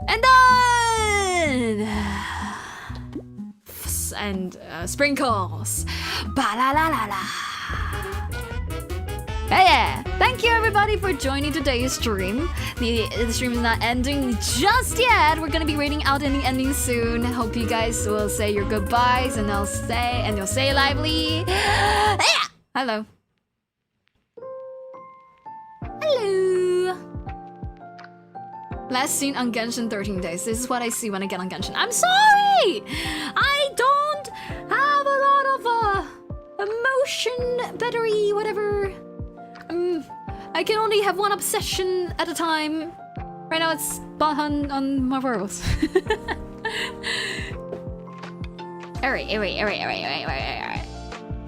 And done! and sprinkles. Ba la la la la. Yeah, thank you everybody for joining today's stream. The stream is not ending just yet. We're gonna be reading out in the ending soon. Hope you guys will say your goodbyes and you'll say lively. Hello. Hello. Last seen on Genshin 13 days. This is what I see when I get on Genshin. I'm sorry! I don't have a lot of emotion, battery, whatever. I can only have one obsession at a time. Right now it's on Marvels. Alright.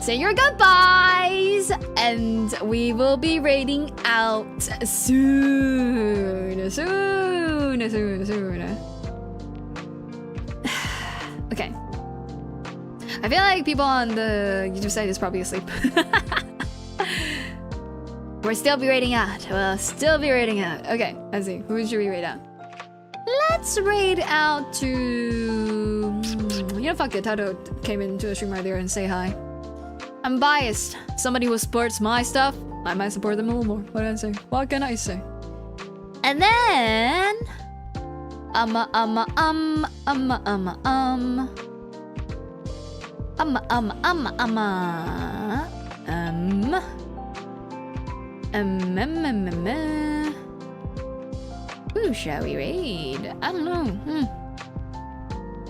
Say your goodbyes, and we will be raiding out soon. Okay. I feel like people on the YouTube site is probably asleep. We'll still be raiding out. Okay, let's see. Who should we raid out? Let's raid out to... You know, fuck it. Tato came into the stream right there and say hi. I'm biased. Somebody who supports my stuff, I might support them a little more. What can I say? And then... Who shall we raid? I don't know.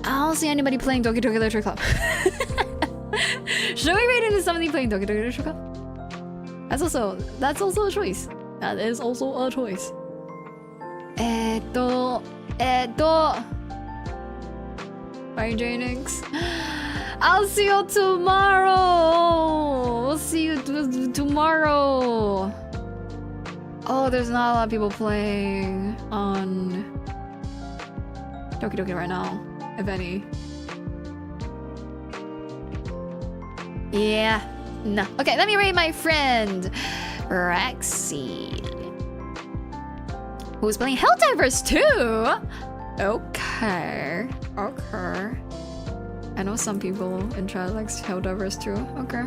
I don't see anybody playing Doki Doki Literature Club. Should we raid into somebody playing Doki Doki Literature Club? That's also a choice. That is also a choice. Bye, Jaenix. I'll see you tomorrow. We'll see you tomorrow. Oh, there's not a lot of people playing on Doki Doki right now, if any. Yeah, no. Okay, let me raid my friend Rexy, who's playing Helldivers too. Okay. I know some people in chat likes Helldivers too. Okay.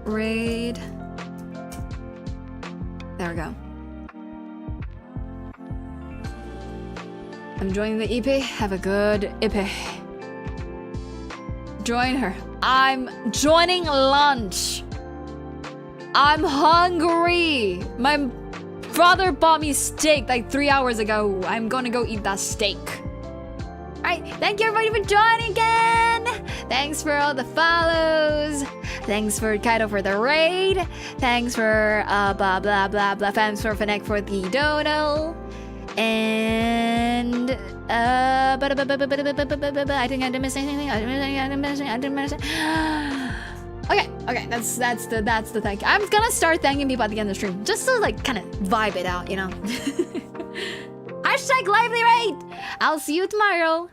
Raid. There we go. I'm joining the EP. Have a good EP. Join her. I'm joining lunch. I'm hungry. My brother bought me steak like 3 hours ago. I'm gonna go eat that steak. Alright, thank you everybody for joining again. Thanks for all the follows. Thanks for Kaido for the raid. Thanks for blah blah blah blah. Thanks for Fennec for the dono. And I think I didn't miss anything. I didn't miss anything. Okay, that's the thank you. I'm gonna start thanking people at the end of the stream, just to like kind of vibe it out, you know. #lively raid. I'll see you tomorrow.